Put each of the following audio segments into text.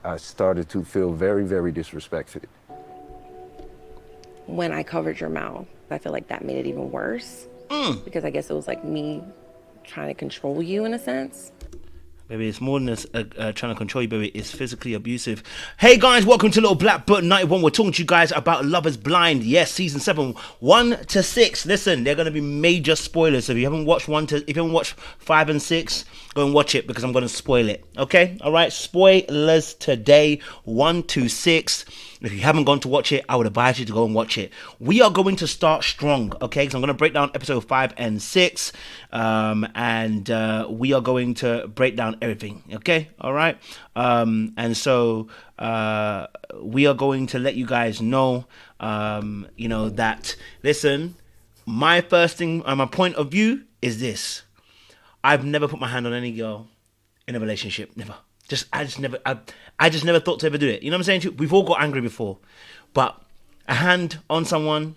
I started to feel very, very disrespected. When I covered your mouth, I feel like that made it even worse because I guess it was like me trying to control you in a sense. Baby, it's more than trying to control you, baby. It's physically abusive. Hey guys, welcome to Little Black Book 91. We're talking to you guys about Love is Blind. Yes, season 7, 1 to 6. Listen, they're gonna be major spoilers. So if you haven't watched 5 and 6, go and watch it because I'm gonna spoil it. Okay? Alright, spoilers today, 1 to 6. If you haven't gone to watch it, I would advise you to go and watch it. We are going to start strong, okay? Because I'm going to break down episode 5 and 6. And we are going to break down everything, okay? All right? And so we are going to let you guys know, that, listen, my first thing, my point of view is this. I've never put my hand on any girl in a relationship. Never. I just never thought to ever do it. You know what I'm saying to you? We've all got angry before. But a hand on someone.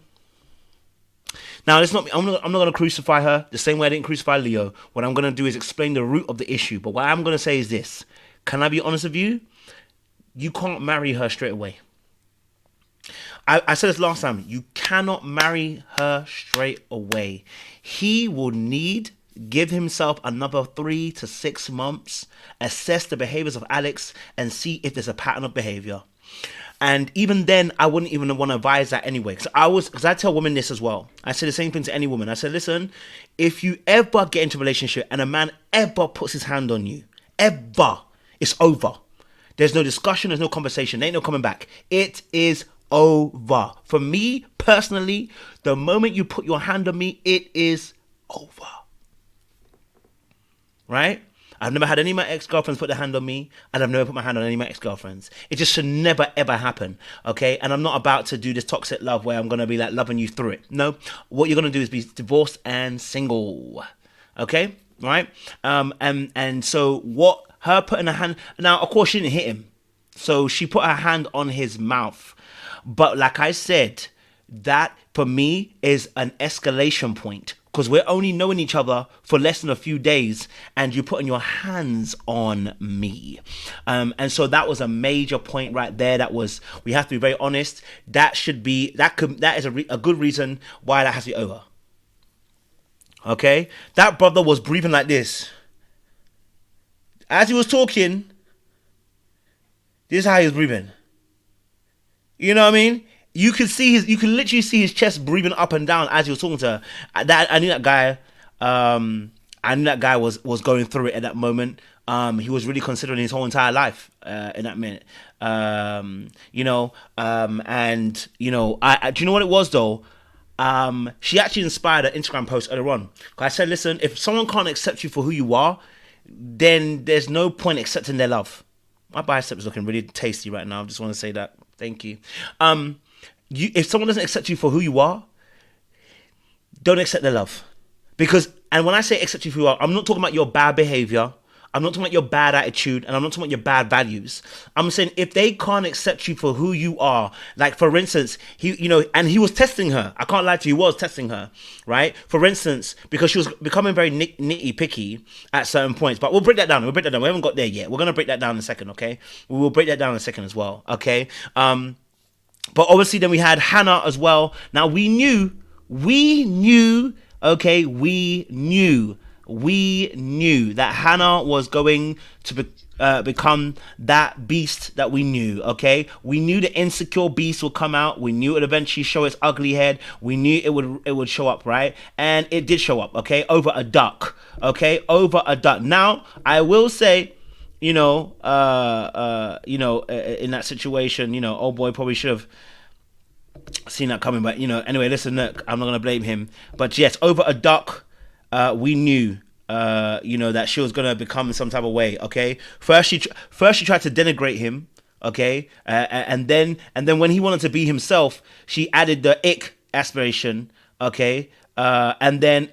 Now, I'm not going to crucify her the same way I didn't crucify Leo. What I'm going to do is explain the root of the issue. But what I'm going to say is this. Can I be honest with you? You can't marry her straight away. I said this last time. You cannot marry her straight away. He will give himself another 3 to 6 months, assess the behaviors of Alex, and see if there's a pattern of behavior. And even then, I wouldn't even want to advise that anyway. Because I tell women this as well. I say the same thing to any woman. I say, listen, if you ever get into a relationship and a man ever puts his hand on you, ever, it's over. There's no discussion, there's no conversation, there ain't no coming back. It is over. For me, personally, the moment you put your hand on me, it is over. Right? I've never had any of my ex-girlfriends put their hand on me, and I've never put my hand on any of my ex-girlfriends. It just should never, ever happen, okay? And I'm not about to do this toxic love where I'm going to be like loving you through it. No, what you're going to do is be divorced and single, okay? Right? And so what her putting her hand... Now, of course, she didn't hit him. So she put her hand on his mouth. But like I said, that, for me, is an escalation point. Because we're only knowing each other for less than a few days, and you're putting your hands on me. And so that was a major point right there. We have to be very honest. That is a good reason why that has to be over. Okay? That brother was breathing like this. As he was talking, this is how he was breathing. You know what I mean? You can literally see his chest breathing up and down as he was talking to her. I knew that guy. I knew that guy was going through it at that moment. He was really considering his whole entire life in that minute. And do you know what it was though? She actually inspired an Instagram post earlier on. I said, listen, if someone can't accept you for who you are, then there's no point accepting their love. My bicep is looking really tasty right now. I just want to say that. Thank you. If someone doesn't accept you for who you are, don't accept their love. And when I say accept you for who you are, I'm not talking about your bad behavior. I'm not talking about your bad attitude, and I'm not talking about your bad values. I'm saying if they can't accept you for who you are, like for instance, and he was testing her. I can't lie to you, he was testing her, right? For instance, because she was becoming very nitty picky at certain points. But we'll break that down. We haven't got there yet. We're gonna break that down in a second, okay? We will break that down in a second as well, okay? But obviously then we had Hannah as well. Now we knew that Hannah was going to become that beast that we knew, okay? We knew the insecure beast would come out. We knew it would eventually show its ugly head. We knew it would show up, right? And it did show up, okay? Over a duck, okay? Over a duck. Now, I will say, in that situation, old boy probably should have seen that coming, but anyway, listen, look, I'm not gonna blame him, but yes, over a duck, we knew that she was gonna become some type of way, okay? First she tried to denigrate him, okay, and then when he wanted to be himself, she added the ick aspiration, okay, and then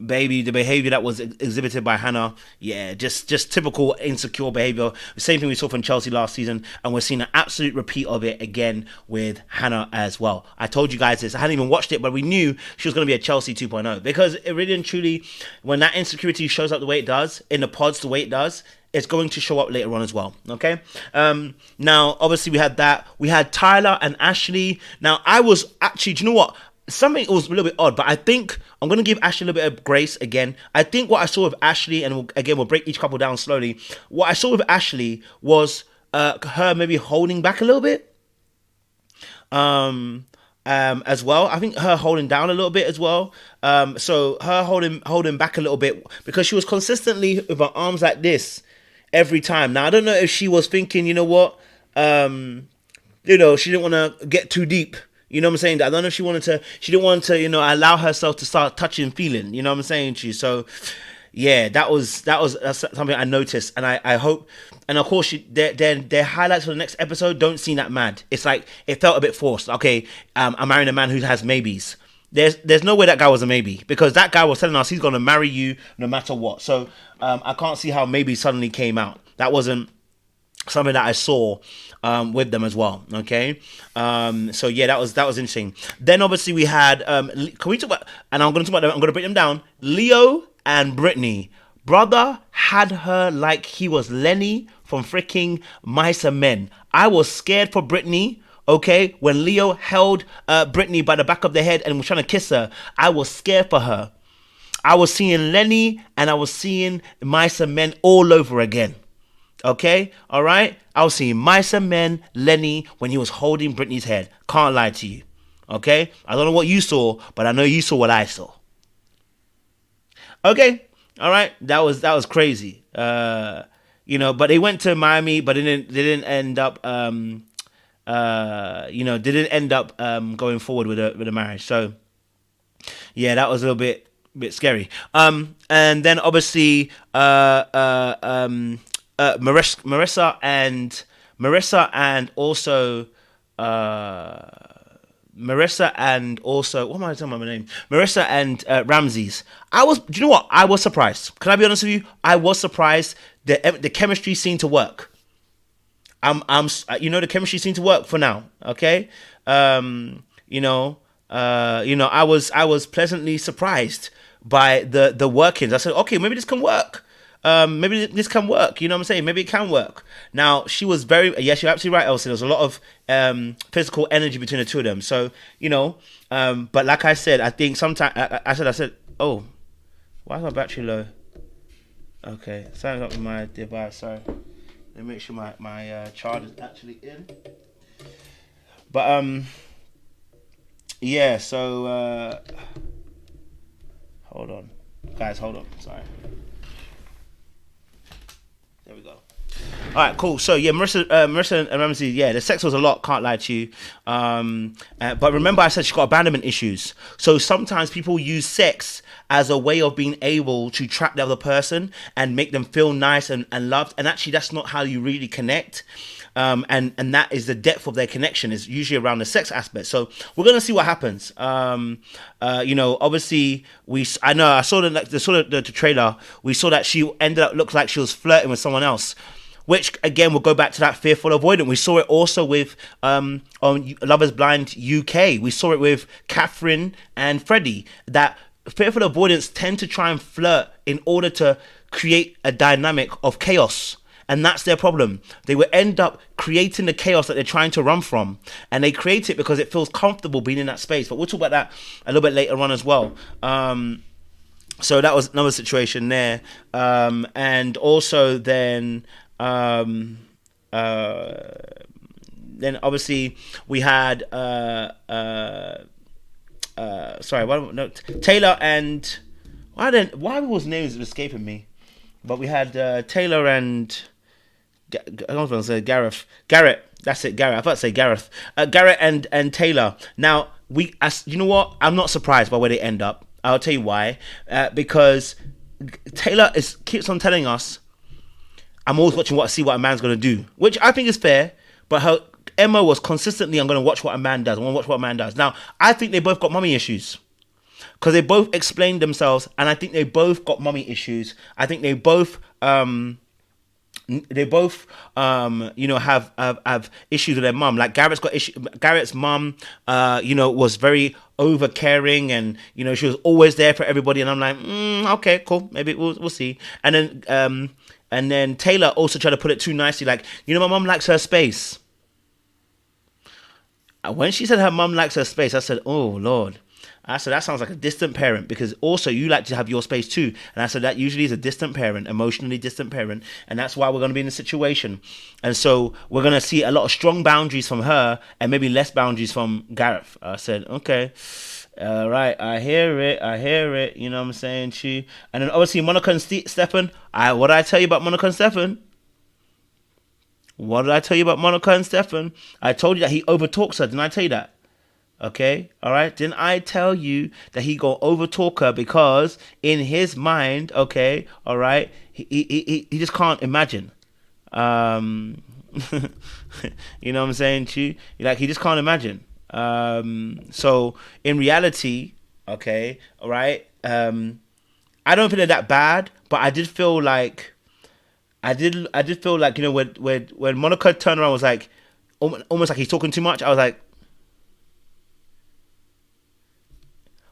baby, the behavior that was exhibited by Hannah, yeah, just typical insecure behavior. The same thing we saw from Chelsea last season, and we're seeing an absolute repeat of it again with Hannah as well. I told you guys this. I hadn't even watched it, but we knew she was going to be a Chelsea 2.0, because it really and truly, when that insecurity shows up the way it does, in the pods the way it does, it's going to show up later on as well. Okay. Now, obviously, we had that. We had Tyler and Ashley. Now, I was actually, do you know what? Something was a little bit odd, but I think I'm going to give Ashley a little bit of grace again. I think what I saw with Ashley, and we'll break each couple down slowly. What I saw with Ashley was her maybe holding back a little bit. As well, I think her holding down a little bit as well. So her holding back a little bit because she was consistently with her arms like this every time. Now I don't know if she was thinking, you know what, she didn't want to get too deep. You know what I'm saying? I don't know if she didn't want to, allow herself to start touching, feeling. You know what I'm saying to you? So, yeah, that's something I noticed, and I hope, and of course, their highlights for the next episode don't seem that mad. It's like it felt a bit forced. Okay, I'm marrying a man who has maybes. There's no way that guy was a maybe, because that guy was telling us he's gonna marry you no matter what. So I can't see how maybe suddenly came out. That wasn't something that I saw with them as well. Okay, so yeah, that was interesting. Then obviously we had can we talk about? And I'm gonna break them down. Leo and Brittany. Brother had her like he was Lenny from freaking Mice and Men. I was scared for Brittany. Okay, when Leo held Brittany by the back of the head and was trying to kiss her, I was scared for her. I was seeing Lenny and I was seeing Mice and Men all over again. Okay, all right. I was seeing Mice and Men, Lenny, when he was holding Brittany's head. Can't lie to you. Okay, I don't know what you saw, but I know you saw what I saw. Okay, all right. That was crazy. But they went to Miami, but they didn't end up. Didn't end up going forward with a marriage. So, yeah, that was a little bit scary. And then obviously, Marissa and also what am I talking about my name? Marissa and Ramses. Do you know what? I was surprised. Can I be honest with you? I was surprised that the chemistry seemed to work. The chemistry seemed to work for now. Okay. I was pleasantly surprised by the workings. I said, okay, maybe this can work. Maybe this can work. You know what I'm saying? Maybe it can work. Now, she was yes, you're absolutely right, Elsie. There's a lot of physical energy between the two of them. So, but like I said, I think sometimes, I said, oh, why is my battery low? Okay, something's up with my device, sorry. Let me make sure my charge is actually in. But, yeah, so, hold on. Guys, hold on, sorry. There we go. All right, cool. So yeah, Marissa and Ramsey, yeah, the sex was a lot. Can't lie to you. But remember, I said she got abandonment issues. So sometimes people use sex as a way of being able to trap the other person and make them feel nice and loved. And actually, that's not how you really connect. And that is the depth of their connection is usually around the sex aspect. So we're gonna see what happens. Obviously I saw the trailer. We saw that she ended up looked like she was flirting with someone else, which again will go back to that fearful avoidant. We saw it also with on Love Is Blind UK. We saw it with Catherine and Freddie. That fearful avoidants tend to try and flirt in order to create a dynamic of chaos. And that's their problem. They will end up creating the chaos that they're trying to run from. And they create it because it feels comfortable being in that space. But we'll talk about that a little bit later on as well. So that was another situation there. And also then obviously we had Taylor and why was names escaping me? But we had Taylor and I was going to say Garrett. That's it, Garrett. I thought to say Gareth. Garrett and Taylor. Now you know what? I'm not surprised by where they end up. I'll tell you why. Because Taylor keeps on telling us, I'm always watching see what a man's going to do, which I think is fair. But her MO was consistently, I'm going to watch what a man does. I want to watch what a man does. Now I think they both got mommy issues. Because they both explained themselves, and I think they both got mommy issues. I think they both they both have issues with their mum. Like Garrett's mum was very over caring, and she was always there for everybody, and I'm like, okay, cool, maybe we'll see. And then Taylor also tried to put it too nicely, like, my mum likes her space. When she said her mum likes her space, I said, oh Lord. I said, that sounds like a distant parent, because also you like to have your space too. And I said, that usually is a distant parent, emotionally distant parent. And that's why we're going to be in this situation. And so we're going to see a lot of strong boundaries from her and maybe less boundaries from Gareth. I said, okay, all right, I hear it. You know what I'm saying? And then obviously Monica and Stefan. What did I tell you about Monica and Stefan? What did I tell you about Monica and Stefan? I told you that he overtalks her. Didn't I tell you that? Okay, all right. Didn't I tell you that he gonna overtalk her because in his mind, okay, all right, he just can't imagine. You know what I'm saying? He just can't imagine. So in reality, okay, all right. I don't think they're that bad, but I did feel like when Monica turned around and was like almost like he's talking too much. I was like.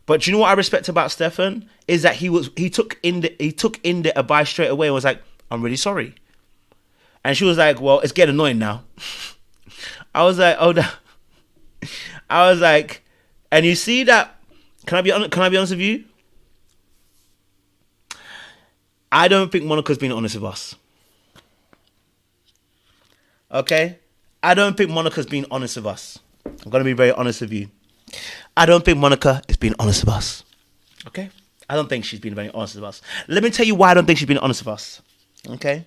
But do you know what I respect about Stefan is that he took India Abai straight away and was like, I'm really sorry. And she was like, well, it's getting annoying now. I was like, oh no. I was like, and you see that, can I be honest with you? I don't think Monica's being honest with us. Okay? I don't think Monica's being honest with us. I'm going to be very honest with you. I don't think Monica is being honest with us. Okay? I don't think she's being very honest with us. Let me tell you why I don't think she's being honest with us. Okay?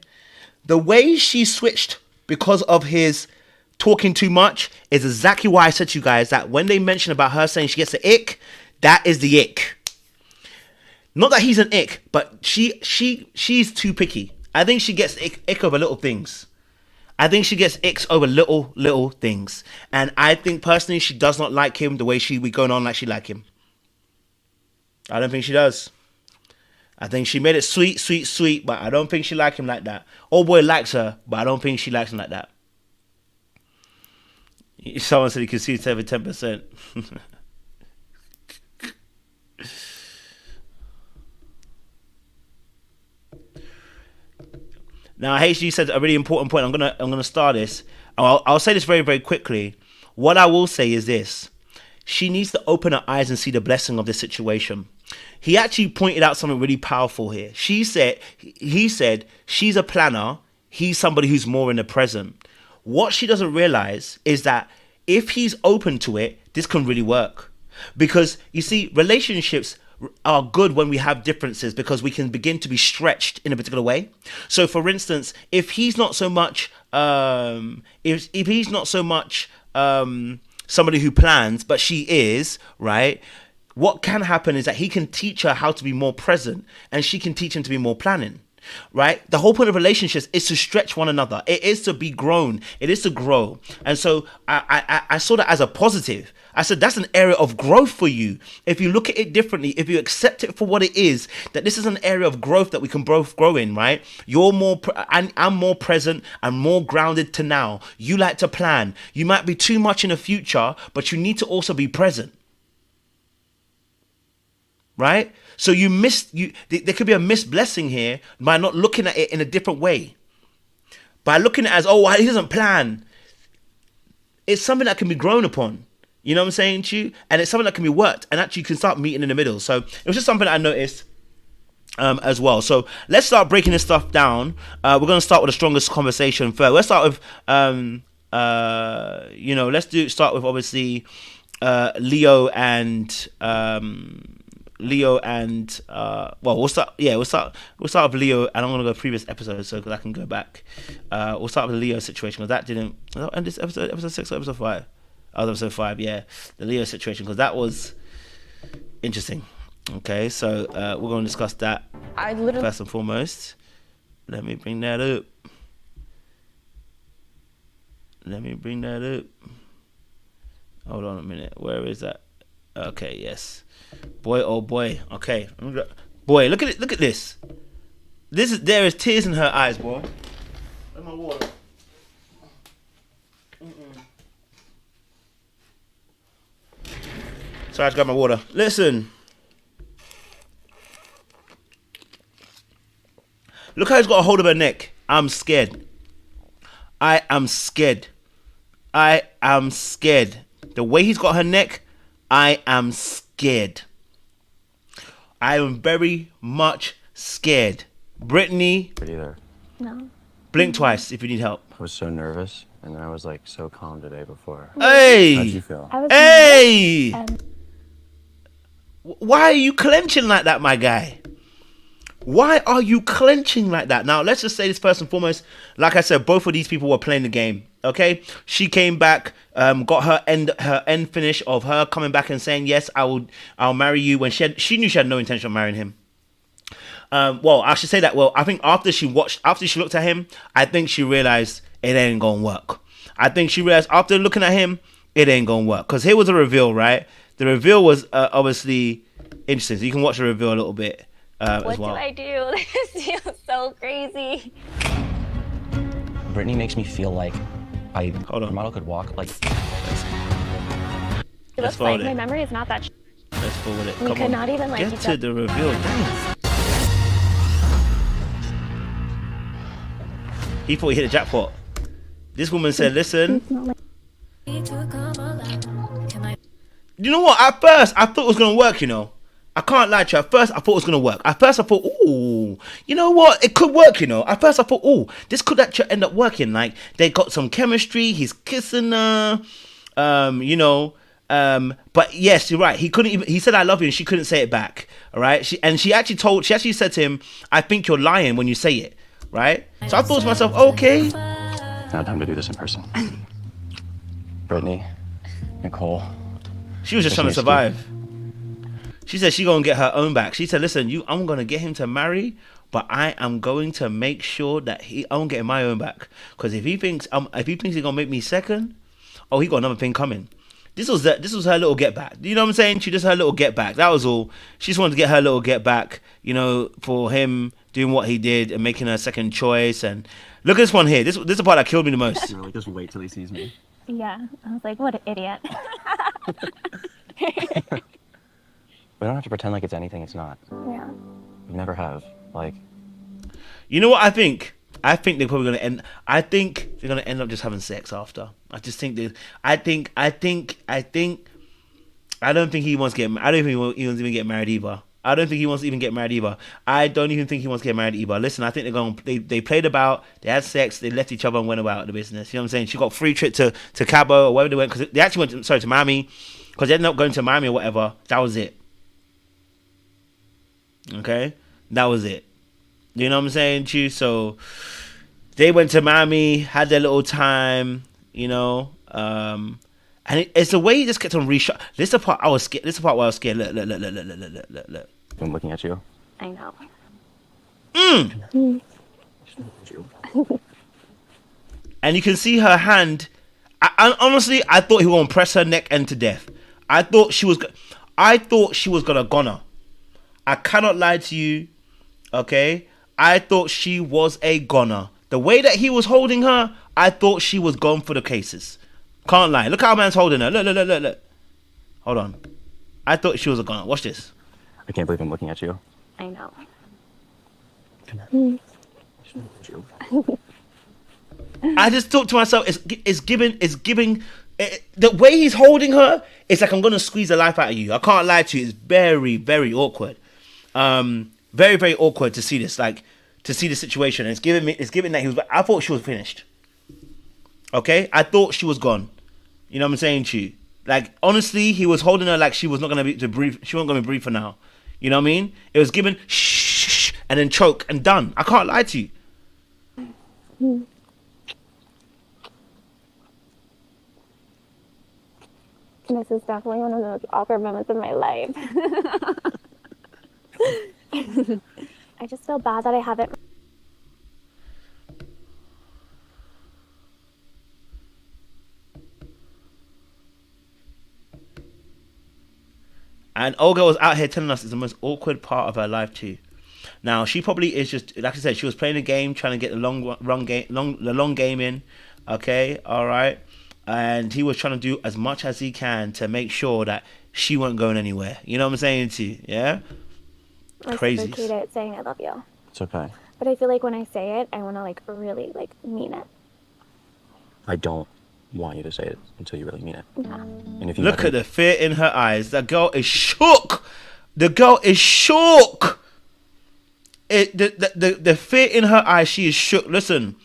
The way she switched because of his talking too much is exactly why I said to you guys that when they mention about her saying she gets the ick, that is the ick. Not that he's an ick, but she's too picky. I think she gets ick over little things. I think she gets icks over little things. And I think personally she does not like him the way we going on like she like him. I don't think she does. I think she made it sweet, but I don't think she like him like that. Old boy likes her, but I don't think she likes him like that. Someone said he could see 10%. Now, HG said a really important point. I'm gonna start this. I'll say this very, very quickly. What I will say is this: she needs to open her eyes and see the blessing of this situation. He actually pointed out something really powerful here. He said she's a planner. He's somebody who's more in the present. What she doesn't realize is that if he's open to it, this can really work. Because you see, relationships are good when we have differences because we can begin to be stretched in a particular way. So for instance, if he's not so much if he's not so much somebody who plans, but she is, right? What can happen is that he can teach her how to be more present and she can teach him to be more planning. Right? The whole point of relationships is to stretch one another. It is to be grown. It is to grow. And so I saw that as a positive. I said, that's an area of growth for you. If you look at it differently, if you accept it for what it is, that this is an area of growth that we can both grow in, right? You're more, I'm more present and more grounded to now. You like to plan. You might be too much in the future, but you need to also be present. Right? So there could be a missed blessing here by not looking at it in a different way. By looking at it as, oh, he doesn't plan. It's something that can be grown upon. You know what I'm saying to you? And it's something that can be worked. And actually you can start meeting in the middle. So it was just something that I noticed as well. So let's start breaking this stuff down. We're going to start with the strongest conversation first. Let's start with, start with obviously Leo and... we'll start with Leo, and I'm gonna go previous episodes so that I can go back. We'll start with the Leo situation because that didn't end this episode 6 or episode 5. Oh, episode 5, yeah, the Leo situation, because that was interesting. Okay, so we're gonna discuss that first and foremost. Let me bring that up. Hold on a minute, where is that? Okay, yes. Boy, oh boy. Okay, boy, look at it. Look at this. There is tears in her eyes, boy. Where's my water? Sorry, I just got my water. Listen. Look how he's got a hold of her neck. I'm scared. I am scared. I am scared. The way he's got her neck, I am scared. I am very much scared. Brittany, Either. No. blink twice if you need help. I was so nervous, and then I was like so calm today before. Hey! How'd you feel? I was Hey! nervous and Why are you clenching like that, my guy? Why are you clenching like that? Now, let's just say this first and foremost. Like I said, both of these people were playing the game. Okay, she came back, got her end finish of her coming back and saying, "Yes, I'll marry you." When she knew she had no intention of marrying him. Well, I should say that. Well, I think after she looked at him, I think she realized it ain't gonna work. I think she realized after looking at him, it ain't gonna work. Because here was a reveal, right? The reveal was obviously interesting. So you can watch the reveal a little bit as what well. do I do? This feels so crazy. Brittany makes me feel like Hold on. her model could walk like. It Let's looks forward like it. my memory is not that. Let's forward it. We Come could on. not even like Get each to other. the reveal. Damn. He thought he hit the jackpot. This woman said, "Listen." You know what? At first, I thought it was gonna work. You know, I can't lie to you. At first, I thought it was gonna work. At first, I thought, "Ooh, you know what? It could work." You know. At first, I thought, "Ooh, this could actually end up working." Like they got some chemistry. He's kissing her. You know. But yes, you're right. He couldn't even. He said, "I love you," and she couldn't say it back. All right. She actually said to him, "I think you're lying when you say it." Right. So I thought to myself, okay. Now time to do this in person. Brittany, Nicole. She was just trying to survive. She said she gonna get her own back. She said, "Listen, I'm gonna get him to marry, but I am going to make sure that I'm getting my own back. Because if he thinks he's gonna make me second, oh, he got another thing coming." This was her little get back. You know what I'm saying? She just her little get back. That was all. She just wanted to get her little get back. You know, for him doing what he did and making her second choice. And look at this one here. This is the part that killed me the most. You were like, just wait till he sees me. Yeah, I was like, what an idiot. We don't have to pretend like it's anything it's not. Yeah. We never have. Like, You know what I think? I think they're probably gonna end. I think they're gonna end up just having sex after. I just think they. I don't think he wants to get. I don't think he wants to even get married either. I don't think he wants to even get married either. I don't even think he wants to get married either. Listen, I think they're going. They played about. They had sex. They left each other and went about the business. You know what I'm saying? She got free trip to Cabo or wherever they went because they actually went. To Miami because they ended up going to Miami or whatever. That was it. Okay, that was it. You know what I'm saying, Chu? So they went to Miami, had their little time. You know, and it's the way he just kept on reshot. This is the part I was scared. This is the part where I was scared. Look. I'm looking at you. I know. And you can see her hand. I honestly, I thought he was gonna press her neck end to death. I thought she was gonna goner. I cannot lie to you. Okay, I thought she was a goner. The way that he was holding her, I thought she was gone for the cases. Can't lie. Look how man's holding her. Look. Hold on. I thought she was a goner. Watch this. I can't believe I'm looking at you. I know. I just thought to myself, it's giving. The way he's holding her, it's like I'm gonna squeeze the life out of you. I can't lie to you. It's very, very awkward. Very, very awkward to see this. Like to see the situation. And it's giving that he was. I thought she was finished. Okay, I thought she was gone. You know what I'm saying to you? Like honestly, he was holding her like she was not gonna be to breathe. She wasn't gonna breathe for now. You know what I mean? It was given shh and then choke and done. I can't lie to you. This is definitely one of the most awkward moments of my life. I just feel bad that I haven't. And Olga was out here telling us it's the most awkward part of her life too. Now she probably is just like I said, she was playing a game, trying to get the long game in. Okay, all right, and he was trying to do as much as he can to make sure that she wasn't going anywhere. You know what I'm saying to you? Yeah. I'm Crazy. super cute at saying I love you. It's okay. But I feel like when I say it, I want to like really like mean it. I don't want you to say it until you really mean it. Yeah. And if you Look never- at the fear in her eyes. That girl is shook. The girl is shook. The fear in her eyes, she is shook. Listen,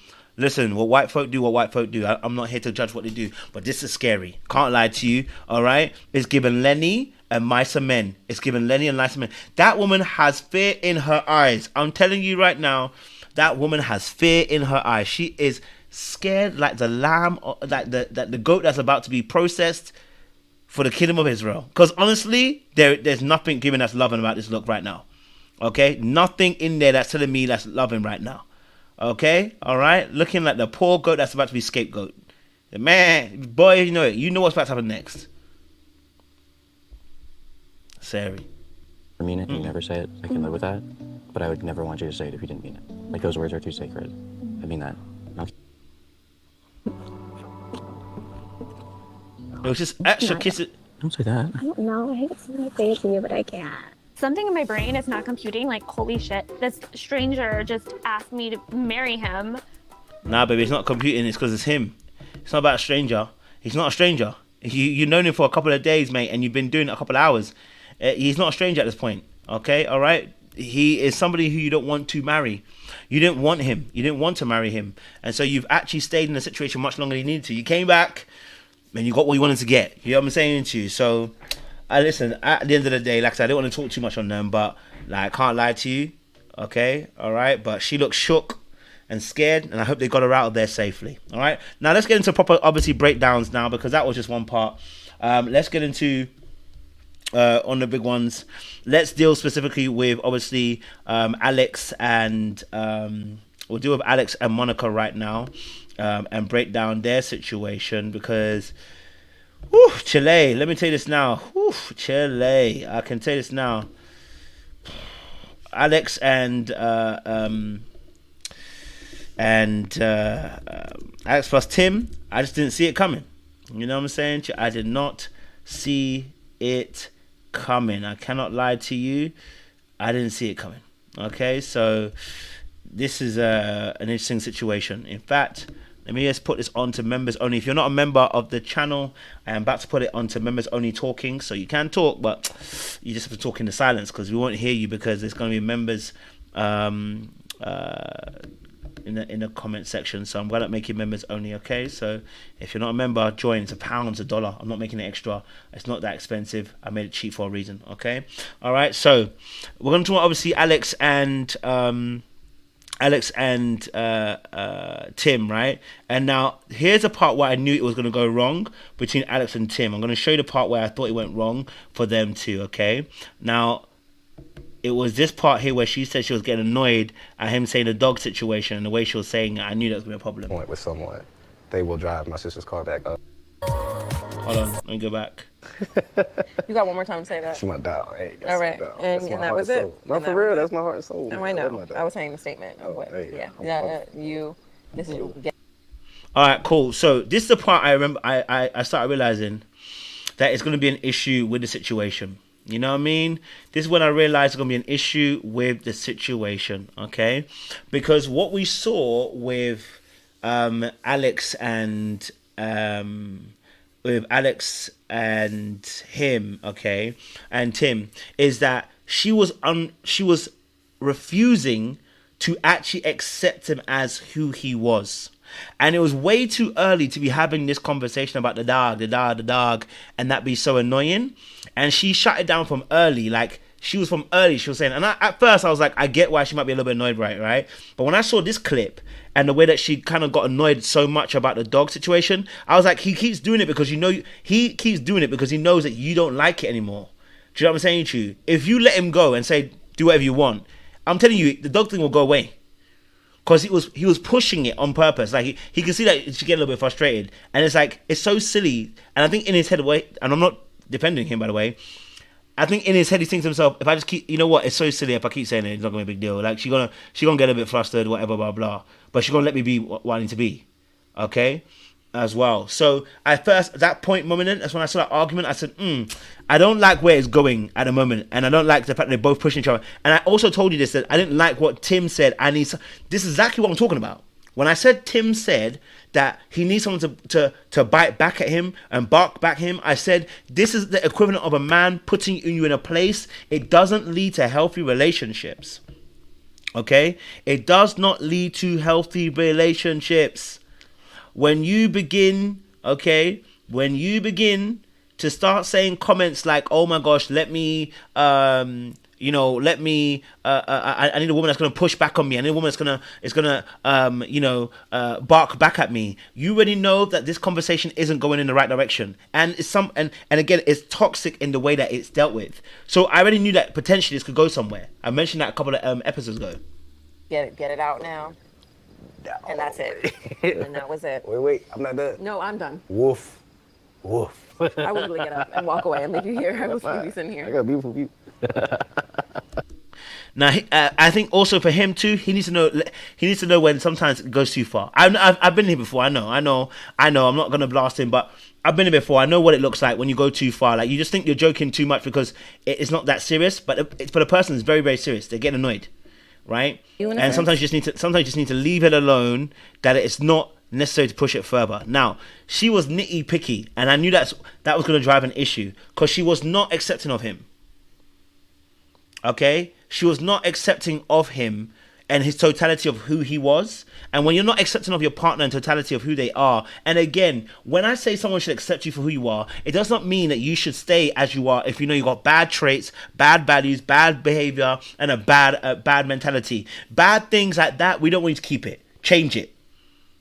what white folk do, I'm not here to judge what they do, but this is scary. Can't lie to you, all right? It's given Lenny and Misa Men. It's given Lenny and Misa Men. That woman has fear in her eyes. I'm telling you right now, that woman has fear in her eyes. She is scared like the lamb, or like the goat that's about to be processed for the kingdom of Israel. Because honestly, there's nothing giving us loving about this look right now. Okay, nothing in there that's telling me that's loving right now. Okay, all right, looking like the poor goat that's about to be scapegoat. Man, boy, you know what's about to happen next. Sari. mean it and you never say it, I can live with that. But I would never want you to say it if you didn't mean it. Like, those words are too sacred. I mean that. Not It was just extra kisses. Don't say that. I don't know. I hate to say it to you, but I can't. Something in my brain is not computing. Like, holy shit, this stranger just asked me to marry him. Nah, baby, it's not computing. It's because it's him. It's not about a stranger. He's not a stranger. You've known him for a couple of days, mate, and you've been doing it a couple of hours. He's not a stranger at this point. Okay, all right? He is somebody who you don't want to marry. You didn't want him. You didn't want to marry him. And so you've actually stayed in a situation much longer than you needed to. You came back, and you got what you wanted to get. You know what I'm saying to you? So, listen, at the end of the day, like I said, I don't want to talk too much on them, but like, I can't lie to you. Okay, all right? But she looks shook and scared, and I hope they got her out of there safely. All right? Now, let's get into proper, obviously, breakdowns now, because that was just one part. Let's get into... on the big ones, let's deal specifically with obviously Alex and we'll deal with Alex and Monica right now, and break down their situation because Chile, let me tell you this now. Chile, I can tell you this now. Alex and Alex plus Tim, I just didn't see it coming. You know what I'm saying? I did not see it coming. I cannot lie to you. I didn't see it coming. Okay, so this is an interesting situation. In fact, let me just put this on to members only. If you're not a member of the channel, I am about to put it on to members only talking. So you can talk, but you just have to talk in the silence because we won't hear you because there's going to be members in the comment section. So I'm going to make you members only. Okay, so if you're not a member, join. It's £1, it's $1. I'm not making it extra. It's not that expensive. I made it cheap for a reason. Okay, all right, so we're going to talk obviously Alex and Tim, right? And now here's a part where I knew it was going to go wrong between Alex and Tim. I'm going to show you the part where I thought it went wrong for them too. Okay, now it was this part here where she said she was getting annoyed at him saying the dog situation and the way she was saying it. I knew that was going to be a problem. Point with someone, they will drive my sister's car back up. Hold on, let me go back. You got one more time to say that. She's my dog. Hey, that's All right, my dog. and That's my that heart was and it? soul. No, And for that real, was it? that's my heart and soul. No, I That's my know. dog. I was saying the statement of Oh, what. hey, Yeah, I'm- you. This is you. All right, cool. So this is the part I remember. I started realizing that it's going to be an issue with the situation. You know what I mean? This is when I realized it's going to be an issue with the situation. Okay, because what we saw with Alex and him, okay, and Tim, is that she was refusing to actually accept him as who he was. And it was way too early to be having this conversation about the dog, and that be so annoying. And she shut it down from early. Like, she was from early, she was saying. And at first, I was like, I get why she might be a little bit annoyed, right? But when I saw this clip, and the way that she kind of got annoyed so much about the dog situation, I was like, he keeps doing it because he knows that you don't like it anymore. Do you know what I'm saying to you? If you let him go and say, do whatever you want, I'm telling you, the dog thing will go away. Because he was pushing it on purpose. Like, he can see that she get a little bit frustrated. And it's like, it's so silly. And I think in his head, and I'm not defending him, by the way, I think in his head he thinks to himself, if I just keep, you know what, it's so silly if I keep saying it, it's not gonna be a big deal. Like she gonna get a bit flustered, whatever, blah blah, but she's gonna let me be what I need to be, okay, as well. So at first, at that moment, that's when I saw that argument. I said, I don't like where it's going at the moment, and I don't like the fact that they're both pushing each other. And I also told you this, that I didn't like what Tim said. This is exactly what I'm talking about. When I said Tim said that he needs someone to bite back at him and bark back at him, I said this is the equivalent of a man putting you in a place. It doesn't lead to healthy relationships. Okay? It does not lead to healthy relationships. When you begin to start saying comments like, oh my gosh, I need a woman that's going to push back on me. I need a woman that's going to bark back at me. You already know that this conversation isn't going in the right direction. And again, it's toxic in the way that it's dealt with. So I already knew that potentially this could go somewhere. I mentioned that a couple of episodes ago. Get it out now. And that's it. And that was it. Wait, I'm not done. No, I'm done. Woof. I would really get up and walk away and leave you here. I will leave you sitting I here. got a beautiful view. Now, I think also for him too, he needs to know when sometimes it goes too far. I've been here before. I know. I'm not gonna blast him, but I've been here before. I know what it looks like when you go too far. Like you just think you're joking too much because it's not that serious, but it's for the person it's very, very serious. They get annoyed, right? And sometimes you just need to leave it alone. That it's not necessary to push it further. Now, she was nitty picky, and I knew that was going to drive an issue because she was not accepting of him. Okay, she was not accepting of him and his totality of who he was. And when you're not accepting of your partner and totality of who they are, and again, when I say someone should accept you for who you are, it does not mean that you should stay as you are if you know you got bad traits, bad values, bad behavior, and a bad mentality. Bad things like that, we don't want you to keep it. Change it.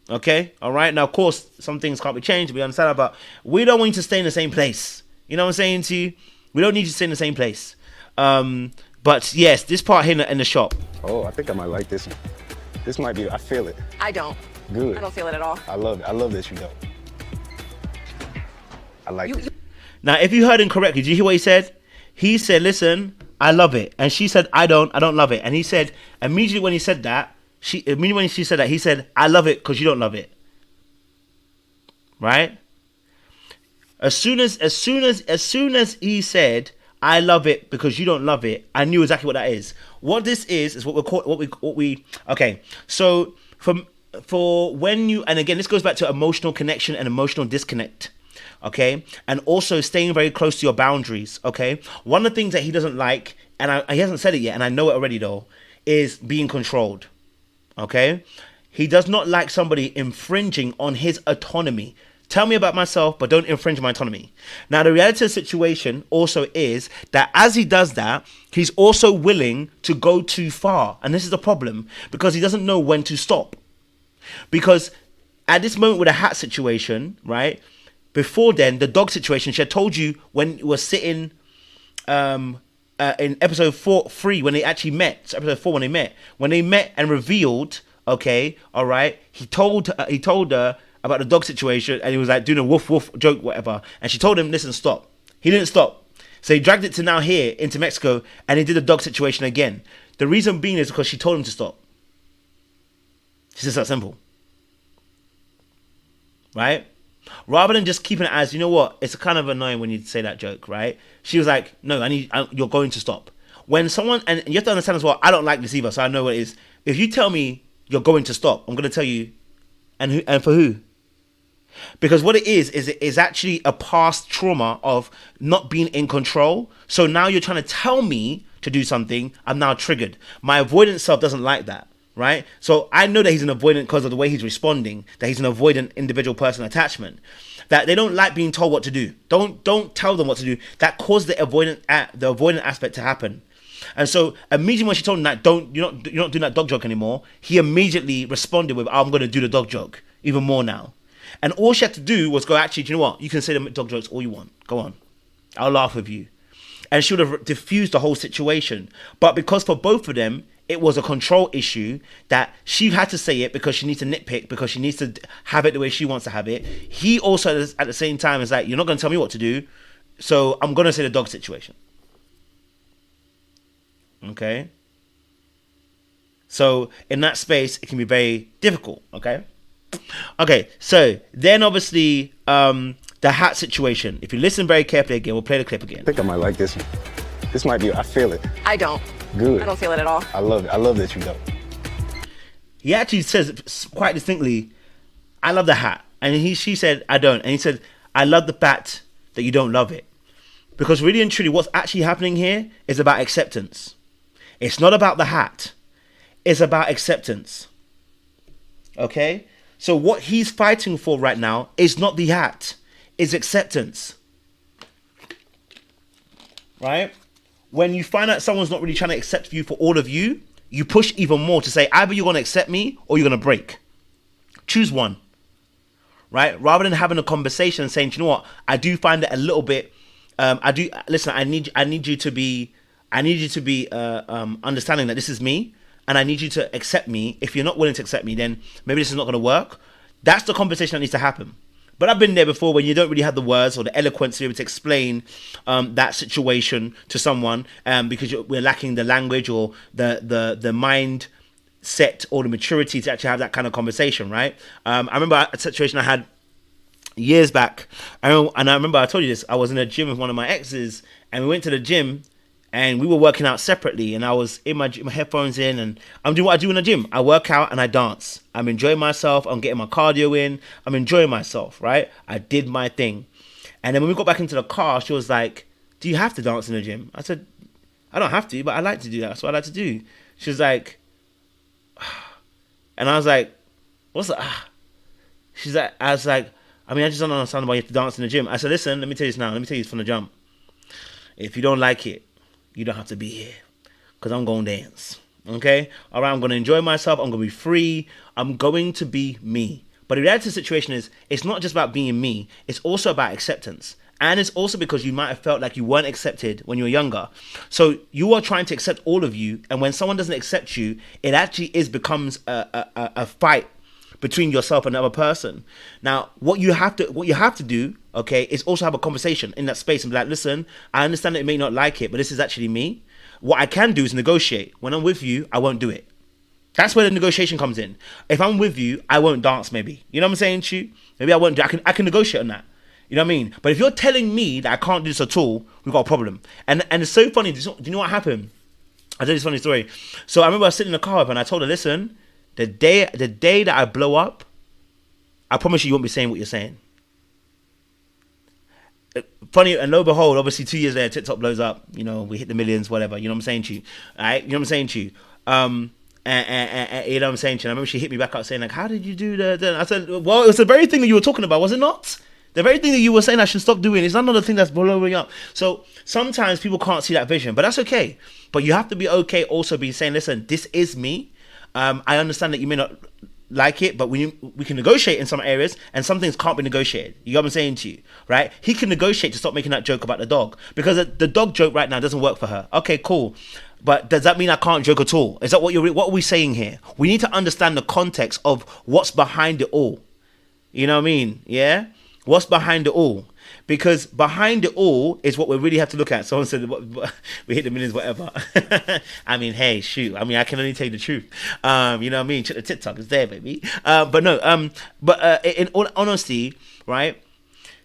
Okay? All right? Now, of course, some things can't be changed. We understand that, but we don't want you to stay in the same place. You know what I'm saying to you? We don't need you to stay in the same place. But yes, this part here in the shop. Oh, I think I might like this one. This might be, I feel it. I don't. Good. I don't feel it at all. I love it. I love that you don't. I like it. Now, if you heard him correctly, did you hear what he said? He said, listen, I love it. And she said, I don't love it. And he said, immediately when she said that, he said, I love it because you don't love it. Right? As soon as he said, I love it because you don't love it, I knew exactly what that is. What this is what we okay. So for when you, and again, this goes back to emotional connection and emotional disconnect. Okay, and also staying very close to your boundaries. Okay, one of the things that he doesn't like, and he hasn't said it yet, and I know it already though, is being controlled. Okay, he does not like somebody infringing on his autonomy. Tell me about myself, but don't infringe my autonomy. Now, the reality of the situation also is that as he does that, he's also willing to go too far. And this is the problem, because he doesn't know when to stop. Because at this moment with the hat situation, right, before then, the dog situation, she had told you when we were sitting in episode 3, when they actually met, so episode 4 when they met and revealed, okay, all right, he told her about the dog situation, and he was like doing a woof woof joke, whatever, and she told him, listen, stop. He didn't stop, so he dragged it to now here into Mexico, and he did the dog situation again. The reason being is because she told him to stop. It's just that simple, right? Rather than just keeping it as, you know what, it's kind of annoying when you say that joke, right? She was like, no, you're going to stop. When someone, and you have to understand as well, I don't like this either, so I know what it is. If you tell me you're going to stop, I'm going to tell you, and for who? Because what it is actually a past trauma of not being in control. So now you're trying to tell me to do something, I'm now triggered. My avoidant self doesn't like that, right? So I know that he's an avoidant because of the way he's responding, that he's an avoidant individual person attachment, that they don't like being told what to do. Don't tell them what to do. That caused the avoidant aspect to happen. And so immediately when she told him that you're not doing that dog joke anymore, he immediately responded with, I'm going to do the dog joke even more now. And all she had to do was go, actually, do you know what? You can say the dog jokes all you want. Go on. I'll laugh with you. And she would have diffused the whole situation. But because for both of them, it was a control issue that she had to say it because she needs to nitpick, because she needs to have it the way she wants to have it. He also, at the same time, is like, you're not going to tell me what to do, so I'm going to say the dog situation. Okay. So in that space, it can be very difficult. Okay. Okay. So then obviously, the hat situation. If you listen very carefully again, we'll play the clip again. I think I might like this one. This might be, I feel it. I don't. Good. I don't feel it at all. I love it. I love that you don't. He actually says quite distinctly, I love the hat. And she said, I don't. And he said, I love the fact that you don't love it. Because really and truly, what's actually happening here is about acceptance. It's not about the hat. It's about acceptance. Okay? So what he's fighting for right now is not the hat. It's acceptance. Right? When you find out someone's not really trying to accept you for all of you, you push even more to say either you're going to accept me or you're going to break. Choose one. Right? Rather than having a conversation and saying, you know what, I do find it a little bit, I need you to be understanding that this is me, and I need you to accept me. If you're not willing to accept me, then maybe this is not going to work. That's the conversation that needs to happen. But I've been there before when you don't really have the words or the eloquence to be able to explain that situation to someone because we're lacking the language or the mind set or the maturity to actually have that kind of conversation, right? I remember a situation I had years back, and I remember I told you this. I was in a gym with one of my exes, and we went to the gym, and we were working out separately, and I was in my headphones in, and I'm doing what I do in the gym. I work out and I dance. I'm enjoying myself. I'm getting my cardio in. I'm enjoying myself, right? I did my thing. And then when we got back into the car, she was like, do you have to dance in the gym? I said, I don't have to, but I like to do that. That's what I like to do. She was like, and I was like, what's that? She's like, I was like, I mean, I just don't understand why you have to dance in the gym. I said, listen, let me tell you this now. Let me tell you this from the jump. If you don't like it, you don't have to be here, because I'm going to dance. Okay? All right, I'm going to enjoy myself. I'm going to be free. I'm going to be me. But the reality of the situation is, it's not just about being me. It's also about acceptance. And it's also because you might have felt like you weren't accepted when you were younger. So you are trying to accept all of you. And when someone doesn't accept you, it actually becomes a fight between yourself and another person. Now, what you have to do, okay, is also have a conversation in that space and be like, listen, I understand that you may not like it, but this is actually me. What I can do is negotiate. When I'm with you, I won't do it. That's where the negotiation comes in. If I'm with you, I won't dance, maybe. You know what I'm saying to you? Maybe I won't do I can negotiate on that. You know what I mean? But if you're telling me that I can't do this at all, we've got a problem. And it's so funny. Do you know what happened? I'll tell you this funny story. So I remember I was sitting in the car with her and I told her, listen, the day that I blow up, I promise you won't be saying what you're saying. Funny, and lo and behold, obviously 2 years later, TikTok blows up. You know, we hit the millions, whatever. You know what I'm saying to you? All right? You know what I'm saying to you? And you know what I'm saying to you? And I remember she hit me back up saying, like, how did you do that? I said, well, it was the very thing that you were talking about, was it not? The very thing that you were saying I should stop doing is another thing that's blowing up. So sometimes people can't see that vision, but that's okay. But you have to be okay also be saying, listen, this is me. I understand that you may not like it, but we can negotiate in some areas, and some things can't be negotiated. You know what I'm saying to you, right? He can negotiate to stop making that joke about the dog, because the dog joke right now doesn't work for her. Okay, cool. But does that mean I can't joke at all? Is that what are we saying here? We need to understand the context of what's behind it all. You know what I mean? Yeah? What's behind it all? Because behind it all is what we really have to look at. Someone said, we hit the millions, whatever. I mean, hey, shoot. I mean, I can only tell you the truth. You know what I mean? Check the TikTok, it's there, baby. But no, in all honesty, right?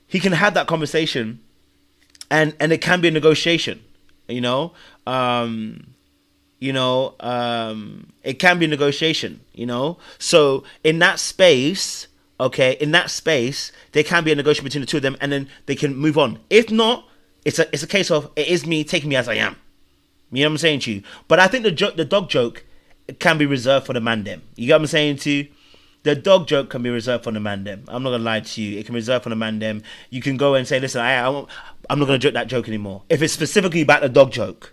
He can have that conversation and it can be a negotiation, you know? It can be a negotiation, you know? So in that space, okay, in that space, there can be a negotiation between the two of them, and then they can move on. If not, it's a case of it is me, taking me as I am. You know what I'm saying to you? But I think the dog joke can be reserved for the man them. You get what I'm saying to you? The dog joke can be reserved for the man them. I'm not gonna lie to you. It can be reserved for the man them. You can go and say, listen, I'm not gonna joke that joke anymore. If it's specifically about the dog joke.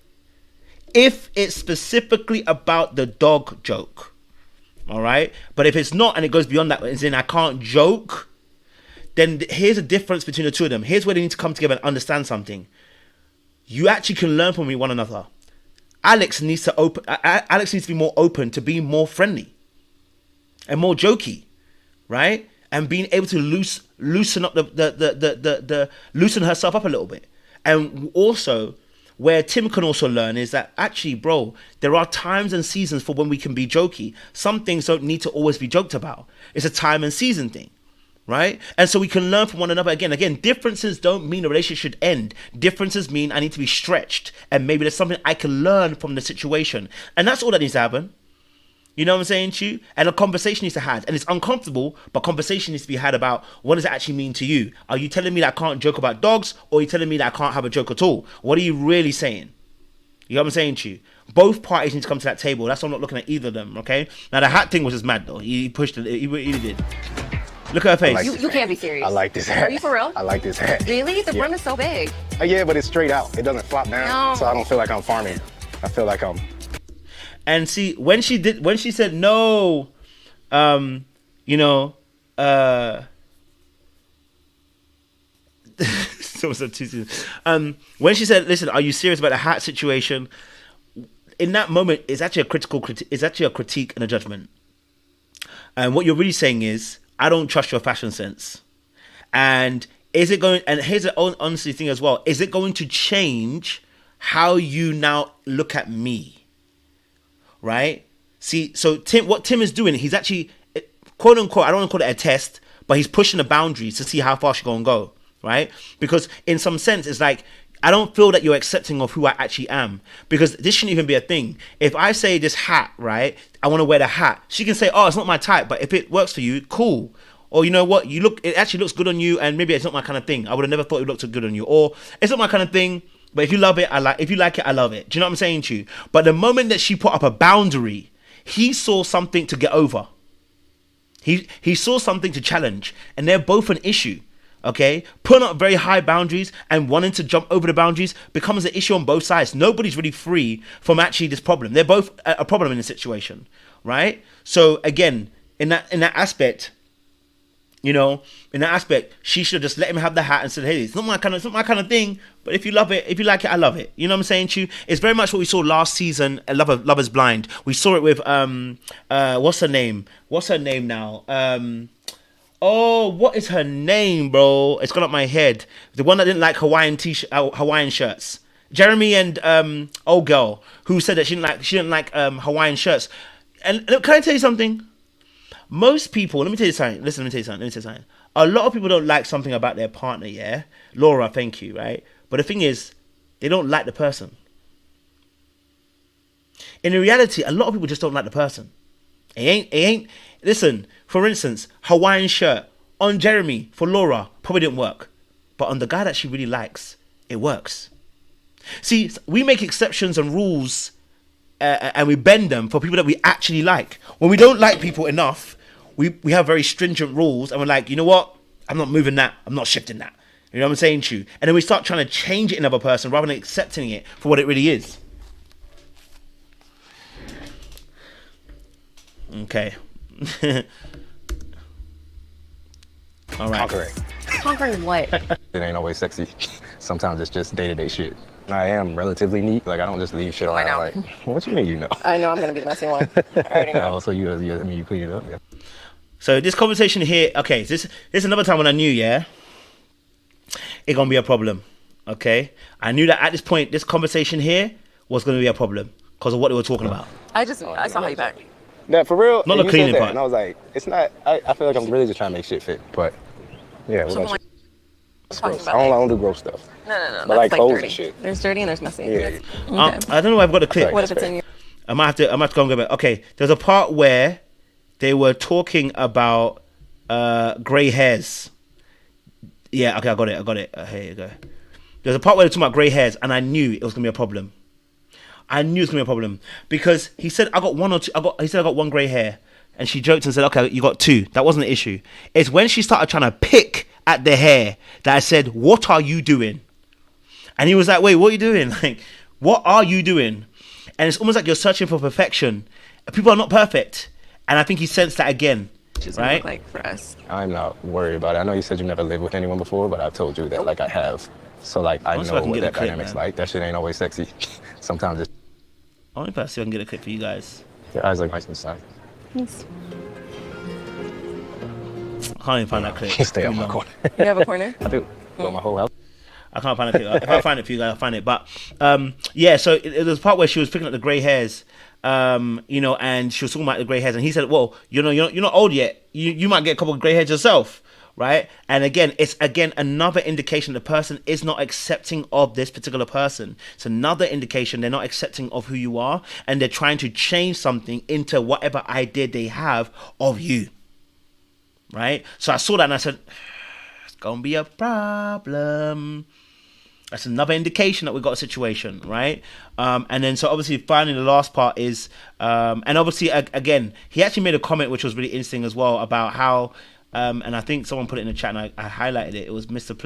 If it's specifically about the dog joke. All right, but if it's not and it goes beyond that, as in I can't joke, then here's a difference between the two of them. Here's where they need to come together and understand something. You actually can learn from one another. Alex needs to be more open to being more friendly and more jokey, right? And being able to loosen up loosen herself up a little bit. And also, where Tim can also learn is that actually, bro, there are times and seasons for when we can be jokey. Some things don't need to always be joked about. It's a time and season thing, right? And so we can learn from one another. Again, differences don't mean a relationship should end. Differences mean I need to be stretched, and maybe there's something I can learn from the situation. And that's all that needs to happen. You know what I'm saying to you? And a conversation needs to be had. And it's uncomfortable, but conversation needs to be had about what does it actually mean to you? Are you telling me that I can't joke about dogs? Or are you telling me that I can't have a joke at all? What are you really saying? You know what I'm saying to you? Both parties need to come to that table. That's why I'm not looking at either of them, okay? Now, the hat thing was just mad, though. He pushed it. He really did. Look at her face. You can't be serious. I like this hat. Are you for real? I like this hat. Really? The Yeah. brim is so big. Yeah, but it's straight out. It doesn't flop down, No. so I don't feel like I'm farming. I feel like I'm... And see, when she said no, when she said, listen, are you serious about the hat situation? In that moment, it's actually a critique and a judgment. And what you're really saying is, I don't trust your fashion sense. And is it going, and here's the honestly thing as well, is it going to change how you now look at me? Right? See, so what Tim is doing, he's actually, quote unquote, I don't want to call it a test, but he's pushing the boundaries to see how far she's going to go, right? Because in some sense, it's like, I don't feel that you're accepting of who I actually am, because this shouldn't even be a thing. If I say this hat, right, I want to wear the hat, she can say, oh, it's not my type, but if it works for you, cool. Or you know what, it actually looks good on you, and maybe it's not my kind of thing. I would have never thought it looked so good on you. Or it's not my kind of thing, but if you love it, if you like it, I love it. Do you know what I'm saying to you? But the moment that she put up a boundary, he saw something to get over. He saw something to challenge, and they're both an issue. Okay, putting up very high boundaries and wanting to jump over the boundaries becomes an issue on both sides. Nobody's really free from actually this problem. They're both a problem in the situation, right? So again, in that aspect, she should just let him have the hat and said, hey, it's not my kind of thing, but if you love it, if you like it, I love it. You know what I'm saying to you? It's very much what we saw last season, Love is Blind. We saw it with what's her name? What's her name now? What is her name, bro? It's gone up my head. The one that didn't like Hawaiian shirts. Jeremy and old girl who said that she didn't like Hawaiian shirts. And can I tell you something? Most people, let me tell you something. A lot of people don't like something about their partner, yeah? Laura, thank you, right? But the thing is, they don't like the person. In reality, a lot of people just don't like the person. It ain't. Listen, for instance, Hawaiian shirt on Jeremy for Laura probably didn't work. But on the guy that she really likes, it works. See, we make exceptions and rules and we bend them for people that we actually like. When we don't like people enough, we have very stringent rules and we're like, you know what? I'm not moving that. I'm not shifting that. You know what I'm saying to you? And then we start trying to change it in another person rather than accepting it for what it really is. Okay. All right. Conquering what? It ain't always sexy. Sometimes it's just day-to-day shit. I am relatively neat. Like, I don't just leave shit around. know. Like, what you mean you know? I know I'm going to be the messy one. I already know. Oh, so you clean it up? Yeah. So this conversation here, okay, this is another time when I knew, yeah, it's going to be a problem, okay? I knew that at this point, this conversation here was going to be a problem because of what they were talking about. I saw how you back. Yeah, for real. Not and the you cleaning said that, part. And I was like, it's not, I feel like I'm really just trying to make shit fit. But, yeah, what about you? It's gross. I don't do gross stuff. No. But like clothes dirty. and shit. There's dirty and there's messy. Yeah. I don't know if I've got a clip. Okay. What if it's in your... I might have to go and go back. Okay, there's a part where they were talking about grey hairs. Yeah, okay, I got it. Here you go. There's a part where they're talking about grey hairs, and I knew it was gonna be a problem. Because he said I got one or two. He said I got one grey hair, and she joked and said, "Okay, you got two." That wasn't the issue. It's when she started trying to pick at the hair that I said, "What are you doing?" And he was like, "Wait, what are you doing? Like, what are you doing?" And it's almost like you're searching for perfection. People are not perfect, and I think he sensed that again. Right? Look like for us. I'm not worried about it. I know you said you never lived with anyone before, but I've told you that, like, I have. So, like, I Also, know I can what get that a clip, dynamic's man. like. That shit ain't always sexy. Sometimes it's... I wonder if I see if I can get a clip for you guys. Your eyes look nice inside. Yes. I can't even find that clip. Stay Too on my long. corner. You have a corner? I do. Got my whole house. I can't find it. If I find it for you guys, I'll find it. But yeah, so it was a part where she was picking up the grey hairs, you know, and she was talking about the grey hairs, and he said, "Well, you know, you're not old yet. You might get a couple of grey hairs yourself." Right? And again, it's another indication the person is not accepting of this particular person. It's another indication they're not accepting of who you are, and they're trying to change something into whatever idea they have of you. Right? So I saw that and I said, it's gonna be a problem. That's another indication that we got a situation, right? And then so obviously finally the last part is, and obviously again, he actually made a comment which was really interesting as well about how, and I think someone put it in the chat and I highlighted it. It was Mr.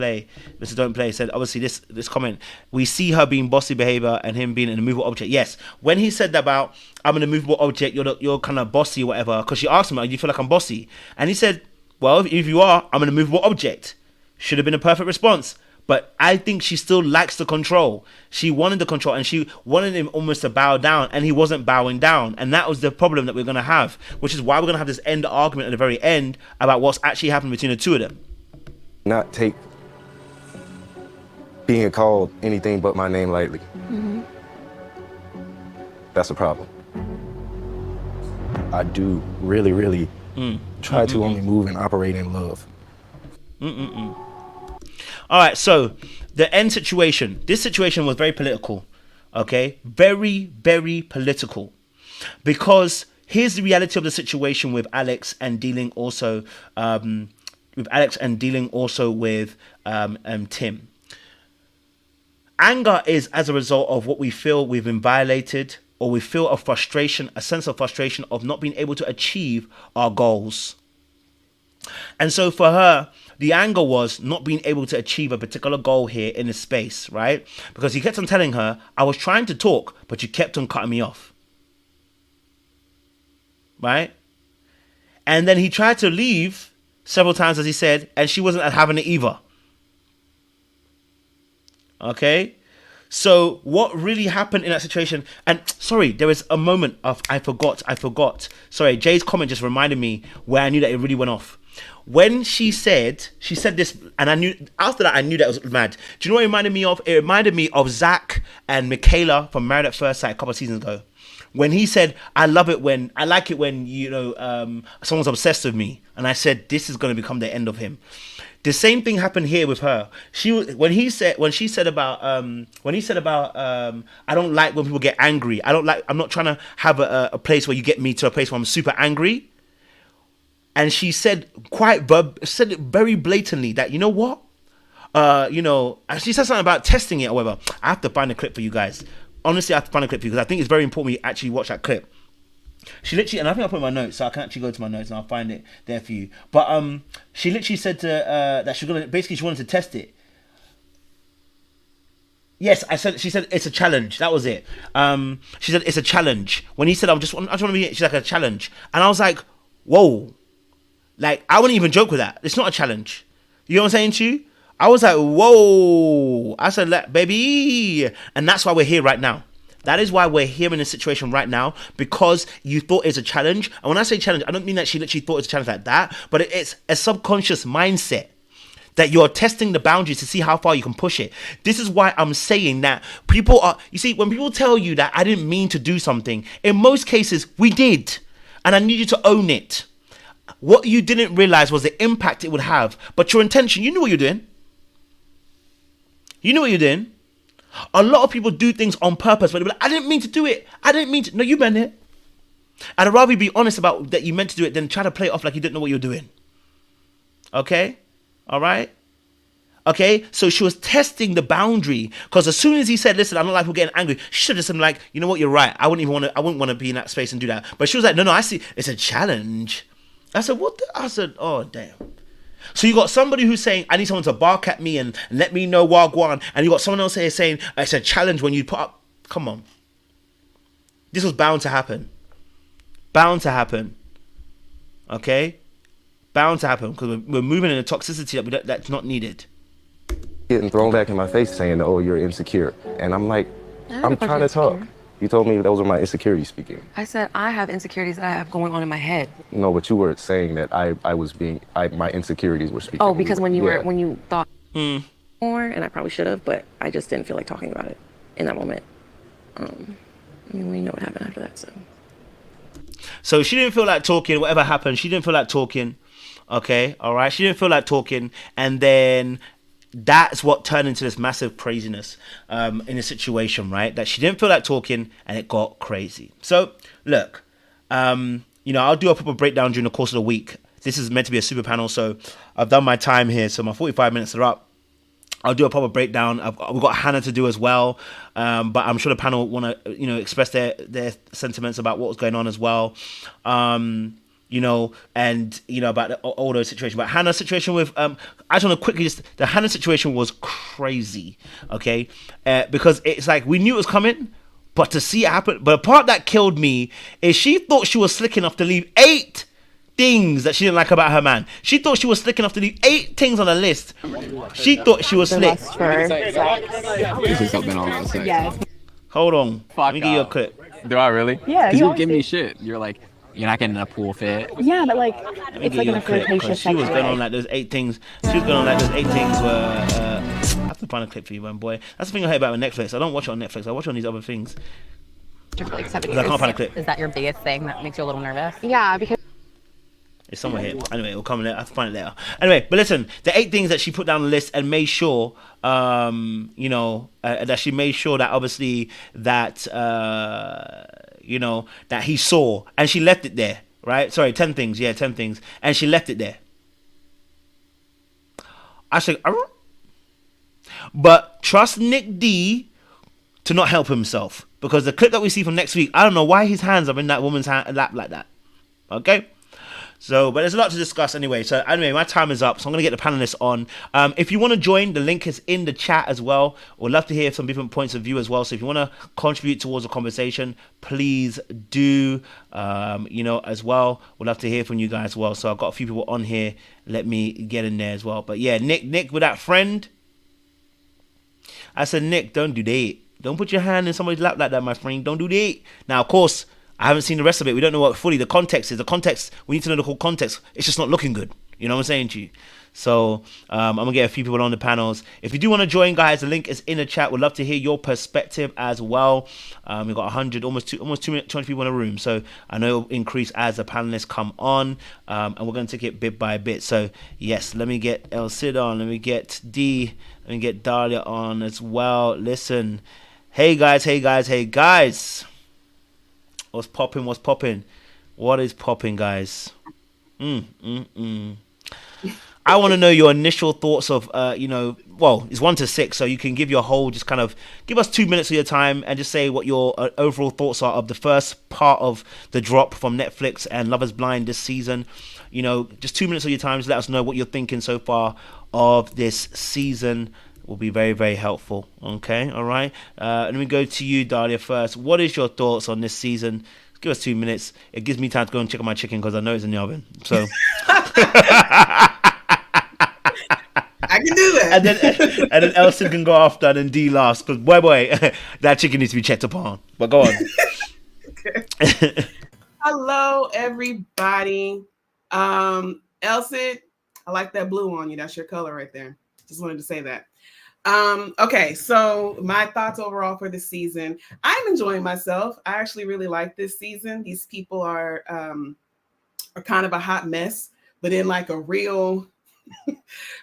Don't Play said, obviously this comment, we see her being bossy behavior and him being an immovable object. Yes, when he said that about, I'm an immovable object, you're kind of bossy or whatever, because she asked him, do you feel like I'm bossy? And he said, well, if you are, I'm an immovable object. Should have been a perfect response. But I think she still likes the control. She wanted the control and she wanted him almost to bow down, and he wasn't bowing down. And that was the problem that we're going to have, which is why we're going to have this end argument at the very end about what's actually happened between the two of them. Not take being called anything but my name lightly. That's a problem. I do really try to only move and operate in love. All right, so the end situation. This situation was very political, okay? Very, very political. Because here's the reality of the situation with Alex and dealing also with Tim. Anger is as a result of what we feel we've been violated, or we feel a frustration, a sense of frustration of not being able to achieve our goals. And so for her, the anger was not being able to achieve a particular goal here in this space, right? Because he kept on telling her, I was trying to talk, but you kept on cutting me off. Right? And then he tried to leave several times, as he said, and she wasn't having it either. Okay? So what really happened in that situation, and sorry, there was a moment of, I forgot. Sorry, Jay's comment just reminded me where I knew that it really went off. When she said this, and I knew, after that I knew that it was mad. Do you know what it reminded me of? It reminded me of Zach and Michaela from Married at First Sight a couple of seasons ago. When he said, I like it when, you know, someone's obsessed with me. And I said, this is going to become the end of him. The same thing happened here with her. When he said about I don't like when people get angry. I'm not trying to have a place where you get me to a place where I'm super angry. And she said it very blatantly that, you know what? You know, she said something about testing it or whatever. I have to find a clip for you guys. Honestly, I have to find a clip for you because I think it's very important you actually watch that clip. She literally, and I think I'll put it in my notes, so I can actually go to my notes and I'll find it there for you. But she literally said that she wanted to test it. Yes, she said it's a challenge. That was it. She said it's a challenge. When he said I just want to be, she's like, a challenge. And I was like, whoa. Like, I wouldn't even joke with that. It's not a challenge. You know what I'm saying to you? I was like, whoa. I said, baby. And that's why we're here right now. That is why we're here in this situation right now, because you thought it's a challenge. And when I say challenge, I don't mean that she literally thought it's a challenge like that, but it's a subconscious mindset that you're testing the boundaries to see how far you can push it. This is why I'm saying that you see, when people tell you that I didn't mean to do something, in most cases, we did. And I need you to own it. What you didn't realize was the impact it would have. But your intention, you knew what you're doing. You knew what you're doing. A lot of people do things on purpose, but they're like, I didn't mean to do it. I didn't mean to. No, you meant it. I'd rather you be honest about that you meant to do it than try to play it off like you didn't know what you're doing. Okay? All right? Okay? So she was testing the boundary, because as soon as he said, listen, I don't like people getting angry, she should have said, like, you know what, you're right. I wouldn't want to be in that space and do that. But she was like, no, I see. It's a challenge. I said, what? I said, oh, damn. So you got somebody who's saying, I need someone to bark at me and let me know wagwan. And you got someone else here saying, it's a challenge when you put up. Come on. This was bound to happen. Bound to happen. Okay? Bound to happen, because we're moving in a toxicity that's not needed. Getting thrown back in my face saying, oh, you're insecure. And I'm like, I'm trying to talk. You told me those were my insecurities speaking. I said I have insecurities that I have going on in my head. No, but you were saying that my insecurities were speaking. Oh, because when you thought. more, and I probably should have, but I just didn't feel like talking about it in that moment. I mean, we know what happened after that, so. So she didn't feel like talking. Whatever happened, she didn't feel like talking. Okay, all right. She didn't feel like talking, and then that's what turned into this massive craziness in the situation, right? That she didn't feel like talking, and it got crazy. So look, I'll do a proper breakdown during the course of the week. This is meant to be a super panel, so I've done my time here. So my 45 minutes are up. I'll do a proper breakdown. We've got Hannah to do as well, but I'm sure the panel want to, express their sentiments about what was going on as well, and about all those situations. But Hannah's situation with, I just want to quickly the Hannah situation was crazy, okay, because it's like we knew it was coming, but to see it happen. But the part that killed me is she thought she was slick enough to leave 8 things that she didn't like about her man. She thought she was slick enough to leave 8 things on the list. She thought she was slick. This is something on sex. Yes. Hold on. Fuck Let me give you a clip. Do I really? Yeah. Because you give me shit. You're like, you're not getting a pool fit. Yeah, but like, it's like you an a clip, flirtatious she was going way. on like those 8 things. She was going on like those 8 things where I have to find a clip for you, man, boy. That's the thing I hate about Netflix. I don't watch it on Netflix. I watch it on these other things. Like 7 I years. can't find a clip. Is that your biggest thing that makes you a little nervous? Yeah, because It's somewhere here. Anyway, it'll come in there. I have to find it later. Anyway, but listen, the 8 things that she put down the list and made sure, that she made sure that obviously that, that he saw, and she left it there, right? Sorry, 10 things. Yeah, 10 things. And she left it there. I said, but trust Nick D to not help himself, because the clip that we see from next week, I don't know why his hands are in that woman's lap like that. Okay? So, but there's a lot to discuss anyway. So anyway, my time is up. So I'm going to get the panelists on. If you want to join, the link is in the chat as well. We'd love to hear some different points of view as well. So if you want to contribute towards the conversation, please do, as well. We'd love to hear from you guys as well. So I've got a few people on here. Let me get in there as well. But yeah, Nick with that friend. I said, Nick, don't do that. Don't put your hand in somebody's lap like that, my friend. Don't do that. Now, of course, I haven't seen the rest of it. We don't know what fully the context is. The context, we need to know the whole context. It's just not looking good. You know what I'm saying to you? So I'm going to get a few people on the panels. If you do want to join, guys, the link is in the chat. We'd love to hear your perspective as well. We've got 100, almost 200 people in the room. So I know it'll increase as the panelists come on. And we're going to take it bit by bit. So, yes, let me get El Cid on. Let me get D. Let me get Dahlia on as well. Listen. Hey, guys. What's popping? What is popping, guys? I want to know your initial thoughts of, it's 1 to 6, so you can give your whole, just kind of give us 2 minutes of your time and just say what your overall thoughts are of the first part of the drop from Netflix and Love is Blind this season. Just 2 minutes of your time. Just let us know what you're thinking so far of this season. Will be very, very helpful. Okay, all right. Let me go to you, Dahlia, first. What is your thoughts on this season? Give us 2 minutes. It gives me time to go and check on my chicken because I know it's in the oven. So I can do that. and then Elson can go after, and then D last. Because boy, that chicken needs to be checked upon. But go on. Okay. Hello, everybody. Elson, I like that blue on you. That's your color right there. Just wanted to say that. Okay, so my thoughts overall for this season. I'm enjoying myself. I actually really like this season. These people are kind of a hot mess, but in like a real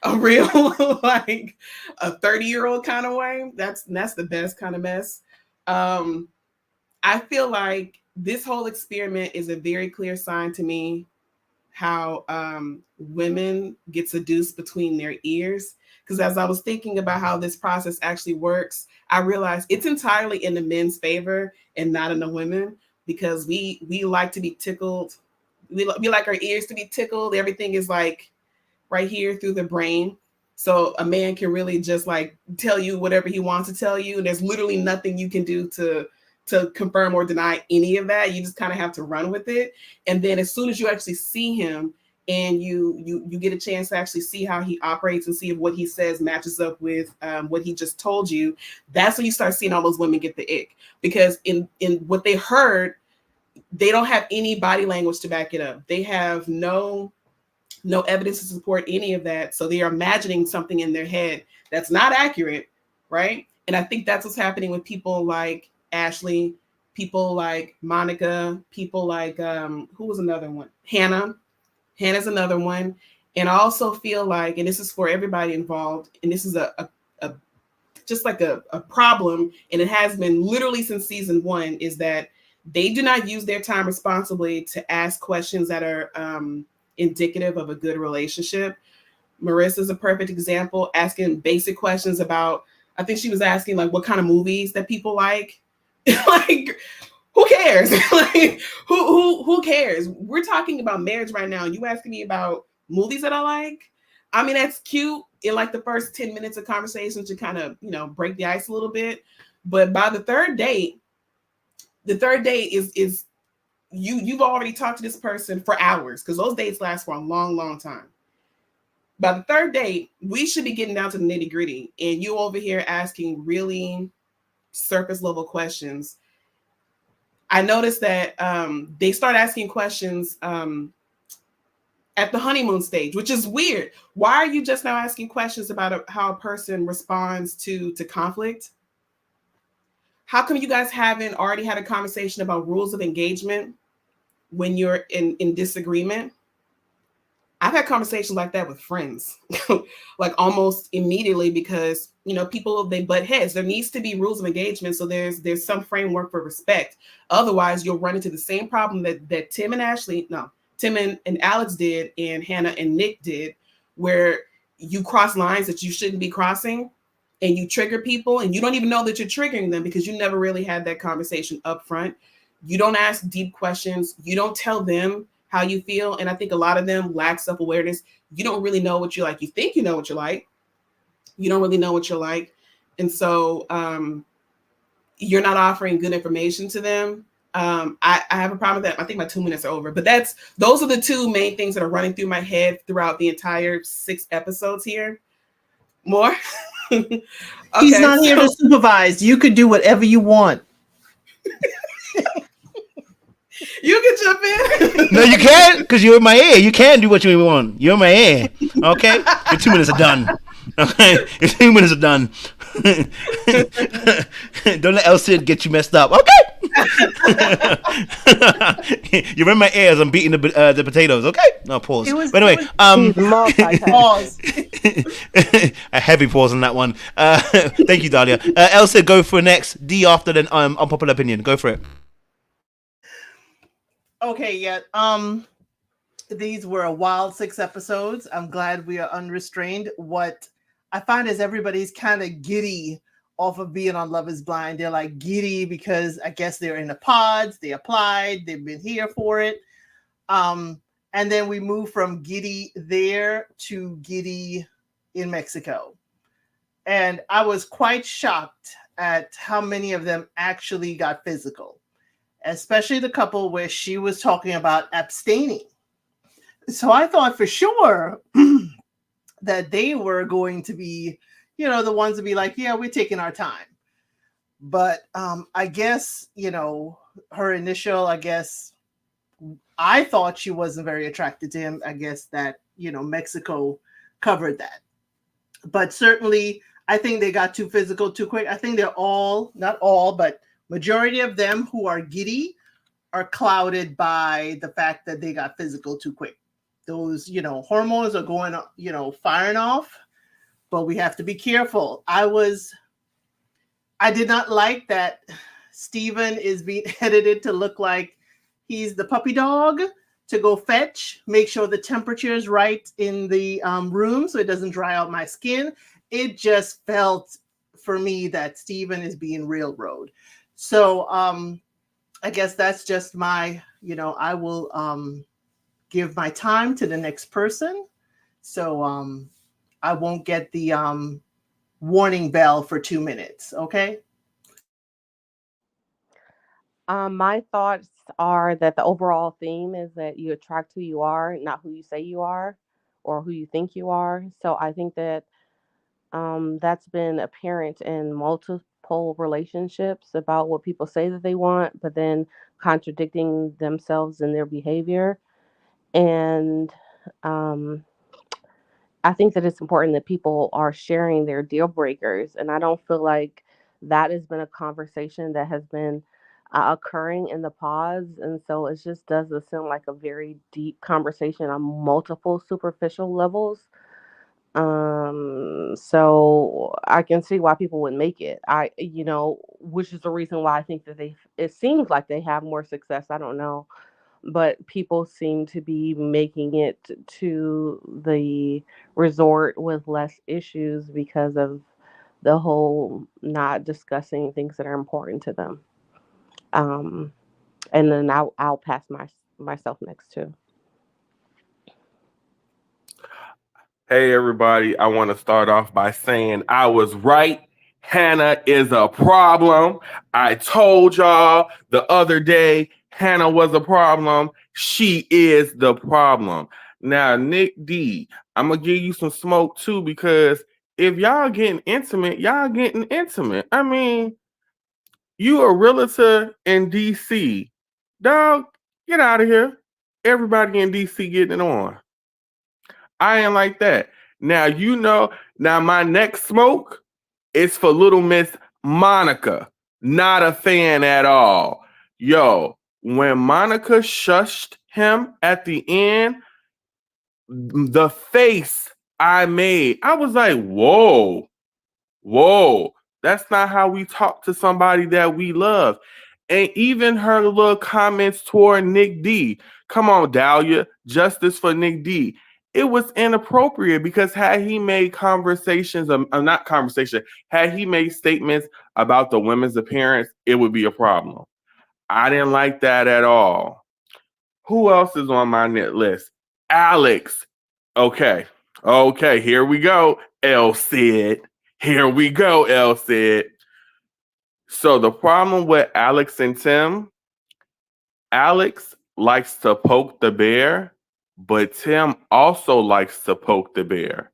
like a 30-year-old kind of way. That's the best kind of mess. I feel like this whole experiment is a very clear sign to me how women get seduced between their ears. Because as I was thinking about how this process actually works, I realized it's entirely in the men's favor and not in the women, because we like to be tickled. We like our ears to be tickled. Everything is like right here through the brain. So a man can really just like tell you whatever he wants to tell you. And there's literally nothing you can do to confirm or deny any of that. You just kind of have to run with it. And then as soon as you actually see him, and you get a chance to actually see how he operates and see if what he says matches up with what he just told you, that's when you start seeing all those women get the ick. Because in what they heard, they don't have any body language to back it up. They have no no evidence to support any of that. So they are imagining something in their head that's not accurate, right? And I think that's what's happening with people like Ashley, people like Monica, people like who was another one? Hannah. Hannah's another one. And I also feel like, and this is for everybody involved, and this is a just like a problem, and it has been literally since season 1, is that they do not use their time responsibly to ask questions that are indicative of a good relationship. Marissa's a perfect example, asking basic questions about, I think she was asking like what kind of movies that people like. Like, who cares? Like, who cares? We're talking about marriage right now. You asking me about movies that I like? I mean, that's cute in like the first 10 minutes of conversation to kind of, break the ice a little bit. But by the third date is you've already talked to this person for hours, because those dates last for a long, long time. By the third date, we should be getting down to the nitty gritty, and you over here asking really surface level questions. I noticed that they start asking questions at the honeymoon stage, which is weird. Why are you just now asking questions about how a person responds to conflict? How come you guys haven't already had a conversation about rules of engagement when you're in disagreement? I've had conversations like that with friends, like almost immediately, because people, they butt heads. There needs to be rules of engagement, so there's some framework for respect. Otherwise, you'll run into the same problem that Tim and Alex did, and Hannah and Nick did, where you cross lines that you shouldn't be crossing, and you trigger people, and you don't even know that you're triggering them because you never really had that conversation up front. You don't ask deep questions. You don't tell them how you feel. And I think a lot of them lack self-awareness. You don't really know what you like. You think you know what you like. You don't really know what you like. And so you're not offering good information to them. I have a problem with that. I think my 2 minutes are over, but those are the two main things that are running through my head throughout the entire 6 episodes here. More? Okay, he's not here to supervise. You could do whatever you want. You can jump in. No, you can't, because you're in my ear. You can do what you want. You're in my ear. Okay? Your 2 minutes are done. Okay? Your 2 minutes are done. Don't let El Cid get you messed up. Okay? You're in my ear as I'm beating the potatoes. Okay? No, pause. But anyway, pause. A heavy pause on that one. Thank you, Dahlia. El Cid, go for next. D after, then unpopular opinion. Go for it. Okay, yeah. These were a wild 6 episodes. I'm glad we are unrestrained. What I find is everybody's kind of giddy off of being on Love is Blind. They're like giddy because I guess they're in the pods. They applied. They've been here for it. And then we move from giddy there to giddy in Mexico. And I was quite shocked at how many of them actually got physical, especially the couple where she was talking about abstaining. So I thought for sure that they were going to be, the ones to be like, yeah, we're taking our time. But I guess, her initial, I thought she wasn't very attracted to him. I guess that, Mexico covered that. But certainly, I think they got too physical too quick. I think they're all, not all, but majority of them who are giddy are clouded by the fact that they got physical too quick. Those, hormones are going, firing off, but we have to be careful. I did not like that Steven is being edited to look like he's the puppy dog to go fetch, make sure the temperature is right in the room so it doesn't dry out my skin. It just felt for me that Steven is being railroad. So I guess that's just my, I will give my time to the next person. So I won't get the warning bell for 2 minutes. Okay. My thoughts are that the overall theme is that you attract who you are, not who you say you are or who you think you are. So I think that that's been apparent in multiple relationships about what people say that they want, but then contradicting themselves in their behavior. And I think that it's important that people are sharing their deal breakers, and I don't feel like that has been a conversation that has been occurring in the pods, and so it just doesn't seem like a very deep conversation on multiple superficial levels. So I can see why people would make it. Which is the reason why I think that it seems like they have more success. I don't know, but people seem to be making it to the resort with less issues because of the whole not discussing things that are important to them. Um, and then I'll pass myself next too. Hey, everybody. I want to start off by saying I was right. Hannah is a problem. I told y'all the other day Hannah was a problem. She is the problem. Now, Nick D, I'm going to give you some smoke too, because if y'all getting intimate, y'all getting intimate. I mean, you a realtor in DC. Dog, get out of here. Everybody in DC getting it on. I ain't like that. Now, now my next smoke is for little Miss Monica. Not a fan at all. Yo, when Monica shushed him at the end, the face I made, I was like, whoa, that's not how we talk to somebody that we love. And even her little comments toward Nick D. Come on, Dahlia, justice for Nick D. It was inappropriate because had he made had he made statements about the women's appearance, it would be a problem. I didn't like that at all. Who else is on my net list? Alex. Okay, here we go, El Cid. Here we go, El Cid. So the problem with Alex and Tim, Alex likes to poke the bear, but Tim also likes to poke the bear.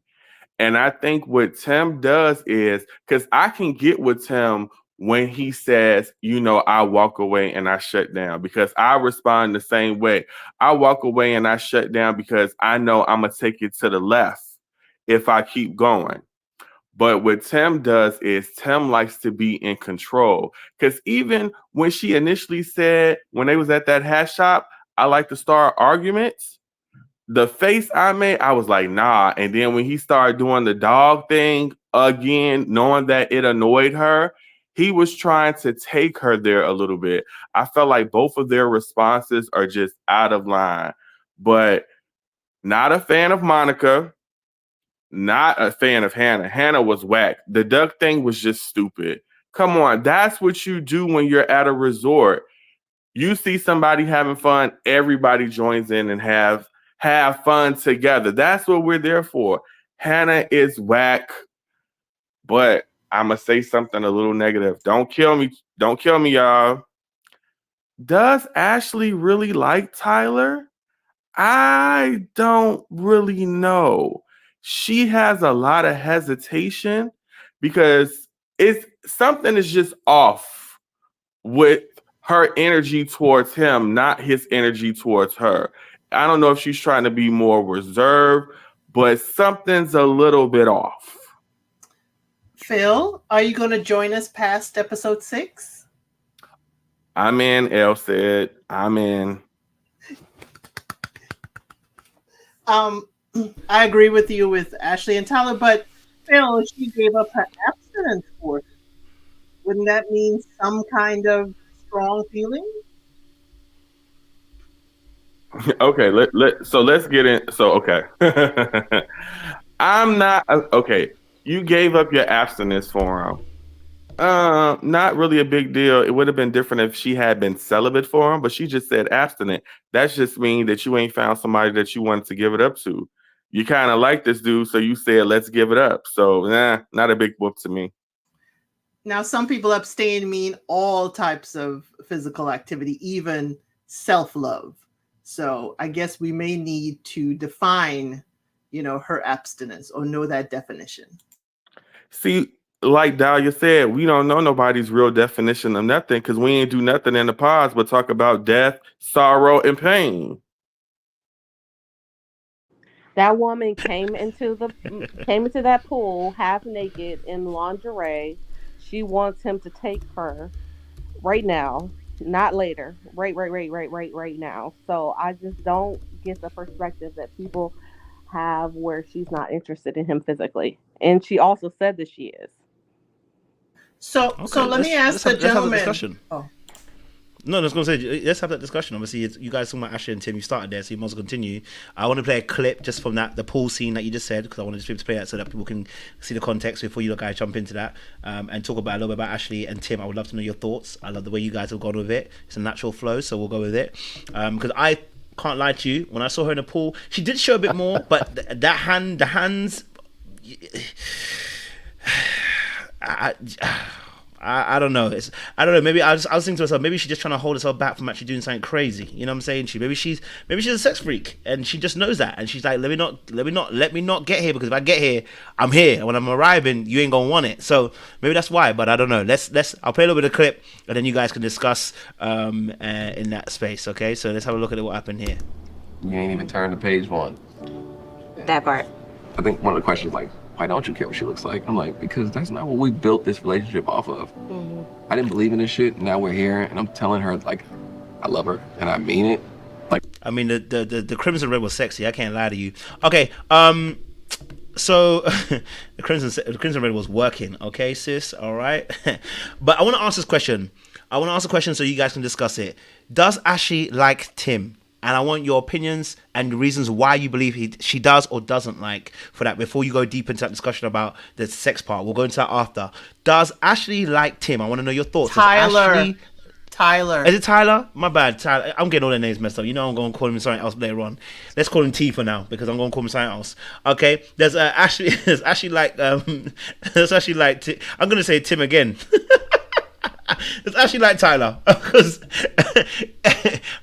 And I think what Tim does is, because I can get with Tim when he says, I walk away and I shut down, because I respond the same way. I walk away and I shut down because I know I'm going to take it to the left if I keep going. But what Tim does is Tim likes to be in control. Because even when she initially said, when they was at that hash shop, I like to start arguments, the face I made, I was like, nah. And then when he started doing the dog thing again, knowing that it annoyed her, he was trying to take her there a little bit. I felt like both of their responses are just out of line. But not a fan of Monica. Not a fan of Hannah. Hannah was whack. The duck thing was just stupid. Come on, that's what you do when you're at a resort. You see somebody having fun, everybody joins in and have fun together. That's what we're there for. Hannah is whack, but I'm going to say something a little negative. Don't kill me, y'all. Does Ashley really like Tyler? I don't really know. She has a lot of hesitation because something is just off with her energy towards him, not his energy towards her. I don't know if she's trying to be more reserved, but something's a little bit off. Phil, are you going to join us past episode 6? I'm in, El said. I'm in. I agree with you with Ashley and Tyler, but Phil, she gave up her abstinence for it. Wouldn't that mean some kind of strong feeling? Okay, let's get in. So, okay. I'm not, okay, you gave up your abstinence for him. Not really a big deal. It would have been different if she had been celibate for him, but she just said abstinent. That's just mean that you ain't found somebody that you wanted to give it up to. You kind of like this dude, so you said, let's give it up. So, not a big whoop to me. Now, some people abstain mean all types of physical activity, even self-love. So I guess we may need to define, her abstinence or know that definition. See, like Dahlia said, we don't know nobody's real definition of nothing because we ain't do nothing in the pods but talk about death, sorrow, and pain. That woman came into that pool half naked in lingerie. She wants him to take her right now, not later. Right now. So I just don't get the perspective that people have where she's not interested in him physically. And she also said that she is. So let me ask the let's have a gentleman. discussion. Oh. No, I was going to say, let's have that discussion. Obviously, you guys talking about Ashley and Tim. You started there, so you must continue. I want to play a clip just from the pool scene that you just said, because I want to play that so that people can see the context before you guys jump into that and talk about a little bit about Ashley and Tim. I would love to know your thoughts. I love the way you guys have gone with it. It's a natural flow, so we'll go with it. Because I can't lie to you, when I saw her in the pool, she did show a bit more, but the hands. I don't know. I don't know. Maybe I was thinking to myself, maybe she's just trying to hold herself back from actually doing something crazy. You know what I'm saying? Maybe she's a sex freak and she just knows that, and she's like, let me not get here, because if I get here, I'm here, and when I'm arriving, you ain't gonna want it. So maybe that's why. But I don't know. I'll play a little bit of clip, and then you guys can discuss in that space. Okay? So let's have a look at what happened here. You ain't even turned to page 1. That part. I think one of the questions like, why don't you care what she looks like? I'm like, because that's not what we built this relationship off of. Mm-hmm. I didn't believe in this shit. Now we're here, and I'm telling her like, I love her, and I mean it. Like, I mean, the crimson red was sexy. I can't lie to you. Okay, so the crimson red was working. Okay, sis. All right, but I want to ask this question. I want to ask a question so you guys can discuss it. Does Ashley like Tim? And I want your opinions and the reasons why you believe she does or doesn't like for that. Before you go deep into that discussion about the sex part, we'll go into that after. Does Ashley like Tim? I want to know your thoughts. Tyler. Is it Tyler? My bad. Tyler. I'm getting all their names messed up. You know I'm going to call him something else later on. Let's call him T for now, because I'm going to call him something else. Okay. There's Ashley. There's Ashley like. There's Ashley like. I'm going to say Tim again. It's actually like Tyler, because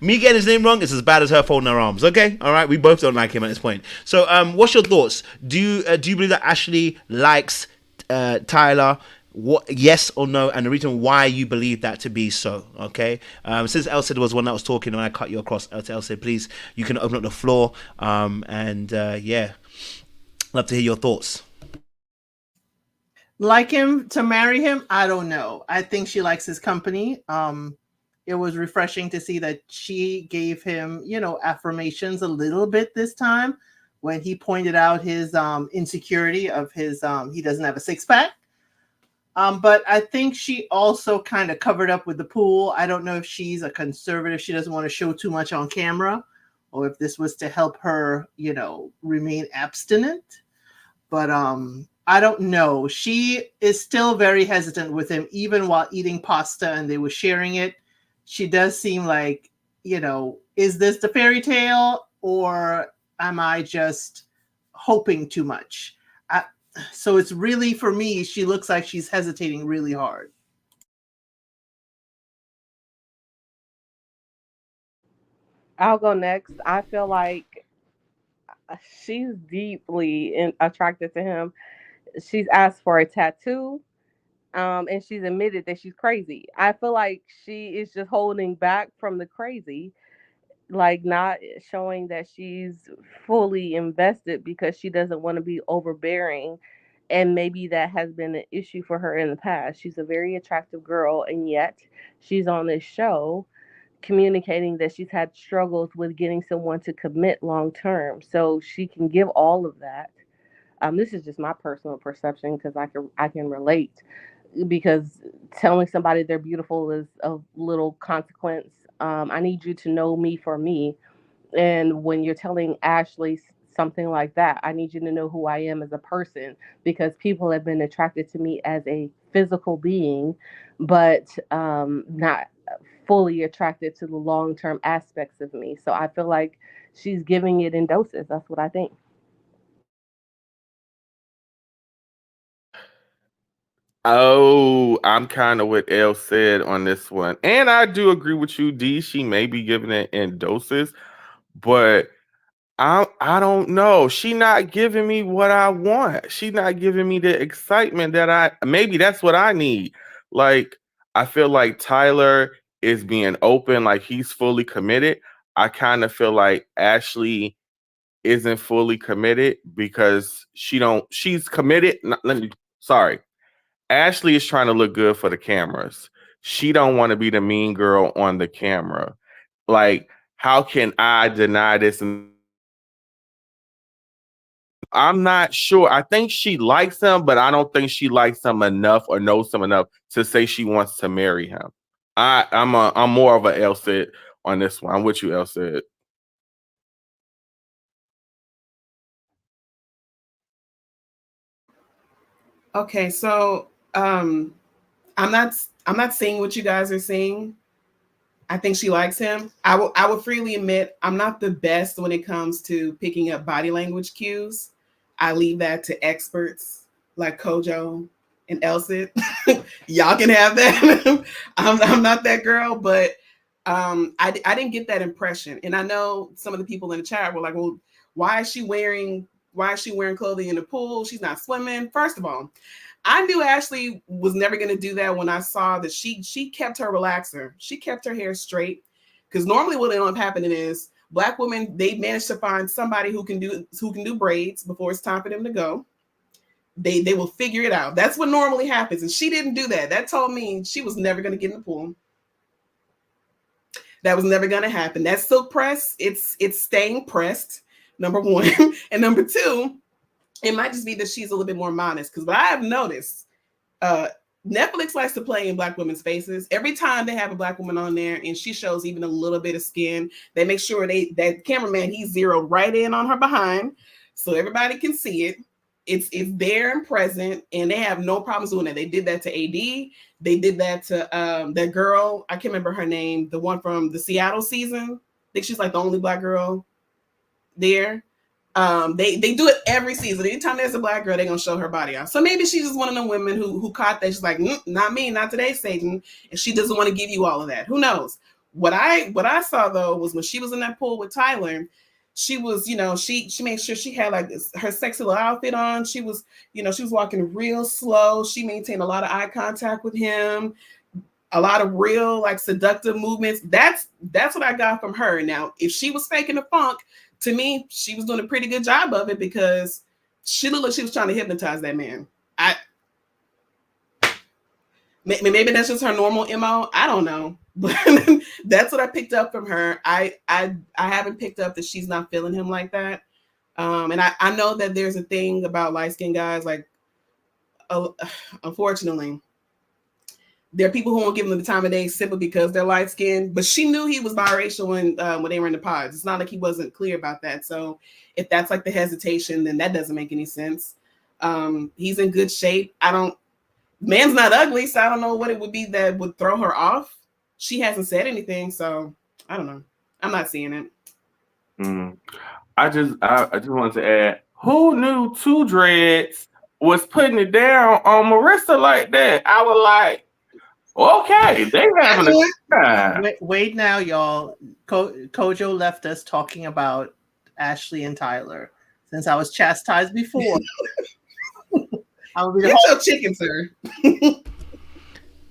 me getting his name wrong is as bad as her folding her arms. Okay, all right, we both don't like him at this point. So, what's your thoughts? Do you believe that Ashley likes Tyler? What, yes or no, and the reason why you believe that to be so? Okay, since Elsa was one that was talking and I cut you across, Elsa, please, you can open up the floor. Yeah, love to hear your thoughts. Like him to marry him? I don't know. I think she likes his company. It was refreshing to see that she gave him, affirmations a little bit this time when he pointed out his insecurity of his he doesn't have a six-pack. But I think she also kind of covered up with the pool. I don't know if she's a conservative. She doesn't want to show too much on camera, or if this was to help her, remain abstinent. But I don't know. She is still very hesitant with him, even while eating pasta and they were sharing it. She does seem like, is this the fairy tale, or am I just hoping too much? So it's really, for me, she looks like she's hesitating really hard. I'll go next. I feel like she's deeply attracted to him. She's asked for a tattoo, and she's admitted that she's crazy. I feel like she is just holding back from the crazy, like not showing that she's fully invested because she doesn't want to be overbearing. And maybe that has been an issue for her in the past. She's a very attractive girl, and yet she's on this show communicating that she's had struggles with getting someone to commit long term. So she can give all of that. This is just my personal perception because I can relate, because telling somebody they're beautiful is of little consequence. I need you to know me for me, and when you're telling Ashley something like that, I need you to know who I am as a person, because people have been attracted to me as a physical being, but not fully attracted to the long-term aspects of me. So I feel like she's giving it in doses. That's what I think. Oh, I'm kind of what Elle said on this one. And I do agree with you, D. She may be giving it in doses, but I don't know. She not giving me what I want. She not giving me the excitement that maybe that's what I need. Like, I feel like Tyler is being open, like he's fully committed. I kind of feel like Ashley isn't fully committed because she's committed. Sorry. Ashley is trying to look good for the cameras. She don't want to be the mean girl on the camera. Like, how can I deny this? I'm not sure. I think she likes him, but I don't think she likes him enough or knows him enough to say she wants to marry him. I'm more of a Elsid on this one. I'm with you, Elsid. Okay, so I'm not saying what you guys are saying. I think she likes him. I will freely admit I'm not the best when it comes to picking up body language cues. I leave that to experts like Kojo and Elsit. Y'all can have that. I'm not that girl, but I didn't get that impression. And I know some of the people in the chat were like, well, why is she wearing clothing in the pool? She's not swimming. First of all, I knew Ashley was never going to do that when I saw that she kept her relaxer. She kept her hair straight, because normally what ends up happening is Black women, they manage to find somebody who can do braids before it's time for them to go. They will figure it out. That's what normally happens, and she didn't do that. That told me she was never going to get in the pool. That was never going to happen. That silk press, it's staying pressed, number one. And number two, it might just be that she's a little bit more modest, because what I have noticed, Netflix likes to play in Black women's faces. Every time they have a Black woman on there and she shows even a little bit of skin, they make sure that cameraman, he's zeroed right in on her behind so everybody can see it. It's there and present, and they have no problems doing that. They did that to AD. They did that to that girl. I can't remember her name, the one from the Seattle season. I think she's like the only Black girl there. They do it every season. Anytime there's a Black girl, they're gonna show her body off. So maybe she's just one of them women who caught that. She's like, not me, not today, Satan. And she doesn't want to give you all of that. Who knows? What I saw though was when she was in that pool with Tyler, she was, she made sure she had like her sexy little outfit on. She was, she was walking real slow. She maintained a lot of eye contact with him, a lot of real like seductive movements. That's what I got from her. Now, if she was faking the funk, to me, she was doing a pretty good job of it, because she looked like she was trying to hypnotize that man. Maybe that's just her normal MO. I don't know, but that's what I picked up from her. I haven't picked up that she's not feeling him like that. And I know that there's a thing about light-skinned guys, like, unfortunately, there are people who won't give them the time of day simply because they're light-skinned. But she knew he was biracial when they were in the pods. It's not like he wasn't clear about that. So if that's like the hesitation, then that doesn't make any sense. He's in good shape. Man's not ugly, so I don't know what it would be that would throw her off. She hasn't said anything, so I don't know. I'm not seeing it. I just wanted to add, who knew Two Dreads was putting it down on Marissa like that? I was like, okay, they having a good time. Wait now, y'all. Kojo left us talking about Ashley and Tyler. Since I was chastised before, I will be Get your chicken, sir.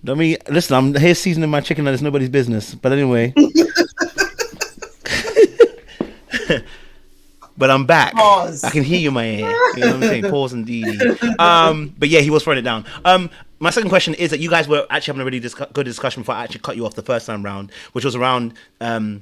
I mean, listen, I'm here seasoning my chicken like it's nobody's business. But anyway. But I'm back. Pause. I can hear you in my ear. You know what I'm saying? Pause indeed. But yeah, he was throwing it down. My second question is that you guys were actually having a really good discussion before I actually cut you off the first time round, which was around the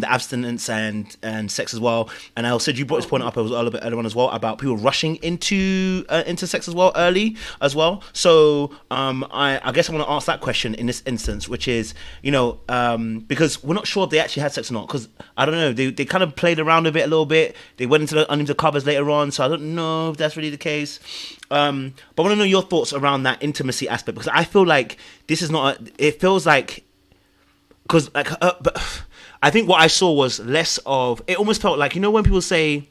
abstinence and sex as well. And I said you brought this point up a little bit earlier on as well about people rushing into sex as well early as well. So I guess I want to ask that question in this instance, which is, because we're not sure if they actually had sex or not, because I don't know, they kind of played around with it a little bit. They went into the covers later on, so I don't know if that's really the case. But I want to know your thoughts around that intimacy aspect, because I feel like this is not. It feels like, because like, but I think what I saw was less of. It almost felt like, when people say,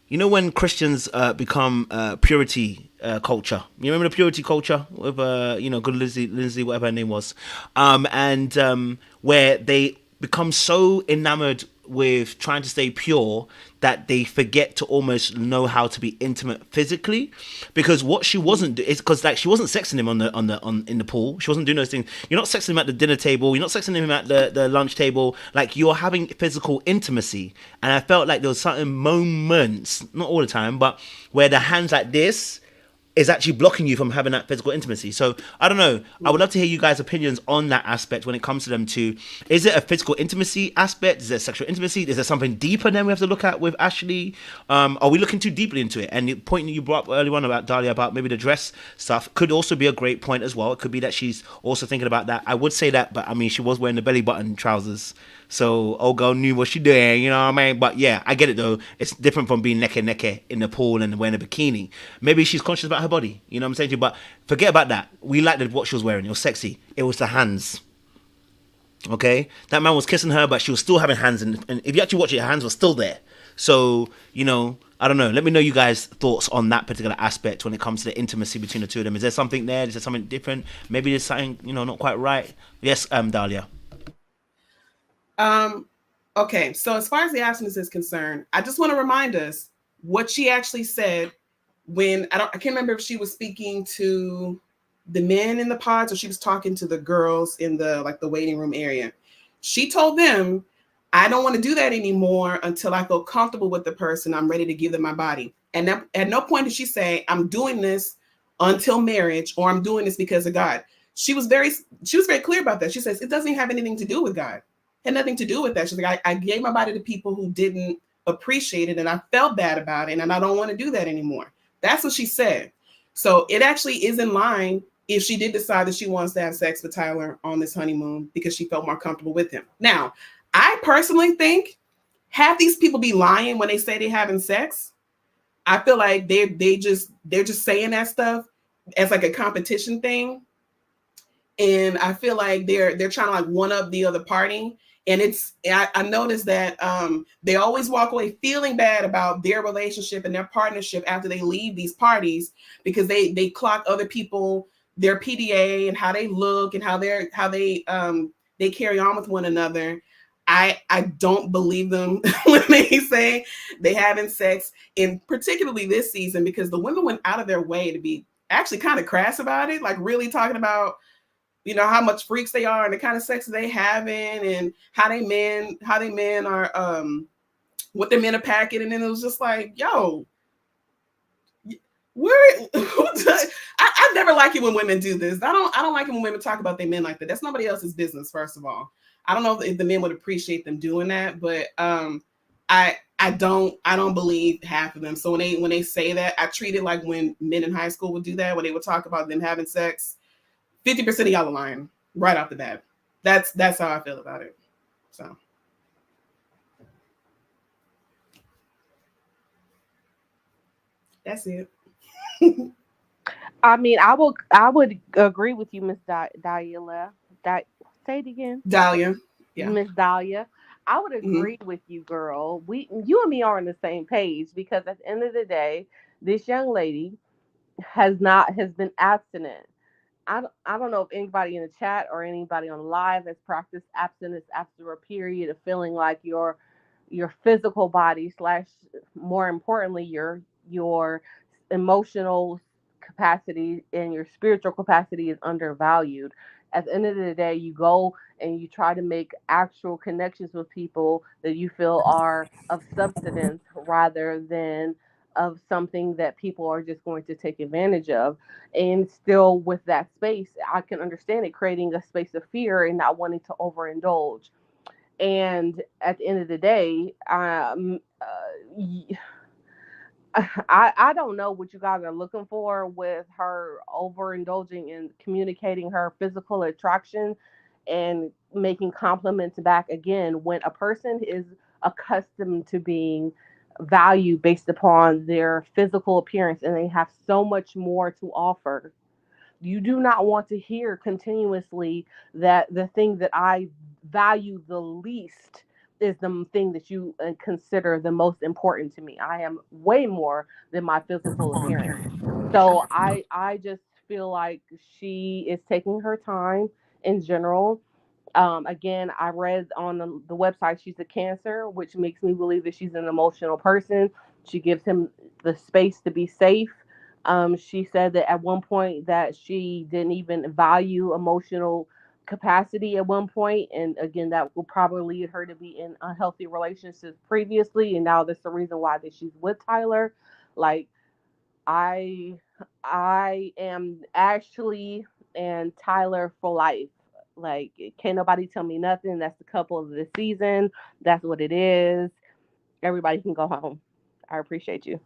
when Christians become purity culture. You remember the purity culture with good Lindsay, whatever her name was, and where they become so enamored with trying to stay pure that they forget to almost know how to be intimate physically, because what she wasn't is because like she wasn't sexing him in the pool. She wasn't doing those things. You're not sexing him at the dinner table. You're not sexing him at the lunch table. Like, you're having physical intimacy, and I felt like there was certain moments, not all the time, but where the hands like this is actually blocking you from having that physical intimacy. So I don't know. I would love to hear you guys' opinions on that aspect when it comes to them two. Is it a physical intimacy aspect? Is there sexual intimacy? Is there something deeper than we have to look at with Ashley? Are we looking too deeply into it? And the point that you brought up earlier on about Dahlia, about maybe the dress stuff, could also be a great point as well. It could be that she's also thinking about that. I would say that, but I mean, she was wearing the belly button trousers. So old girl knew what she doing, you know what I mean? But yeah, I get it though. It's different from being naked in the pool and wearing a bikini. Maybe she's conscious about her body, you know what I'm saying to you? But forget about that. We liked what she was wearing. It was sexy. It was the hands. Okay? That man was kissing her, but she was still having hands. And if you actually watch it, her hands were still there. So, you know, I don't know. Let me know you guys' thoughts on that particular aspect when it comes to the intimacy between the two of them. Is there something there? Is there something different? Maybe there's something, you know, not quite right. Yes, Dahlia. Okay, so as far as the abstinence is concerned, I just want to remind us what she actually said when I can't remember if she was speaking to the men in the pods or she was talking to the girls in the waiting room area. She told them, I don't want to do that anymore until I feel comfortable with the person. I'm ready to give them my body. And at no point did she say, I'm doing this until marriage, or I'm doing this because of God. She was very clear about that. She says, it doesn't have anything to do with God. Had nothing to do with that. She's like, I gave my body to people who didn't appreciate it, and I felt bad about it, and I don't want to do that anymore. That's what she said. So it actually is in line if she did decide that she wants to have sex with Tyler on this honeymoon because she felt more comfortable with him. Now, I personally think have these people be lying when they say they're having sex. I feel like they're just saying that stuff as like a competition thing. And I feel like they're trying to like one up the other party. And I noticed that they always walk away feeling bad about their relationship and their partnership after they leave these parties because they clock other people, their PDA and how they look and how they carry on with one another. I don't believe them when they say they having sex, and particularly this season, because the women went out of their way to be actually kind of crass about it, like really talking about, you know, how much freaks they are and the kind of sex they having and how they men are what their men are packing. And then it was just like, yo, I never like it when women do this. I don't like it when women talk about their men like that. That's nobody else's business, first of all. I don't know if the men would appreciate them doing that, but I don't believe half of them. So when they say that, I treat it like when men in high school would do that, when they would talk about them having sex. 50% of y'all are lying right off the bat. That's how I feel about it. So that's it. I mean, I would agree with you, Miss Dahlia. Say it again. Dahlia. Yeah. Miss Dahlia. I would agree with you, girl. You and me are on the same page, because at the end of the day, this young lady has been abstinent. I don't know if anybody in the chat or anybody on live has practiced abstinence after a period of feeling like your physical body / more importantly your emotional capacity and your spiritual capacity is undervalued. At the end of the day, you go and you try to make actual connections with people that you feel are of substance rather than of something that people are just going to take advantage of. And still with that space, I can understand it creating a space of fear and not wanting to overindulge. And at the end of the day, I don't know what you guys are looking for with her overindulging and communicating her physical attraction and making compliments back again when a person is accustomed to being valued based upon their physical appearance and they have so much more to offer. You do not want to hear continuously that the thing that I value the least is the thing that you consider the most important to me. I am way more than my physical appearance. So I just feel like she is taking her time in general. Again, I read on the website she's a Cancer, which makes me believe that she's an emotional person. She gives him the space to be safe. She said that at one point that she didn't even value emotional capacity at one point, and again, that will probably lead her to be in unhealthy relationships previously, and now that's the reason why that she's with Tyler. Like, I I am Ashley and Tyler for life. Like, can't nobody tell me nothing. That's the couple of the season. That's what it is. Everybody can go home. I appreciate you.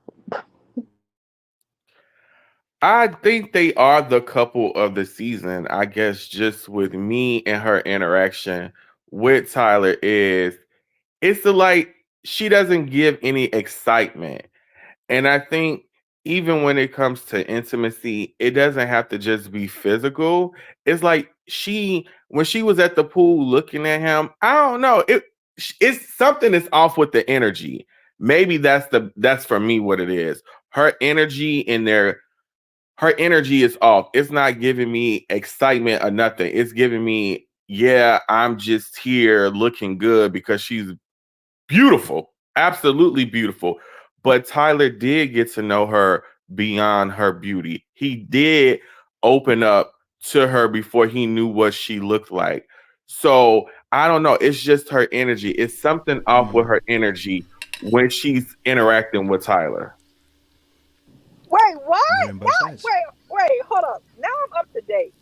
I think they are the couple of the season. I guess just with me and her interaction with Tyler is it's the like she doesn't give any excitement. And I think even when it comes to intimacy, it doesn't have to just be physical. It's like when she was at the pool looking at him, I don't know. It's something is off with the energy. Maybe that's for me what it is. Her energy in there, her energy is off. It's not giving me excitement or nothing. It's giving me, yeah, I'm just here looking good because she's beautiful, absolutely beautiful. But Tyler did get to know her beyond her beauty. He did open up to her before he knew what she looked like. So I don't know. It's just her energy. It's something off with her energy when she's interacting with Tyler. Wait, what? Hearing both sides. Wait, hold up. Now I'm up to date.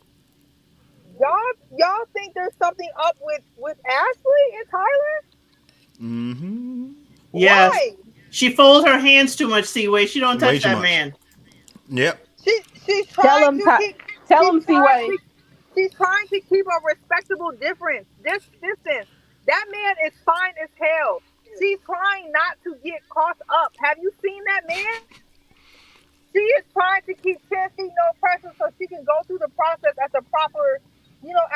Y'all think there's something up with Ashley and Tyler? Mm-hmm. Yes. Why? She folds her hands too much, Seaway. She don't Way touch too that much. man. Yep. She's Tell trying him, to keep. tell him, Seaway. She's trying to keep a respectable distance. That man is fine as hell. She's trying not to get caught up. Have you seen that man? She is trying to keep 10 feet no pressure so she can go through the process at the proper,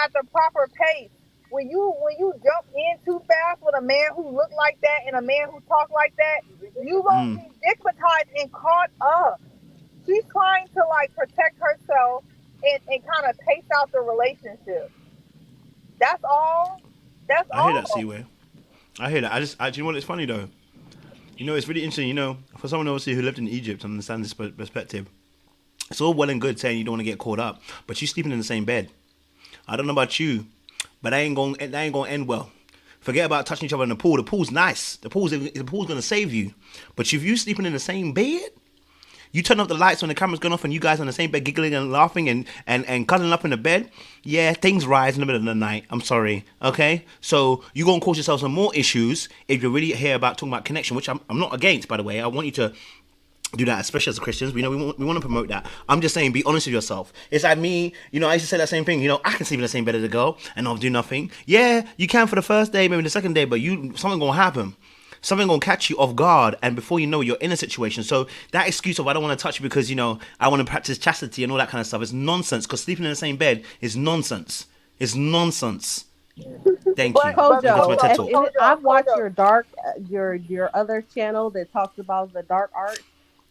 at the proper pace. When you jump in too fast with a man who look like that and a man who talk like that, you gonna be stigmatized and caught up. She's trying to like protect herself and kind of pace out the relationship. That's all. That's I hear all. that, Seaway. I hear that. You know what? It's funny though. You know, it's really interesting. You know, for someone obviously who lived in Egypt and understands this perspective, it's all well and good saying you don't want to get caught up, but you're sleeping in the same bed. I don't know about you, but that ain't gonna end well. Forget about touching each other in the pool. The pool's nice. The pool's gonna save you. But if you sleeping in the same bed, you turn off the lights when the camera's going off and you guys on the same bed giggling and laughing and cuddling up in the bed, yeah, things rise in the middle of the night. I'm sorry, okay? So you're going to cause yourself some more issues if you're really here about talking about connection, which I'm not against, by the way. I want you to do that, especially as Christians. We want to promote that. I'm just saying, be honest with yourself. It's like me, I used to say that same thing. I can sleep in the same bed as a girl and I'll do nothing. Yeah, you can for the first day, maybe the second day, but something going to happen. Something gonna catch you off guard, and before you know it, you're in a situation. So that excuse of I don't want to touch you because I want to practice chastity and all that kind of stuff is nonsense. Because sleeping in the same bed is nonsense. It's nonsense. Thank you. Kojo, I've watched your other channel that talks about the dark arts,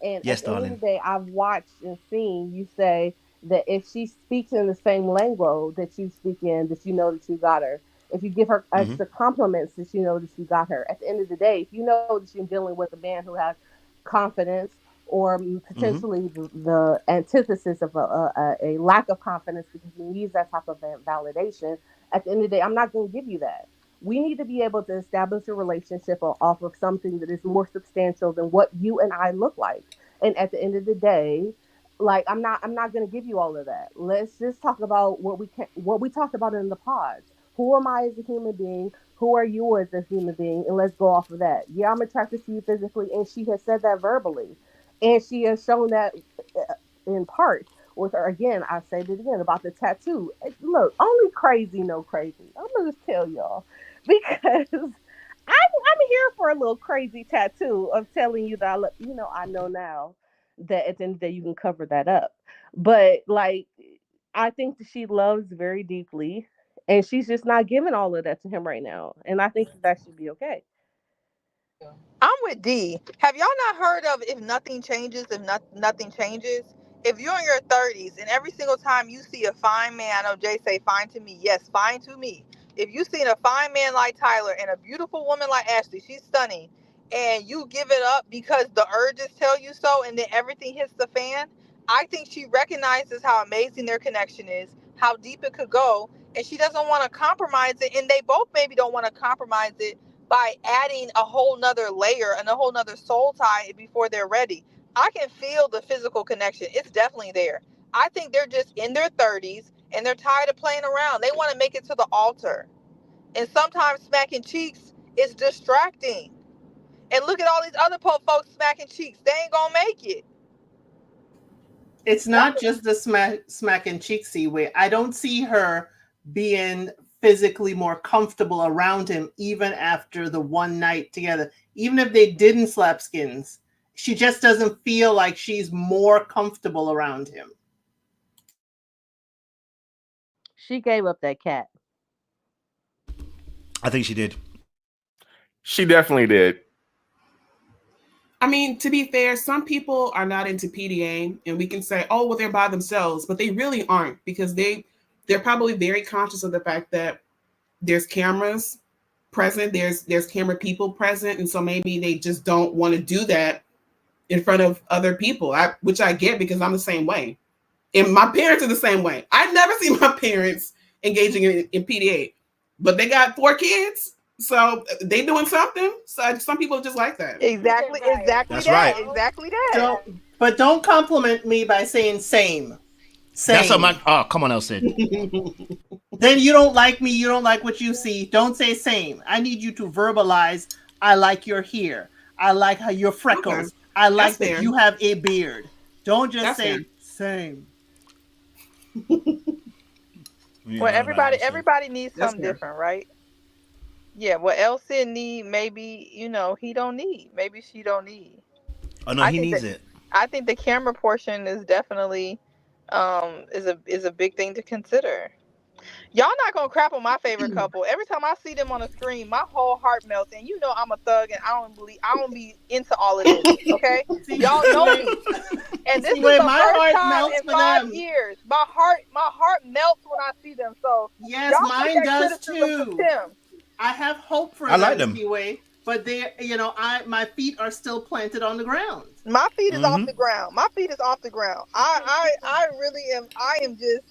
and yes, at the end darling. of the day, I've watched and seen you say that if she speaks in the same language that you speak in, that you know that you got her. If you give her extra compliments, that you know that you got her. At the end of the day, if you know that you're dealing with a man who has confidence or potentially the antithesis of a lack of confidence because he needs that type of validation, at the end of the day, I'm not going to give you that. We need to be able to establish a relationship off of something that is more substantial than what you and I look like. And at the end of the day, like I'm not going to give you all of that. Let's just talk about what we talked about in the pods. Who am I as a human being? Who are you as a human being? And let's go off of that. Yeah, I'm attracted to you physically, and she has said that verbally, and she has shown that in part with her. Again, I said it again about the tattoo. Look, only crazy know crazy. I'm gonna just tell y'all because I'm here for a little crazy tattoo of telling you that I know now that at the end of the day you can cover that up, but like I think that she loves very deeply. And she's just not giving all of that to him right now. And I think that should be okay. I'm with D. Have y'all not heard of if nothing changes, nothing changes? If you're in your 30s and every single time you see a fine man, I know Jay say fine to me. Yes, fine to me. if you seen a fine man like Tyler and a beautiful woman like Ashley, she's stunning, and you give it up because the urges tell you so, and then everything hits the fan. I think she recognizes how amazing their connection is, how deep it could go, and she doesn't want to compromise it. And they both maybe don't want to compromise it by adding a whole nother layer and a whole nother soul tie before they're ready. I can feel the physical connection. It's definitely there. I think they're just in their 30s and they're tired of playing around. They want to make it to the altar. And sometimes smacking cheeks is distracting. And look at all these other folks smacking cheeks. They ain't gonna make it. It's not just the smack and cheeksy way. I don't see her being physically more comfortable around him even after the one night together. Even if they didn't slap skins, she just doesn't feel like she's more comfortable around him. She gave up that cat. I think she did. She definitely did. I mean, to be fair, some people are not into PDA, and we can say, oh, well, they're by themselves, but they really aren't, because they're probably very conscious of the fact that there's cameras present, there's camera people present, and so maybe they just don't want to do that in front of other people, which I get, because I'm the same way. And my parents are the same way. I never see my parents engaging in PDA, but they got 4 kids. So they doing something. So some people just like that. Exactly That's that. right. Exactly that. Don't compliment me by saying same. That's a man. Oh, come on, Elsie. Then you don't like me. You don't like what you see. Don't say same. I need you to verbalize. I like your hair. I like how your freckles. Okay. I like That's that fair. you have a beard. Don't just That's say fair. same. Well, everybody needs something different, right? Yeah, what Elsie need, maybe, he don't need. Maybe she don't need. Oh no, he needs it. I think the camera portion is definitely is a big thing to consider. Y'all not gonna crap on my favorite couple. Every time I see them on the screen, my whole heart melts. And I'm a thug, and I don't be into all of this. Okay, y'all know me. And this is the first time in 5 years. My heart melts when I see them. So yes, mine does too. I have hope for them, Seaway, but they, my feet are still planted on the ground. My feet is off the ground. My feet is off the ground. I really am. I am just.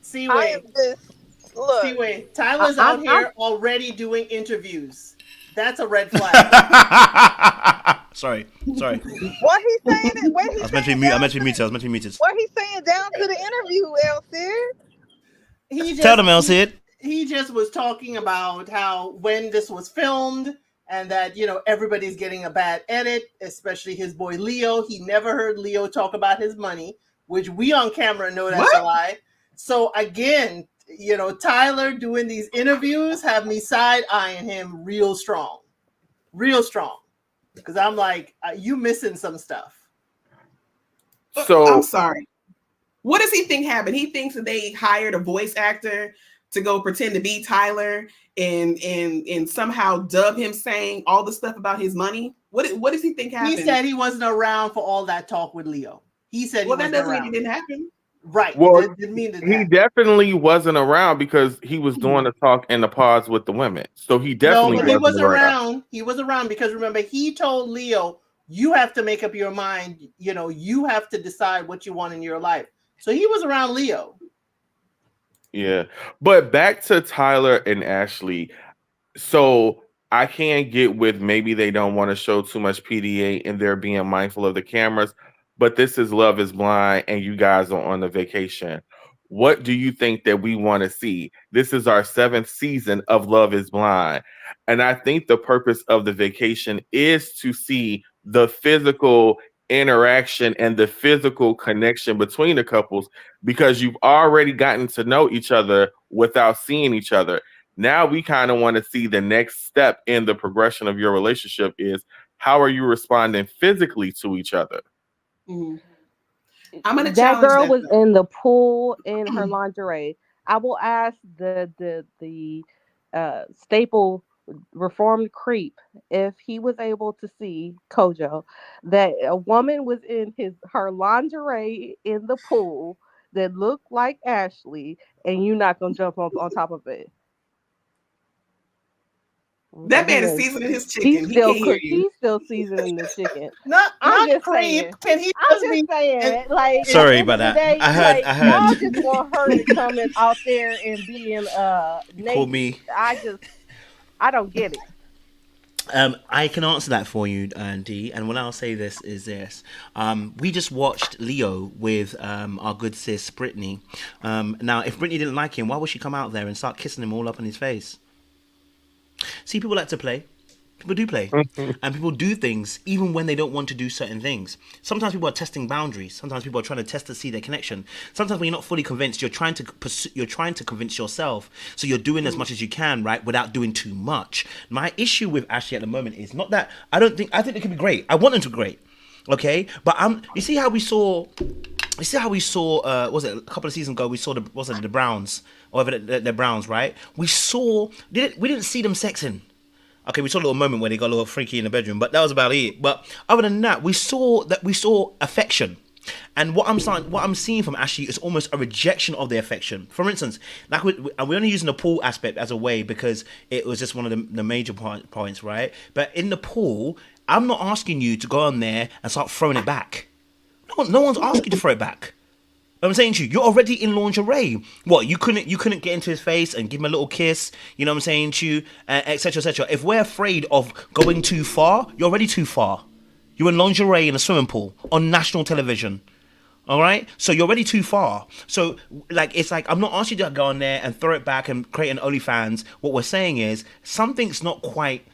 Seaway. I am just. Look. Seaway. Tyler's out here already doing interviews. That's a red flag. Sorry. What he's saying? I was meant to be muted. What he's saying down to the interview, Elsie? Tell them, Elsie. He just was talking about how when this was filmed and that, everybody's getting a bad edit, especially his boy Leo. He never heard Leo talk about his money, which we on camera know that's a lie. So again, Tyler doing these interviews have me side-eyeing him real strong. Because I'm like, you missing some stuff. So I'm sorry. What does he think happened? He thinks that they hired a voice actor to go pretend to be Tyler and somehow dub him saying all the stuff about his money. What does he think happened? He said he wasn't around for all that talk with Leo. He said, well, that doesn't mean it didn't happen. Right. Well, didn't mean he definitely wasn't around because he was doing the talk in the pods with the women. So he definitely he was around. He was around because remember, he told Leo, you have to make up your mind. You have to decide what you want in your life. So he was around Leo. Yeah. But back to Tyler and Ashley. So I can't get with maybe they don't want to show too much PDA and they're being mindful of the cameras. But this is Love is Blind and you guys are on a vacation. What do you think that we want to see? This is our 7th season of Love is Blind. And I think the purpose of the vacation is to see the physical interaction and the physical connection between the couples because you've already gotten to know each other without seeing each other. Now we kind of want to see the next step in the progression of your relationship is how are you responding physically to each other? Mm-hmm. I'm gonna that challenge girl that, was though. in the pool in her lingerie. I will ask the staple reformed creep if he was able to see Kojo that a woman was in her lingerie in the pool that looked like Ashley, and you're not gonna jump on top of it. That man is He seasoning his chicken. He's He still can't hear cook. you. He's still seasoning the chicken. Not I'm just cream. saying. Can he I'm just just be? saying. Like Sorry at the about end of the that. day, I like heard. y'all just want her to come in out there and being Call naked. me. I don't get it. I can answer that for you, Dee. And what I'll say this is this: we just watched Leo with our good sis Brittany. Now, if Brittany didn't like him, why would she come out there and start kissing him all up in his face? See, people like to play. People do play, and people do things even when they don't want to do certain things. Sometimes people are testing boundaries. Sometimes people are trying to test to see their connection. Sometimes when you're not fully convinced, you're trying to convince yourself. So you're doing as much as you can, right, without doing too much. My issue with Ashley at the moment is not that I think it could be great. I want them to be great, okay. But you see how we saw. Was it a couple of seasons ago? We saw the Browns, or whatever the Browns, right? We didn't see them sexing. Okay, we saw a little moment where they got a little freaky in the bedroom, but that was about it. But other than that, we saw affection. And what I'm seeing from Ashley is almost a rejection of the affection. For instance, like we're only using the pool aspect as a way because it was just one of the major points, right? But in the pool, I'm not asking you to go on there and start throwing it back. No one's asking you to throw it back. I'm saying to you, you're already in lingerie. What, you couldn't get into his face and give him a little kiss? You know what I'm saying to you, etc., etc. If we're afraid of going too far, you're already too far. You're in lingerie in a swimming pool on national television. All right, so you're already too far. So it's like I'm not asking you to go on there and throw it back and create an OnlyFans. What we're saying is something's not quite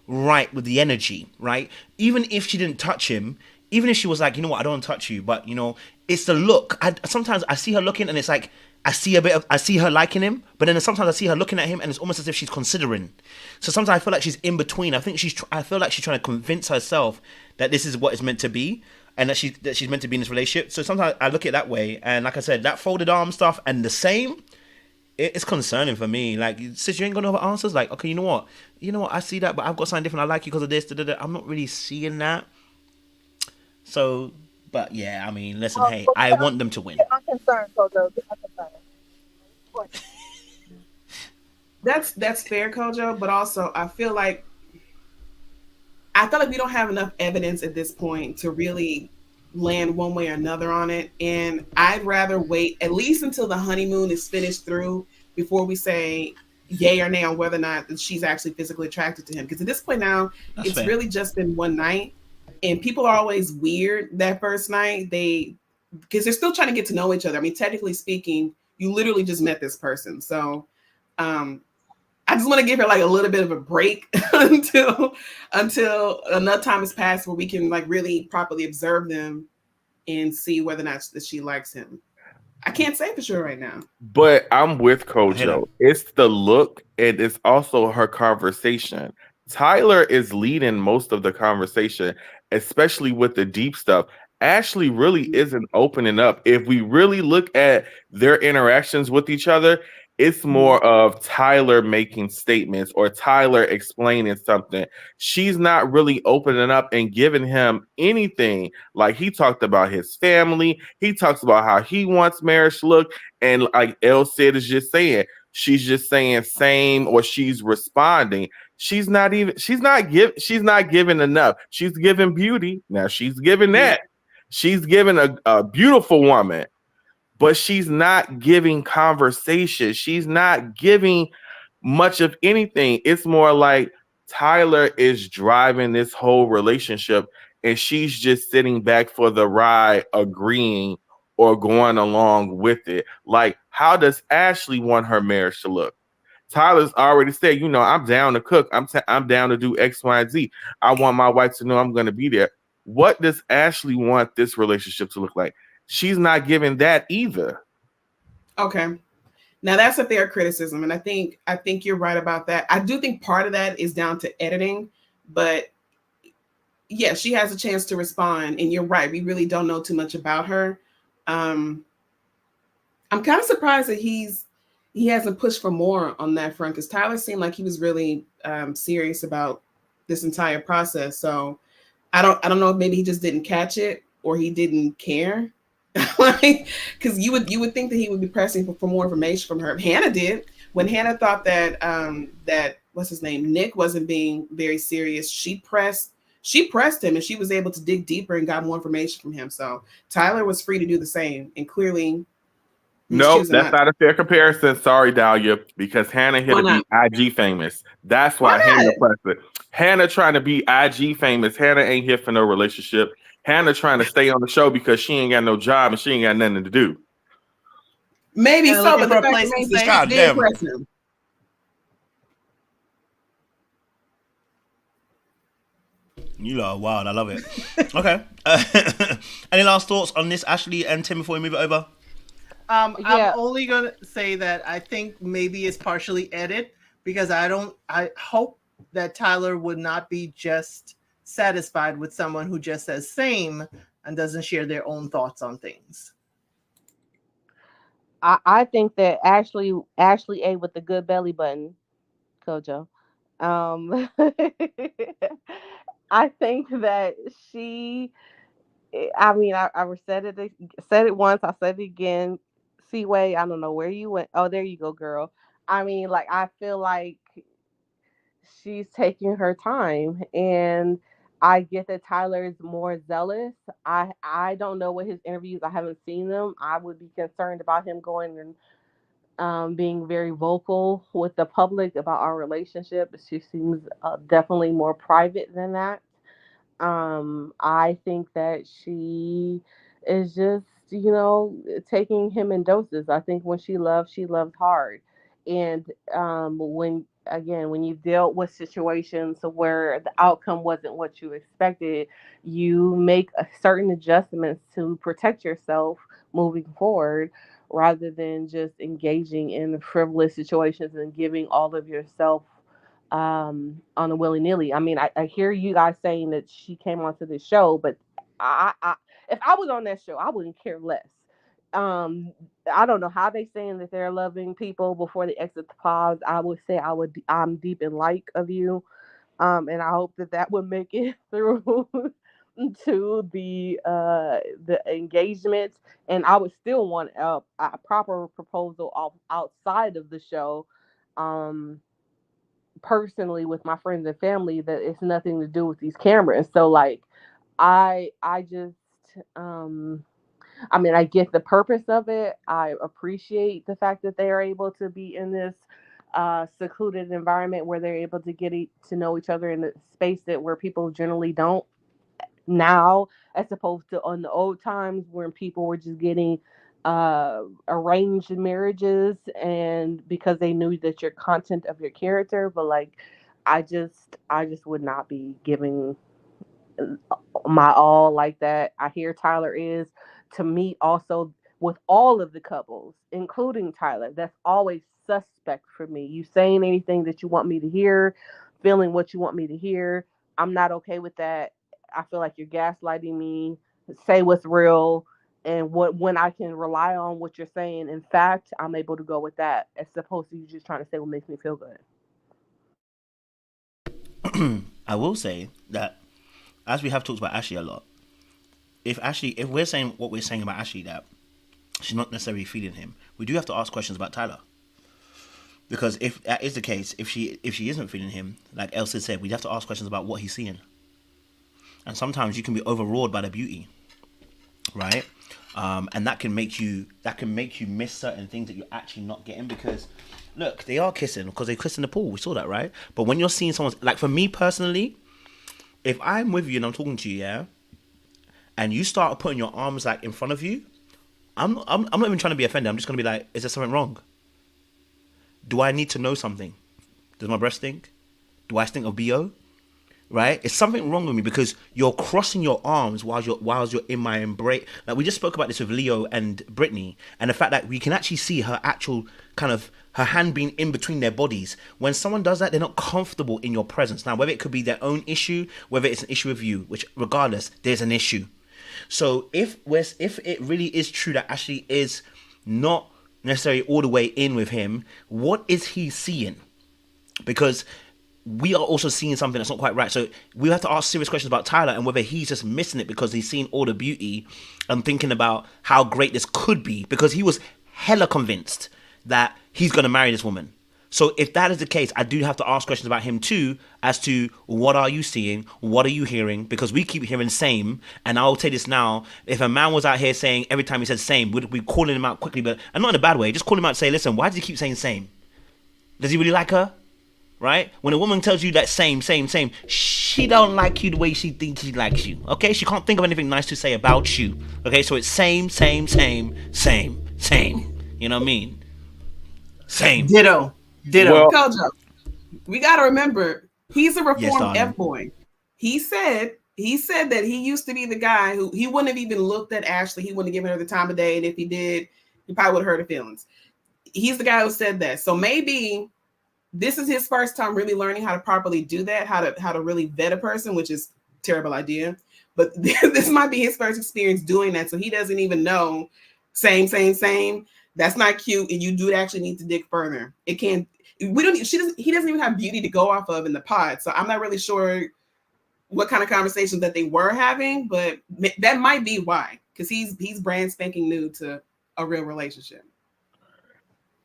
right with the energy, right? Even if she didn't touch him. Even if she was like, you know what, I don't want to touch you, but you know, it's the look. Sometimes I see her looking, and it's like I see her liking him, but then sometimes I see her looking at him, and it's almost as if she's considering. So sometimes I feel like she's in between. I feel like she's trying to convince herself that this is what it's meant to be, and that she's meant to be in this relationship. So sometimes I look at it that way, and like I said, that folded arm stuff and the same. It's concerning for me. Like, sis, you ain't got no other answers. Like, okay, you know what, I see that, but I've got something different. I like you because of this. I'm not really seeing that. So, but yeah, I mean, listen, hey, I want them to win. I'm concerned, Kojo. That's fair, Kojo, but also I feel like we don't have enough evidence at this point to really land one way or another on it. And I'd rather wait at least until the honeymoon is finished through before we say yay or nay on whether or not she's actually physically attracted to him. Because at this point now, it's fair. Really just been one night. And people are always weird that first night. Because they're still trying to get to know each other. I mean, technically speaking, you literally just met this person. So I just want to give her like a little bit of a break until enough time has passed where we can like really properly observe them and see whether or not that she likes him. I can't say for sure right now. But I'm with Kojo. It's the look, and it's also her conversation. Tyler is leading most of the conversation, especially with the deep stuff. Ashley really isn't opening up. If we really look at their interactions with each other, it's more of Tyler making statements or Tyler explaining something. She's not really opening up and giving him anything. Like, he talked about his family. He talks about how he wants marriage to look. And like Elle said, is just saying, she's just saying same, or she's responding. She's not giving enough. She's giving beauty. Now she's giving that. She's giving a beautiful woman, but she's not giving conversation. She's not giving much of anything. It's more like Tyler is driving this whole relationship, and she's just sitting back for the ride, agreeing or going along with it. Like, how does Ashley want her marriage to look? Tyler's already said, I'm down to cook. I'm down to do X, Y, and Z. I want my wife to know I'm going to be there. What does Ashley want this relationship to look like? She's not giving that either. Okay. Now that's a fair criticism. And I think you're right about that. I do think part of that is down to editing, but yeah, she has a chance to respond. And you're right. We really don't know too much about her. I'm kind of surprised that he hasn't pushed for more on that front, because Tyler seemed like he was really serious about this entire process. So I don't know if maybe he just didn't catch it or he didn't care. Like, because you would think that he would be pressing for more information from her. Hannah did. When Hannah thought that what's his name, Nick wasn't being very serious, she pressed him, and she was able to dig deeper and got more information from him. So Tyler was free to do the same, and clearly nope, that's not a fair comparison. Sorry, Dahlia, because Hannah here to be IG famous. That's why Hannah pressed it. Hannah trying to be IG famous. Hannah ain't here for no relationship. Hannah trying to stay on the show because she ain't got no job and she ain't got nothing to do. Maybe And so, looking but for the a fact place that to she stay. did press him. You lot are wild. I love it. Okay. Any last thoughts on this, Ashley and Tim, before we move it over? I'm only gonna say that I think maybe it's partially edit because I hope that Tyler would not be just satisfied with someone who just says same and doesn't share their own thoughts on things. I think that Ashley A with the good belly button, Kojo. I think that she. I mean, I said it once. I said it again. Seaway, I don't know where you went. Oh, there you go, girl. I mean, like I feel like she's taking her time, and I get that Tyler is more zealous. I don't know what his interviews. I haven't seen them. I would be concerned about him going and being very vocal with the public about our relationship. She seems definitely more private than that. I think that she is just, taking him in doses. I think when she loves hard. And when you dealt with situations where the outcome wasn't what you expected, you make certain adjustments to protect yourself moving forward rather than just engaging in frivolous situations and giving all of yourself on a willy-nilly. I mean, I hear you guys saying that she came onto the show, but I if I was on that show, I wouldn't care less. I don't know how they saying that they're loving people before they exit the pods. I would say I'm deep in like of you, and I hope that would make it through to the engagement. And I would still want a proper proposal outside of the show. Personally with my friends and family that it's nothing to do with these cameras. So like I just I mean, I get the purpose of it. I appreciate the fact that they are able to be in this secluded environment where they're able to get to know each other in a space where people generally don't now, as opposed to on the old times when people were just getting arranged marriages and because they knew that your content of your character. But like I just would not be giving my all like that. I hear Tyler is to meet also with all of the couples, including Tyler. That's always suspect for me. You saying anything that you want me to hear, feeling what you want me to hear. I'm not okay with that. I feel like you're gaslighting me. Say what's real, and when I can rely on what you're saying. In fact, I'm able to go with that as opposed to you just trying to say what makes me feel good. I will say that as we have talked about Ashley a lot, if we're saying what we're saying about Ashley, that she's not necessarily feeling him, we do have to ask questions about Tyler. Because if that is the case, if she isn't feeling him, like Elsa said, we'd have to ask questions about what he's seeing. And sometimes you can be overawed by the beauty, right? And that can make you miss certain things that you're actually not getting. Because look, they are kissing because they kiss in the pool. We saw that, right? But when you're seeing someone, like for me personally, if I'm with you and I'm talking to you, yeah, and you start putting your arms like in front of you, I'm not even trying to be offended. I'm just gonna be like, is there something wrong? Do I need to know something? Does my breast stink? Do I stink of BO? Right? It's something wrong with me because you're crossing your arms while you're in my embrace. Like we just spoke about this with Leo and Brittany, and the fact that we can actually see her actual kind of her hand being in between their bodies. When someone does that, they're not comfortable in your presence. Now, whether it could be their own issue, whether it's an issue with you, which regardless, there's an issue. So if it really is true that Ashley is not necessarily all the way in with him, what is he seeing? Because we are also seeing something that's not quite right. So we have to ask serious questions about Tyler and whether he's just missing it because he's seen all the beauty and thinking about how great this could be, because he was hella convinced that he's going to marry this woman. So if that is the case, I do have to ask questions about him too, as to what are you seeing, what are you hearing? Because we keep hearing same, and I'll tell you this now: if a man was out here saying every time he said same, would we calling him out quickly, but and not in a bad way, just call him out and say, listen, why does he keep saying same? Does he really like her? Right? When a woman tells you that same, she don't like you the way she thinks she likes you. Okay? She can't think of anything nice to say about you. Okay? So it's same. You know what I mean? Same. Ditto. Well, Kojo, we got to remember, he's a reformed F-boy. He said that he used to be the guy who he wouldn't have even looked at Ashley. He wouldn't have given her the time of day. And if he did, he probably would have hurt her feelings. He's the guy who said that. So maybe this is his first time really learning how to properly do that, how to really vet a person, which is a terrible idea. But this might be his first experience doing that. So he doesn't even know same. That's not cute. And you do actually need to dig further. He doesn't even have beauty to go off of in the pod. So I'm not really sure what kind of conversations that they were having, but that might be why, because he's brand spanking new to a real relationship.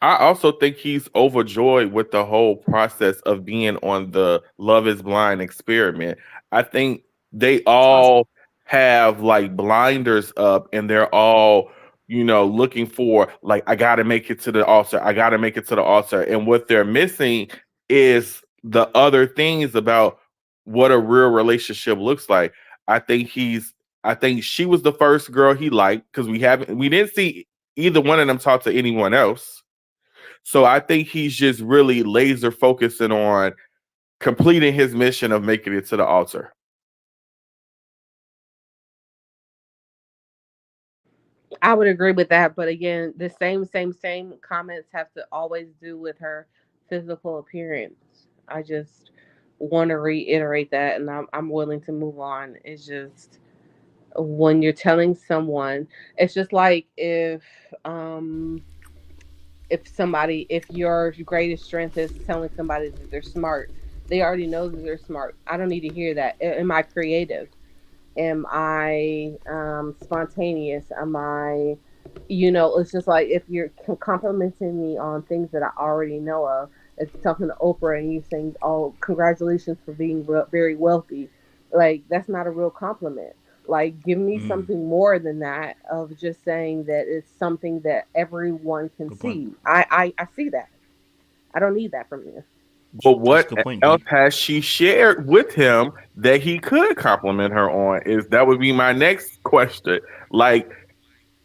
I also think he's overjoyed with the whole process of being on the Love is Blind experiment. I think they all have like blinders up and they're all, looking for like, I got to make it to the altar. And what they're missing is the other things about what a real relationship looks like. I think she was the first girl he liked because we didn't see either one of them talk to anyone else. So I think he's just really laser focusing on completing his mission of making it to the altar. I would agree with that, but again, the same comments have to always do with her physical appearance. I just want to reiterate that, and I'm willing to move on. It's just when you're telling someone, it's just like if your greatest strength is telling somebody that they're smart, they already know that they're smart. I don't need to hear that. Am I creative? Am I spontaneous? Am I, it's just like if you're complimenting me on things that I already know of. It's talking to Oprah and you saying, oh, congratulations for being very wealthy. Like, that's not a real compliment. Like, give me something more than that of just saying that it's something that everyone can see. I see that. I don't need that from you. But what else has she shared with him that he could compliment her on? That would be my next question. Like,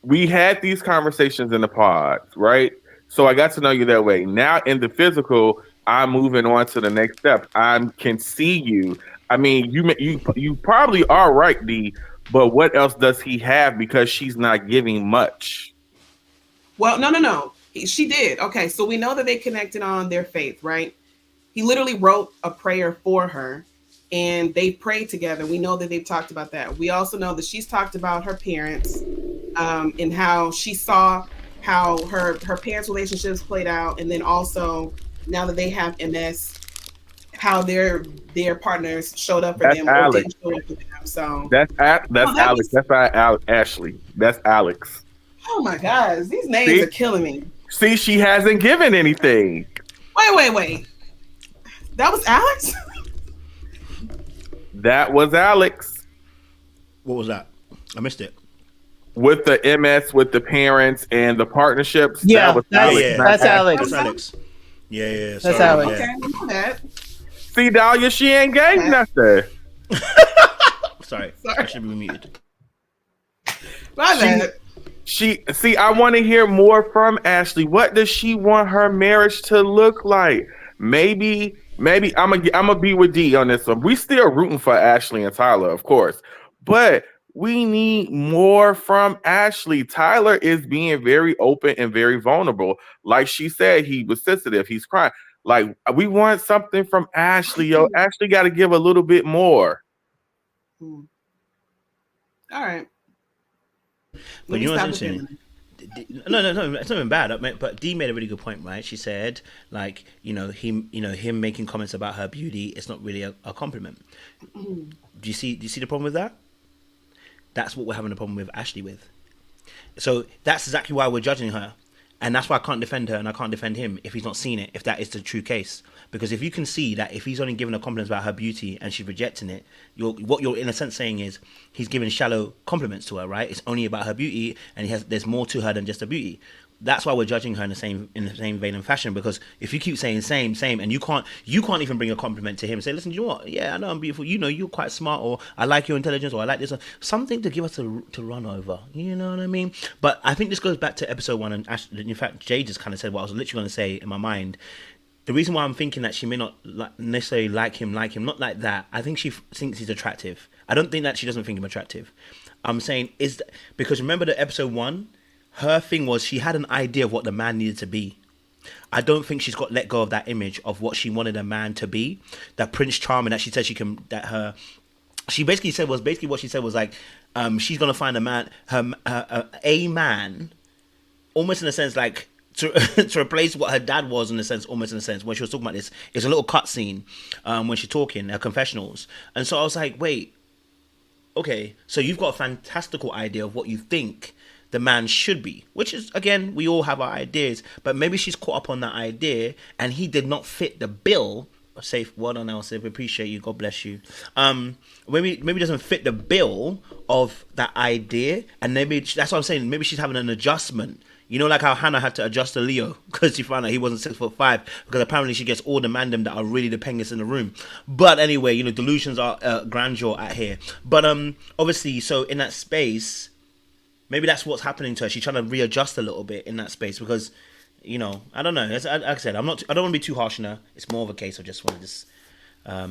we had these conversations in the pods, right? So I got to know you that way. Now in the physical, I'm moving on to the next step. I can see you. I mean, you probably are right, D. But what else does he have? Because she's not giving much. Well, no. She did. Okay, so we know that they connected on their faith, right? He literally wrote a prayer for her and they prayed together. We know that they've talked about that. We also know that she's talked about her parents and how she saw how her parents' relationships played out. And then also now that they have MS, how their partners showed up for them or didn't show up for them. So that's Alex. That's not Ashley. That's Alex. Oh my gosh, these names are killing me. See, she hasn't given anything. Wait. That was Alex? That was Alex. What was that? I missed it. With the MS, with the parents and the partnerships. Yeah, that was Alex. Yeah, that's Alex. That's Alex. Yeah. That's Alex. Okay, I know that. See, Dahlia, she ain't gave nothing. Sorry. I should be muted. My bad. See, I want to hear more from Ashley. What does she want her marriage to look like? Maybe I'm gonna be with D on this one. We still rooting for Ashley and Tyler, of course, but we need more from Ashley. Tyler is being very open and very vulnerable. Like she said, he was sensitive. He's crying. Like, we want something from Ashley. Yo, Ashley got to give a little bit more. All right. But you know what's interesting? No, it's not even bad. But Dee made a really good point, right? She said, like, him making comments about her beauty, it's not really a compliment. Do you see the problem with that? That's what we're having a problem with Ashley with. So that's exactly why we're judging her. And that's why I can't defend her and I can't defend him if he's not seen it, if that is the true case. Because if you can see that if he's only giving her compliments about her beauty and she's rejecting it, what you're in a sense saying is he's giving shallow compliments to her, right? It's only about her beauty and there's more to her than just her beauty. That's why we're judging her in the same vein and fashion. Because if you keep saying same, and you can't even bring a compliment to him and say, listen, you know what? Yeah, I know I'm beautiful. You know, you're quite smart, or I like your intelligence, or I like this, or something to give us to run over. You know what I mean? But I think this goes back to episode 1, and in fact, Jay just kind of said what I was literally going to say in my mind. The reason why I'm thinking that she may not necessarily like him, not like that. I think she thinks he's attractive. I don't think that she doesn't think him attractive. I'm saying because remember the episode 1. Her thing was she had an idea of what the man needed to be. I don't think she's got let go of that image of what she wanted a man to be. That Prince Charming that she said she basically said was like, she's gonna find a man, a man, almost in a sense like to replace what her dad was in a sense, almost in a sense when she was talking about this. It's a little cut scene when she's talking, her confessionals, and so I was like, wait, okay, so you've got a fantastical idea of what you think the man should be, which is, again, we all have our ideas, but maybe she's caught up on that idea and he did not fit the bill. Safe, well done, Elsa, we appreciate you, God bless you. Maybe doesn't fit the bill of that idea, and maybe that's what I'm saying, maybe she's having an adjustment. You know, like how Hannah had to adjust to Leo because she found out he wasn't 6'5", because apparently she gets all the mandem that are really the penguins in the room. But anyway, you know, delusions are grandeur at here. But obviously, so in that space, maybe that's what's happening to her. She's trying to readjust a little bit in that space because, you know, I don't know. Like I said, I don't want to be too harsh on her. It's more of a case of just want to just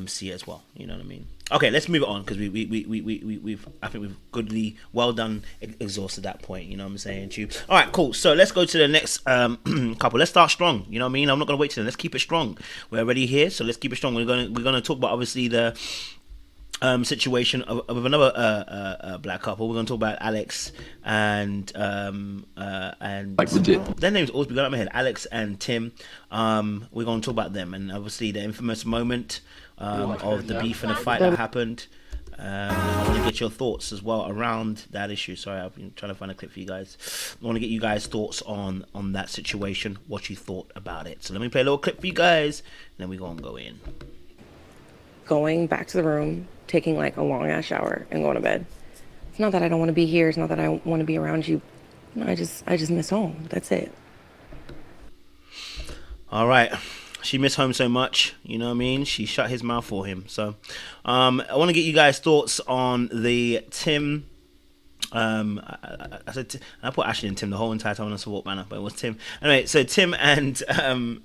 see it as well. You know what I mean? Okay, let's move it on because I think we've goodly well done exhausted that point. You know what I'm saying? Too. All right, cool. So let's go to the next couple. Let's start strong. You know what I mean? I'm not gonna wait till then. Let's keep it strong. We're already here, so let's keep it strong. We're gonna talk about obviously the situation of another black couple. We're going to talk about Alex and like legit. Their names always be going out of my head. Alex and Tim. We're going to talk about them and obviously the infamous moment of the beef and the fight that happened. I want to get your thoughts as well around that issue. Sorry, I've been trying to find a clip for you guys. I want to get you guys' thoughts on that situation, what you thought about it. So let me play a little clip for you guys, and then we're going to go in. Going back to the room, taking like a long ass shower and going to bed. It's not that I don't want to be here. It's not that I want to be around you. No, I just miss home. That's it. All right. She missed home so much, you know what I mean? She shut his mouth for him. So I want to get you guys' thoughts on the Tim. I put Ashley and Tim the whole entire time on a support banner, but it was Tim. Anyway, so Tim and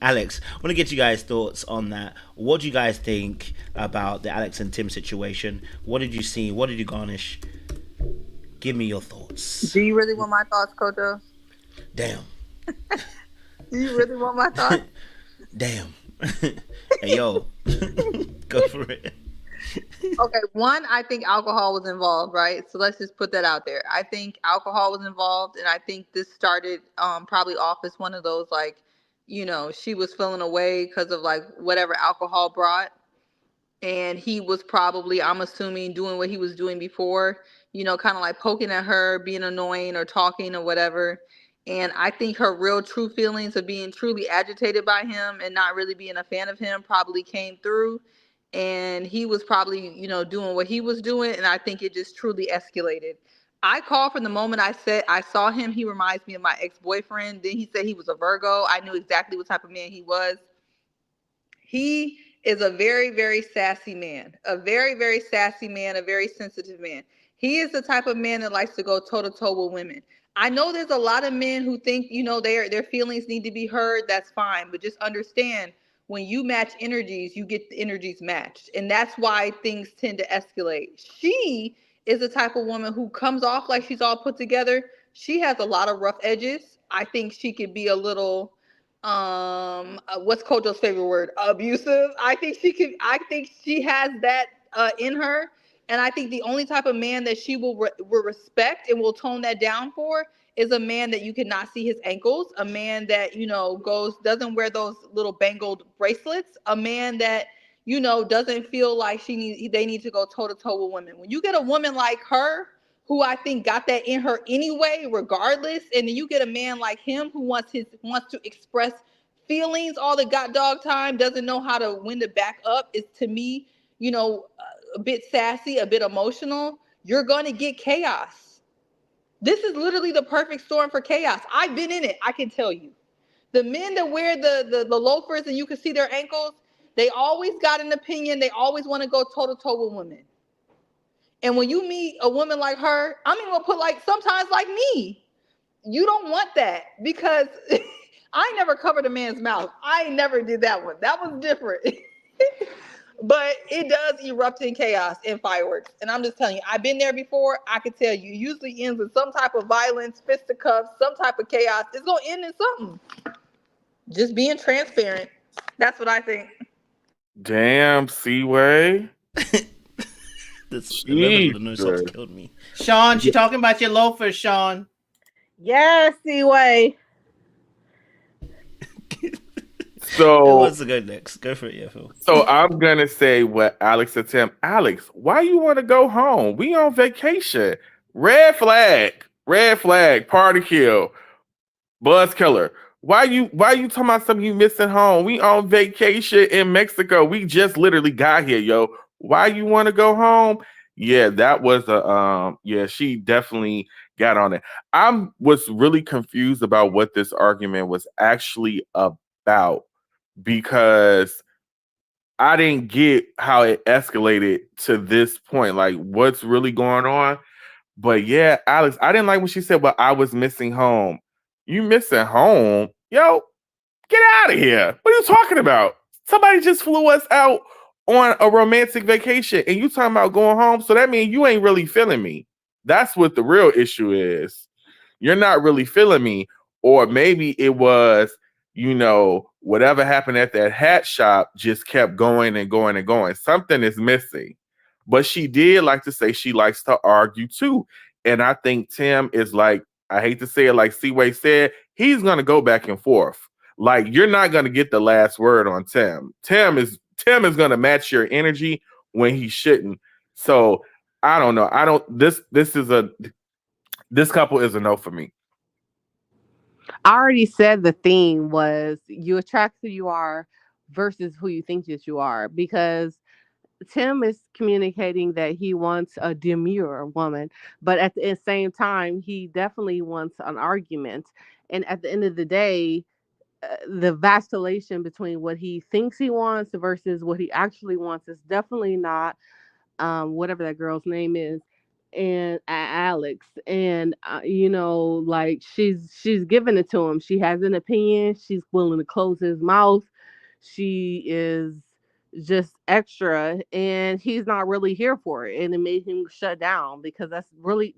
Alex. I want to get you guys' thoughts on that. What do you guys think about the Alex and Tim situation? What did you see? What did you garnish? Give me your thoughts. Do you really want my thoughts, Kojo? Damn. Do you really want my thoughts? Damn. Hey, yo. Go for it. Okay, one, I think alcohol was involved, right? So let's just put that out there. I think alcohol was involved, and I think this started probably off as one of those, like, you know, she was feeling away because of, like, whatever alcohol brought. And he was probably, I'm assuming, doing what he was doing before, you know, kind of like poking at her, being annoying or talking or whatever. And I think her real true feelings of being truly agitated by him and not really being a fan of him probably came through. And he was probably, you know, doing what he was doing. And I think it just truly escalated. I called from the moment I saw him. He reminds me of my ex-boyfriend. Then he said he was a Virgo. I knew exactly what type of man he was. He is a very, very sassy man. A very, very sassy man. A very sensitive man. He is the type of man that likes to go toe-to-toe with women. I know there's a lot of men who think, you know, their feelings need to be heard. That's fine. But just understand, when you match energies, you get the energies matched. And that's why things tend to escalate. She is the type of woman who comes off like she's all put together. She has a lot of rough edges. I think she could be a little, what's Kojo's favorite word? Abusive. I think she has that in her. And I think the only type of man that she will respect and will tone that down for is a man that you cannot see his ankles, a man that, you know, doesn't wear those little bangled bracelets, a man that, you know, doesn't feel like they need to go toe to toe with women. When you get a woman like her who I think got that in her anyway, regardless. And then you get a man like him who wants to express feelings all the dog time, doesn't know how to when to back up. Is to me, a bit sassy, a bit emotional. You're gonna get chaos. This is literally the perfect storm for chaos. I've been in it. I can tell you. The men that wear the loafers and you can see their ankles, they always got an opinion. They always want to go toe to toe with women. And when you meet a woman like her, I'm even gonna put sometimes like me. You don't want that because I never covered a man's mouth. I never did that one. That was different. But it does erupt in chaos and fireworks. And I'm just telling you, I've been there before. I can tell you, it usually ends with some type of violence, fisticuffs, some type of chaos. It's gonna end in something. Just being transparent. That's what I think. Damn, Seaway. The level of the no socks killed me. Sean, she's talking about your loafers, Sean. Yes, C-Way. So who wants to go next? Go for it, yeah, Phil. So I'm gonna say what Alex said to him. Alex, why you want to go home? We on vacation. Red flag, party kill, buzz killer. Why you talking about something you missing home? We on vacation in Mexico. We just literally got here, yo. Why you want to go home? Yeah, that was she definitely got on it. I was really confused about what this argument was actually about because I didn't get how it escalated to this point. Like, what's really going on? But yeah, Alex, I didn't like when she said, well, I was missing home. You missing home? Yo, get out of here. What are you talking about? Somebody just flew us out on a romantic vacation and you talking about going home. So that means you ain't really feeling me. That's what the real issue is. You're not really feeling me. Or maybe it was, whatever happened at that hat shop just kept going and going and going. Something is missing. But she did like to say she likes to argue too. And I think Tim is like, I hate to say it, like C-Way said, he's going to go back and forth. Like, you're not going to get the last word on Tim. Tim is going to match your energy when he shouldn't. So I don't know. This couple is a no for me. I already said the theme was you attract who you are versus who you think that you are, because Tim is communicating that he wants a demure woman, but at the same time, he definitely wants an argument. And at the end of the day, the vacillation between what he thinks he wants versus what he actually wants is definitely not whatever that girl's name is, and Alex. And like she's giving it to him. She has an opinion. She's willing to close his mouth. She is just extra, and he's not really here for it, and it made him shut down because that's really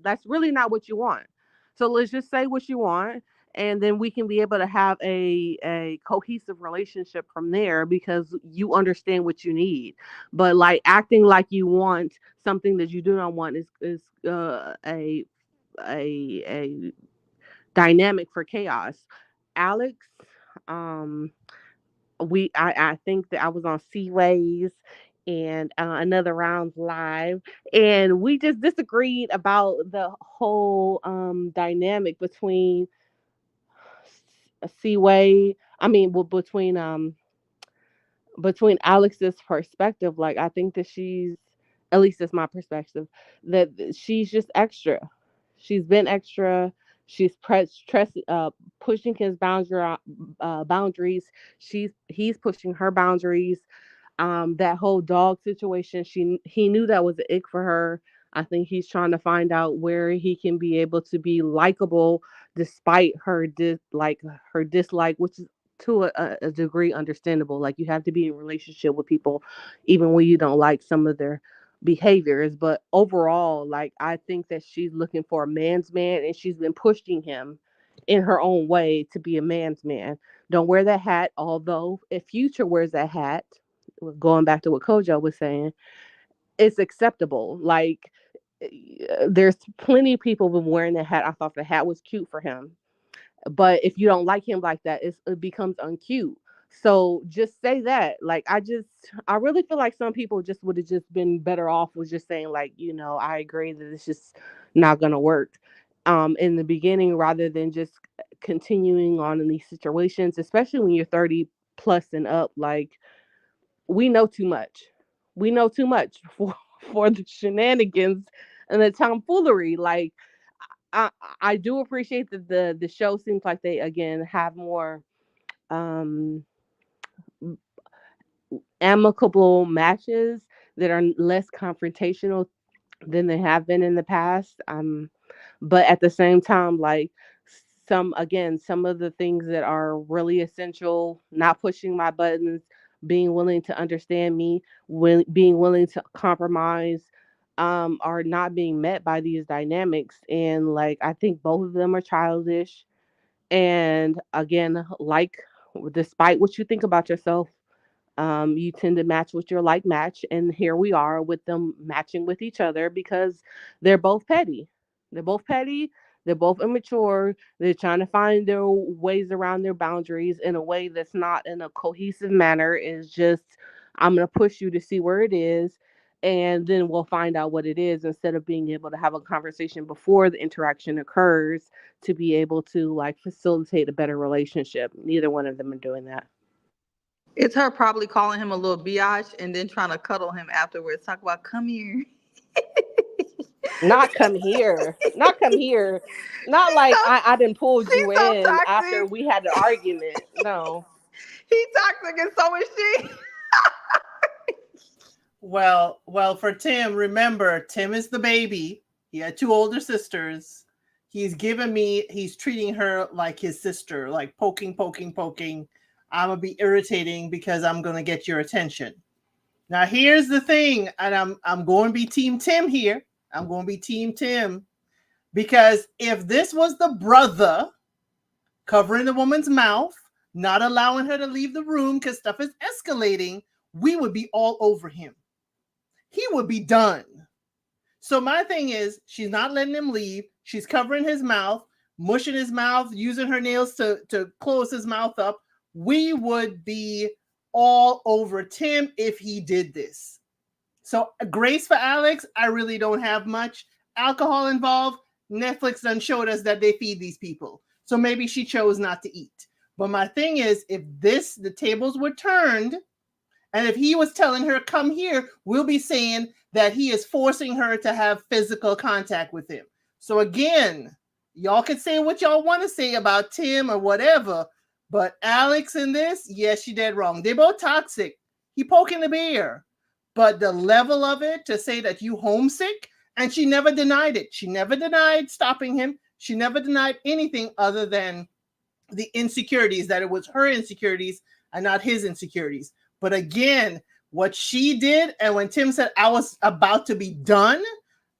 not what you want. So let's just say what you want, and then we can be able to have a cohesive relationship from there because you understand what you need. But like acting like you want something that you do not want is a dynamic for chaos. Alex, I think that I was on C-Ways and another round live, and we just disagreed about the whole dynamic between C-Way. I mean, between Alex's perspective. Like, I think that she's, at least it's my perspective, that she's just extra. She's been extra. She's pushing his boundaries. He's pushing her boundaries. That whole dog situation, he knew that was an ick for her. I think he's trying to find out where he can be able to be likable despite her dislike, which is to a degree understandable. Like, you have to be in a relationship with people even when you don't like some of their behaviors. But overall, like, I think that she's looking for a man's man, and she's been pushing him in her own way to be a man's man. Don't wear that hat, although if Future wears that hat, going back to what Kojo was saying, it's acceptable. Like, there's plenty of people been wearing that hat. I thought the hat was cute for him. But if you don't like him like that, it becomes uncute. So just say that. Like, I really feel like some people just would have just been better off with just saying, like, I agree that it's just not gonna work in the beginning, rather than just continuing on in these situations, especially when you're 30 plus and up. Like, we know too much. We know too much for the shenanigans and the tomfoolery. Like, I I do appreciate that the show seems like they again have more um amicable matches that are less confrontational than they have been in the past. But at the same time, like, some of the things that are really essential, not pushing my buttons, being willing to understand me, being willing to compromise, are not being met by these dynamics. And like, I think both of them are childish. And again, like, despite what you think about yourself, you tend to match with your like match, and here we are with them matching with each other because they're both petty. They're both petty. They're both immature. They're trying to find their ways around their boundaries in a way that's not in a cohesive manner. Is just, I'm gonna push you to see where it is, and then we'll find out what it is, instead of being able to have a conversation before the interaction occurs to be able to like facilitate a better relationship. Neither one of them are doing that. It's her probably calling him a little biatch and then trying to cuddle him afterwards. Talk about come here. Not come here. Not come here. Not like I done pulled She's you so in after toxic. we had an argument. No. He toxic and so is she. Well, for Tim, remember, Tim is the baby. He had 2 older sisters. He's treating her like his sister, like poking. I'm going to be irritating because I'm going to get your attention. Now, here's the thing, and I'm going to be Team Tim here. I'm going to be Team Tim, because if this was the brother covering the woman's mouth, not allowing her to leave the room because stuff is escalating, we would be all over him. He would be done. So my thing is, she's not letting him leave. She's covering his mouth, mushing his mouth, using her nails to close his mouth up. We would be all over Tim if he did this. So grace for Alex, I really don't have much. Alcohol involved, Netflix done showed us that they feed these people. So maybe she chose not to eat. But my thing is, if the tables were turned, and if he was telling her, come here, we'll be saying that he is forcing her to have physical contact with him. So again, y'all can say what y'all want to say about Tim or whatever, but Alex in this, yes, she dead wrong. They're both toxic. He poking the bear. But the level of it to say that you homesick, and she never denied it. She never denied stopping him. She never denied anything other than the insecurities, that it was her insecurities and not his insecurities. But again, what she did, and when Tim said, I was about to be done,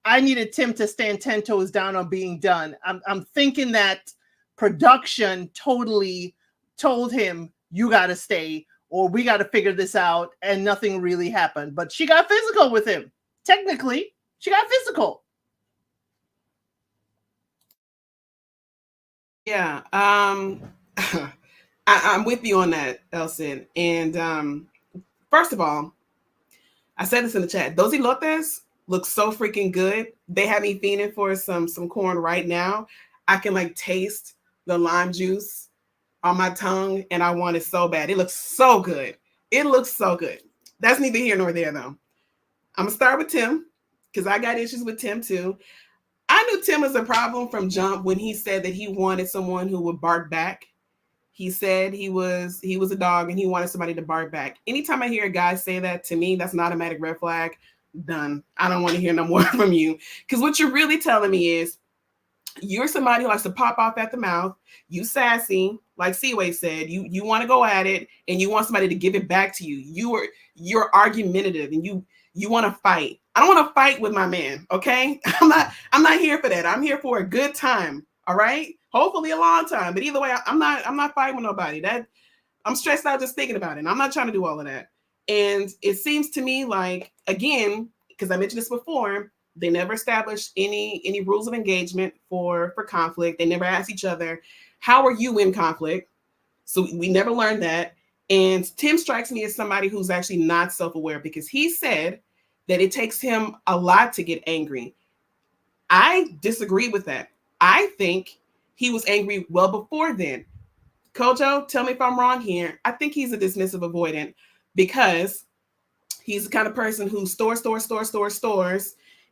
I needed Tim to stand 10 toes down on being done. I'm thinking that production totally told him, you got to stay, or we got to figure this out, and nothing really happened. But she got physical with him. Technically, she got physical. Yeah, I'm with you on that, Elson. And first of all, I said this in the chat. Those elotes look so freaking good. They have me fiending for some corn right now. I can like taste the lime juice on my tongue, and I want it so bad. It looks so good. It looks so good. That's neither here nor there, though. I'm gonna start with Tim because I got issues with Tim too. I knew Tim was a problem from jump when he said that he wanted someone who would bark back. He said he was a dog and he wanted somebody to bark back. Anytime I hear a guy say that, to me, that's an automatic red flag. Done. I don't want to hear no more from you. Because what you're really telling me is you're somebody who likes to pop off at the mouth. You sassy, like Seaway said. You want to go at it and you want somebody to give it back to you. You're argumentative and you want to fight. I don't want to fight with my man, okay? I'm not here for that. I'm here for a good time, all right? Hopefully a long time. But either way, I'm not fighting with nobody. That I'm stressed out just thinking about it. And I'm not trying to do all of that. And it seems to me like, again, because I mentioned this before, they never established any rules of engagement for conflict. They never asked each other, how are you in conflict? So we never learned that. And Tim strikes me as somebody who's actually not self-aware, because he said that it takes him a lot to get angry. I disagree with that. I think he was angry well before then. Kojo, tell me if I'm wrong here. I think he's a dismissive avoidant, because he's the kind of person who stores,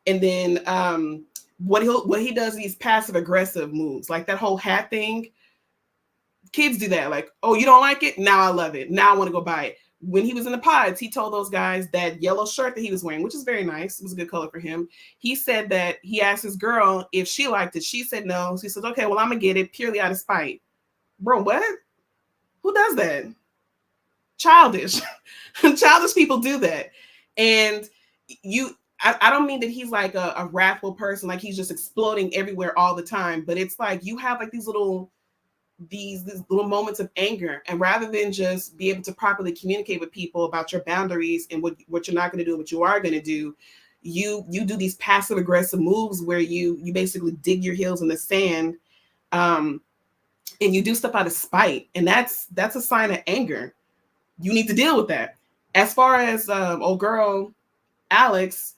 and then what he does, these passive aggressive moves, like that whole hat thing. Kids do that, like, oh, you don't like it? Now I love it. Now I want to go buy it. When he was in the pods, he told those guys that yellow shirt that he was wearing, which is very nice. It was a good color for him. He said that he asked his girl if she liked it. She said no. So he said, okay, well, I'm going to get it purely out of spite. Bro, what? Who does that? Childish. Childish people do that. And I don't mean that he's like a wrathful person, like he's just exploding everywhere all the time. But it's like you have like these little moments of anger, and rather than just be able to properly communicate with people about your boundaries and what you're not going to do and what you are going to do, you do these passive aggressive moves where you basically dig your heels in the sand, and you do stuff out of spite, and that's a sign of anger. You need to deal with that. As far as old girl Alex,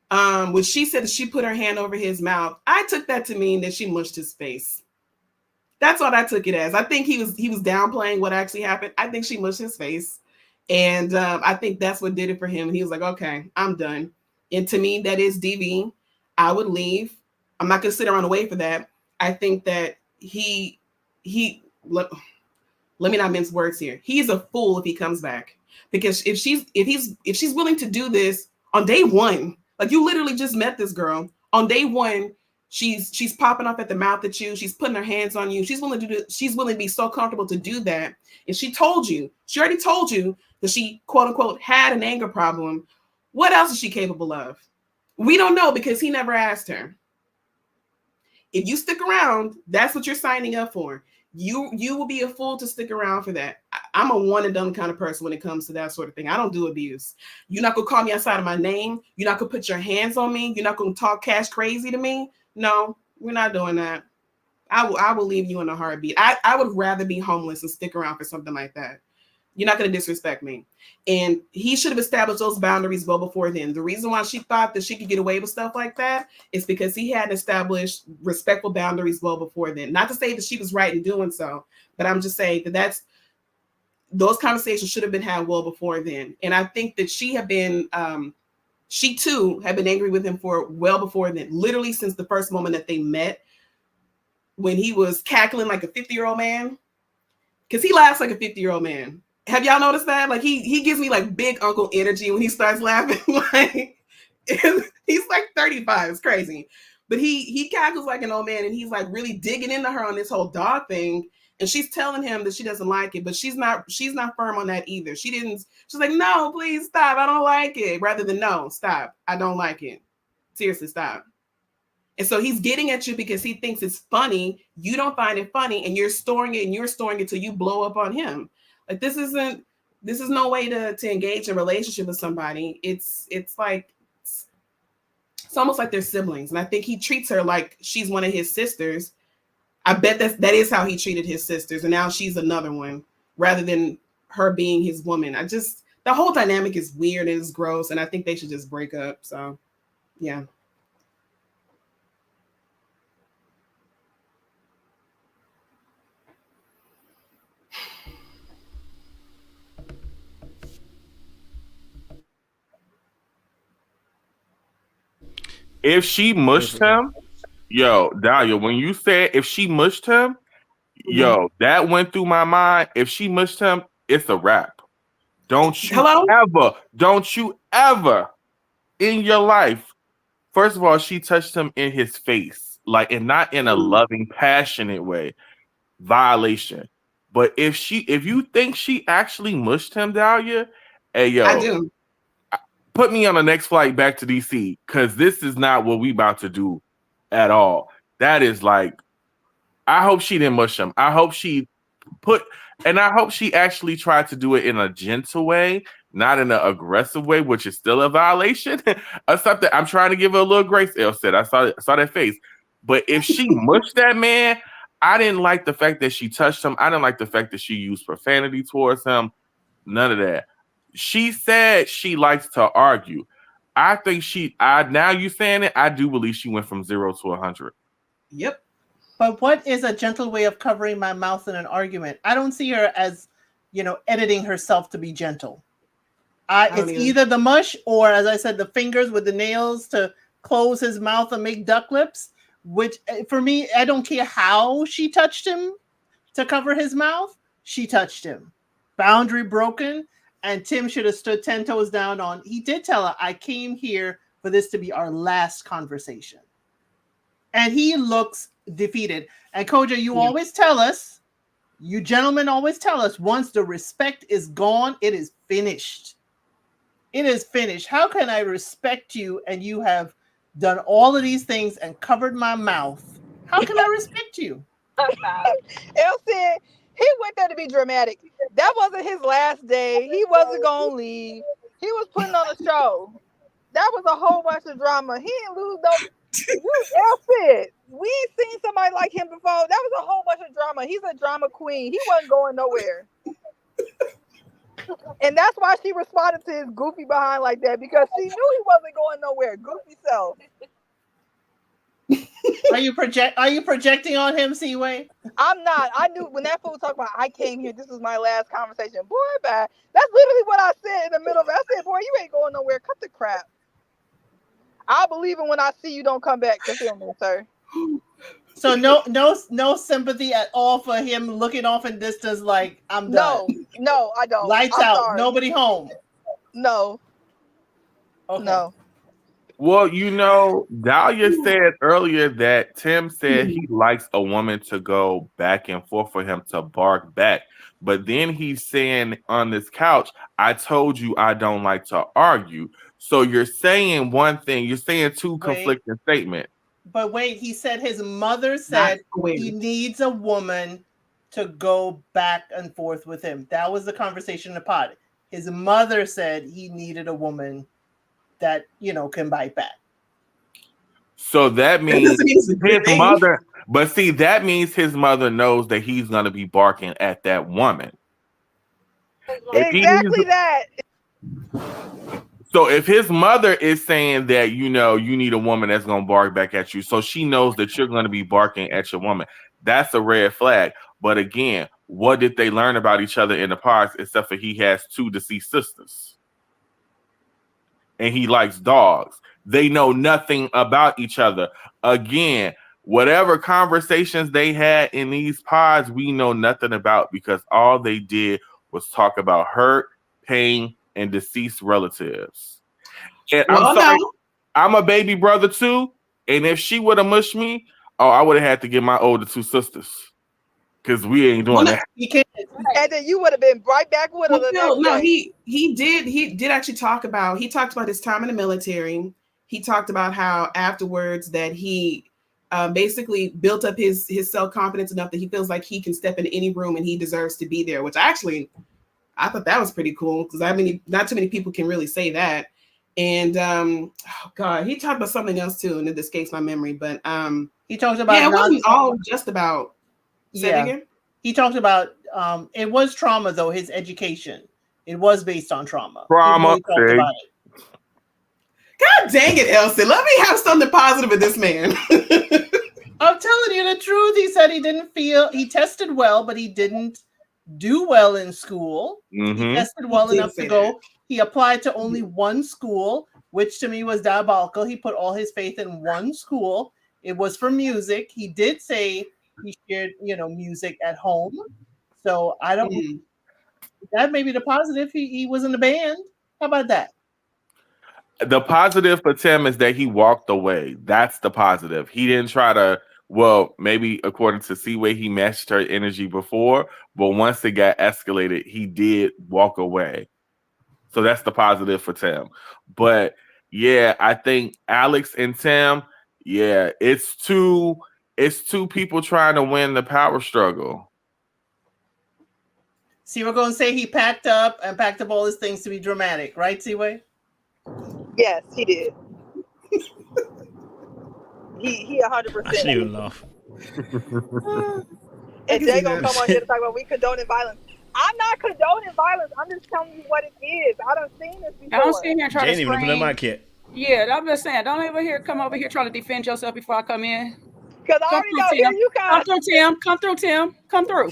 when she said that she put her hand over his mouth, I took that to mean that she mushed his face. That's what I took it as. I think he was downplaying what actually happened. I think she mushed his face. And I think that's what did it for him. And he was like, okay, I'm done. And to me, that is DV. I would leave. I'm not going to sit around and wait for that. I think that let me not mince words here. He's a fool if he comes back. Because if she's willing to do this on day one, like you literally just met this girl on day one, she's popping off at the mouth at you. She's putting her hands on you. She's willing to be so comfortable to do that. And she already told you that she quote unquote had an anger problem. What else is she capable of? We don't know, because he never asked her. If you stick around, that's what you're signing up for. You will be a fool to stick around for that. I'm a one and done kind of person when it comes to that sort of thing. I don't do abuse. You're not going to call me outside of my name. You're not going to put your hands on me. You're not going to talk cash crazy to me. No, we're not doing that. I will leave you in a heartbeat. I would rather be homeless and stick around for something like that. You're not going to disrespect me. And he should have established those boundaries well before then. The reason why she thought that she could get away with stuff like that is because he hadn't established respectful boundaries well before then. Not to say that she was right in doing so, but I'm just saying that those conversations should have been had well before then. And I think that she too had been angry with him for well before then, literally since the first moment that they met, when he was cackling like a 50-year-old man, because he laughs like a 50-year-old man. Have y'all noticed that? Like he gives me like big uncle energy when he starts laughing. Like he's like 35. It's crazy. But he cackles like an old man, and he's like really digging into her on this whole dog thing. And she's telling him that she doesn't like it, but she's not firm on that either. She's like, no, please stop. I don't like it. Rather than no, stop. I don't like it. Seriously, stop. And so he's getting at you because he thinks it's funny. You don't find it funny, and you're storing it till you blow up on him. Like this is no way to engage in a relationship with somebody. It's almost like they're siblings. And I think he treats her like she's one of his sisters. I bet that is how he treated his sisters. And now she's another one rather than her being his woman. The whole dynamic is weird and it's gross. And I think they should just break up. So yeah. If she mushed him, yo, Dahlia, when you said if she mushed him, yo, that went through my mind. If she mushed him, it's a wrap. Don't you ever in your life. First of all, she touched him in his face, like, and not in a loving, passionate way. Violation. But if you think she actually mushed him, Dahlia, hey yo, I do. Put me on the next flight back to DC, because this is not what we about to do at all. That is like, I hope she didn't mush him. I hope she actually tried to do it in a gentle way, not in an aggressive way, which is still a violation. Or something. I'm trying to give her a little grace, Elle said. I saw that face. But if she mushed that man, I didn't like the fact that she touched him. I didn't like the fact that she used profanity towards him. None of that. She said she likes to argue. I think now you saying it, I do believe she went from 0 to 100. Yep. But what is a gentle way of covering my mouth in an argument? I don't see her as, editing herself to be gentle. It's either the mush or, as I said, the fingers with the nails to close his mouth and make duck lips, which for me, I don't care how she touched him to cover his mouth. She touched him. Boundary broken. And Tim should have stood 10 toes down on. He did tell her, I came here for this to be our last conversation. And he looks defeated. And Koja, you always tell us, you gentlemen always tell us, once the respect is gone, it is finished. It is finished. How can I respect you and you have done all of these things and covered my mouth? How can I respect you? Elsie, he went there to be dramatic. That wasn't his last day. He wasn't going to leave. He was putting on a show. That was a whole bunch of drama. He didn't lose no... Elsie, we ain't seen somebody like him before. That was a whole bunch of drama. He's a drama queen. He wasn't going nowhere. And that's why she responded to his goofy behind like that, because she knew he wasn't going nowhere. Goofy self. Are you projecting on him, Seaway? I'm not. I knew when that fool talked about I came here, this was my last conversation. Boy, bye. That's literally what I said in the middle of it. I said, boy, you ain't going nowhere. Cut the crap. I'll believe it when I see you don't come back to film me, sir. So no sympathy at all for him looking off in distance like I'm done. No, I don't. Lights I'm out. sorry. Nobody home. No. Okay. No. Well, Dahlia said earlier that Tim said he likes a woman to go back and forth for him to bark back. But then he's saying on this couch, I told you I don't like to argue. So you're saying one thing, you're saying two conflicting statements. But wait, he said his mother said he needs a woman to go back and forth with him. That was the conversation in the pod. His mother said he needed a woman that, can bite back. So that means his mother, but see, that means his mother knows that he's going to be barking at that woman. Exactly that. So if his mother is saying that, you need a woman that's going to bark back at you, so she knows that you're going to be barking at your woman, that's a red flag. But again, what did they learn about each other in the parks except for he has 2 deceased sisters? And he likes dogs. They know nothing about each other. Again, whatever conversations they had in these pods, we know nothing about, because all they did was talk about hurt, pain, and deceased relatives. And I'm sorry, I'm a baby brother too. And if she would have mushed me, I would have had to get my older 2 sisters, because we ain't doing that. And then you would have been right back with her. No, he did actually talk about his time in the military. He talked about how afterwards that he basically built up his self-confidence enough that he feels like he can step into any room and he deserves to be there, which I thought that was pretty cool, because not too many people can really say that. And he talked about something else too, and it escapes my memory. But he talked about it wasn't all just about. Again? He talked about it was trauma though. His education, it was based on trauma. Trauma. Really about it. God dang it, Elsie! Let me have something positive with this man. I'm telling you the truth. He said he tested well, but he didn't do well in school. Mm-hmm. He tested well enough to go. He applied to only one school, which to me was diabolical. He put all his faith in one school. It was for music. He did say he shared, music at home. So I don't. That may be the positive. He was in the band. How about that? The positive for Tim is that he walked away. That's the positive. He didn't try to. Well, maybe according to Seaway, he matched her energy before, but once it got escalated, he did walk away. So that's the positive for Tim. But yeah, I think Alex and Tim, it's two people trying to win the power struggle. See, we're going to say he packed up all his things to be dramatic, right, Seaway? Yes, he did. He 100%. I shouldn't even laugh. And Jay gonna come on here to talk about we condoning violence. I'm not condoning violence. I'm just telling you what it is. I done seen this before. I don't sit here and try Jane to even open her scream. mic yet. Yeah, I'm just saying, don't ever come over here trying to defend yourself before I come in. Because I Come already through, know, Tim. here you come. Come through, Tim. Come through, Tim. Come through.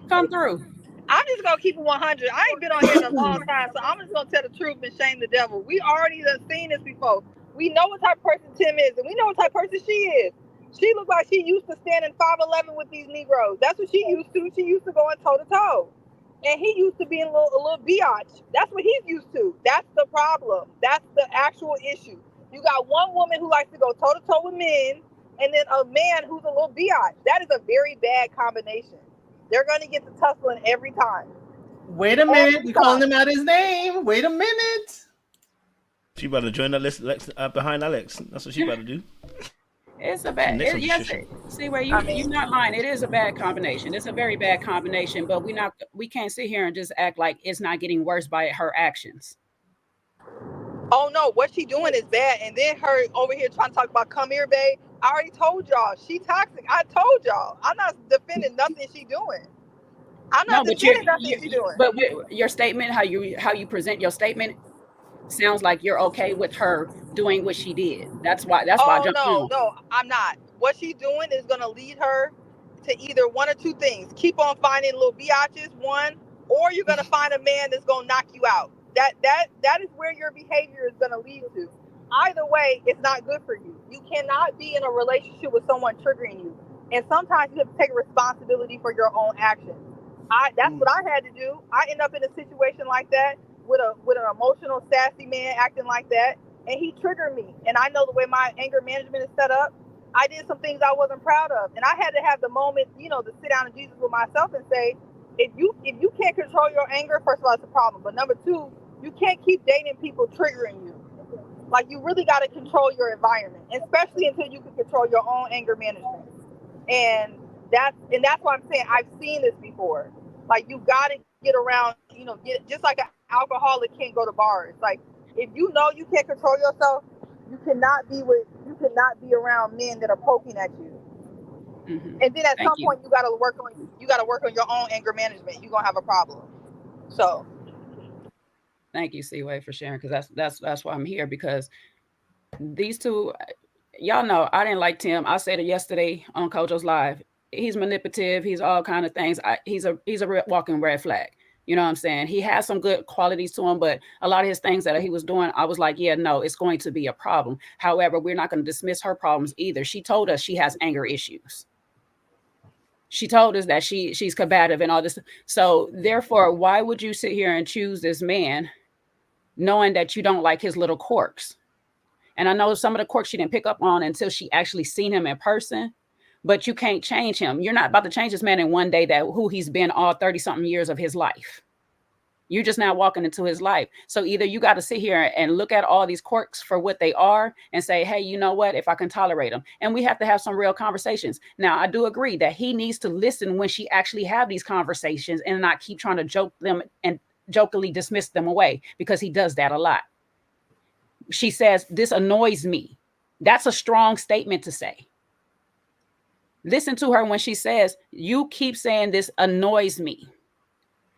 Come through. I'm just gonna keep it 100. I ain't been on here in a long time, so I'm just gonna tell the truth and shame the devil. We already done seen this before. We know what type of person Tim is, and we know what type of person she is. She looked like she used to stand in 5'11" with these Negroes. That's what she used to. She used to going toe to toe, and he used to being a little biatch. That's what he's used to. That's the problem. That's the actual issue. You got one woman who likes to go toe to toe with men, and then a man who's a little biatch. That is a very bad combination. They're going to get the tussling every time. Wait a minute. We're calling him out his name. Wait a minute. She about to join that list behind Alex. That's what she about to do. It's a bad. Yes, see where you're not lying. It is a bad combination. It's a very bad combination. But we can't sit here and just act like it's not getting worse by her actions. Oh no, what she doing is bad. And then her over here trying to talk about come here, babe. I already told y'all she toxic. I told y'all. I'm not defending nothing she doing. I'm not defending nothing she doing. But your statement, how you present your statement, sounds like you're okay with her doing what she did. That's why. No, I'm not. What she's doing is gonna lead her to either one or two things. Keep on finding little biatches, one, or you're gonna find a man that's gonna knock you out. That is where your behavior is gonna lead to. Either way, it's not good for you. You cannot be in a relationship with someone triggering you. And sometimes you have to take responsibility for your own actions. That's what I had to do. I ended up in a situation like that with an emotional, sassy man acting like that, and he triggered me. And I know the way my anger management is set up, I did some things I wasn't proud of. And I had to have the moment, to sit down in Jesus with myself and say, if you can't control your anger, first of all, it's a problem. But number two, you can't keep dating people triggering you. Like, you really got to control your environment, especially until you can control your own anger management. And that's why I'm saying I've seen this before. Like, you got to get around, just like an alcoholic can't go to bars. Like, if you know you can't control yourself, you cannot be around men that are poking at you. Mm-hmm. And then at some point you got to work on your own anger management. You're gonna have a problem. So. Thank you, Seaway, for sharing, because that's why I'm here, because these two, y'all know I didn't like Tim. I said it yesterday on Kojo's Live. He's manipulative. He's all kind of things. He's a walking red flag. You know what I'm saying? He has some good qualities to him, but a lot of his things that he was doing, I was like, yeah, no, it's going to be a problem. However, we're not going to dismiss her problems either. She told us she has anger issues. She told us that she's combative and all this. So therefore, why would you sit here and choose this man knowing that you don't like his little quirks? And I know some of the quirks she didn't pick up on until she actually seen him in person, but you can't change him. You're not about to change this man in one day, who he's been all 30-something years of his life. You're just now walking into his life. So either you got to sit here and look at all these quirks for what they are and say, hey, you know what, if I can tolerate them. And we have to have some real conversations. Now, I do agree that he needs to listen when she actually have these conversations and not keep trying to joke them and jokingly dismiss them away, because he does that a lot. She says, this annoys me. That's a strong statement to say. Listen to her when she says, you keep saying this annoys me.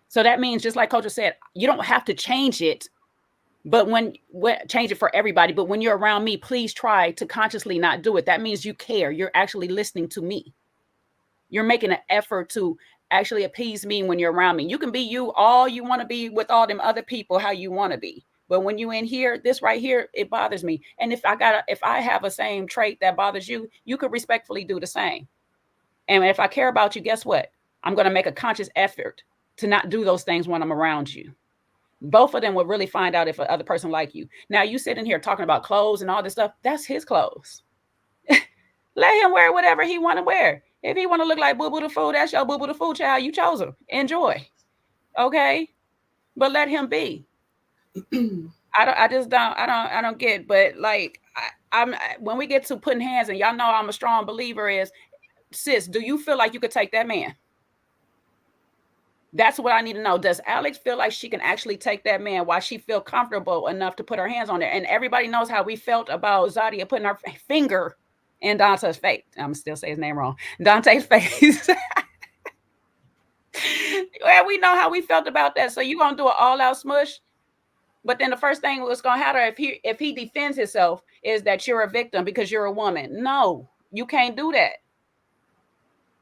So that means, just like Coach said, you don't have to change it, but change it for everybody. But when you're around me, please try to consciously not do it. That means you care. You're actually listening to me. You're making an effort to actually appease me when you're around me. You can be you all you want to be with all them other people, how you want to be. But when you in here, this right here, it bothers me. And if I have a same trait that bothers you, you could respectfully do the same. And if I care about you, guess what? I'm going to make a conscious effort to not do those things when I'm around you. Both of them will really find out if the other person like you. Now, you sitting here talking about clothes and all this stuff. That's his clothes. Let him wear whatever he want to wear. If he want to look like Boo Boo the Fool, that's your Boo Boo the Fool, child. You chose him. Enjoy. Okay? But let him be. I don't get, but like, I'm when we get to putting hands, and y'all know I'm a strong believer is, sis, do you feel like you could take that man? That's what I need to know. Does Alex feel like she can actually take that man? Why she feel comfortable enough to put her hands on there? And everybody knows how we felt about Zadia putting her finger in Dante's face. I'm still saying his name wrong. Dante's face. Square, we know how we felt about that. So you gonna do an all-out smush, but then the first thing what's gonna happen if he defends himself is that you're a victim because you're a woman. No, you can't do that.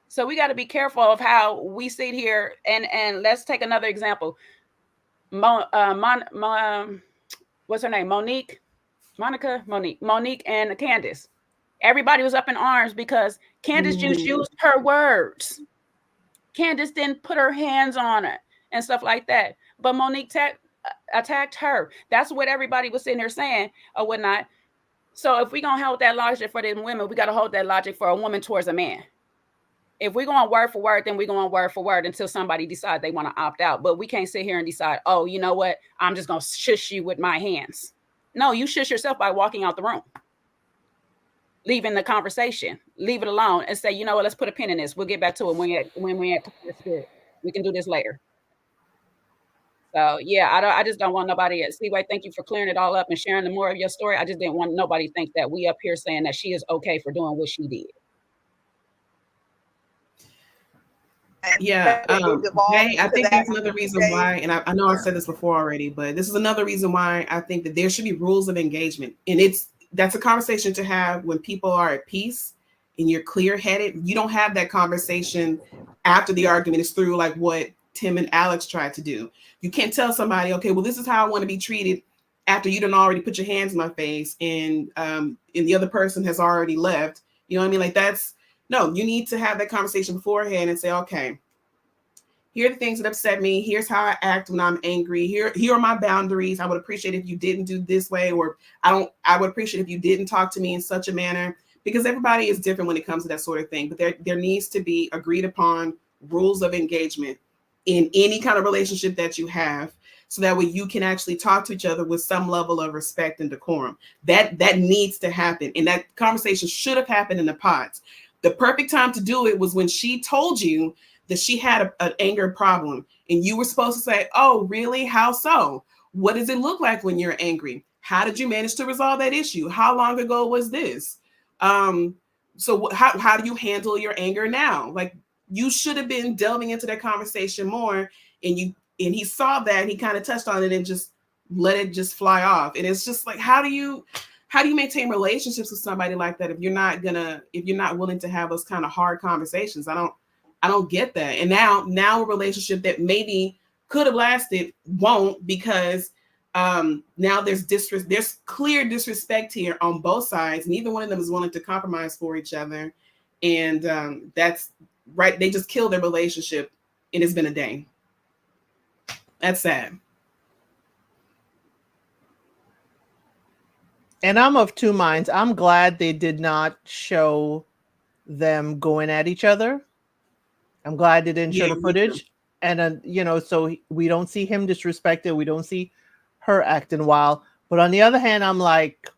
So we got to be careful of how we sit here and let's take another example. What's her name? Monique and Candace. Everybody was up in arms because Candace just used her words. Candace didn't put her hands on it and stuff like that. But Monique attacked her. That's what everybody was sitting there saying or whatnot. So if we're going to hold that logic for them women, we got to hold that logic for a woman towards a man. If we're going word for word, then we're going word for word until somebody decides they want to opt out. But we can't sit here and decide, oh, you know what? I'm just going to shush you with my hands. No, you shush yourself by walking out the room. Leaving the conversation. Leave it alone and say, you know what? Let's put a pin in this. We'll get back to it when we're at the spirit. We can do this later. So, yeah, I just don't want nobody at Seaway. Thank you for clearing it all up and sharing the more of your story. I just didn't want nobody to think that we up here saying that she is okay for doing what she did. Yeah, Jay, I think that's another reason why, and I know I've said this before already, but this is another reason why I think that there should be rules of engagement. And that's a conversation to have when people are at peace and you're clear-headed. You don't have that conversation after the argument is through, like what Tim and Alex tried to do. You can't tell somebody, okay, well, this is how I want to be treated after you done already put your hands in my face and the other person has already left. You know what I mean? Like no, you need to have that conversation beforehand and say, okay, here are the things that upset me. Here's how I act when I'm angry. Here are my boundaries. I would appreciate if you didn't do this way, or I would appreciate if you didn't talk to me in such a manner, because everybody is different when it comes to that sort of thing. But there needs to be agreed upon rules of engagement in any kind of relationship that you have, so that way you can actually talk to each other with some level of respect and decorum. That needs to happen. And that conversation should have happened in the pods. The perfect time to do it was when she told you that she had an anger problem, and you were supposed to say, oh, really? How so? What does it look like when you're angry? How did you manage to resolve that issue? How long ago was this? So how do you handle your anger now? Like, you should have been delving into that conversation more, and he saw that, and he kind of touched on it and just let it just fly off. And it's just like, how do you maintain relationships with somebody like that if you're not willing to have those kind of hard conversations? I don't get that. And now a relationship that maybe could have lasted won't, because now there's clear disrespect here on both sides. Neither one of them is willing to compromise for each other. And that's right. They just killed their relationship, and it's been a day. That's sad. And I'm of two minds. I'm glad they did not show them going at each other. I'm glad they didn't show the footage. And, so we don't see him disrespected. We don't see her acting wild. But on the other hand, I'm like,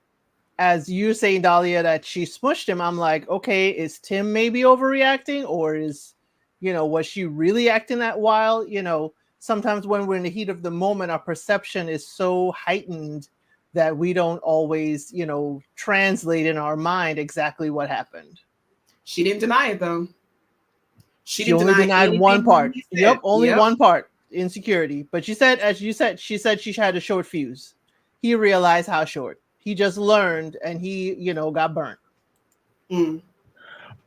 as you're saying, Dahlia, that she smushed him, I'm like, okay, is Tim maybe overreacting? Or was she really acting that wild? Sometimes when we're in the heat of the moment, our perception is so heightened that we don't always, translate in our mind exactly what happened. She didn't deny it, though. She only denied one part. Yep, only one part, insecurity. But she said she had a short fuse. He realized how short. He just learned, and he, got burnt.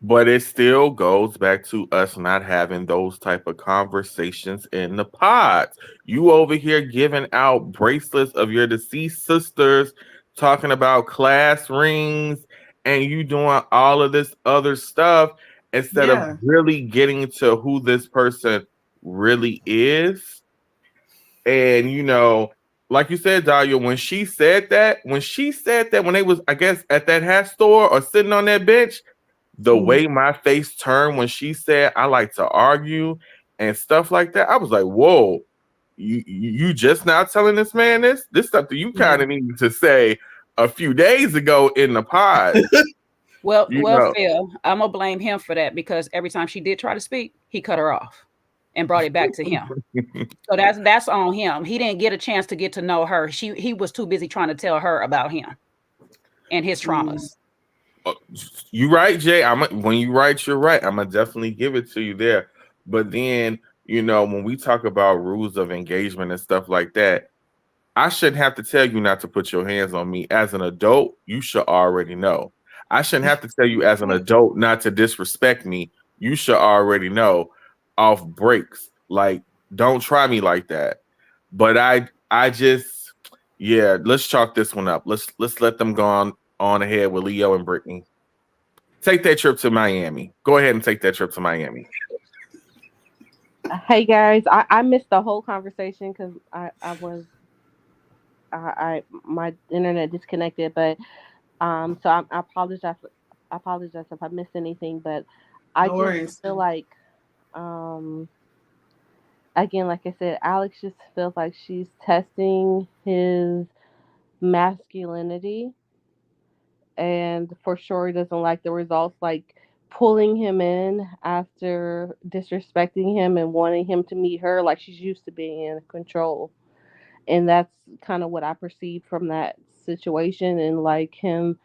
But it still goes back to us not having those type of conversations in the pods. You over here giving out bracelets of your deceased sisters, talking about class rings, and you doing all of this other stuff instead of really getting to who this person really is. And, like you said, Dahlia, when she said that, when they was, I guess, at that hat store or sitting on that bench, the way my face turned when she said, I like to argue and stuff like that, I was like, whoa, you just now telling this man this stuff that you kind of needed to say a few days ago in the pod. Well, Phil, I'm going to blame him for that, because every time she did try to speak, he cut her off and brought it back to him. So that's on him. He didn't get a chance to get to know her. He was too busy trying to tell her about him and his traumas. You right, Jay. When you right, you're right. I'm gonna definitely give it to you there. But then you know, when we talk about rules of engagement and stuff like that, I shouldn't have to tell you not to put your hands on me. As an adult, you should already know. I shouldn't have to tell you as an adult not to disrespect me. You should already know off breaks. Like, don't try me like that. But I just, yeah, let's chalk this one up. Let's let them go on ahead with Leo and Brittany. Take that trip to Miami. Go ahead and take that trip to Miami. Hey guys, I missed the whole conversation because my internet disconnected, but so I apologize. I apologize if I missed anything, but I No worries. just feel like again, like I said, Alex just feels like she's testing his masculinity, and for sure he doesn't like the results, like pulling him in after disrespecting him and wanting him to meet her like she's used to being in control. And that's kind of what I perceived from that situation, and like him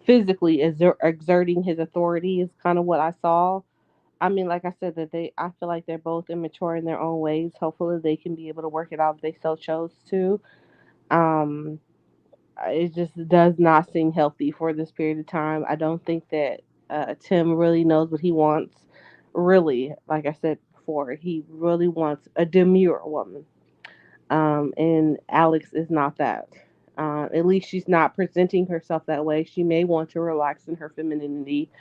physically exerting his authority is kind of what I saw. I mean, like I said, I feel like they're both immature in their own ways. Hopefully, they can be able to work it out if they so chose to. Um, it just does not seem healthy for this period of time. I don't think that Tim really knows what he wants. Really, like I said before, he really wants a demure woman. And Alex is not that. At least she's not presenting herself that way. She may want to relax in her femininity,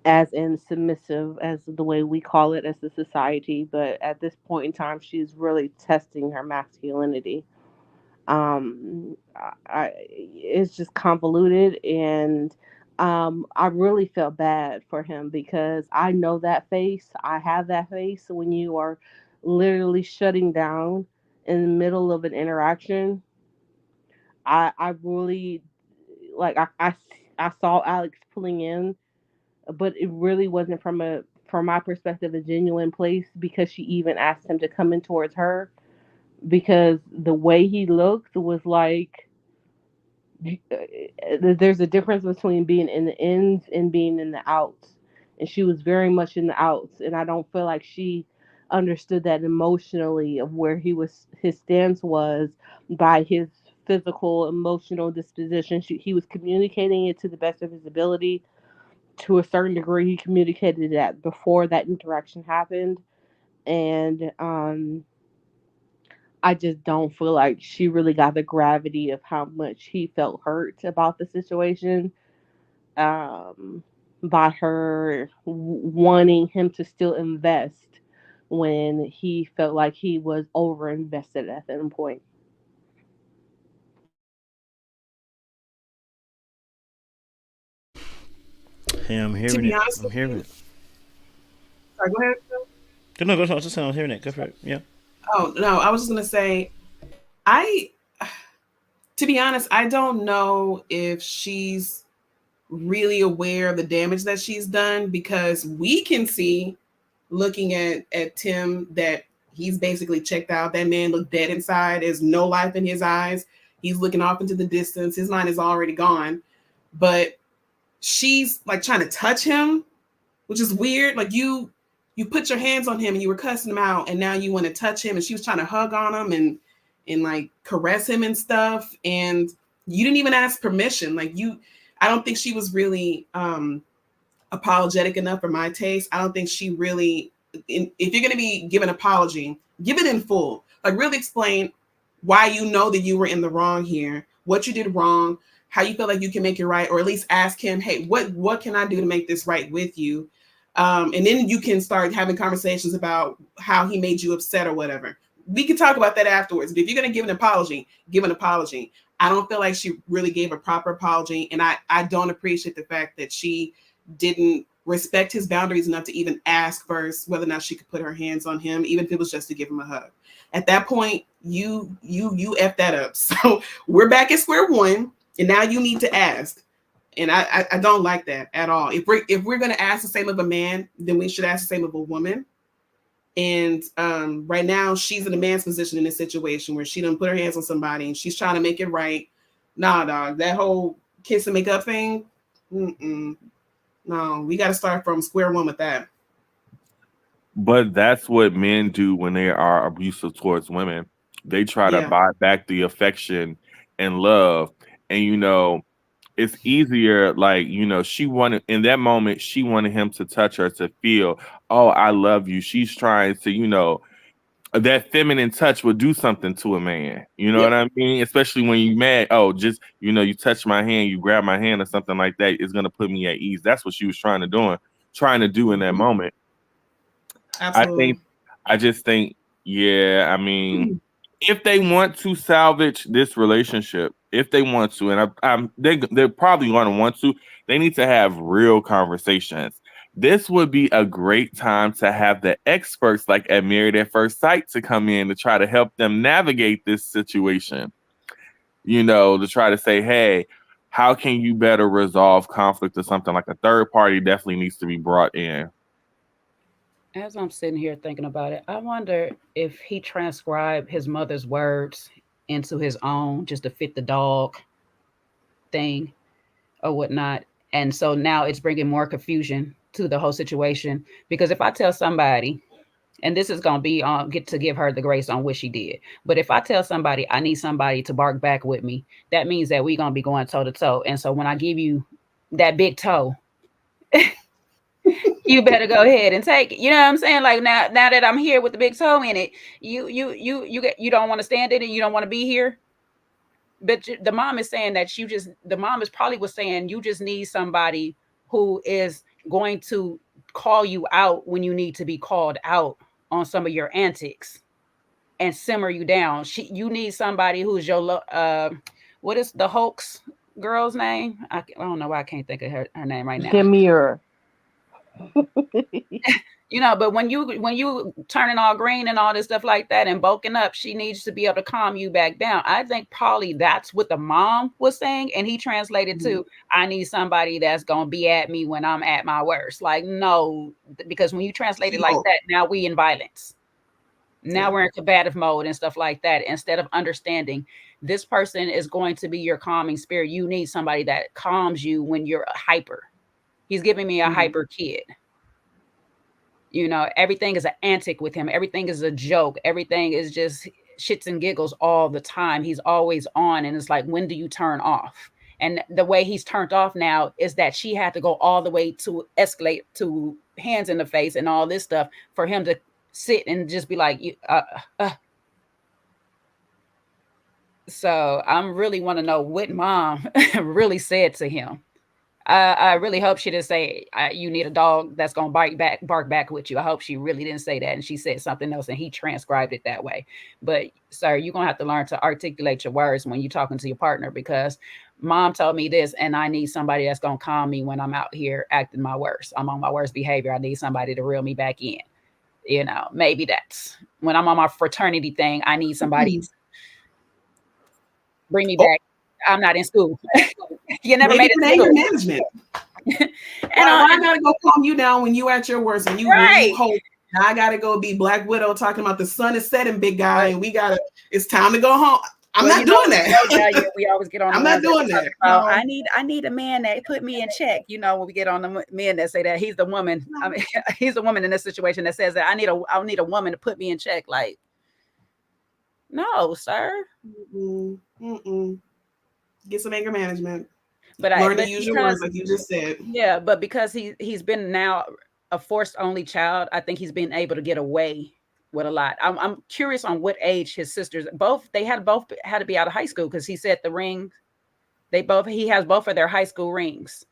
as in submissive, as the way we call it as a society. But at this point in time, she's really testing her masculinity. It's just convoluted, and I really felt bad for him because I know that face. I have that face when you are literally shutting down in the middle of an interaction. I really like I saw Alex pulling in, but it really wasn't from my perspective a genuine place because she even asked him to come in towards her, because the way he looked was like there's a difference between being in the ins and being in the outs, and she was very much in the outs, and I don't feel like she understood that emotionally of where his stance was by his physical emotional disposition. He was communicating it to the best of his ability. To a certain degree, he communicated that before that interaction happened, and I just don't feel like she really got the gravity of how much he felt hurt about the situation, by her wanting him to still invest when he felt like he was over invested at that point. Hey, I'm To hearing be it. honest I'm with hearing you, it. sorry, go ahead. Phil. Good, no, go. I was just saying, I'm hearing it. Go for it. Yeah. Oh no, I was just gonna say, I, to be honest, I don't know if she's really aware of the damage that she's done, because we can see, looking at Tim, that he's basically checked out. That man looked dead inside. There's no life in his eyes. He's looking off into the distance. His mind is already gone. But she's like trying to touch him, which is weird. Like you put your hands on him and you were cussing him out, and now you want to touch him, and she was trying to hug on him and like caress him and stuff, and you didn't even ask permission. I don't think she was really apologetic enough for my taste. I don't think she really, if you're going to be giving an apology, give it in full. Like really explain why you know that you were in the wrong here, what you did wrong, how you feel like you can make it right, or at least ask him, hey, what can I do to make this right with you? And then you can start having conversations about how he made you upset or whatever. We can talk about that afterwards. But if you're going to give an apology, give an apology. I don't feel like she really gave a proper apology. And I don't appreciate the fact that she didn't respect his boundaries enough to even ask first whether or not she could put her hands on him, even if it was just to give him a hug. At that point, you F that up. So we're back at square one, and now you need to ask. And I don't like that at all. If we're going to ask the same of a man, then we should ask the same of a woman. And right now, she's in a man's position in this situation where she done put her hands on somebody and she's trying to make it right. Nah, dog, that whole kiss and make up thing, no, we got to start from square one with that. But that's what men do when they are abusive towards women. They try to buy back the affection and love. And it's easier, like, she wanted in that moment, she wanted him to touch her to feel, oh, I love you. She's trying to, that feminine touch will do something to a man. You know what I mean? Especially when you're mad. Oh, just, you touch my hand, you grab my hand or something like that. It's going to put me at ease. That's what she was trying to do in that moment. Absolutely. I just think, yeah, I mean, if they want to salvage this relationship, if they want to, and they're probably going to want to, they need to have real conversations. This would be a great time to have the experts like at Married at First Sight to come in to try to help them navigate this situation. To try to say, hey, how can you better resolve conflict or something? Like a third party definitely needs to be brought in. As I'm sitting here thinking about it, I wonder if he transcribed his mother's words into his own just to fit the dog thing or whatnot. And so now it's bringing more confusion to the whole situation. Because if I tell somebody, and this is going to be get to give her the grace on what she did. But if I tell somebody I need somebody to bark back with me, that means that we're going to be going toe to toe. And so when I give you that big toe, you better go ahead and take it. You know what I'm saying? Like now that I'm here with the big toe in it, you don't want to stand it and you don't want to be here. But the mom is saying that the mom is probably was saying you just need somebody who is going to call you out when you need to be called out on some of your antics and simmer you down. You need somebody who's your what is the Hulk's girl's name? I don't know why I can't think of her name right now. Demure. But when you turning all green and all this stuff like that and bulking up, she needs to be able to calm you back down. I think probably that's what the mom was saying, and he translated to, I need somebody that's gonna be at me when I'm at my worst. Like, no, because when you translate it like that, now we in violence. Now we're in combative mode and stuff like that. Instead of understanding this person is going to be your calming spirit, you need somebody that calms you when you're hyper. He's giving me a hyper kid. Everything is an antic with him. Everything is a joke. Everything is just shits and giggles all the time. He's always on. And it's like, when do you turn off? And the way he's turned off now is that she had to go all the way to escalate to hands in the face and all this stuff for him to sit and just be like, So I really want to know what mom really said to him. I really hope she didn't say you need a dog that's gonna bark back with you. I hope she really didn't say that, and she said something else, and he transcribed it that way. But sir, you're gonna have to learn to articulate your words when you're talking to your partner, because mom told me this, and I need somebody that's gonna calm me when I'm out here acting my worst. I'm on my worst behavior. I need somebody to reel me back in. Maybe that's when I'm on my fraternity thing. I need somebody to bring me back. I'm not in school. You never made it to anger management. And I gotta go calm you down when you at your worst, when you hold. I gotta go be Black Widow talking about the sun is setting, big guy, and it's time to go home. I'm not doing that. We always get on. I'm not doing that. I need a man that put me in check. When we get on the men that say that he's the woman. I mean, he's the woman in this situation that says that I need a woman to put me in check. Like, no, sir. Get some anger management. But learn to use your words, like you just said. Yeah, but because he's been now a forced only child, I think he's been able to get away with a lot. I'm curious on what age his sisters they had to be out of high school, because he said the ring. He has both of their high school rings.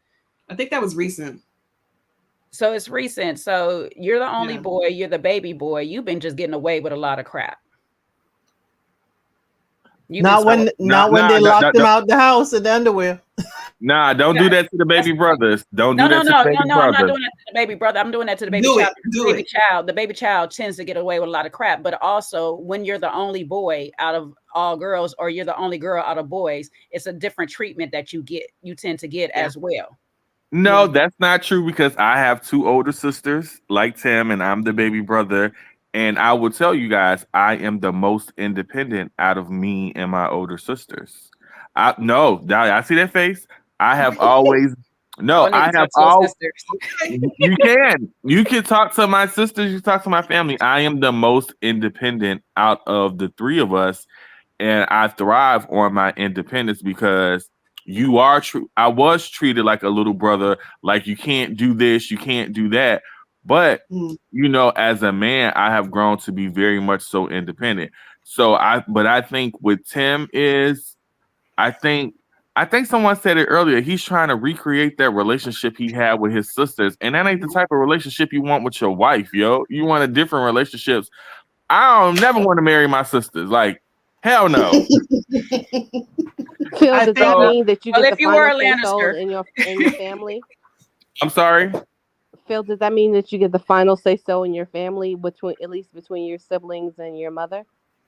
I think that was recent. So it's recent. So you're the only boy. You're the baby boy. You've been just getting away with a lot of crap. Not when they locked him out the house in the underwear. Nah, don't do that to the baby brothers. Don't do that to the baby brothers. I'm not doing that to the baby brother. I'm doing that to the baby child. The baby child tends to get away with a lot of crap. But also, when you're the only boy out of all girls, or you're the only girl out of boys, it's a different treatment that you tend to get as well. No, that's not true, because I have two older sisters like Tim, and I'm the baby brother. And I will tell you guys, I am the most independent out of me and my older sisters. I see that face. I have always No, I need I to have talk to your all. sisters. You can talk to my sisters. You talk to my family. I am the most independent out of the three of us, and I thrive on my independence because you are true. I was treated like a little brother, like you can't do this, you can't do that. But you know, as a man, I have grown to be very much so independent. So I think with Tim is, I think someone said it earlier. He's trying to recreate that relationship he had with his sisters, and that ain't the type of relationship you want with your wife, yo. You want a different relationships. I don't never want to marry my sisters. Like, hell no. Phil, does that mean that you Well, get if the you were final a say so Lannister. in your family? I'm sorry. Phil, does that mean that you get the final say so in your family, between at least between your siblings and your mother?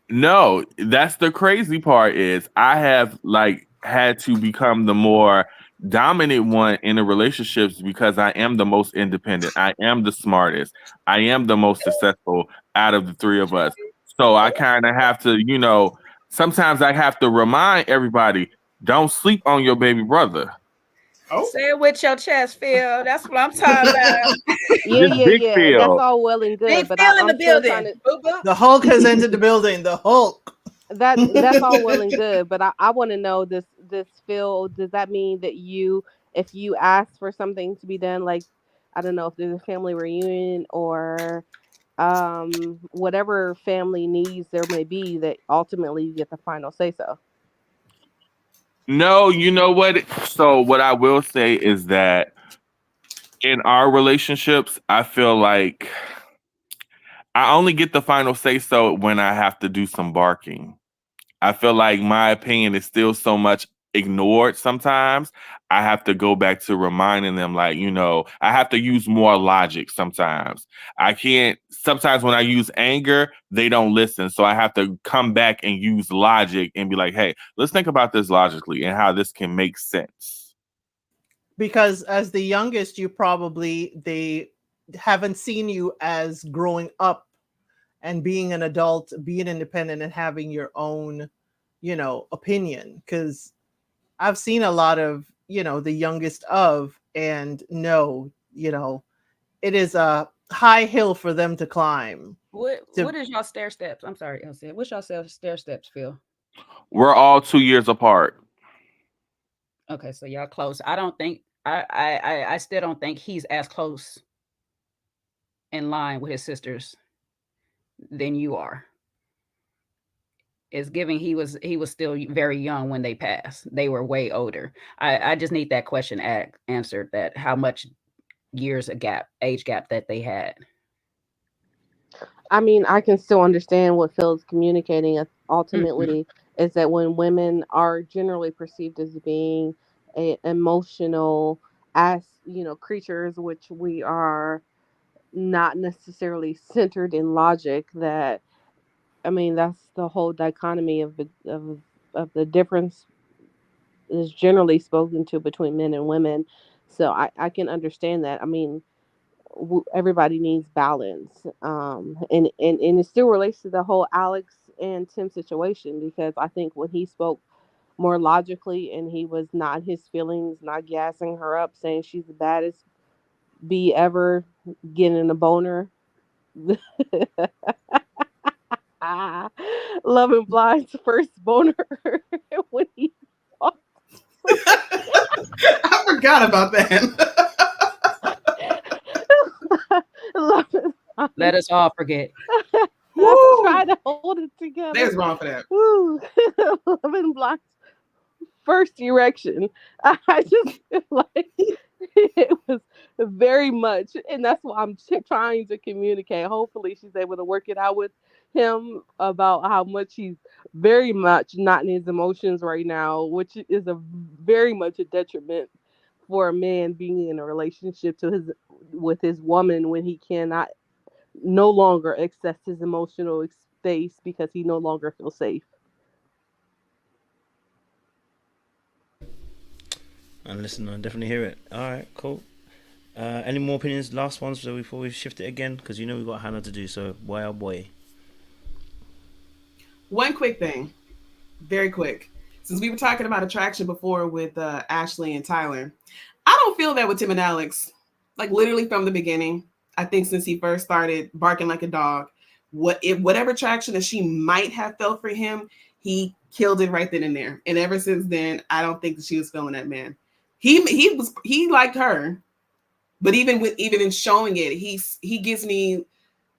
No, that's the crazy part is I have like had to become the more dominant one in the relationships because I am the most independent. I am the smartest. I am the most successful out of the three of us. So I kind of have to, you know, sometimes I have to remind everybody, don't sleep on your baby brother. Say it with your chest, Phil. That's what I'm talking about. Yeah. That's all well and good, Big but Phil in the I'm still trying building. to. Boop, boop. The Hulk has entered the building. The Hulk. That's all well and good, but I want to know this Phil. Does that mean that if you ask for something to be done, like I don't know if there's a family reunion or whatever family needs there may be, that ultimately you get the final say so? No, you know what? So what I will say is that in our relationships, I feel like I only get the final say so when I have to do some barking. I feel like my opinion is still so much ignored sometimes. I have to go back to reminding them, like, you know, I have to use more logic sometimes. I can't, sometimes when I use anger, they don't listen. So I have to come back and use logic and be like, hey, let's think about this logically and how this can make sense. Because as the youngest, they haven't seen you as growing up and being an adult, being independent and having your own, opinion. Because I've seen a lot of, the youngest of, and no, it is a high hill for them to climb. What is y'all stair steps? I'm sorry, Elsie. What's y'all stair steps, Phil? We're all 2 years apart. Okay, so y'all close. I don't think I still don't think he's as close in line with his sisters than you are. It's giving he was still very young when they passed. They were way older. I just need that question answered, that how much age gap that they had. I mean, I can still understand what Phil's communicating. Ultimately, is that when women are generally perceived as being emotional, creatures, which we are not necessarily centered in logic. That I mean, that's the whole dichotomy of the difference is generally spoken to between men and women. So I can understand that. I mean, everybody needs balance, and it still relates to the whole Alex and Tim situation, because I think when he spoke more logically and he was not his feelings, not gassing her up, saying she's the baddest bee ever, getting a boner. Loving Blind's first boner when he I forgot about that. Let us all forget. I try to hold it together. There's wrong for that. Woo. Loving Blind's first erection. I just feel like it was very much, and that's why I'm trying to communicate. Hopefully she's able to work it out with him about how much he's very much not in his emotions right now, which is a very much a detriment for a man being in a relationship with his woman when he cannot no longer access his emotional space because he no longer feels safe. And listen, I definitely hear it. All right, cool. Any more opinions? Last ones before we shift it again, because we've got Hannah to do. So, boy, oh boy. One quick thing, very quick. Since we were talking about attraction before with Ashley and Tyler, I don't feel that with Tim and Alex. Like literally from the beginning. I think since he first started barking like a dog, whatever traction that she might have felt for him, he killed it right then and there. And ever since then, I don't think that she was feeling that man. He liked her, but even in showing it, he gives me,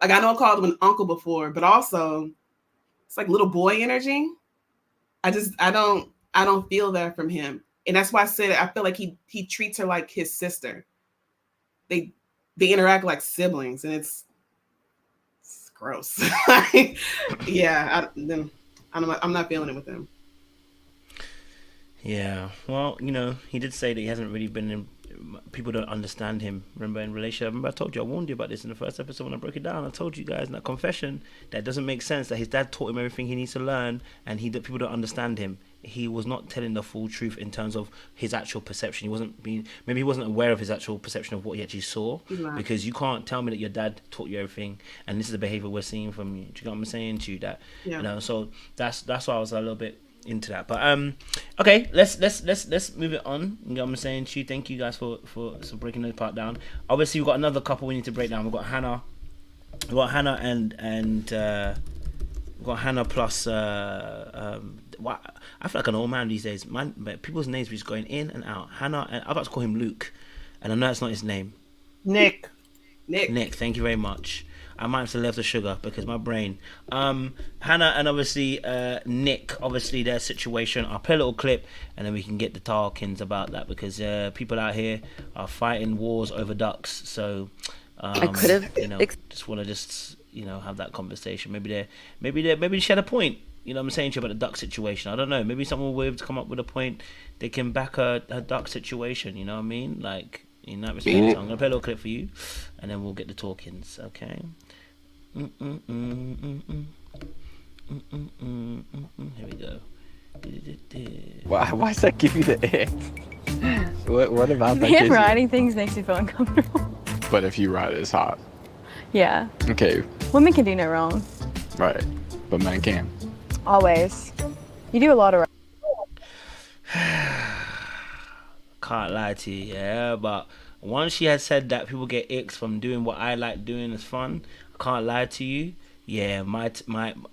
like, I know I called him an uncle before, but also it's like little boy energy. I don't feel that from him. And that's why I said I feel like he treats her like his sister. They interact like siblings, and it's gross. Yeah, I'm not feeling it with him. Yeah, well, he did say that he hasn't really been in. People don't understand him. Remember in relationship? Remember I told you, I warned you about this in the first episode when I broke it down. I told you guys in that confession that doesn't make sense, that his dad taught him everything he needs to learn, and people don't understand him. He was not telling the full truth in terms of his actual perception. Maybe he wasn't aware of his actual perception of what he actually saw. Because you can't tell me that your dad taught you everything, and this is the behavior we're seeing from you. Do you know what I'm saying to you? That so that's why I was a little bit into that. But okay, let's move it on. You know what I'm saying to you? Thank you guys for breaking the part down. Obviously, we've got another couple we need to break down. We've got Hannah and we've got Hannah plus I feel like an old man these days. But people's names are just going in and out. Hannah, and I'm about to call him Luke, and I know that's not his name. Nick. Thank you very much. I might have to leave the sugar because my brain. Hannah and obviously Nick, obviously their situation. I'll play a little clip and then we can get the talkings about that, because people out here are fighting wars over ducks. So I could have just want to have that conversation. Maybe she had a point. You know what I'm saying to you about the duck situation. I don't know. Maybe someone will be able to come up with a point. They can back her duck situation. You know what I mean? Like, in that respect. So I'm going to play a little clip for you, and then we'll get the talkings, okay? Here we go. Why does that give you the ick? What about that? Man, riding things makes me feel uncomfortable. But if you ride it, it's hot. Yeah. Okay. Women can do no wrong. Right. But men can. Always. You do a lot of Can't lie to you, yeah, but once she had said that people get icks from doing what I like doing is fun, I can't lie to you, yeah, I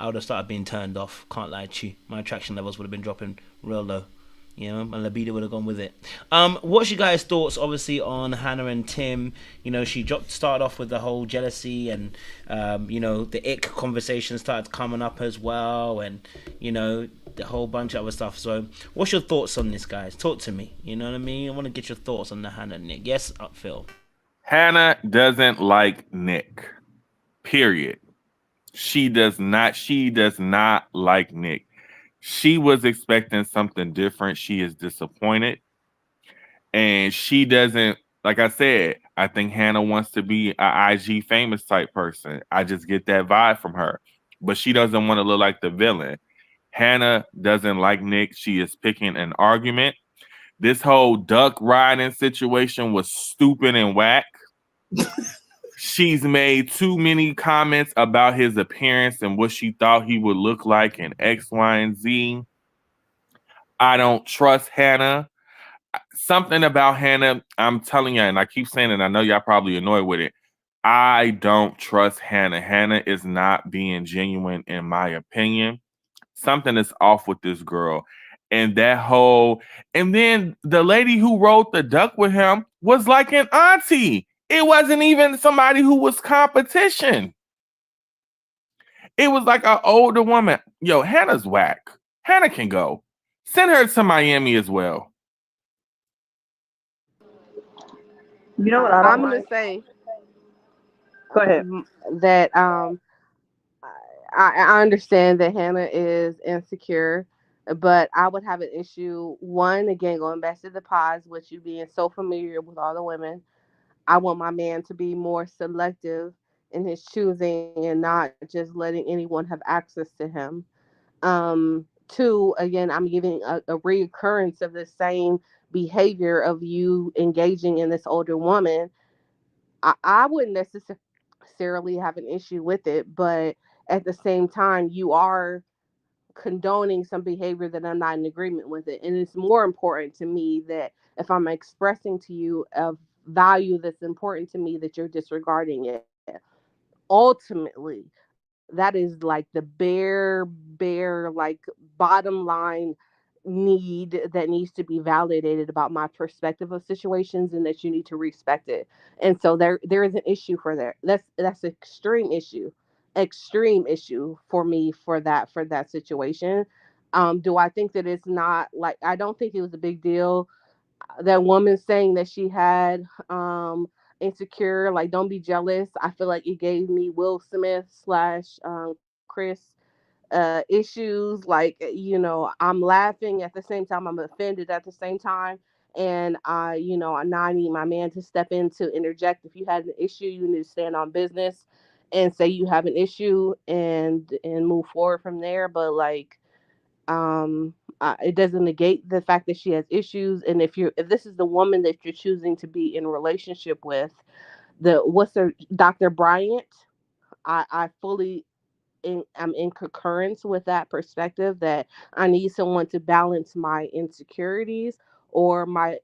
would have started being turned off. Can't lie to you. My attraction levels would have been dropping real low. You know, my libido would have gone with it. What's your guys' thoughts, obviously, on Hannah and Tim? You know, she started off with the whole jealousy and, the ick conversation started coming up as well, and, the whole bunch of other stuff. So, what's your thoughts on this, guys? Talk to me. You know what I mean? I want to get your thoughts on the Hannah and Nick. Yes, Phil. Hannah doesn't like Nick. Period. She does not like Nick. She was expecting something different. She is disappointed. And she doesn't, like I said, I think Hannah wants to be an IG famous type person. I just get that vibe from her. But she doesn't want to look like the villain. Hannah doesn't like Nick. She is picking an argument. This whole duck riding situation was stupid and whack. She's made too many comments about his appearance and what she thought he would look like in X, Y, and Z. I don't trust Hannah. Something about Hannah, I'm telling you, and I keep saying it, I know y'all probably annoyed with it. I don't trust Hannah. Hannah is not being genuine, in my opinion. Something is off with this girl. And then the lady who rode the duck with him was like an auntie. It wasn't even somebody who was competition. It was like an older woman. Yo, Hannah's whack. Hannah can go. Send her to Miami as well. You know what I'm going to say? Go ahead. That I understand that Hannah is insecure, but I would have an issue. One, again, going back to the pods, with you being so familiar with all the women. I want my man to be more selective in his choosing and not just letting anyone have access to him. Two, again, I'm giving a reoccurrence of the same behavior of you engaging in this older woman. I wouldn't necessarily have an issue with it, but at the same time, you are condoning some behavior that I'm not in agreement with it. And it's more important to me that if I'm expressing to you a value that's important to me, that you're disregarding it. Ultimately, that is like the bare, like bottom line need that needs to be validated about my perspective of situations, and that you need to respect it. And so there is an issue for there. That's an extreme issue for me for that situation. Do I think that it's not like, I don't think it was a big deal. That woman saying that she had insecure, like, don't be jealous. I feel like it gave me Will Smith slash Chris issues. Like, I'm laughing at the same time, I'm offended at the same time. And now I need my man to step in to interject. If you had an issue, you need to stand on business and say you have an issue, and move forward from there. But like, it doesn't negate the fact that she has issues. And if this is the woman that you're choosing to be in a relationship with, Dr. Bryant, I fully I'm in concurrence with that perspective, that I need someone to balance my insecurities or my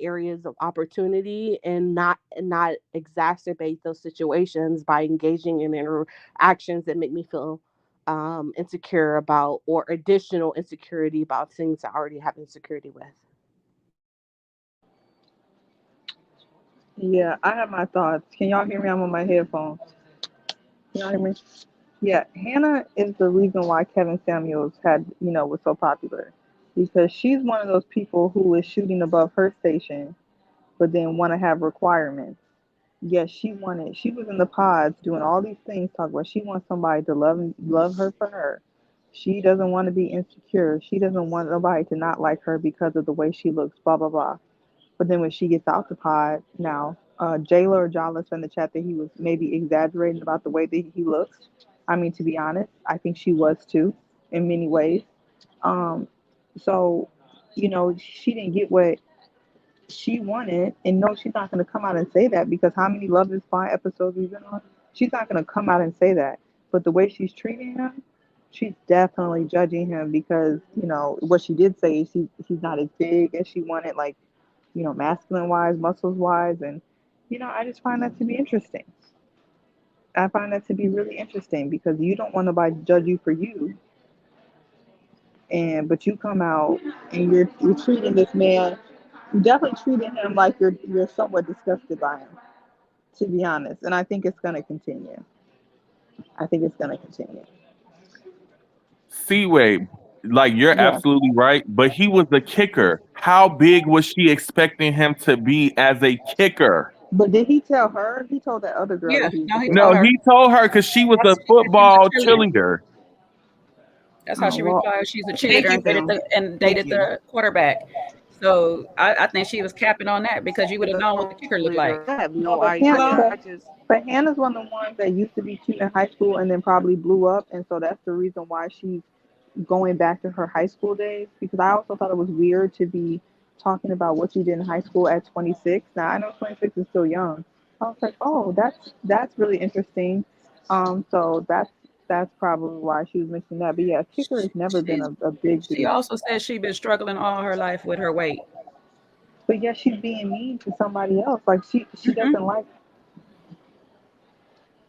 areas of opportunity, and not exacerbate those situations by engaging in interactions that make me feel insecure about, or additional insecurity about things I already have insecurity with. Yeah, I have my thoughts. Can y'all hear me? I'm on my headphones. Can y'all hear me? Yeah, Hannah is the reason why Kevin Samuels was so popular, because she's one of those people who is shooting above her station, but then want to have requirements. Yes, she was in the pods doing all these things, talking about she wants somebody to love her for her. She doesn't want to be insecure. She doesn't want nobody to not like her because of the way she looks, blah, blah, blah. But then when she gets out the pod now, Jayla or Jala said in the chat that he was maybe exaggerating about the way that he looks. I mean, to be honest, I think she was too, in many ways. Um, so, she didn't get what she wanted, and no, she's not going to come out and say that, because how many Love Is Blind episodes we've been on? She's not going to come out and say that. But the way she's treating him, she's definitely judging him, because what she did say is he's not as big as she wanted, like, masculine wise, muscles wise. And, I just find that to be interesting. I find that to be really interesting, because you don't want nobody to judge you for you. But you come out and you're treating this man, you're definitely treating him like you're somewhat disgusted by him, to be honest. And I think it's going to continue. Seaway, like you're Yeah. absolutely right, but he was the kicker. How big was she expecting him to be as a kicker? But did he tell her? He told that other girl Yeah, that he was no, the he kicker. No, told her. he told her because she was a She was football a cheerleader. cheerleader. That's how she well, replied. She's a Thank cheerleader you, and dated Phil. dated Thank you. the quarterback. So I think she was capping on that, because you would have known what the kicker looked like. I have No, no but idea. I just but Hannah's one of the ones that used to be cute in high school and then probably blew up, and so that's the reason why she's going back to her high school days. Because I also thought it was weird to be talking about what you did in high school at 26. Now I know 26 is still young. I was like, oh, that's really interesting. So that's probably why she was mentioning that. But yeah, kicker has never been a big She deal. also said she'd been struggling all her life with her weight. But yeah, she's being mean to somebody else. Like she doesn't like.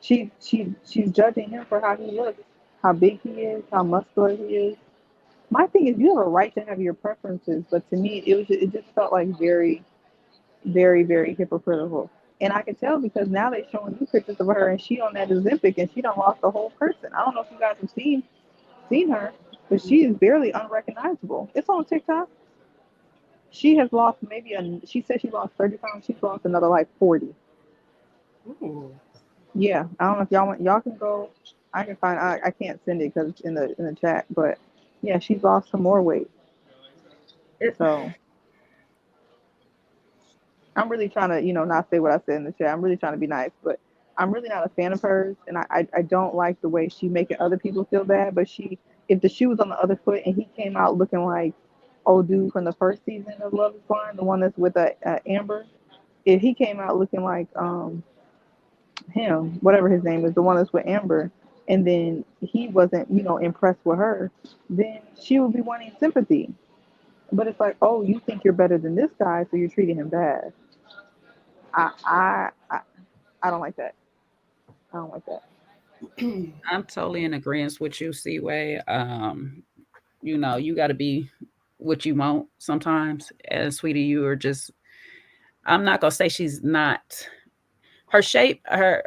She's judging him for how he looks, how big he is, how muscular he is. My thing is, you have a right to have your preferences, but to me, it just felt like very, very, very hypocritical. And I can tell, because now they're showing new pictures of her, and she on that Ozempic, and she done lost the whole person. I don't know if you guys have seen her, but she is barely unrecognizable. It's on TikTok. She has lost she said she lost 30 pounds. She's lost another like 40. Ooh. Yeah, I don't know if y'all can go. I can find. I can't send it because it's in the chat. But yeah, she's lost some more weight. So I'm really trying to not say what I said in the chat. I'm really trying to be nice, but I'm really not a fan of hers, and I don't like the way she making other people feel bad. But if the shoe was on the other foot and he came out looking like old dude from the first season of Love Is Blind, the one that's with Amber, if he came out looking like him, whatever his name is, the one that's with Amber, and then he wasn't, impressed with her, then she would be wanting sympathy. But it's like, oh, you think you're better than this guy, so you're treating him bad. I don't like that. I don't like that. I'm totally in agreement with you, Seaway. You got to be what you want sometimes. And sweetie, you are just. I'm not gonna say she's not. Her shape, let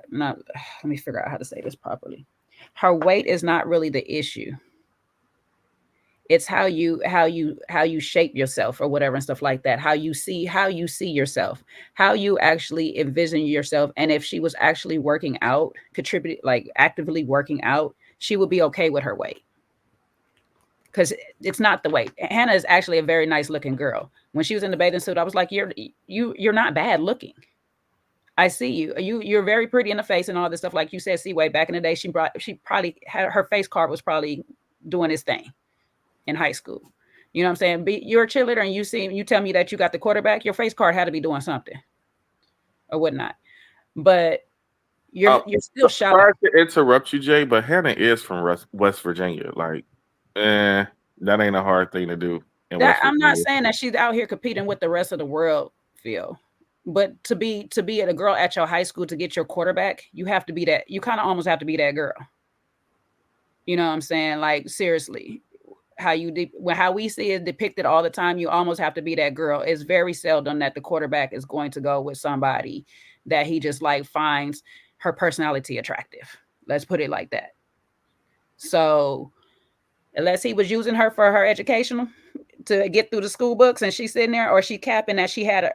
me figure out how to say this properly. Her weight is not really the issue. It's how you shape yourself or whatever and stuff like that. How you see yourself, how you actually envision yourself. And if she was actually working out, actively working out, she would be okay with her weight. Because it's not the weight. Hannah is actually a very nice looking girl. When she was in the bathing suit, I was like, you're not bad looking. I see you. You're very pretty in the face and all this stuff. Like you said, Seaway, back in the day, she probably had her face card was probably doing his thing in high school. You know what I'm saying? You're a cheerleader and you tell me that you got the quarterback, your face card had to be doing something or whatnot. But you're still shy. Sorry to interrupt you, Jay, but Hannah is from West Virginia. Like, that ain't a hard thing to do. I'm not saying that she's out here competing with the rest of the world, Phil. But to be a girl at your high school to get your quarterback, you have to be that. You kind of almost have to be that girl. You know what I'm saying? Like, seriously, how we see it depicted all the time, you almost have to be that girl. It's very seldom that the quarterback is going to go with somebody that he just like finds her personality attractive. Let's put it like that. So unless he was using her for her educational to get through the school books and she's sitting there, or she capping that she had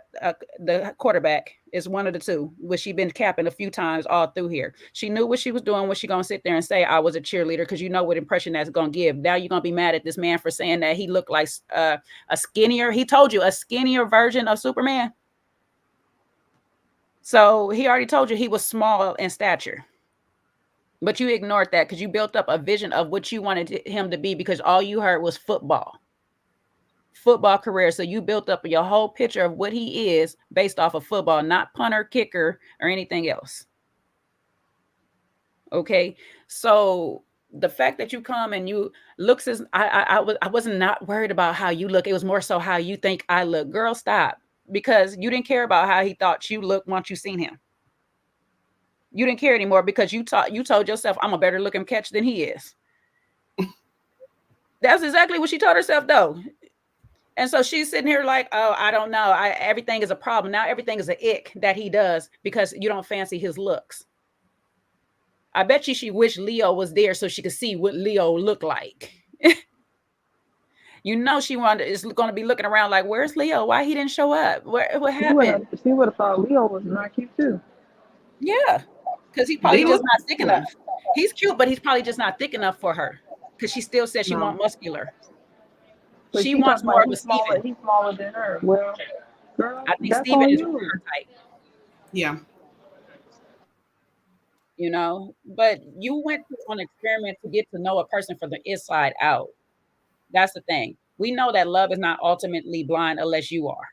the quarterback, is one of the two, which she been capping a few times all through here. She knew what she was doing. Was she going to sit there and say, I was a cheerleader? Because you know what impression that's going to give. Now you're going to be mad at this man for saying that he looked like a skinnier, he told you, a skinnier version of Superman. So he already told you he was small in stature. But you ignored that because you built up a vision of what you wanted him to be, because all you heard was football career. So you built up your whole picture of what he is based off of football, not punter, kicker, or anything else. Okay. So the fact that you come and you looks as I wasn't not worried about how you look. It was more so how you think I look. Girl, stop. Because you didn't care about how he thought you looked once you seen him. You didn't care anymore because you told yourself, I'm a better looking catch than he is. That's exactly what she told herself, though. And so she's sitting here like, oh, I don't know. Everything is a problem. Now everything is an ick that he does because you don't fancy his looks. I bet you she wished Leo was there so she could see what Leo looked like. You know she is going to be looking around like, where's Leo? Why he didn't show up? What happened? She would have thought Leo was not cute too. Yeah, because he's probably just not thick enough. He's cute, but he's probably just not thick enough for her because she still says she wants muscular. But she wants more of a Steven. He's smaller than her. Well, girl, I think Steven is her type. Yeah. You know, but you went on an experiment to get to know a person from the inside out. That's the thing. We know that love is not ultimately blind unless you are.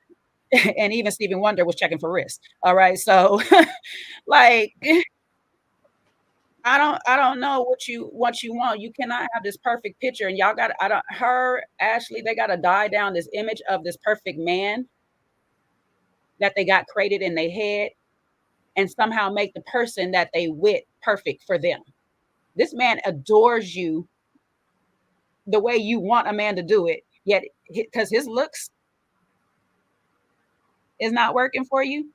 And even Stevie Wonder was checking for wrists. All right. So like, I don't know what you want. You cannot have this perfect picture. And y'all got, Ashley, they got to die down this image of this perfect man that they got created in their head and somehow make the person that they with perfect for them. This man adores you the way you want a man to do it, yet because his looks is not working for you.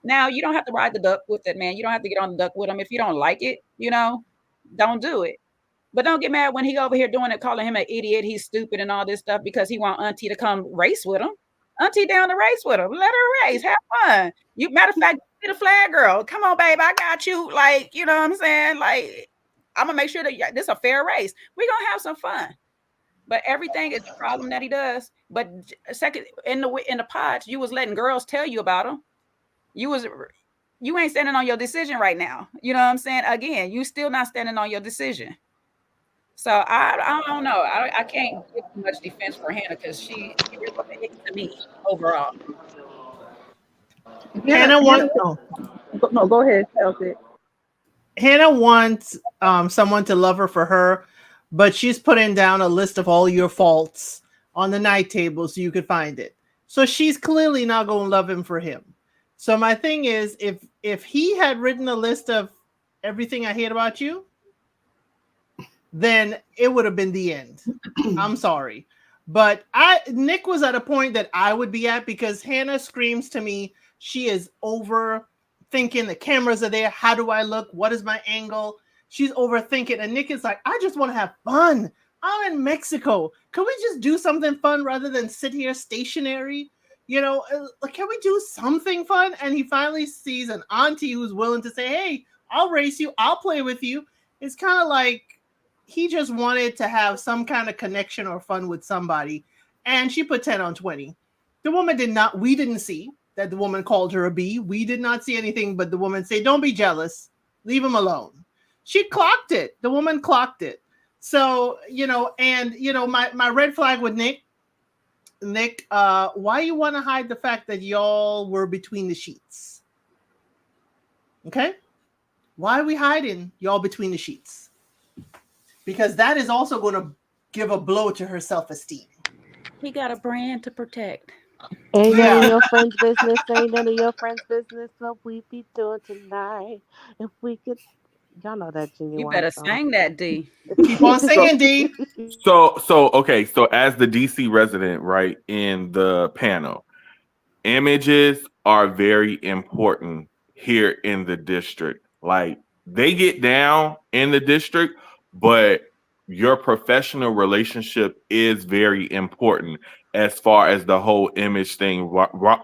Now you don't have to ride the duck with that man. You don't have to get on the duck with him. If you don't like it, don't do it. But don't get mad when he over here doing it, calling him an idiot. He's stupid and all this stuff because he want Auntie to come race with him. Auntie down to race with him. Let her race. Have fun. Matter of fact, be the flag girl. Come on, babe. I got you. Like, you know what I'm saying? Like, I'm gonna make sure that this is a fair race. We're gonna have some fun. But everything is the problem that he does. But second, in the pods, you was letting girls tell you about him. You ain't standing on your decision right now. You know what I'm saying? Again, you still not standing on your decision. So I don't know. I can't give too much defense for Hannah because she really hits to me overall. Hannah wants. No, go ahead, Chelsea. Hannah wants someone to love her for her, but she's putting down a list of all your faults on the night table so you could find it. So she's clearly not going to love him for him. So my thing is, if he had written a list of everything I hate about you, then it would have been the end. I'm sorry. But Nick was at a point that I would be at, because Hannah screams to me she is overthinking. The cameras are there. How do I look? What is my angle? She's overthinking. And Nick is like, I just want to have fun. I'm in Mexico. Can we just do something fun rather than sit here stationary? You know, can we do something fun? And he finally sees an auntie who's willing to say, hey, I'll race you. I'll play with you. It's kind of like he just wanted to have some kind of connection or fun with somebody. And she put 10 on 20. The woman did not, we didn't see that the woman called her a B. We did not see anything but the woman say, don't be jealous. Leave him alone. She clocked it. The woman clocked it. So, you know, and, you know, my red flag with Nick, why you want to hide the fact that y'all were between the sheets? Okay? Why are we hiding y'all between the sheets? Because that is also going to give a blow to her self-esteem. He got a brand to protect. Ain't none of your friends' business. Ain't none of your friends' business what we be doing tonight. If we could, y'all know that genuine. You better sing that, D. Keep on singing, D. So okay. So as the DC resident, right, in the panel, images are very important here in the district. Like, they get down in the district, but your professional relationship is very important as far as the whole image thing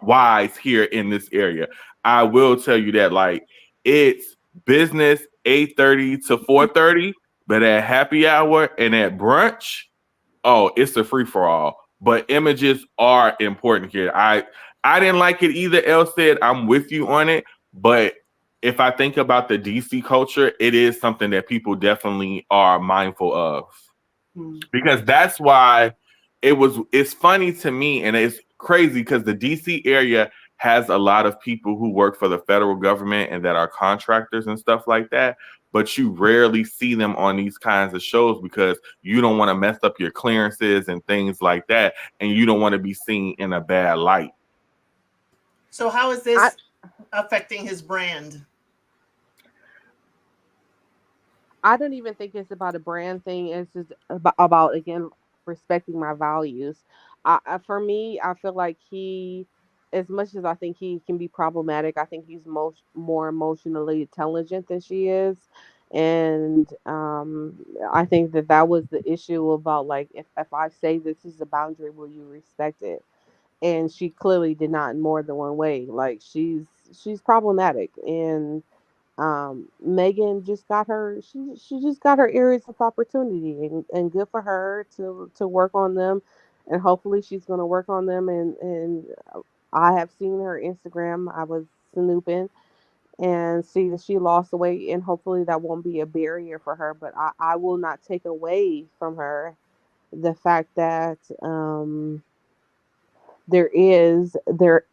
wise here in this area. I will tell you that, like, it's business 8:30 to 4:30, but at happy hour and at brunch, oh, it's a free for all. But images are important here. I didn't like it either. Elle said, I'm with you on it. But if I think about the DC culture, it is something that people definitely are mindful of. Because that's why it's funny to me, and it's crazy because the DC area has a lot of people who work for the federal government and that are contractors and stuff like that. But you rarely see them on these kinds of shows because you don't want to mess up your clearances and things like that. And you don't want to be seen in a bad light. So how is this affecting his brand? I don't even think it's about a brand thing. It's just about again, respecting my values. For me, I feel like he, as much as I think he can be problematic, I think he's more emotionally intelligent than she is. And I think that was the issue about, like, if I say this is a boundary, will you respect it? And she clearly did not in more than one way. Like, she's problematic. And Megan just got her, she just got her areas of opportunity, and good for her to work on them, and hopefully she's going to work on them. And I have seen her Instagram. I was snooping and see that she lost the weight, and hopefully that won't be a barrier for her. But I will not take away from her the fact that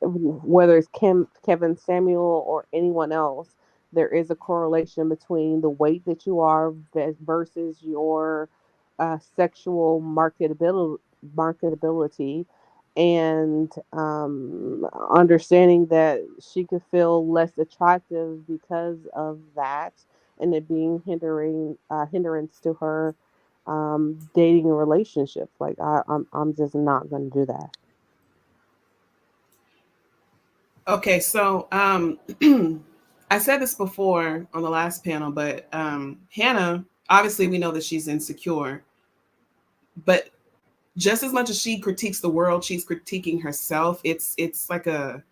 whether it's Kevin Samuel or anyone else, there is a correlation between the weight that you are versus your sexual marketability, and understanding that she could feel less attractive because of that, and it being hindrance to her dating a relationship. Like, I'm just not going to do that. Okay, so I said this before on the last panel, but Hannah, obviously we know that she's insecure, but just as much as she critiques the world, she's critiquing herself. It's like a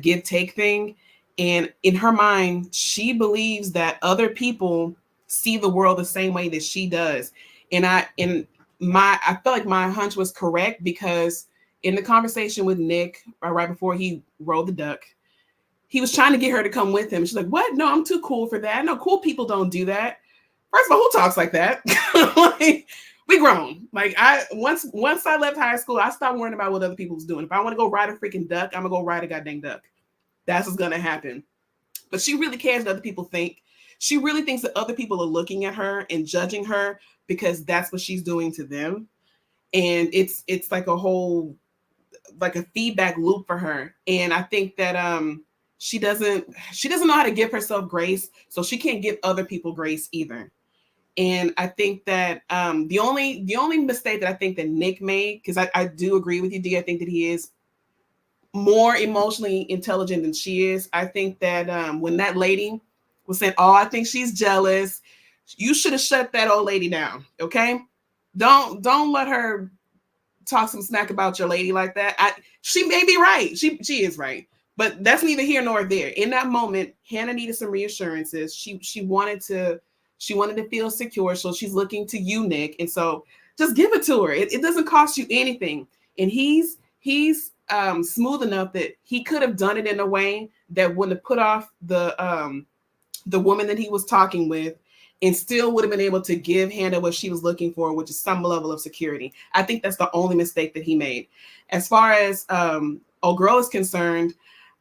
give take thing. And in her mind, she believes that other people see the world the same way that she does. And I felt like my hunch was correct, because in the conversation with Nick, right before he rolled the duck, he was trying to get her to come with him. She's like, what? No, I'm too cool for that. No, cool people don't do that. First of all, who talks like that? Like, we grown. Like, once I left high school, I stopped worrying about what other people was doing. If I want to go ride a freaking duck, I'm gonna go ride a goddamn duck. That's what's gonna happen. But she really cares what other people think. she really thinks that other people are looking at her and judging her because that's what she's doing to them. And it's like a whole, like a feedback loop for her. And I think that she doesn't know how to give herself grace, so she can't give other people grace either. And I think that the only mistake that I think that Nick made, because I do agree with you, D, I think that he is more emotionally intelligent than she is. I think that when that lady was saying, "Oh, I think she's jealous," you should have shut that old lady down. Okay, don't let her talk some smack about your lady like that. She may be right. She is right, but that's neither here nor there. In that moment, Hannah needed some reassurances. She wanted to feel secure, so she's looking to you, Nick, and so just give it to her. It doesn't cost you anything, and he's smooth enough that he could have done it in a way that wouldn't have put off the woman that he was talking with, and still would have been able to give Hannah what she was looking for, which is some level of security. I think that's the only mistake that he made. As far as old girl is concerned,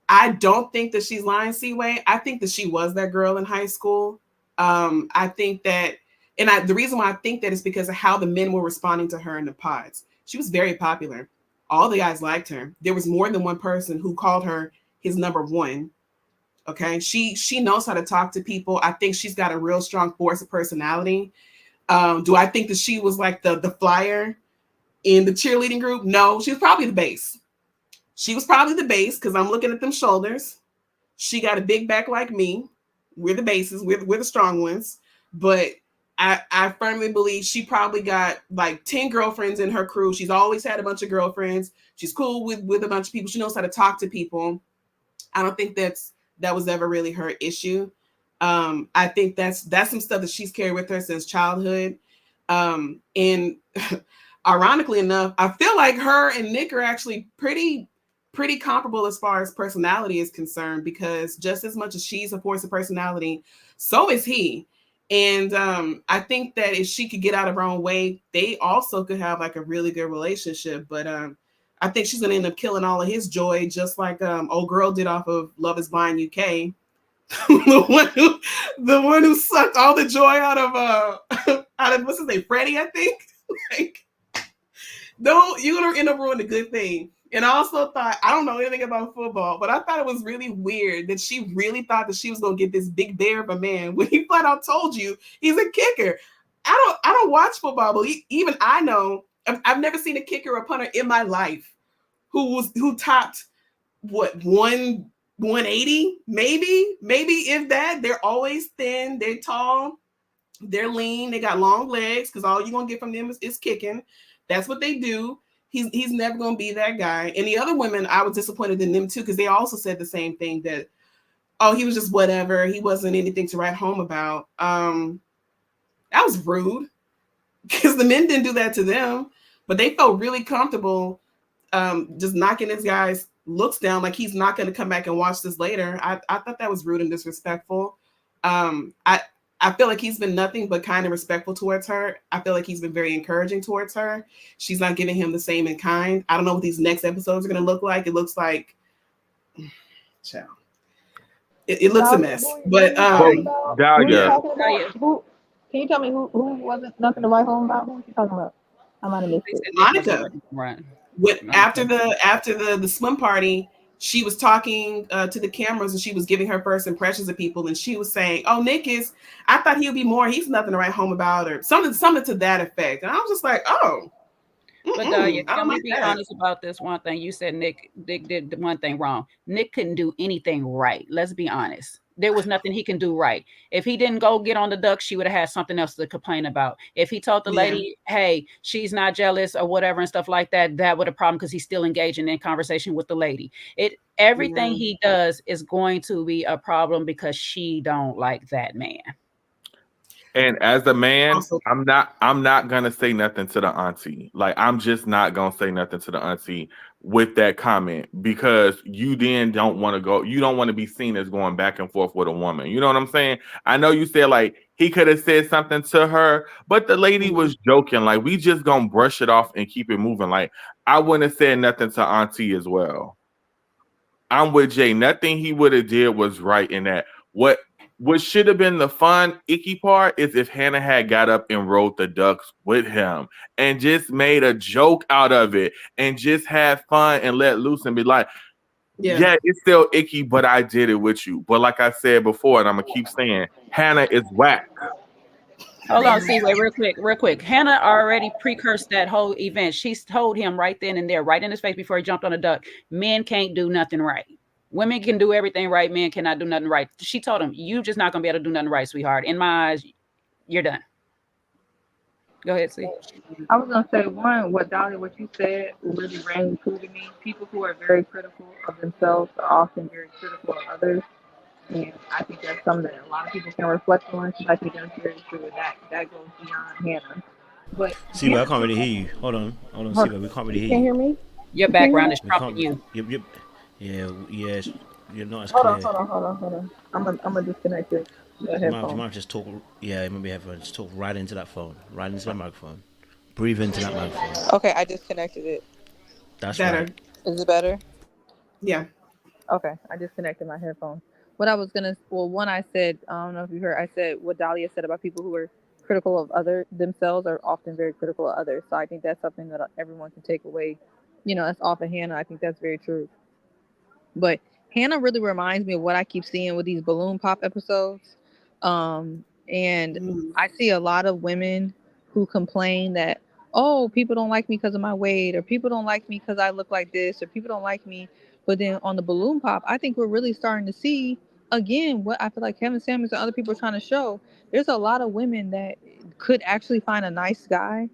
I don't think that she's lying, Seaway. I think that she was that girl in high school. I think that, and the reason why I think that is because of how the men were responding to her in the pods. She was very popular. All the guys liked her. There was more than one person who called her his number one. Okay, she knows how to talk to people. I think she's got a real strong force of personality. Do I think that she was like the flyer in the cheerleading group? No, she was probably the base. She was probably the base because I'm looking at them shoulders. She got a big back like me. We're the bases. We're the strong ones. But I firmly believe she probably got like 10 girlfriends in her crew. She's always had a bunch of girlfriends. She's cool with a bunch of people. She knows how to talk to people. I don't think that was ever really her issue. I think that's some stuff that she's carried with her since childhood. And ironically enough, I feel like her and Nick are actually pretty comparable as far as personality is concerned, because just as much as she's a force of personality, so is he. And I think that if she could get out of her own way, they also could have like a really good relationship. But I think she's gonna end up killing all of his joy, just like old girl did off of Love Is Blind UK. the one who sucked all the joy out of what's his name, Freddie, I think. Like, don't, you're gonna end up ruining a good thing. And I also thought, I don't know anything about football, but I thought it was really weird that she really thought that she was gonna get this big bear of a man when he flat out told you he's a kicker. I don't watch football, but even I know I've never seen a kicker or a punter in my life who topped what 180, maybe if that. They're always thin, they're tall, they're lean, they got long legs, because all you're gonna get from them is kicking. That's what they do. He's never going to be that guy. And the other women, I was disappointed in them too, because they also said the same thing, that, oh, he was just whatever. He wasn't anything to write home about. That was rude, because the men didn't do that to them, but they felt really comfortable just knocking this guy's looks down, like he's not going to come back and watch this later. I thought that was rude and disrespectful. I feel like he's been nothing but kind and respectful towards her. I feel like he's been very encouraging towards her. She's not giving him the same in kind. I don't know what these next episodes are going to look like. It looks like, child. It looks a mess. But Dahlia. Can you tell me who wasn't nothing to write home about? Who are you talking about? I might have missed it. Monica. Right. After the swim party, she was talking to the cameras, and she was giving her first impressions of people, and she was saying, "Oh, Nick I thought he would be more. He's nothing to write home about," or something to that effect. And I was just like, "Oh." But can we be honest about this one thing? You said Nick did one thing wrong. Nick couldn't do anything right. Let's be honest. There was nothing he can do right. If he didn't go get on the duck, she would have had something else to complain about. If he told the lady, hey, she's not jealous or whatever and stuff like that, that would have a problem, because he's still engaging in conversation with the lady. Everything he does is going to be a problem because she don't like that man. And as a man, I'm not gonna say nothing to the auntie. Like, I'm just not gonna say nothing to the auntie with that comment, because you then don't want to go. You don't want to be seen as going back and forth with a woman. You know what I'm saying? I know you said like he could have said something to her, but the lady was joking. Like, we just gonna brush it off and keep it moving. Like, I wouldn't have said nothing to auntie as well. I'm with Jay. Nothing he would have did was right in that. What What should have been the fun, icky part is if Hannah had got up and rode the ducks with him and just made a joke out of it and just had fun and let loose and be like, yeah, it's still icky, but I did it with you. But like I said before, and I'm going to keep saying, Hannah is whack. Hold on, Seaway, real quick. Hannah already precursed that whole event. She told him right then and there, right in his face before he jumped on the duck, men can't do nothing right. Women can do everything right. Men cannot do nothing right. She told him, you just not going to be able to do nothing right, sweetheart. In my eyes, you're done. Go ahead, see. I was going to say, one, what you said really rang true to me. People who are very critical of themselves are often very critical of others. And I think that's something that a lot of people can reflect on. So I think that's very true. That goes beyond Hannah. But Seaway, I can't really hear you. Hold on, Seaway, we can't really hear you. Can't hear me? Your background is trumping you. Yeah, you're not as Hold clear. on. I'm gonna disconnect it. You might just talk. Yeah, maybe just talk right into that phone, right into that microphone. Breathe into that microphone. Okay, I disconnected it. That's better. right. Is it better? Yeah. Okay, I disconnected my headphones. What I was gonna, one I said, I don't know if you heard, I said what Dahlia said about people who are critical of themselves are often very critical of others. So I think that's something that everyone can take away. That's off of Hannah. I think that's very true. But Hannah really reminds me of what I keep seeing with these balloon pop episodes. And I see a lot of women who complain that, oh, people don't like me because of my weight, or people don't like me because I look like this, or people don't like me. But then on the balloon pop, I think we're really starting to see, again, what I feel like Kevin Samuels and other people are trying to show. There's a lot of women that could actually find a nice guy,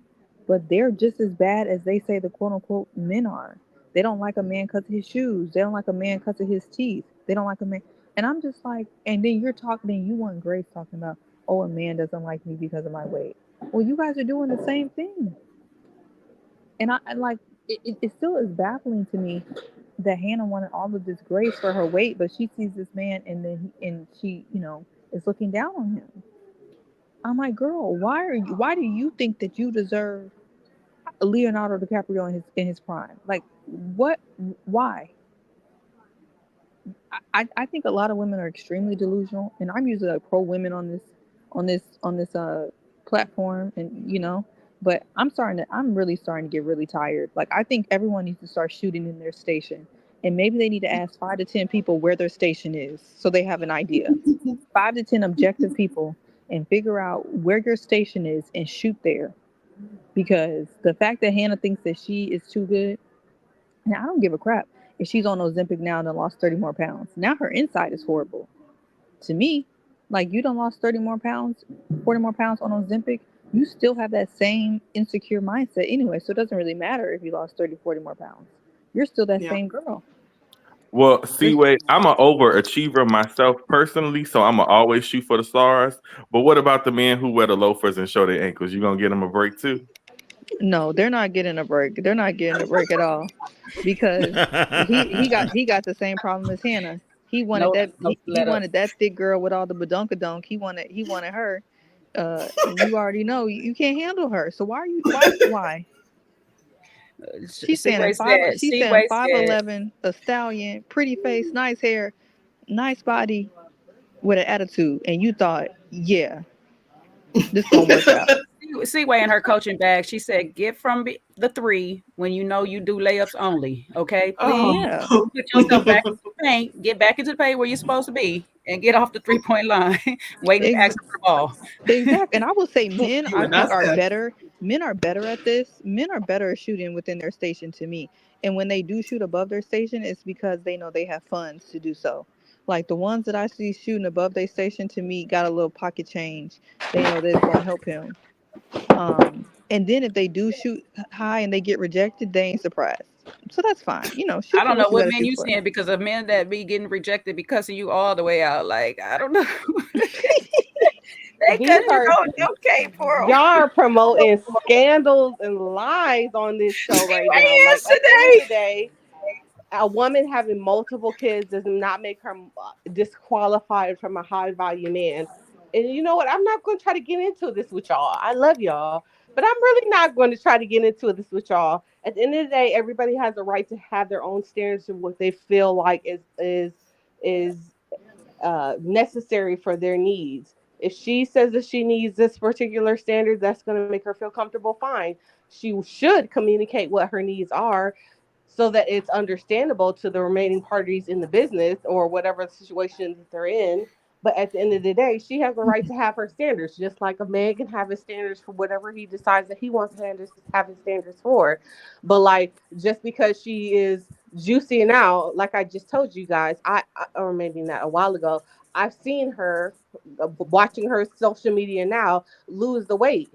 but they're just as bad as they say the quote unquote men are. They don't like a man because of his shoes. They don't like a man because of his teeth. They don't like a man. And I'm just like, and then you want Grace talking about, oh, a man doesn't like me because of my weight. Well, you guys are doing the same thing. And I like, it still is baffling to me that Hannah wanted all of this grace for her weight, but she sees this man and she, is looking down on him. I'm like, girl, why do you think that you deserve Leonardo DiCaprio in his prime? Like, what? Why? I think a lot of women are extremely delusional, and I'm usually like pro women on this platform, and but I'm really starting to get really tired. Like, I think everyone needs to start shooting in their station, and maybe they need to ask 5 to 10 people where their station is so they have an idea. 5 to 10 objective people, and figure out where your station is and shoot there. Because the fact that Hannah thinks that she is too good, and I don't give a crap if she's on Ozempic now and lost 30 more pounds. Now her inside is horrible. To me, like, you done lost 30 more pounds, 40 more pounds on Ozempic, you still have that same insecure mindset anyway. So it doesn't really matter if you lost 30, 40 more pounds. You're still that same girl. Well, Seaway, I'm an overachiever myself personally, so I'm going to always shoot for the stars. But what about the men who wear the loafers and show their ankles? You going to get them a break too? No, they're not getting a break. They're not getting a break at all, because he got the same problem as Hannah. He wanted that thick girl with all the badunkadunk. He wanted her. You already know you can't handle her. So why? She's standing 5'11", a stallion, pretty face, nice hair, nice body, with an attitude, and you thought, yeah, this gonna work out. Seaway in her coaching bag, she said, get from the 3 when you know you do layups only. Okay, please put yourself back into the paint, get back into the paint where you're supposed to be, and get off the 3-point line, waiting to ask for the ball. Exactly. And I will say, men I think are better. Men are better at this. Men are better at shooting within their station, to me. And when they do shoot above their station, it's because they know they have funds to do so. Like, the ones that I see shooting above their station, to me, got a little pocket change. They know that's going to help him. And then if they do shoot high and they get rejected, they ain't surprised. So that's fine. I don't know what men you saying, because of men that be getting rejected because of you all the way out. Like, I don't know. Y'all are promoting scandals and lies on this show right now. Like, at the end of the day, a woman having multiple kids does not make her disqualified from a high value man. And you know what? I'm not going to try to get into this with y'all. I love y'all, but I'm really not going to try to get into this with y'all. At the end of the day, everybody has a right to have their own standards of what they feel like is necessary for their needs. If she says that she needs this particular standard that's going to make her feel comfortable, fine. She should communicate what her needs are so that it's understandable to the remaining parties in the business or whatever situation that they're in. But at the end of the day, she has the right to have her standards, just like a man can have his standards for whatever he decides that he wants to have his standards for. But like, just because she is juicing out, like I just told you guys, or maybe not a while ago, I've seen her watching her social media now lose the weight.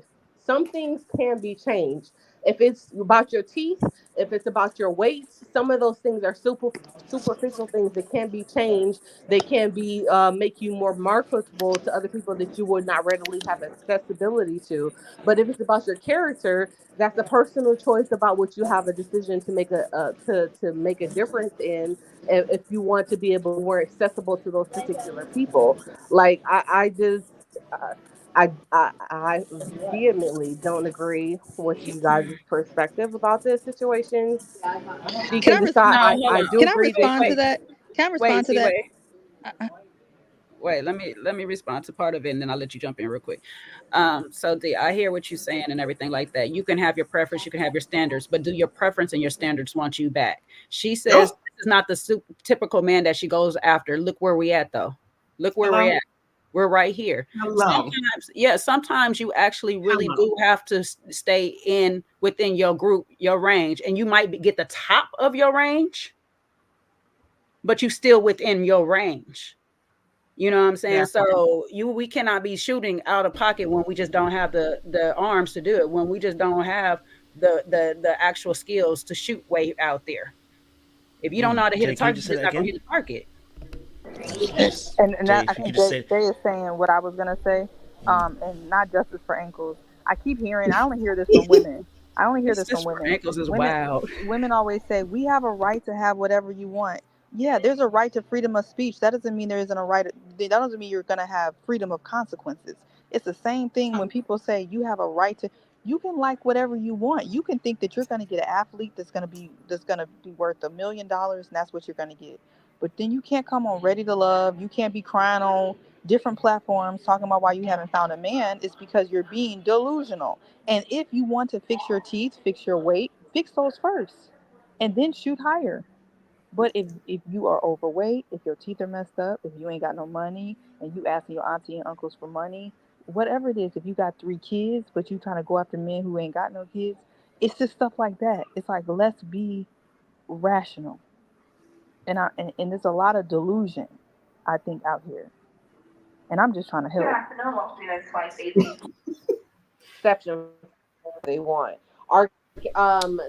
Some things can be changed. If it's about your teeth, if it's about your weight, some of those things are superficial things that can be changed. They can be make you more marketable to other people that you would not readily have accessibility to. But if it's about your character, that's a personal choice about what you have a decision to make to make a difference in. If you want to be able more accessible to those particular people, like I just. I vehemently don't agree with you guys' perspective about this situation. She Can can I decide. respond? I do Can I agree that respond to she. that? Can I Wait, respond to see, that? wait, let me respond to part of it, and then I'll let you jump in real quick. So I hear what you're saying and everything like that. You can have your preference, you can have your standards, but do your preference and your standards want you back? She says this is not the typical man that she goes after. Look where we at, though. Look where we're at. We're right here. Sometimes you actually really do have to stay within your group, your range, and you might get the top of your range, but you still within your range. You know what I'm saying? So we cannot be shooting out of pocket when we just don't have the arms to do it, when we just don't have the actual skills to shoot way out there. If you don't know how to hit a target, you're just not gonna hit a target. And that, Jay, I if you think could just say, Jay is saying what I was gonna say, and not justice for ankles. I keep hearing. I only hear this from women. I only hear this from For women. ankles is Women, wild. women always say we have a right to have whatever you want. Yeah, there's a right to freedom of speech. That doesn't mean there isn't a right. That doesn't mean you're gonna have freedom of consequences. It's the same thing when people say you have a right to. You can like whatever you want. You can think that you're gonna get an athlete that's gonna be worth $1 million, and that's what you're gonna get. But then you can't come on Ready to Love. You can't be crying on different platforms talking about why you haven't found a man. It's because you're being delusional. And if you want to fix your teeth, fix your weight, fix those first, and then shoot higher. But if you are overweight, if your teeth are messed up, if you ain't got no money, and you asking your auntie and uncles for money, whatever it is, if you got 3 kids, but you trying to go after men who ain't got no kids, it's just stuff like that. It's like, let's be rational. And there's a lot of delusion, I think, out here. And I'm just trying to help. Exception they want.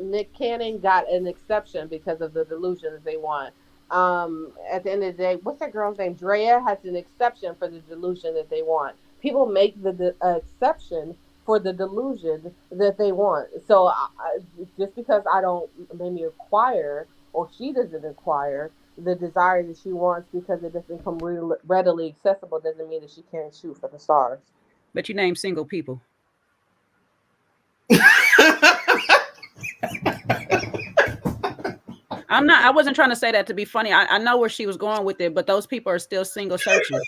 Nick Cannon got an exception because of the delusions they want. At the end of the day, what's that girl's name? Drea has an exception for the delusion that they want. People make the exception for the delusion that they want. So just because I don't maybe acquire or she doesn't acquire the desire that she wants because it doesn't come readily accessible doesn't mean that she can't shoot for the stars. But you name single people. I wasn't trying to say that to be funny. I know where she was going with it, but those people are still single searching.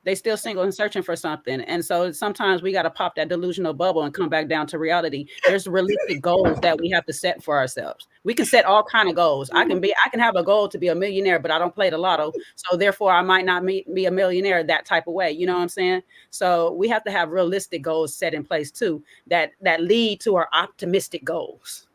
They still single and searching for something. And so sometimes we got to pop that delusional bubble and come back down to reality. There's realistic goals that we have to set for ourselves. We can set all kind of goals. I can have a goal to be a millionaire, but I don't play the lotto. So therefore I might not be a millionaire that type of way. You know what I'm saying? So we have to have realistic goals set in place too, that lead to our optimistic goals.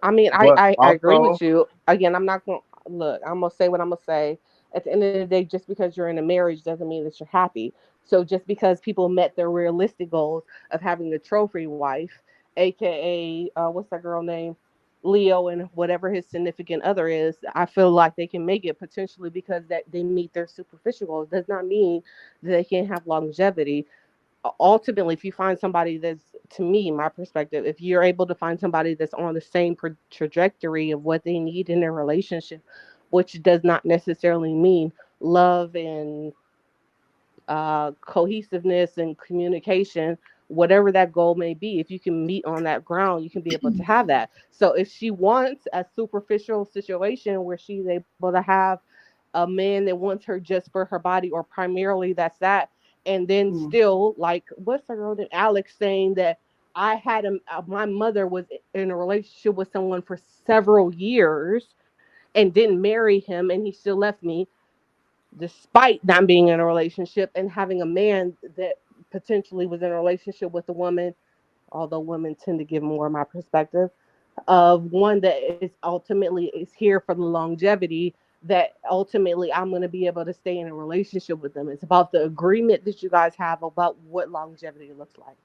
I mean, I agree with you. Again, I'm not going to look, I'm going to say what I'm going to say. At the end of the day, just because you're in a marriage doesn't mean that you're happy. So just because people met their realistic goals of having a trophy wife, aka what's that girl name? Leo and whatever his significant other is, I feel like they can make it potentially because that they meet their superficial goals. Does not mean that they can't have longevity. Ultimately, if you find somebody that's, to me, my perspective, if you're able to find somebody that's on the same trajectory of what they need in their relationship, which does not necessarily mean love and cohesiveness and communication, whatever that goal may be, if you can meet on that ground, you can be able to have that. So if she wants a superficial situation where she's able to have a man that wants her just for her body, or primarily that's that. And then still, like, what's the girl that Alex saying that I had my mother was in a relationship with someone for several years and didn't marry him, and he still left me despite not being in a relationship, and having a man that potentially was in a relationship with a woman, although women tend to give more of my perspective, of one that is ultimately is here for the longevity, that ultimately I'm going to be able to stay in a relationship with them. It's about the agreement that you guys have about what longevity looks like.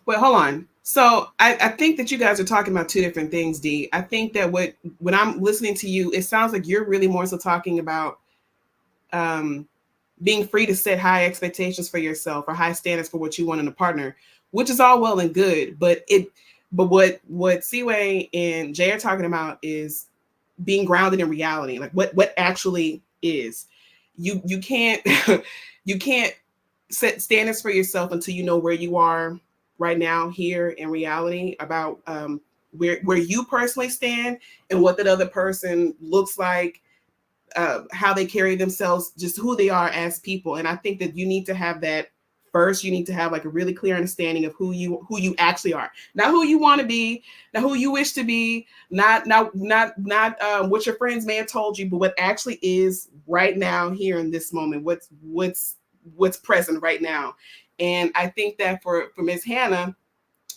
Well, hold on. So I think that you guys are talking about two different things, D. I think that when I'm listening to you, it sounds like you're really more so talking about being free to set high expectations for yourself or high standards for what you want in a partner, which is all well and good. But what Seaway and Jay are talking about is being grounded in reality, like what actually is. You can't you can't set standards for yourself until you know where you are right now here in reality about where you personally stand and what that other person looks like, how they carry themselves, just who they are as people. And I think that you need to have that first. You need to have like a really clear understanding of who you actually are, not who you want to be, not who you wish to be, not what your friends may have told you, but what actually is right now here in this moment, what's present right now. And I think that for Ms. Hannah,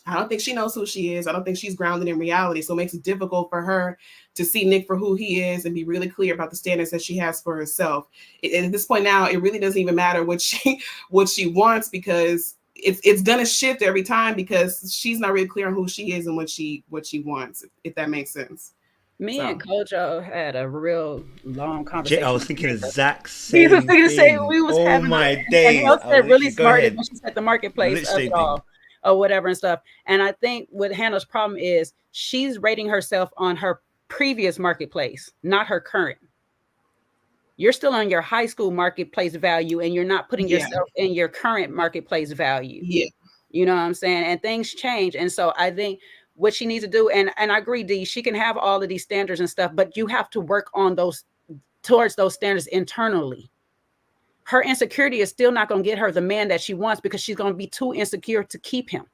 I don't think she knows who she is. I don't think she's grounded in reality. So it makes it difficult for her to see Nick for who he is and be really clear about the standards that she has for herself. And at this point now, it really doesn't even matter what she wants, because it's gonna shift every time because she's not really clear on who she is and what she wants, if that makes sense. Me and Kojo had a real long conversation. I was thinking the exact same we was thinking the same. thing. We was Oh having my and days. Hannah said really Go smart ahead. when she said the marketplace of Literally it all, or whatever and stuff. And I think what Hannah's problem is she's rating herself on her previous marketplace, not her current. You're still on your high school marketplace value, and you're not putting yourself in your current marketplace value. Yeah. You know what I'm saying? And things change. And so I think what she needs to do, and I agree, D, she can have all of these standards and stuff, but you have to work on towards those standards internally. Her insecurity is still not going to get her the man that she wants because she's going to be too insecure to keep him.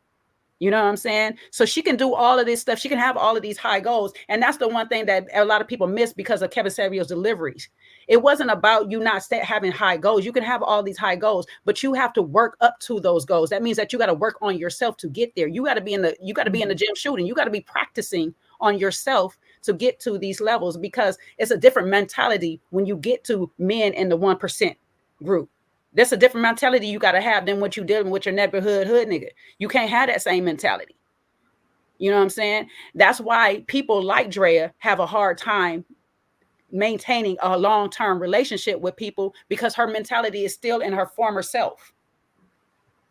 You know what I'm saying? So she can do all of this stuff. She can have all of these high goals. And that's the one thing that a lot of people miss because of Kevin Savio's deliveries. It wasn't about you not having high goals. You can have all these high goals, but you have to work up to those goals. That means that you got to work on yourself to get there. You got to be in the gym shooting. You got to be practicing on yourself to get to these levels, because it's a different mentality when you get to men in the 1% group. That's a different mentality you got to have than what you dealing with your neighborhood hood nigga. You can't have that same mentality. You know what I'm saying? That's why people like Drea have a hard time maintaining a long-term relationship with people, because her mentality is still in her former self.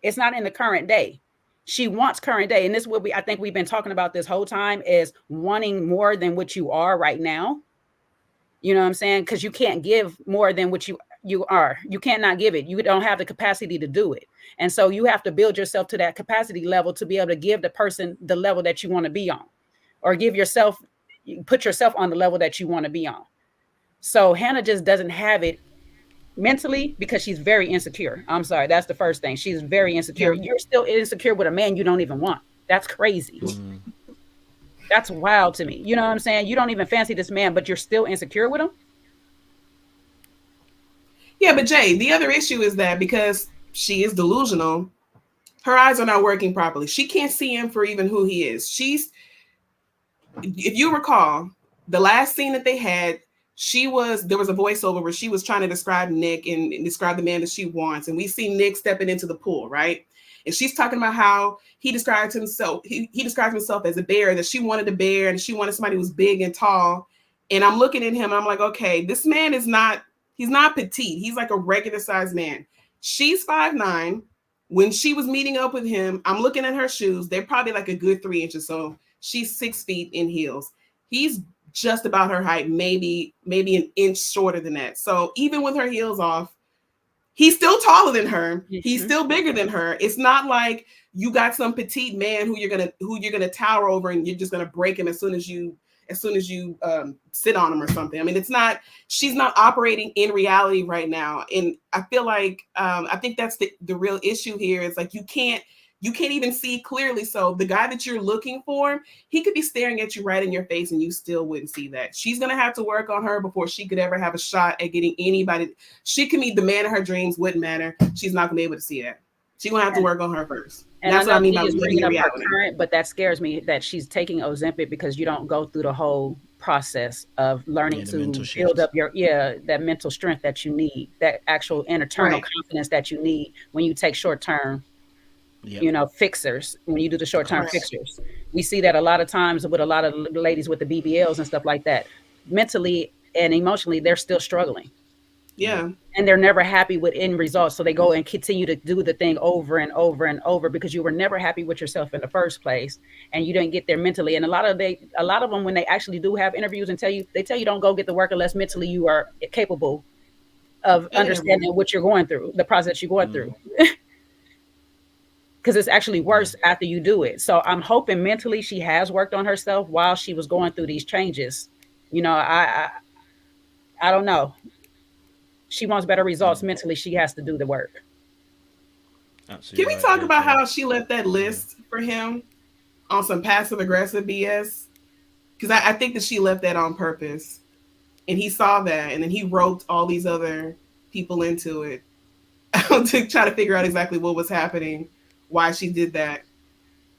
It's not in the current day. She wants current day. And this is what I think we've been talking about this whole time, is wanting more than what you are right now. You know what I'm saying? Because you can't give more than what you are. You cannot give it. You don't have the capacity to do it. And so you have to build yourself to that capacity level to be able to give the person the level that you want to be on, or put yourself on the level that you want to be on. So Hannah just doesn't have it mentally because she's very insecure. I'm sorry. That's the first thing. She's very insecure. Yeah. You're still insecure with a man you don't even want. That's crazy. That's wild to me. You know what I'm saying? You don't even fancy this man, but you're still insecure with him. Yeah, but Jay, the other issue is that because she is delusional, her eyes are not working properly. She can't see him for even who he is. If you recall, the last scene that they had, there was a voiceover where she was trying to describe Nick and describe the man that she wants. And we see Nick stepping into the pool, right? And she's talking about how he described himself. He described himself as a bear, that she wanted a bear and she wanted somebody who was big and tall. And I'm looking at him and I'm like, okay, this man he's not petite. He's like a regular sized man. She's 5'9". When she was meeting up with him, I'm looking at her shoes. They're probably like a good 3 inches. So she's 6 feet in heels. He's just about her height, maybe an inch shorter than that. So even with her heels off, he's still taller than her. Mm-hmm. He's still bigger than her. It's not like you got some petite man who you're gonna tower over and you're just gonna break him as soon as you as soon as you sit on them or something. I mean, she's not operating in reality right now. And I feel like, I think that's the real issue here. Is like, you can't even see clearly. So the guy that you're looking for, he could be staring at you right in your face and you still wouldn't see that. She's going to have to work on her before she could ever have a shot at getting anybody. She can meet the man of her dreams, wouldn't matter. She's not going to be able to see that. She's going to have to work on her first. And that's what I mean by is living bringing in up her reality. current, but that scares me that she's taking Ozempic because you don't go through the whole process of learning to build up that mental strength that you need, that actual internal confidence that you need when you take short-term fixers, when you do the short-term fixers. We see that a lot of times with a lot of ladies with the BBLs and stuff like that. Mentally and emotionally, they're still struggling. Yeah. And they're never happy with end results. So they go and continue to do the thing over and over and over because you were never happy with yourself in the first place and you didn't get there mentally. And a lot of them, when they actually do have interviews and they tell you don't go get the work unless mentally you are capable of understanding what you're going through, the process you're going through. Because it's actually worse after you do it. So I'm hoping mentally she has worked on herself while she was going through these changes. I don't know. She wants better results mentally. She has to do the work. Can we talk about how she left that list for him on some passive aggressive BS? Because I think that she left that on purpose. And he saw that. And then he roped all these other people into it to try to figure out exactly what was happening, why she did that.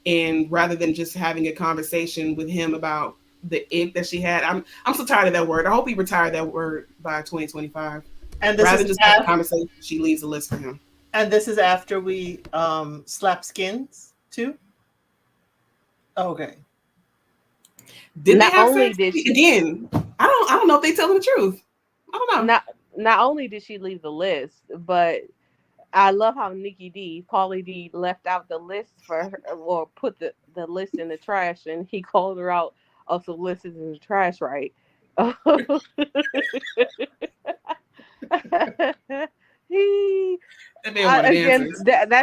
And rather than just having a conversation with him about the ick that she had, I'm so tired of that word. I hope he retired that word by 2025. And this rather is just have a conversation, she leaves a list for him. And this is after we slap skins too. Okay. Did they have sex again? I don't know if they telling the truth. I don't know. Not only did she leave the list, but I love how Pauly D left out the list for her, or put the list in the trash, and he called her out. Also, the list is in the trash, right? That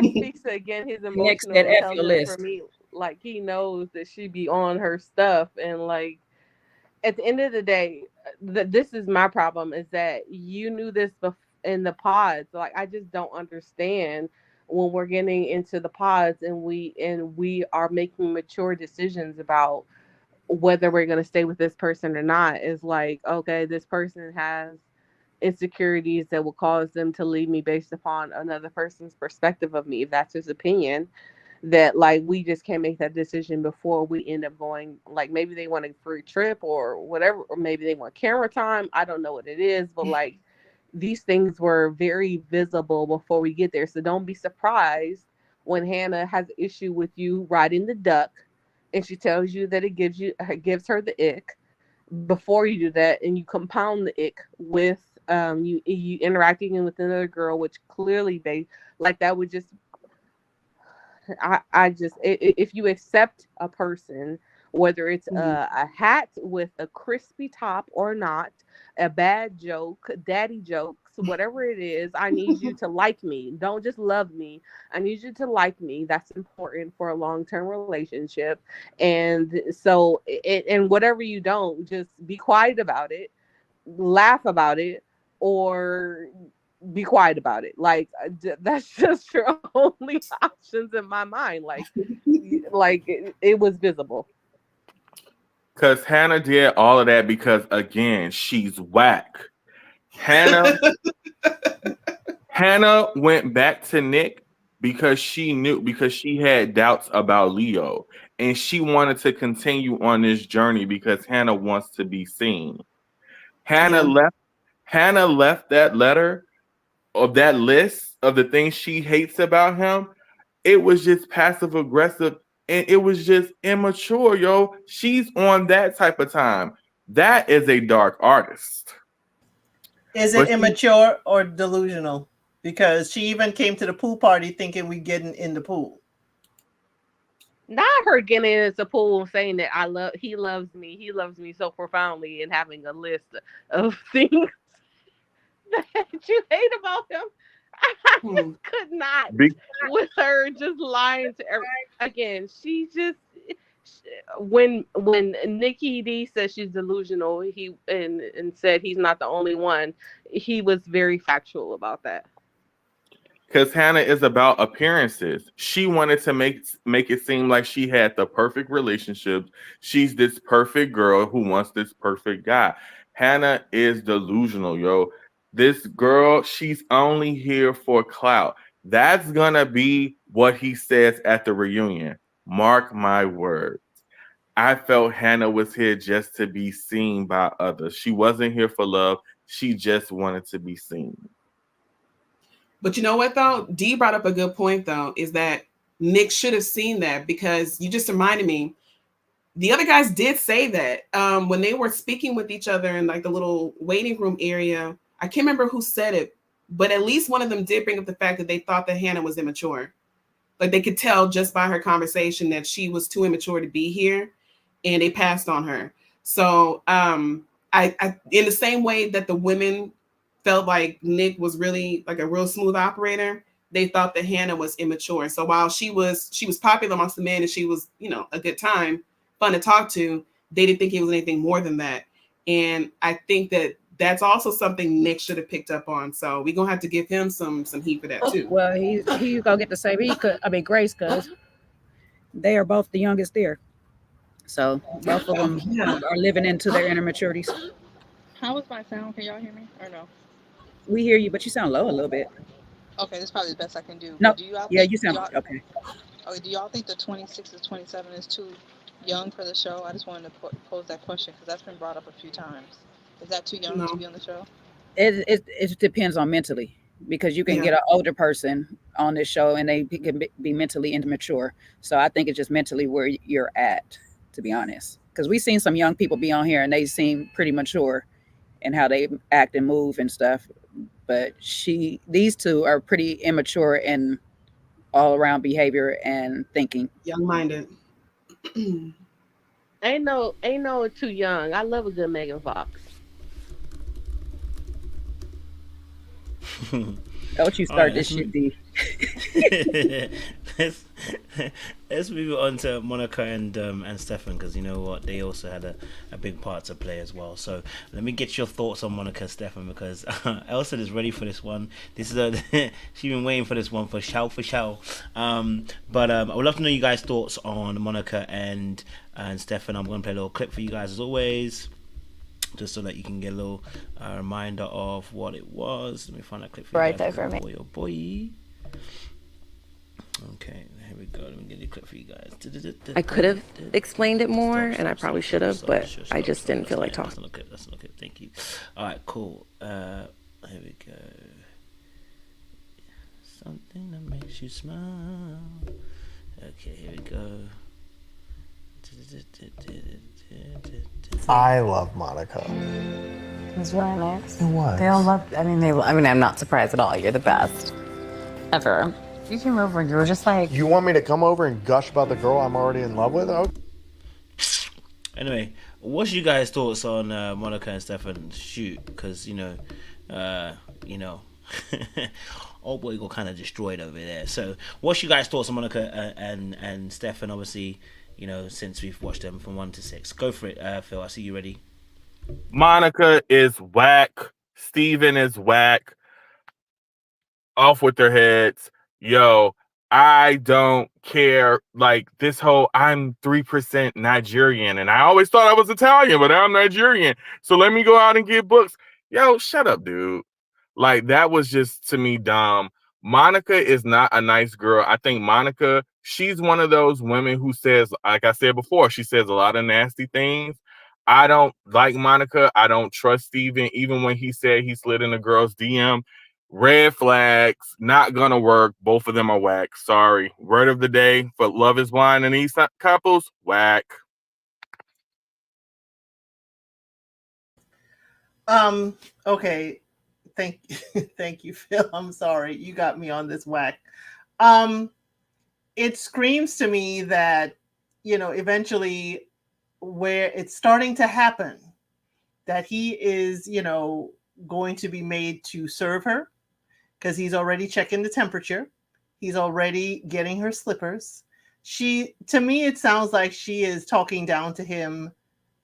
speaks to his emotional intelligence for me. Like, he knows that she be on her stuff, and like at the end of the day, this is my problem, is that you knew this in the pods. Like, I just don't understand when we're getting into the pods and we are making mature decisions about whether we're going to stay with this person or not. Is like, okay, this person has insecurities that will cause them to leave me based upon another person's perspective of me, if that's his opinion, that like we just can't make that decision before we end up going. Like, maybe they want a free trip or whatever, or maybe they want camera time. I don't know what it is, but like these things were very visible before we get there. So don't be surprised when Hannah has an issue with you riding the duck and she tells you that it gives her the ick. Before you do that, and you compound the ick with you interacting with another girl, which clearly that would just, if you accept a person, whether it's a hat with a crispy top or not, a bad joke, daddy jokes, whatever it is, I need you to like me. Don't just love me. I need you to like me. That's important for a long-term relationship. And so, and whatever you don't, just be quiet about it, laugh about it, or be quiet about it. Like, that's just your only options in my mind. Like it was visible. Because Hannah did all of that because, again, she's whack. Hannah went back to Nick because she had doubts about Leo. And she wanted to continue on this journey because Hannah wants to be seen. Hannah left that letter of that list of the things she hates about him. It was just passive aggressive. And it was just immature, yo. She's on that type of time. That is a dark artist. Is it immature or delusional? Because she even came to the pool party thinking we getting in the pool. Not her getting into the pool and saying that he loves me so profoundly, and having a list of things that you hate about him. I just could not with her just lying to everyone. Again, when Nikki D said she's delusional, he and said he's not the only one. He was very factual about that. Because Hannah is about appearances. She wanted to make it seem like she had the perfect relationship. She's this perfect girl who wants this perfect guy. Hannah is delusional, yo. This girl, she's only here for clout. That's gonna be what he says at the reunion. Mark my words. I felt Hannah was here just to be seen by others. She wasn't here for love. She just wanted to be seen. But you know what, though? Dee brought up a good point, though, is that Nick should have seen that, because you just reminded me. The other guys did say that when they were speaking with each other in like the little waiting room area. I can't remember who said it, but at least one of them did bring up the fact that they thought that Hannah was immature. Like they could tell just by her conversation that she was too immature to be here, and they passed on her. So I in the same way that the women felt like Nick was really like a real smooth operator, they thought that Hannah was immature. So while she was popular amongst the men and she was, you know, a good time, fun to talk to, they didn't think he was anything more than that. And I think that that's also something Nick should have picked up on. So we're gonna have to give him some heat for that too. Well, he's gonna get the same heat. Grace, because they are both the youngest there. So both of them are living into their inner maturities. How is my sound? Can y'all hear me or no? We hear you, but you sound low a little bit. Okay, that's probably the best I can do. No, Do y'all yeah, think, you sound okay. okay. Do y'all think the 26 to 27 is too young for the show? I just wanted to pose that question because that's been brought up a few times. Is that too young to be on the show? It depends on mentally, because you can get an older person on this show and they can be mentally immature. So I think it's just mentally where you're at, to be honest. Because we've seen some young people be on here and they seem pretty mature in how they act and move and stuff. But these two are pretty immature in all around behavior and thinking. Young-minded. Ain't no too young. I love a good Megan Fox. Don't you start this shit, D. Let's move on to Monica and Stefan, because you know what, they also had a big part to play as well. So let me get your thoughts on Monica and Stefan, because Elsa is ready for this one. This is she's been waiting for this one for show. But I would love to know you guys' thoughts on Monica and Stefan. I'm going to play a little clip for you guys as always, just so that you can get a little reminder of what it was. Let me find that clip for you Right guys. there for me. Oh boy. Okay, here we go. Let me get a clip for you guys. I could have explained it more, and I probably should have, but I just didn't feel like talking. That's not okay. Thank you. All right, cool. Here we go. Something that makes you smile. Okay, here we go. I love Monica. It was really nice. It was. They all loved. I mean, I'm not surprised at all. You're the best ever. You came over and you were just like. You want me to come over and gush about the girl I'm already in love with? Okay. Anyway, what's you guys' thoughts on Monica and Stefan shoot? Because old boy got kind of destroyed over there. So, what's you guys' thoughts on Monica and Stefan? Obviously, since we've watched them from 1 to 6. Go for it, Phil. I see you ready. Monica is whack. Steven is whack. Off with their heads. Yo, I don't care. Like this whole I'm 3% Nigerian, and I always thought I was Italian, but I'm Nigerian. So let me go out and get books. Yo, shut up, dude. Like that was just to me dumb. Monica is not a nice girl. I think Monica, she's one of those women who says, like I said before, she says a lot of nasty things. I don't like Monica. I don't trust Steven. Even when he said he slid in a girl's DM, red flags, not gonna work. Both of them are whack. Sorry. Word of the day for Love is Blind and these couples, whack. Okay. Thank you, Phil. I'm sorry. You got me on this whack. It screams to me that, eventually where it's starting to happen, that he is, going to be made to serve her because he's already checking the temperature. He's already getting her slippers. to me, it sounds like she is talking down to him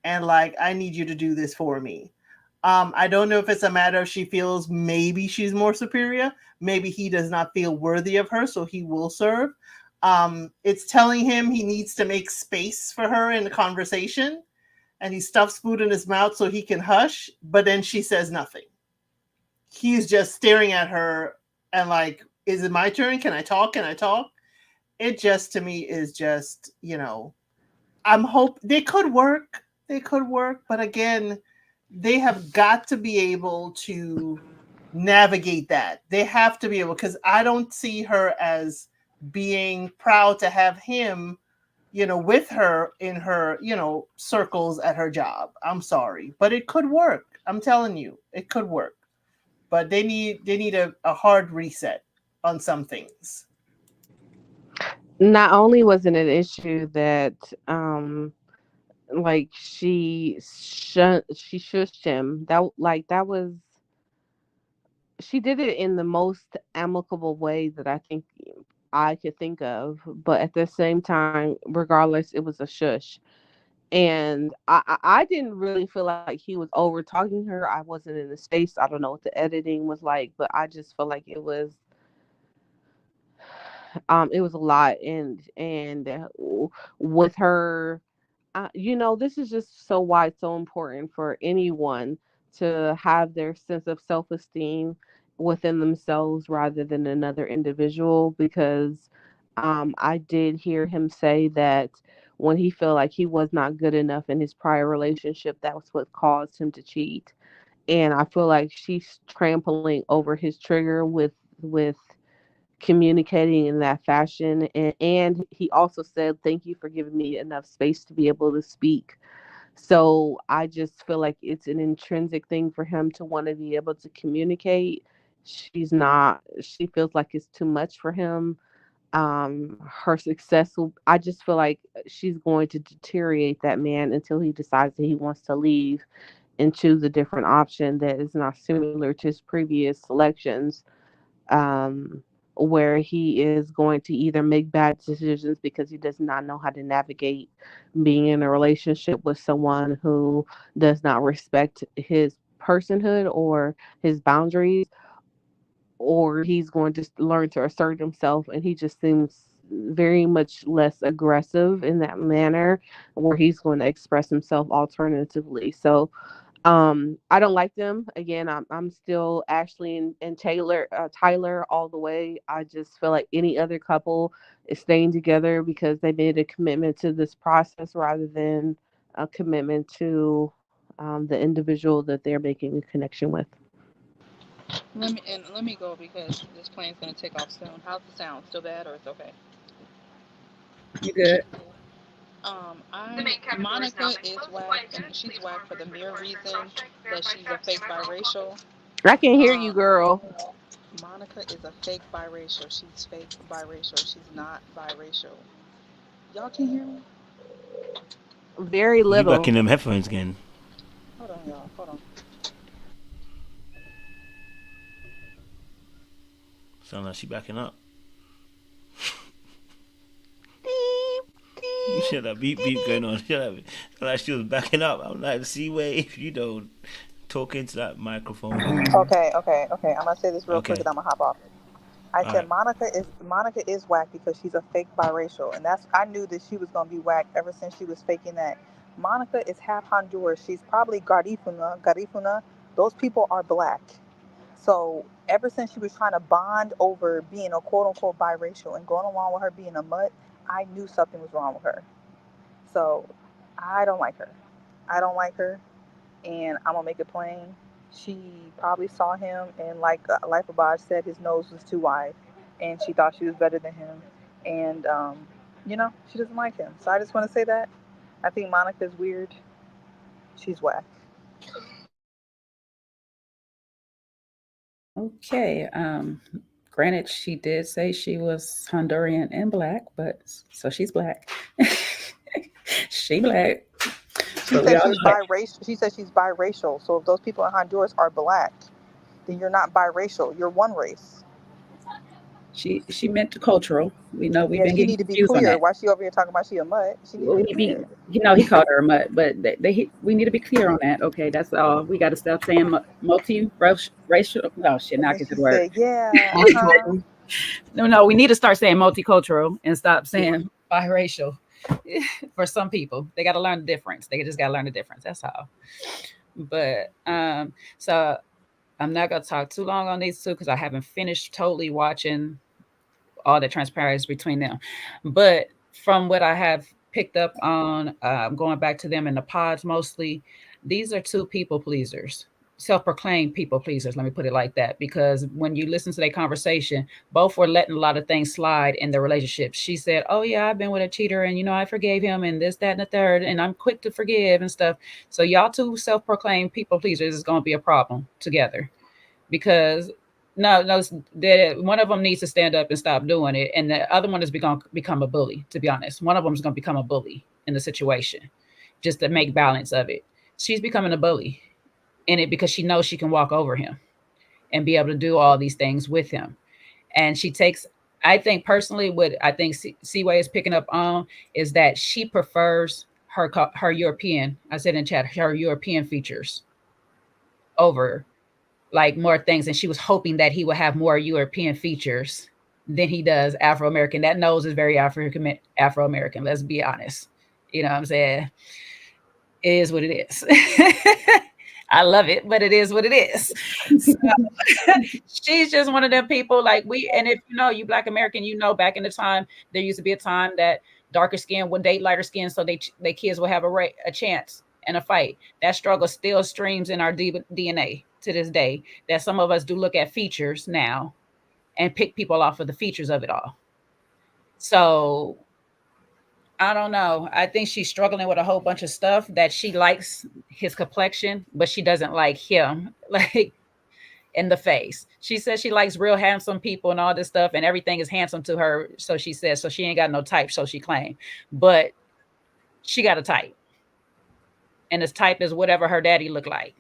and like, I need you to do this for me. I don't know if it's a matter of she feels maybe she's more superior. Maybe he does not feel worthy of her, so he will serve. It's telling him he needs to make space for her in the conversation, and he stuffs food in his mouth so he can hush, but then she says nothing. He's just staring at her and like, is it my turn? Can I talk? Can I talk? It just, to me, is just, I'm hope they could work. They could work, but again, they have got to be able to navigate that. They have to be able, because I don't see her as being proud to have him, with her in her, circles at her job. I'm sorry, but it could work. I'm telling you, it could work. But they need a hard reset on some things. Not only was it an issue that like she shushed him, that was, she did it in the most amicable way that I think I could think of, but at the same time, regardless, it was a shush. And I didn't really feel like he was over talking her. I wasn't in the space. I don't know what the editing was like, but I just felt like it was a lot. And with her, this is just so why it's so important for anyone to have their sense of self-esteem within themselves rather than another individual, because I did hear him say that when he felt like he was not good enough in his prior relationship, that was what caused him to cheat. And I feel like she's trampling over his trigger with communicating in that fashion. And he also said, thank you for giving me enough space to be able to speak. So I just feel like it's an intrinsic thing for him to want to be able to communicate. She feels like it's too much for him. Her success I just feel like she's going to deteriorate that man until he decides that he wants to leave and choose a different option that is not similar to his previous selections, where he is going to either make bad decisions because he does not know how to navigate being in a relationship with someone who does not respect his personhood or his boundaries, or he's going to learn to assert himself, and he just seems very much less aggressive in that manner where he's going to express himself alternatively. So I don't like them. Again, I'm still Ashley and Tyler all the way. I just feel like any other couple is staying together because they made a commitment to this process rather than a commitment to the individual that they're making a connection with. Let me go because this plane's gonna take off soon. How's the sound? Still bad or it's okay? You good? Monica is whack, and she's whack for the mere reason that she's a fake biracial. I can hear you, girl. Monica is a fake biracial. She's fake biracial. She's not biracial. Y'all can hear me? Very little. You back in them headphones again. Hold on, y'all. Hold on. Sound like she backing up. Shut up, beep going on. Shut up. Like she was backing up. I'm like, Seaway, if you don't talk into that microphone. Okay. I'm gonna say this real quick and I'm gonna hop off. I said right. Monica is whack because she's a fake biracial, and I knew that she was gonna be whack ever since she was faking that. Monica is half Honduras. She's probably Garifuna. Those people are black. So ever since she was trying to bond over being a quote unquote biracial and going along with her being a mutt, I knew something was wrong with her. So I don't like her. And I'm gonna make it plain. She probably saw him and like Abaj said, his nose was too wide and she thought she was better than him. And, she doesn't like him. So I just want to say that. I think Monica's weird. She's whack. Okay. Granted, she did say she was Honduran and black, but so she's black. She black. She said she's biracial. She said she's biracial. So if those people in Honduras are black, then you're not biracial. You're one race. She meant cultural. We know we've Yeah, been she getting need to be confused on clear. that. Why she over here talking about she a mutt? She need to be clear. He called her a mutt, but we need to be clear on that. Okay, that's all. We got to stop saying multi-racial. Oh shit! And Now I then can say she the word. said, yeah, uh-huh. No, we need to start saying multicultural and stop saying biracial. For some people, they got to learn the difference. They just got to learn the difference. That's all. But so I'm not gonna talk too long on these two because I haven't finished totally watching all the transpires between them. But from what I have picked up on, going back to them in the pods mostly, these are two people pleasers, self-proclaimed people pleasers. Let me put it like that, because when you listen to their conversation, both were letting a lot of things slide in their relationship. She said, "Oh yeah, I've been with a cheater, and I forgave him, and this, that, and the third, and I'm quick to forgive and stuff." So y'all two self-proclaimed people pleasers is going to be a problem together, because no, one of them needs to stand up and stop doing it, and the other one is going to become a bully. To be honest, one of them is going to become a bully in the situation, just to make balance of it. She's becoming a bully in it because she knows she can walk over him and be able to do all these things with him, and she takes. I think personally, what I think Seaway is picking up on is that she prefers her European. I said in chat, her European features over like more things, and she was hoping that he would have more European features than he does Afro-American. That nose is very Afro-American, let's be honest. You know what I'm saying? It is what it is. I love it, but it is what it is. So, she's just one of them people like and if you Black American, back in the time, there used to be a time that darker skin would date lighter skin so they kids would have a chance in a fight. That struggle still streams in our DNA to this day, that some of us do look at features now and pick people off of the features of it all. So I don't know. I think she's struggling with a whole bunch of stuff, that she likes his complexion, but she doesn't like him, like in the face. She says she likes real handsome people and all this stuff, and everything is handsome to her. So she says, so she ain't got no type, so she claimed. But she got a type. And his type is whatever her daddy looked like.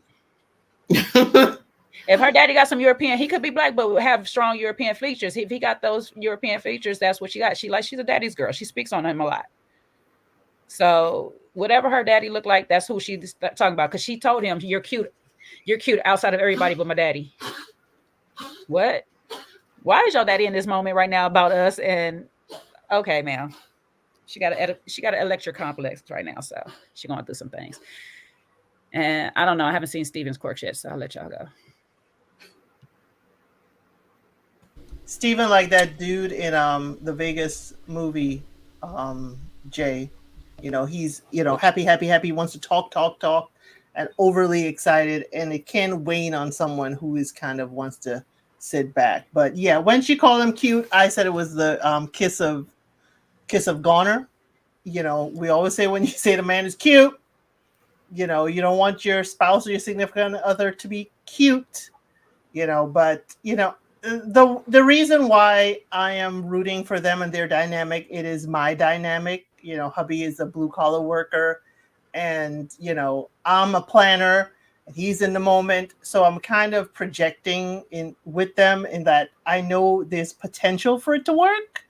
If her daddy got some European, he could be Black, but have strong European features. If he got those European features, that's what she got. She's a daddy's girl. She speaks on him a lot. So whatever her daddy looked like, that's who she's talking about. Because she told him, "You're cute. You're cute outside of everybody but my daddy." What? Why is your daddy in this moment right now about us? And okay, ma'am. She got an electric complex right now, so she's going through some things. And I don't know. I haven't seen Steven's Quirks yet, so I'll let y'all go. Steven, like that dude in the Vegas movie, Jay. He's happy, wants to talk, and overly excited, and it can wane on someone who is kind of wants to sit back. But yeah, when she called him cute, I said it was the kiss of Goner. We always say when you say the man is cute, you don't want your spouse or your significant other to be cute, but the reason why I am rooting for them and their dynamic, it is my dynamic. Hubby is a blue collar worker, and I'm a planner, and he's in the moment. So I'm kind of projecting in with them in that I know there's potential for it to work.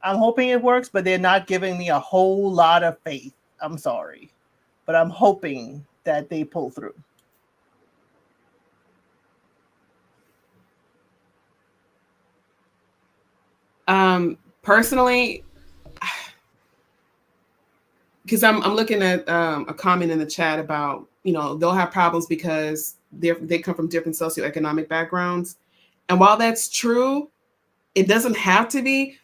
I'm hoping it works, but they're not giving me a whole lot of faith. I'm sorry, but I'm hoping that they pull through. Personally, because I'm looking at a comment in the chat about, they'll have problems because they come from different socioeconomic backgrounds. And while that's true, it doesn't have to be.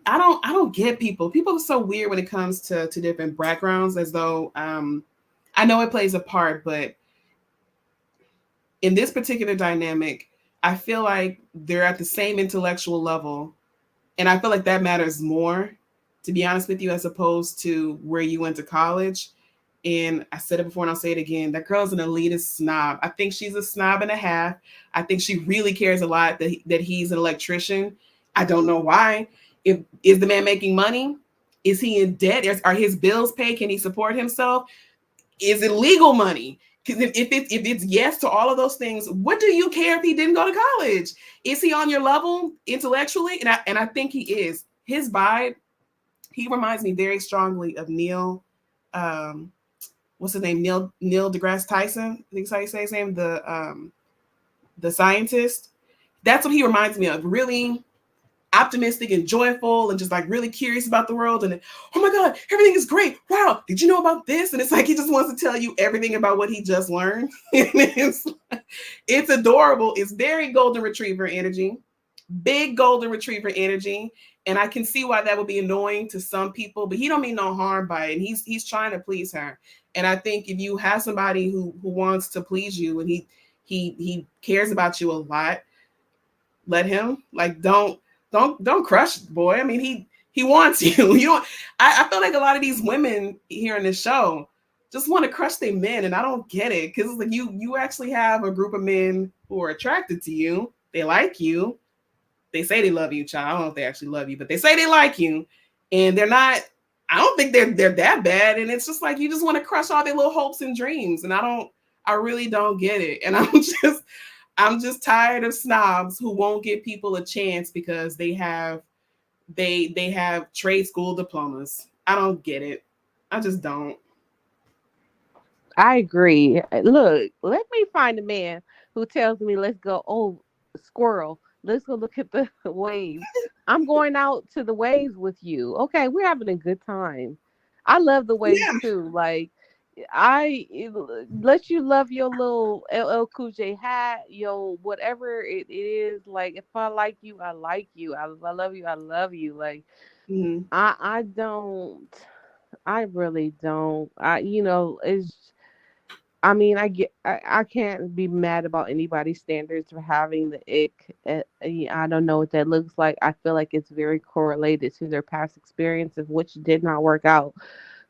I don't get people. People are so weird when it comes to different backgrounds, as though I know it plays a part, but in this particular dynamic, I feel like they're at the same intellectual level. And I feel like that matters more, to be honest with you, as opposed to where you went to college. And I said it before and I'll say it again. That girl's an elitist snob. I think she's a snob and a half. I think she really cares a lot that he's an electrician. I don't know why. Is the man making money? Is he in debt? Are his bills paid? Can he support himself? Is it legal money? Because if it's yes to all of those things, what do you care if he didn't go to college? Is he on your level intellectually? And I think he is. His vibe, he reminds me very strongly of Neil. What's his name? Neil deGrasse Tyson. I think that's how you say his name. The scientist. That's what he reminds me of. Really optimistic and joyful and just like really curious about the world. And oh my God, everything is great. Wow, did you know about this? And it's like he just wants to tell you everything about what he just learned. And it's adorable. It's very golden retriever energy, big golden retriever energy. And I can see why that would be annoying to some people, but he don't mean no harm by it. And he's trying to please her. And I think if you have somebody who wants to please you and he cares about you a lot, let him. Like don't crush the boy. I mean, he wants you. You don't. I feel like a lot of these women here in this show just want to crush their men, and I don't get it because it's like you actually have a group of men who are attracted to you. They like you. They say they love you, child. I don't know if they actually love you, but they say they like you, and they're not. I don't think they're that bad, and it's just like you just want to crush all their little hopes and dreams, and I really don't get it, and I'm just tired of snobs who won't give people a chance because they have trade school diplomas. I don't get it. I just don't. I agree. Look, let me find a man who tells me, let's go, oh, squirrel, let's go look at the waves. I'm going out to the waves with you. Okay, we're having a good time. I love the waves too. Like, I let you love your little LL Cool J hat, your whatever it is. Like, if I like you, I like you. I love you, I love you. Like, I don't. I really don't. It's. I mean, I can't be mad about anybody's standards for having the ick. I don't know what that looks like. I feel like it's very correlated to their past experiences, which did not work out.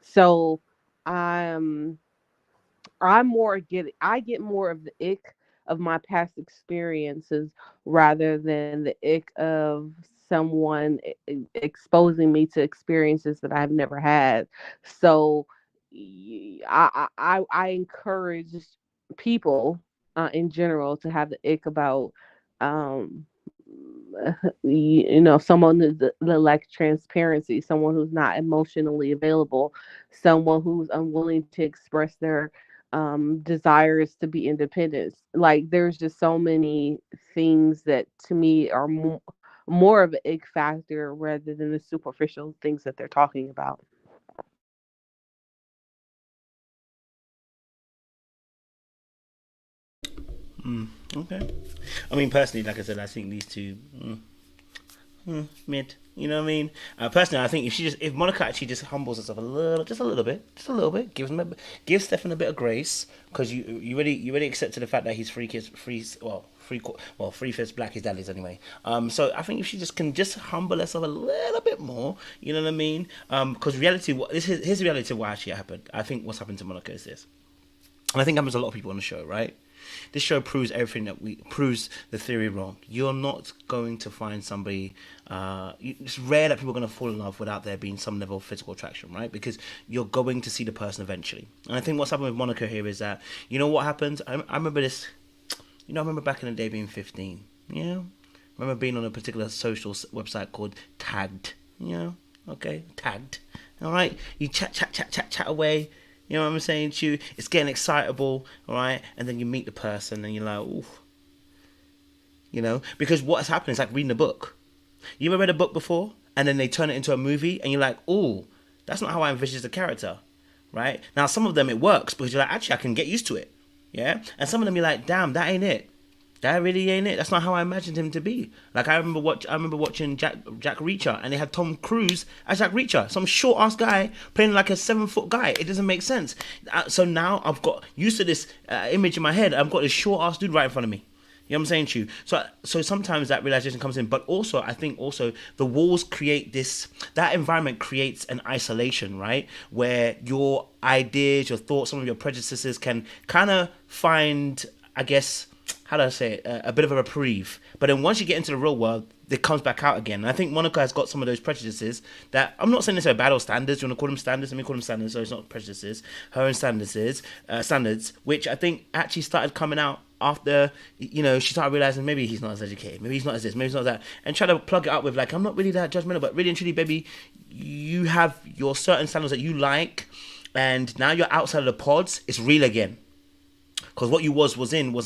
So, I get more of the ick of my past experiences rather than the ick of someone exposing me to experiences that I've never had. So I encourage people in general to have the ick about um someone that lacks transparency, someone who's not emotionally available, someone who's unwilling to express their desires to be independent. Like, there's just so many things that to me are more of an ick factor rather than the superficial things that they're talking about. Okay. I mean, personally, like I said, I think these two mid. You know what I mean? Personally, I think if Monica actually just humbles herself a little bit, gives Stefan a bit of grace, because you already accepted the fact that he's free fist black, his dad is anyway. So I think if she just can just humble herself a little bit more, you know what I mean? Because here's the reality of what actually happened. I think what's happened to Monica is this, and I think happens to a lot of people on the show, right? This show proves proves the theory wrong. You're not going to find somebody. It's rare that people are going to fall in love without there being some level of physical attraction, right? Because you're going to see the person eventually. And I think what's happened with Monica here is that, you know what happens? I remember this. I remember back in the day being 15. I remember being on a particular social website called Tagged. Tagged. All right, you chat away. You know what I'm saying to you? It's getting excitable, all right? And then you meet the person and you're like, ooh. Because what's happened is like reading a book. You ever read a book before? And then they turn it into a movie and you're like, ooh, that's not how I envisioned the character, right? Now, some of them it works because you're like, actually, I can get used to it, yeah? And some of them you're like, damn, that ain't it. That really ain't it. That's not how I imagined him to be. Like, I remember watching Jack Reacher, and they had Tom Cruise as Jack Reacher, some short ass guy playing like a 7-foot guy. It doesn't make sense. So now I've got used to this image in my head. I've got this short ass dude right in front of me. You know what I'm saying to you? So sometimes that realization comes in, but also I think also the walls create that environment creates an isolation, right? Where your ideas, your thoughts, some of your prejudices can kind of find, I guess, how do I say it, a bit of a reprieve. But then once you get into the real world, it comes back out again. And I think Monica has got some of those prejudices that I'm not saying necessarily bad or standards. You want to call them standards? Let me call them standards. So it's not prejudices. Her own standards, which I think actually started coming out after, you know, she started realizing maybe he's not as educated, maybe he's not as this, maybe he's not as that, and try to plug it up with like, I'm not really that judgmental, but really and truly, baby, you have your certain standards that you like, and now you're outside of the pods. It's real again. Because what you was in a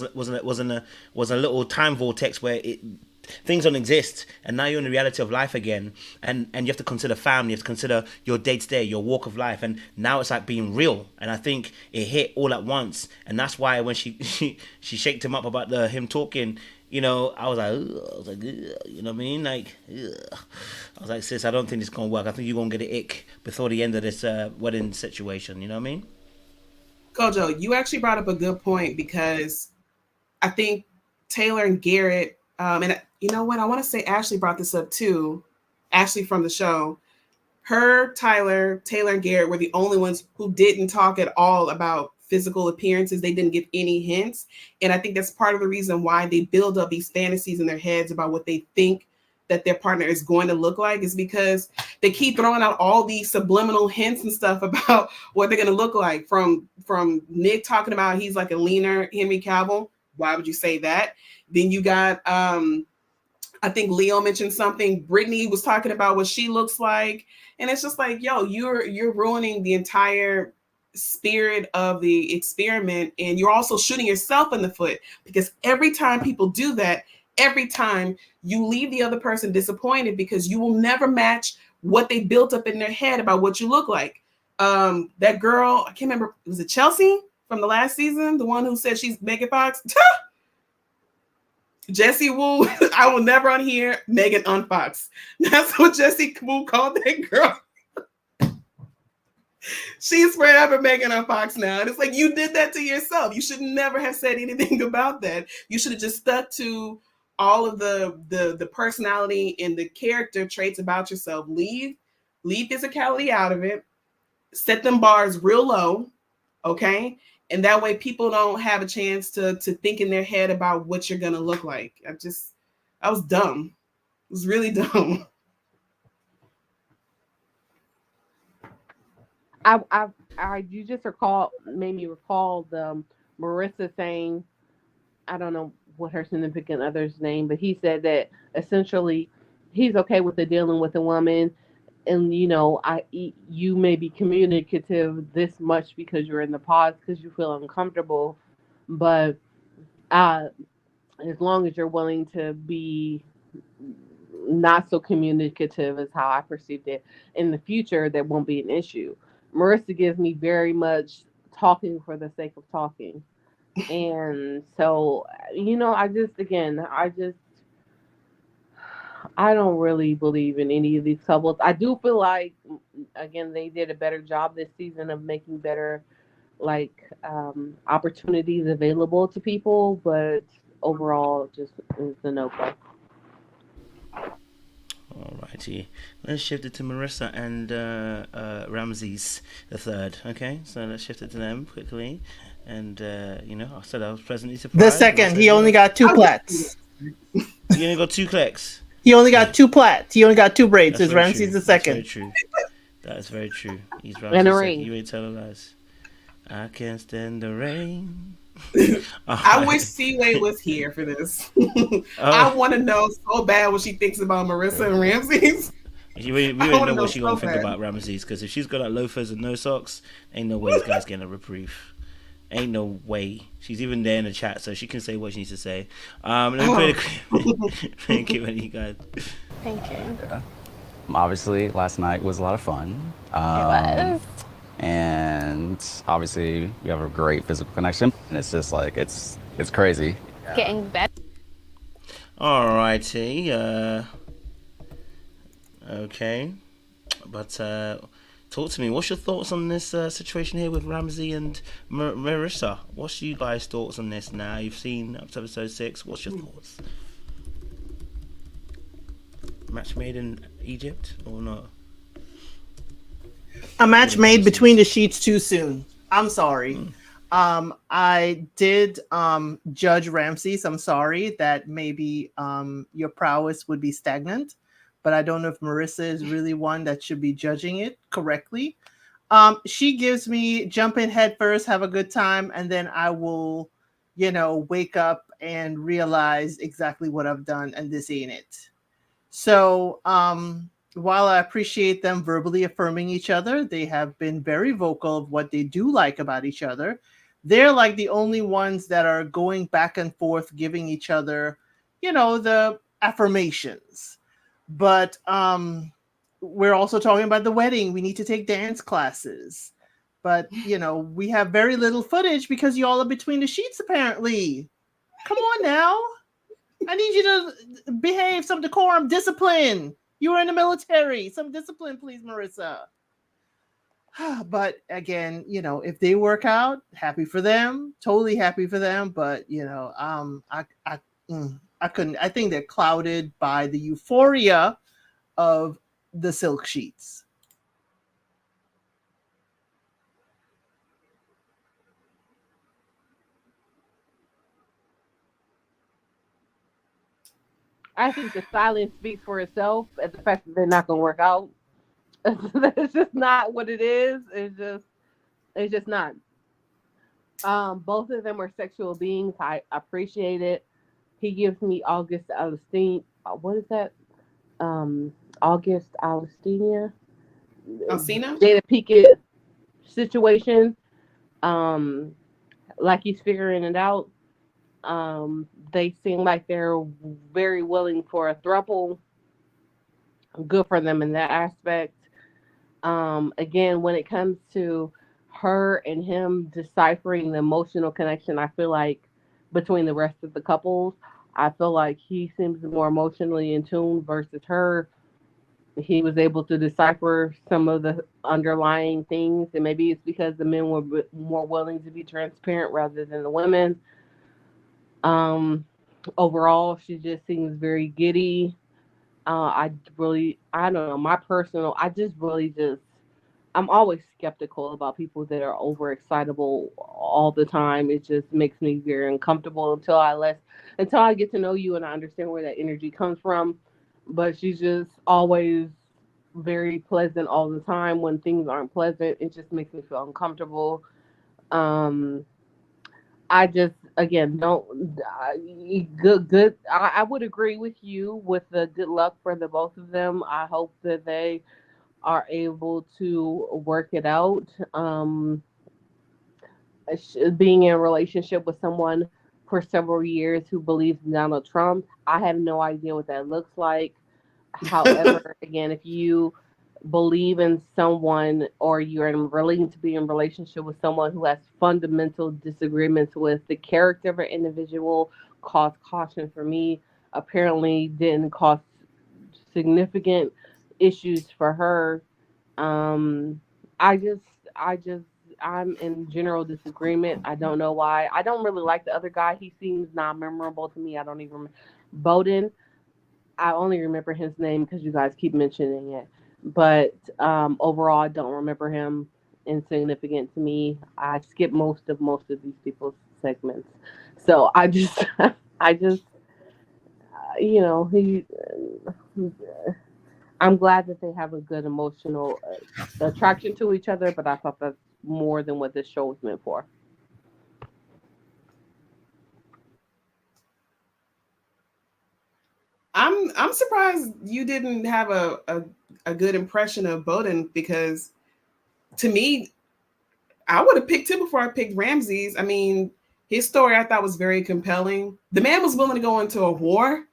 little time vortex where things don't exist, and now you're in the reality of life again, and you have to consider family, you have to consider your day-to-day, your walk of life, and now it's like being real. And I think it hit all at once, and that's why when she shaked him up about him talking, you know, I was like, you know what I mean? Like, ugh. I was like, sis, I don't think it's gonna work. I think you're gonna get an ick before the end of this wedding situation. You know what I mean? Kojo, you actually brought up a good point, because I think Taylor and Garrett, and you know what? I want to say Ashley brought this up too. Ashley from the show. Her, Taylor, and Garrett were the only ones who didn't talk at all about physical appearances. They didn't give any hints. And I think that's part of the reason why they build up these fantasies in their heads about what they think that their partner is going to look like, is because they keep throwing out all these subliminal hints and stuff about what they're going to look like. From Nick talking about he's like a leaner Henry Cavill. Why would you say that? Then you got, I think Leo mentioned something. Brittany was talking about what she looks like. And it's just like, yo, you're ruining the entire spirit of the experiment. And you're also shooting yourself in the foot, because every time people do that, every time you leave the other person disappointed, because you will never match what they built up in their head about what you look like. That girl, I can't remember, was it Chelsea from the last season? The one who said she's Megan Fox? Jessie Wu, I will never unhear Megan Unfox. That's what Jessie Wu called that girl. She's forever Megan Unfox now. And it's like, you did that to yourself. You should never have said anything about that. You should have just stuck to all of the personality and the character traits about yourself. Leave physicality out of it. Set them bars real low, okay? And that way people don't have a chance to think in their head about what you're gonna look like. I was dumb. It was really dumb. You just made me recall the Marissa saying, I don't know what her significant other's name, but he said that essentially he's okay with dealing with a woman, and you know, you may be communicative this much because you're in the pods because you feel uncomfortable, but as long as you're willing to be not so communicative as how I perceived it in the future, there won't be an issue. Marissa gives me very much talking for the sake of talking. And so, you know, I don't really believe in any of these couples. I do feel like, again, they did a better job this season of making better, like, opportunities available to people, but overall, just is a no-go. Alrighty, let's shift it to Marissa and Ramses the third. Okay, so let's shift it to them quickly. And you know, I said I was pleasantly surprised. The second, he only got 2 plaits. He only got 2 clicks. He only got 2 plaits. He only got 2 braids. It's That's Ramses the second. That's very true. That is very true. He's And a Ramses the ring. second. You ain't telling lies. I can't stand the rain. I wish Seaway was here for this. I want to know so bad what she thinks about Marissa and Ramses. We already know what she's going to think about Ramses, because if she's got like loafers and no socks, ain't no way this guy's getting a reprieve. Ain't no way. She's even there in the chat, so she can say what she needs to say. Let me play the clip. Thank you, you guys. Thank you. Yeah. Obviously, last night was a lot of fun. It was. And obviously, we have a great physical connection, and it's just like it's crazy. Getting better. Alrighty. Okay, but talk to me. What's your thoughts on this situation here with Ramsey and Marissa? What's you guys' thoughts on this now? You've seen up to episode 6. What's your thoughts? Match made in Egypt or not? A match made between the sheets too soon. I'm sorry. I did judge Ramses. I'm sorry that maybe your prowess would be stagnant, but I don't know if Marissa is really one that should be judging it correctly. She gives me jump in head first, have a good time, and then I will, wake up and realize exactly what I've done, and this ain't it. So while I appreciate them verbally affirming each other, they have been very vocal of what they do like about each other. They're like the only ones that are going back and forth, giving each other, the affirmations. But we're also talking about the wedding. We need to take dance classes. But, we have very little footage because you all are between the sheets, apparently. Come on now. I need you to behave, some decorum, discipline. You were in the military. Some discipline, please, Marissa. But again, if they work out, happy for them. Totally happy for them. But I couldn't. I think they're clouded by the euphoria of the silk sheets. I think the silence speaks for itself, and the fact that they're not going to work out. It's just not what it is. It's just not. Both of them are sexual beings. I appreciate it. He gives me August Alstina. What is that? August Alstina. Alsina? Jada Pinkett situation. Like he's figuring it out. They seem like they're very willing for a throuple. Good for them in that aspect. Again, when it comes to her and him deciphering the emotional connection, I feel like between the rest of the couples, I feel like he seems more emotionally in tune versus her. He was able to decipher some of the underlying things, and maybe it's because the men were more willing to be transparent rather than the women. Overall, she just seems very giddy. I don't know, I'm always skeptical about people that are overexcitable all the time. It just makes me very uncomfortable until I get to know you and I understand where that energy comes from. But she's just always very pleasant all the time. When things aren't pleasant, it just makes me feel uncomfortable. I just, again, don't good. I would agree with you with the good luck for the both of them. I hope that they are able to work it out. Being in a relationship with someone for several years who believes in Donald Trump, I have no idea what that looks like. However, again, if you believe in someone or you're willing to be in relationship with someone who has fundamental disagreements with the character of an individual, cause caution for me. Apparently didn't cause significant issues for her. I'm in general disagreement. I don't know why. I don't really like the other guy. He seems non-memorable to me. I don't even Bowden. I only remember his name because you guys keep mentioning it. But overall, I don't remember him. Insignificant to me. I skip most of these people's segments. So I just, I'm glad that they have a good emotional attraction to each other, but I thought that's more than what this show was meant for. I'm surprised you didn't have a good impression of Bowden, because to me, I would have picked him before I picked Ramses. I mean, his story I thought was very compelling. The man was willing to go into a war.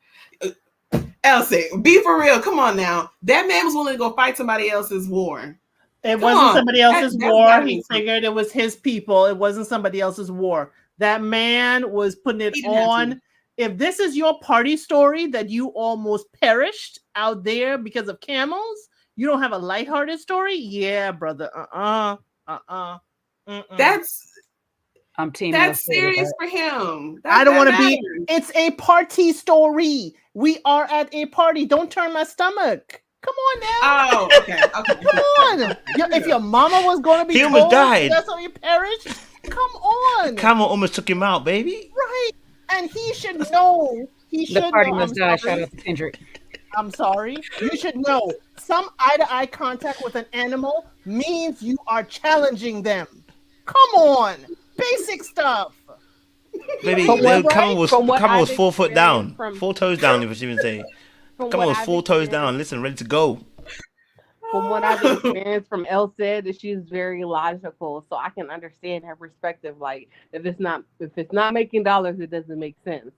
Elsie, be for real. Come on now. That man was willing to go fight somebody else's war. It wasn't somebody else's war. He figured it was his people. It wasn't somebody else's war. That man was putting it on. If this is your party story that you almost perished out there because of camels, you don't have a lighthearted story? Yeah, brother. That's I'm team. That's serious for him. I don't want to be. It's a party story. We are at a party. Don't turn my stomach. Come on now. Oh, okay. Come on. If your mama was going to be He almost died. That's how you perished. Come on. Camel almost took him out, baby. Right. And he should know. He should The party know. must die. Shout out to Kendrick. I'm sorry. You should know. Some eye-to-eye contact with an animal means you are challenging them. Come on. Basic stuff. Baby, From what- Camel was from what 4 foot I've down, experienced 4 toes down. If you even say, From Camel what was I've 4 toes down. Listen, ready to go. From what I've experienced from Elle said that she's very logical, so I can understand her perspective. Like if it's not making dollars, it doesn't make sense.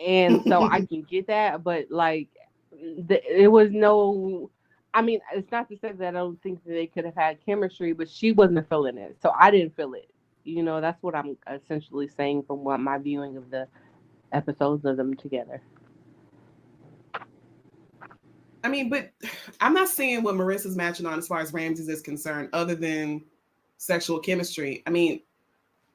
And so I can get that, but like it was no. I mean, it's not to say that I don't think that they could have had chemistry, but she wasn't feeling it, so I didn't feel it. You know, that's what I'm essentially saying from what my viewing of the episodes of them together. I mean, but I'm not seeing what Marissa's matching on as far as Ramses is concerned, other than sexual chemistry. I mean,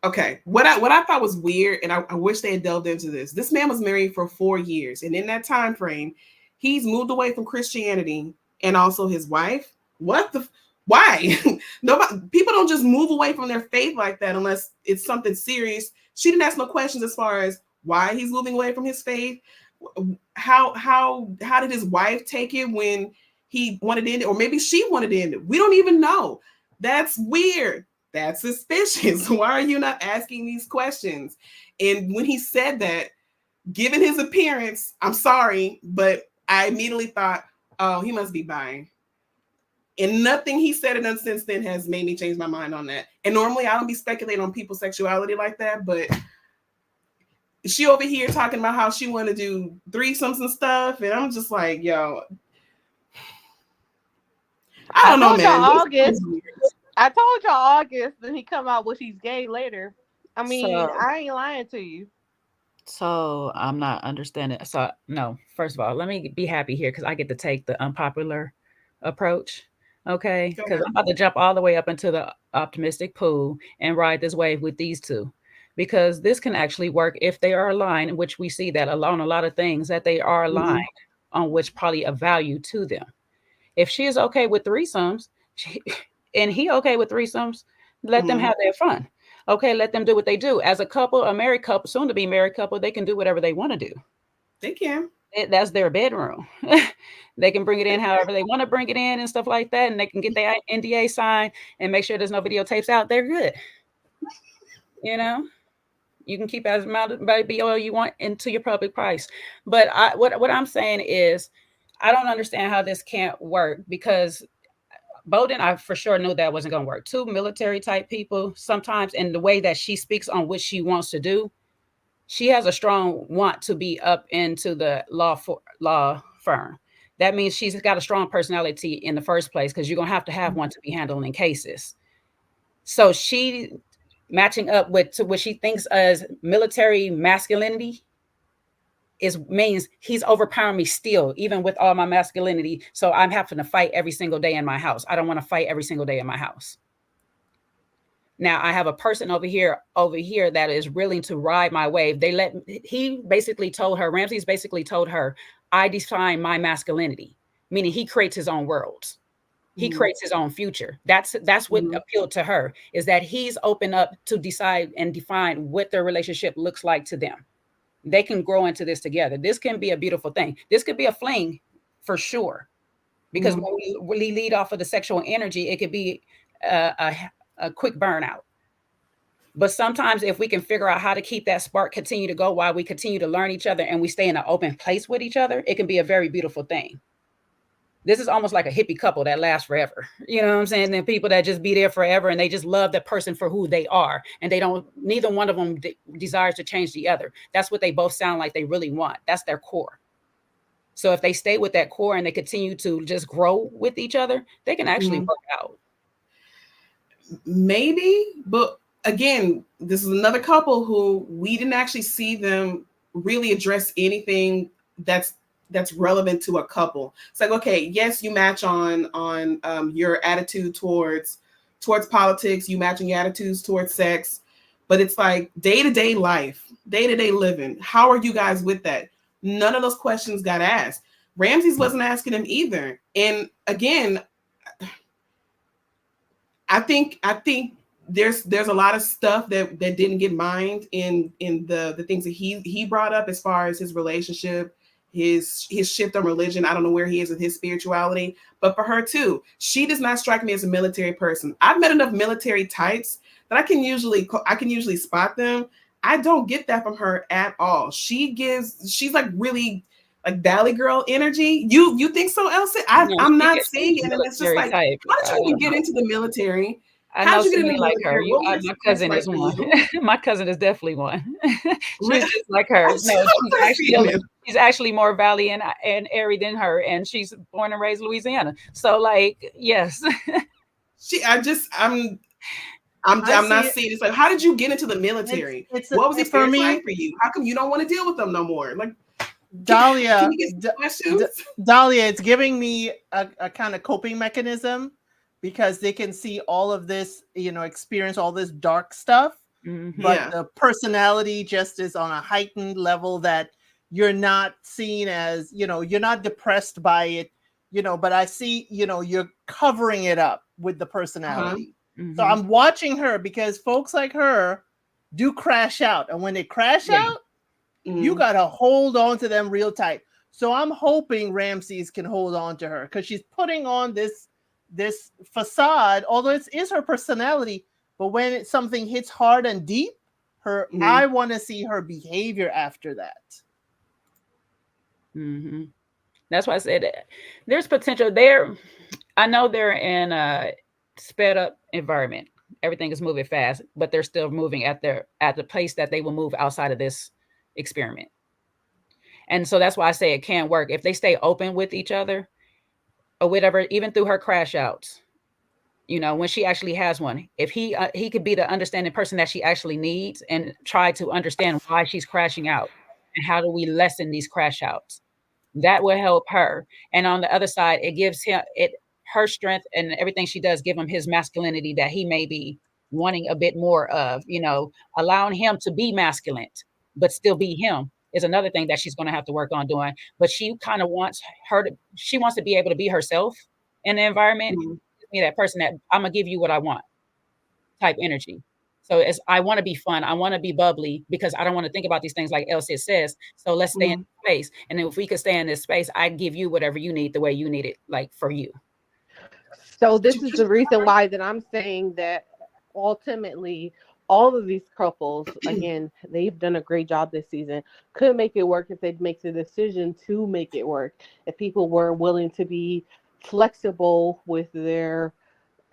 okay, what I thought was weird, and I wish they had delved into this. This man was married for 4 years, and in that time frame, he's moved away from Christianity and also his wife. Why? Nobody, people don't just move away from their faith like that unless it's something serious. She didn't ask no questions as far as why he's moving away from his faith. How did his wife take it when he wanted to end it, or maybe she wanted to end it? We don't even know. That's weird. That's suspicious. Why are you not asking these questions? And when he said that, given his appearance, I'm sorry, but I immediately thought, oh, he must be bi. And nothing he said or done since then has made me change my mind on that. And normally I don't be speculating on people's sexuality like that, but she over here talking about how she want to do threesomes and stuff, and I'm just like, yo, I don't know, man. I told y'all August, and he come out with he's gay later. I mean, So- I ain't lying to you. So I'm not understanding. So no, first of all, let me be happy here because I get to take the unpopular approach. Okay, because I'm about to jump all the way up into the optimistic pool and ride this wave with these two, because this can actually work if they are aligned, which we see that on a lot of things that they are aligned on, which probably a value to them. If she is okay with threesomes, and he okay with threesomes, let them have their fun. Okay, let them do what they do. As a couple, a married couple, soon to be married couple, they can do whatever they want to do. They can. That's their bedroom. They can bring it in however they want to bring it in and stuff like that, and they can get their NDA signed and make sure there's no videotapes out. They're good. You know, you can keep as much BO you want into your public price. But what I'm saying is, I don't understand how this can't work, because Bowden, I for sure knew that wasn't going to work. Two military type people, sometimes, and the way that she speaks on what she wants to do, she has a strong want to be up into the law firm. That means she's got a strong personality in the first place, because you're going to have one to be handling cases. So she matching up with what she thinks as military masculinity means he's overpowering me still, even with all my masculinity. So I'm having to fight every single day in my house. I don't want to fight every single day in my house. Now I have a person over here that is willing to ride my wave. He basically told her, Ramses basically told her, I define my masculinity, meaning he creates his own worlds. He creates his own future. That's what appealed to her, is that he's open up to decide and define what their relationship looks like to them. They can grow into this together. This can be a beautiful thing. This could be a fling for sure, because when we lead off of the sexual energy, it could be a quick burnout. But sometimes if we can figure out how to keep that spark continue to go while we continue to learn each other and we stay in an open place with each other, it can be a very beautiful thing. This is almost like a hippie couple that lasts forever. You know what I'm saying? And people that just be there forever, and they just love that person for who they are. And neither one of them desires to change the other. That's what they both sound like they really want. That's their core. So if they stay with that core and they continue to just grow with each other, they can actually work out. Maybe, but again, this is another couple who we didn't actually see them really address anything that's relevant to a couple. It's like, okay, yes, you match on your attitude towards politics, you match on your attitudes towards sex, but it's like day-to-day life, day-to-day living. How are you guys with that? None of those questions got asked. Ramses wasn't asking him either. And again, I think there's a lot of stuff that didn't get mined in the things that he brought up as far as his relationship, his shift on religion. I don't know where he is with his spirituality, but for her too, she does not strike me as a military person. I've met enough military types that I can usually spot them. I don't get that from her at all. She's like really like Valley Girl energy. You think so, Elsie? I'm not seeing it, and it's just like, type. how did you even get into the military? I How'd know you get into somebody the like her. military? My cousin is one. My cousin is definitely one. She's just like her. No, she's actually more Valley and airy than her, and she's born and raised Louisiana. So, like, yes. I'm not seeing it. It's like, how did you get into the military? What was the experience like for you? How come you don't want to deal with them no more? Like, Dahlia, can you get questions? Dahlia, it's giving me a kind of coping mechanism because they can see all of this, experience all this dark stuff, but the personality just is on a heightened level that you're not seen as, you're not depressed by it, but I see, you're covering it up with the personality. So I'm watching her because folks like her do crash out. And when they crash out, you got to hold on to them real tight. So I'm hoping Ramses can hold on to her because she's putting on this facade, although it is her personality. But when something hits hard and deep, I want to see her behavior after that. That's why I said there's potential there. I know they're in a sped up environment. Everything is moving fast, but they're still moving at the pace that they will move outside of this experiment. And so that's why I say it can work if they stay open with each other or whatever, even through her crash outs. When she actually has one, if he could be the understanding person that she actually needs and try to understand why she's crashing out and how do we lessen these crash outs, that will help her. And on the other side, it gives her strength and everything she does give him his masculinity that he may be wanting a bit more of, allowing him to be masculine, but still be him is another thing that she's going to have to work on doing. But she kind of wants to be able to be herself in the environment. That person that I'm going to give you what I want type energy. So I want to be fun. I want to be bubbly because I don't want to think about these things like Elsie says. So let's stay in space. And if we could stay in this space, I give you whatever you need the way you need it, like for you. So this is the reason why that I'm saying that ultimately all of these couples, again, they've done a great job this season, could make it work if they'd make the decision to make it work. If people were willing to be flexible with their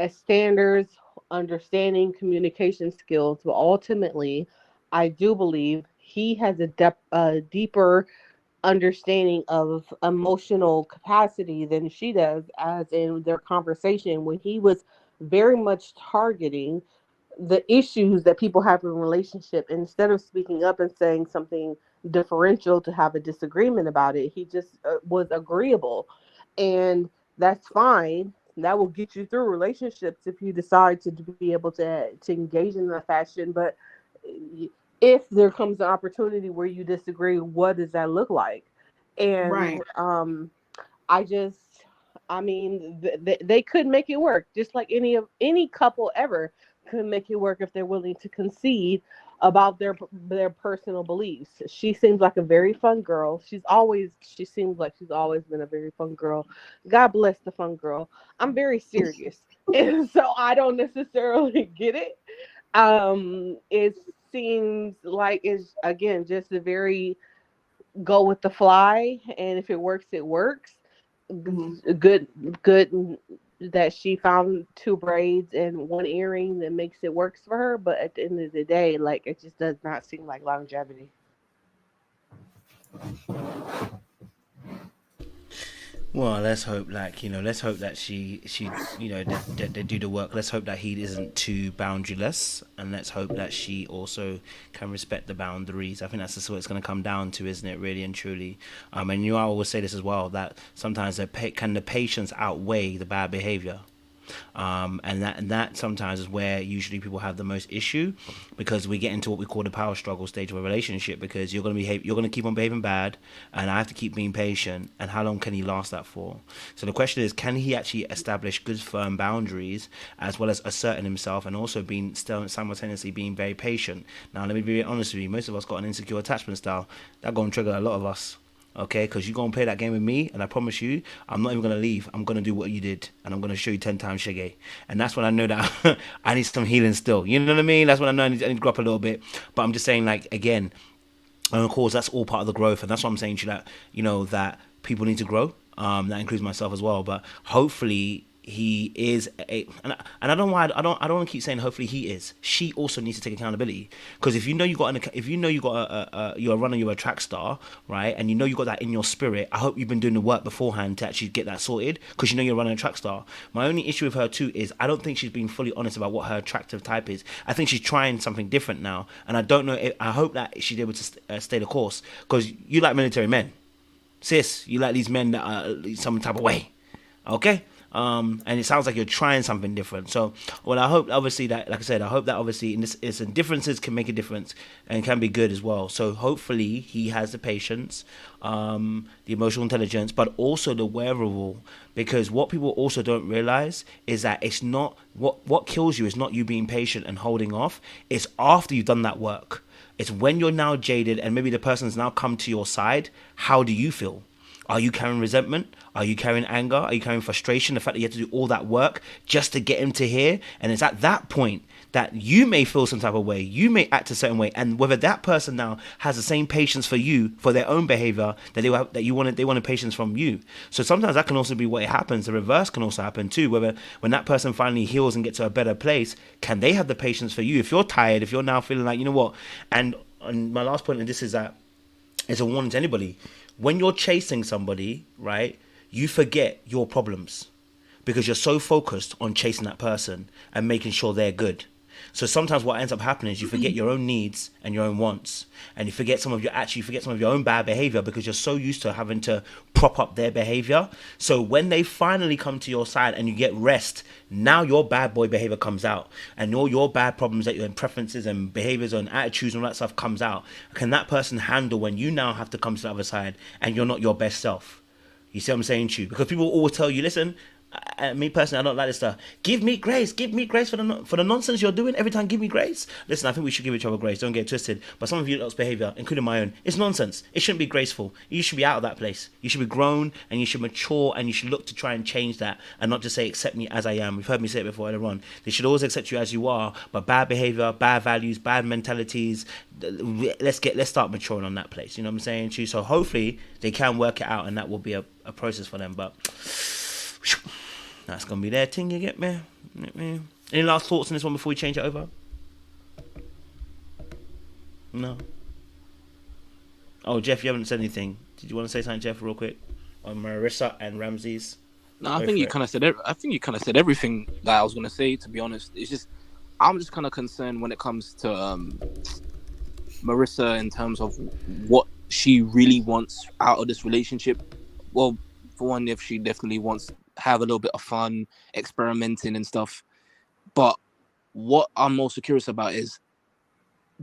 standards, understanding, communication skills. But ultimately, I do believe he has a deeper understanding of emotional capacity than she does, as in their conversation when he was very much targeting the issues that people have in a relationship. Instead of speaking up and saying something differential to have a disagreement about it, he just was agreeable. And that's fine. That will get you through relationships if you decide to be able to engage in that fashion. But if there comes an opportunity where you disagree, what does that look like? And they could make it work, just like any couple ever could make it work if they're willing to concede about their personal beliefs. She seems like a very fun girl. She seems like she's always been a very fun girl. God bless the fun girl. I'm very serious. And so I don't necessarily get it. It seems like it's, again, just a very go with the fly, and if it works, it works. Good that she found 2 braids and 1 earring that makes it works for her. But at the end of the day, like, it just does not seem like longevity. Well, let's hope that she they do the work. Let's hope that he isn't too boundaryless, and let's hope that she also can respect the boundaries. I think that's what it's going to come down to, isn't it, really and truly? And I always say this as well, that sometimes can the patience outweigh the bad behavior? And that sometimes is where usually people have the most issue, because we get into what we call the power struggle stage of a relationship, because you're going to keep on behaving bad, and I have to keep being patient, and how long can he last that for? So the question is, can he actually establish good firm boundaries, as well as asserting himself, and also being still simultaneously being very patient? Now let me be honest with you, most of us got an insecure attachment style that going to trigger a lot of us. Okay, because you're going to play that game with me, and I promise you, I'm not even going to leave. I'm going to do what you did, and I'm going to show you 10 times shaggy. And that's when I know that I need some healing still. You know what I mean? That's when I know I need to grow up a little bit. But I'm just saying, like, again, and of course, that's all part of the growth. And that's what I'm saying to you, that, you know, that people need to grow. That includes myself as well. But hopefully he is and I don't know why I don't want to keep saying hopefully he is. She also needs to take accountability, because if you know you're a runner, you're a track star, right, and you know you got that in your spirit, I hope you've been doing the work beforehand to actually get that sorted, because you know you're running a track star. My only issue with her too is I don't think she's been fully honest about what her attractive type is. I think she's trying something different now, and I don't know I hope that she's able to stay the course, because you like military men, sis. You like these men that are some type of way, okay? And it sounds like you're trying something different. So, well, I hope obviously that, like I said, I hope that obviously differences can make a difference and can be good as well. So hopefully he has the patience, the emotional intelligence, but also the wherewithal, because what people also don't realize is that it's not what kills you is not you being patient and holding off. It's after you've done that work. It's when you're now jaded and maybe the person's now come to your side. How do you feel? Are you carrying resentment? Are you carrying anger? Are you carrying frustration? The fact that you have to do all that work just to get him to here. And it's at that point that you may feel some type of way. You may act a certain way. And whether that person now has the same patience for you, for their own behavior, that they wanted patience from you. So sometimes that can also be what happens. The reverse can also happen too. Whether when that person finally heals and gets to a better place, can they have the patience for you? If you're tired, if you're now feeling like, you know what? And my last point in this is that it's a warning to anybody. When you're chasing somebody, right, you forget your problems because you're so focused on chasing that person and making sure they're good. So sometimes what ends up happening is you forget your own needs and your own wants, and you forget some of your own bad behavior because you're so used to having to prop up their behavior. So when they finally come to your side and you get rest, now your bad boy behavior comes out, and all your bad problems that your preferences and behaviors and attitudes and all that stuff comes out. Can that person handle when you now have to come to the other side and you're not your best self? You see what I'm saying to you? Because people always tell you, listen, me personally, I don't like this stuff. Give me grace for the nonsense you're doing every time. Give me grace. Listen, I think we should give each other grace. Don't get twisted. But some of you lot's behavior, including my own, it's nonsense. It shouldn't be graceful. You should be out of that place. You should be grown and you should mature and you should look to try and change that and not just say accept me as I am. We've heard me say it before earlier on. They should always accept you as you are. But bad behavior, bad values, bad mentalities. Let's start maturing on that place. You know what I'm saying to you? So hopefully they can work it out and that will be a process for them. But that's gonna be their thing, you get me? Any last thoughts on this one before we change it over? No. Oh, Jeff, you haven't said anything. Did you want to say something, Jeff, real quick, on Marissa and Ramses? No, I think you kind of said. I think you kind of said everything that I was gonna say. To be honest, it's just I'm just kind of concerned when it comes to Marissa in terms of what she really wants out of this relationship. Well, for one, if she definitely wants to have a little bit of fun, experimenting and stuff. But what I'm most curious about is,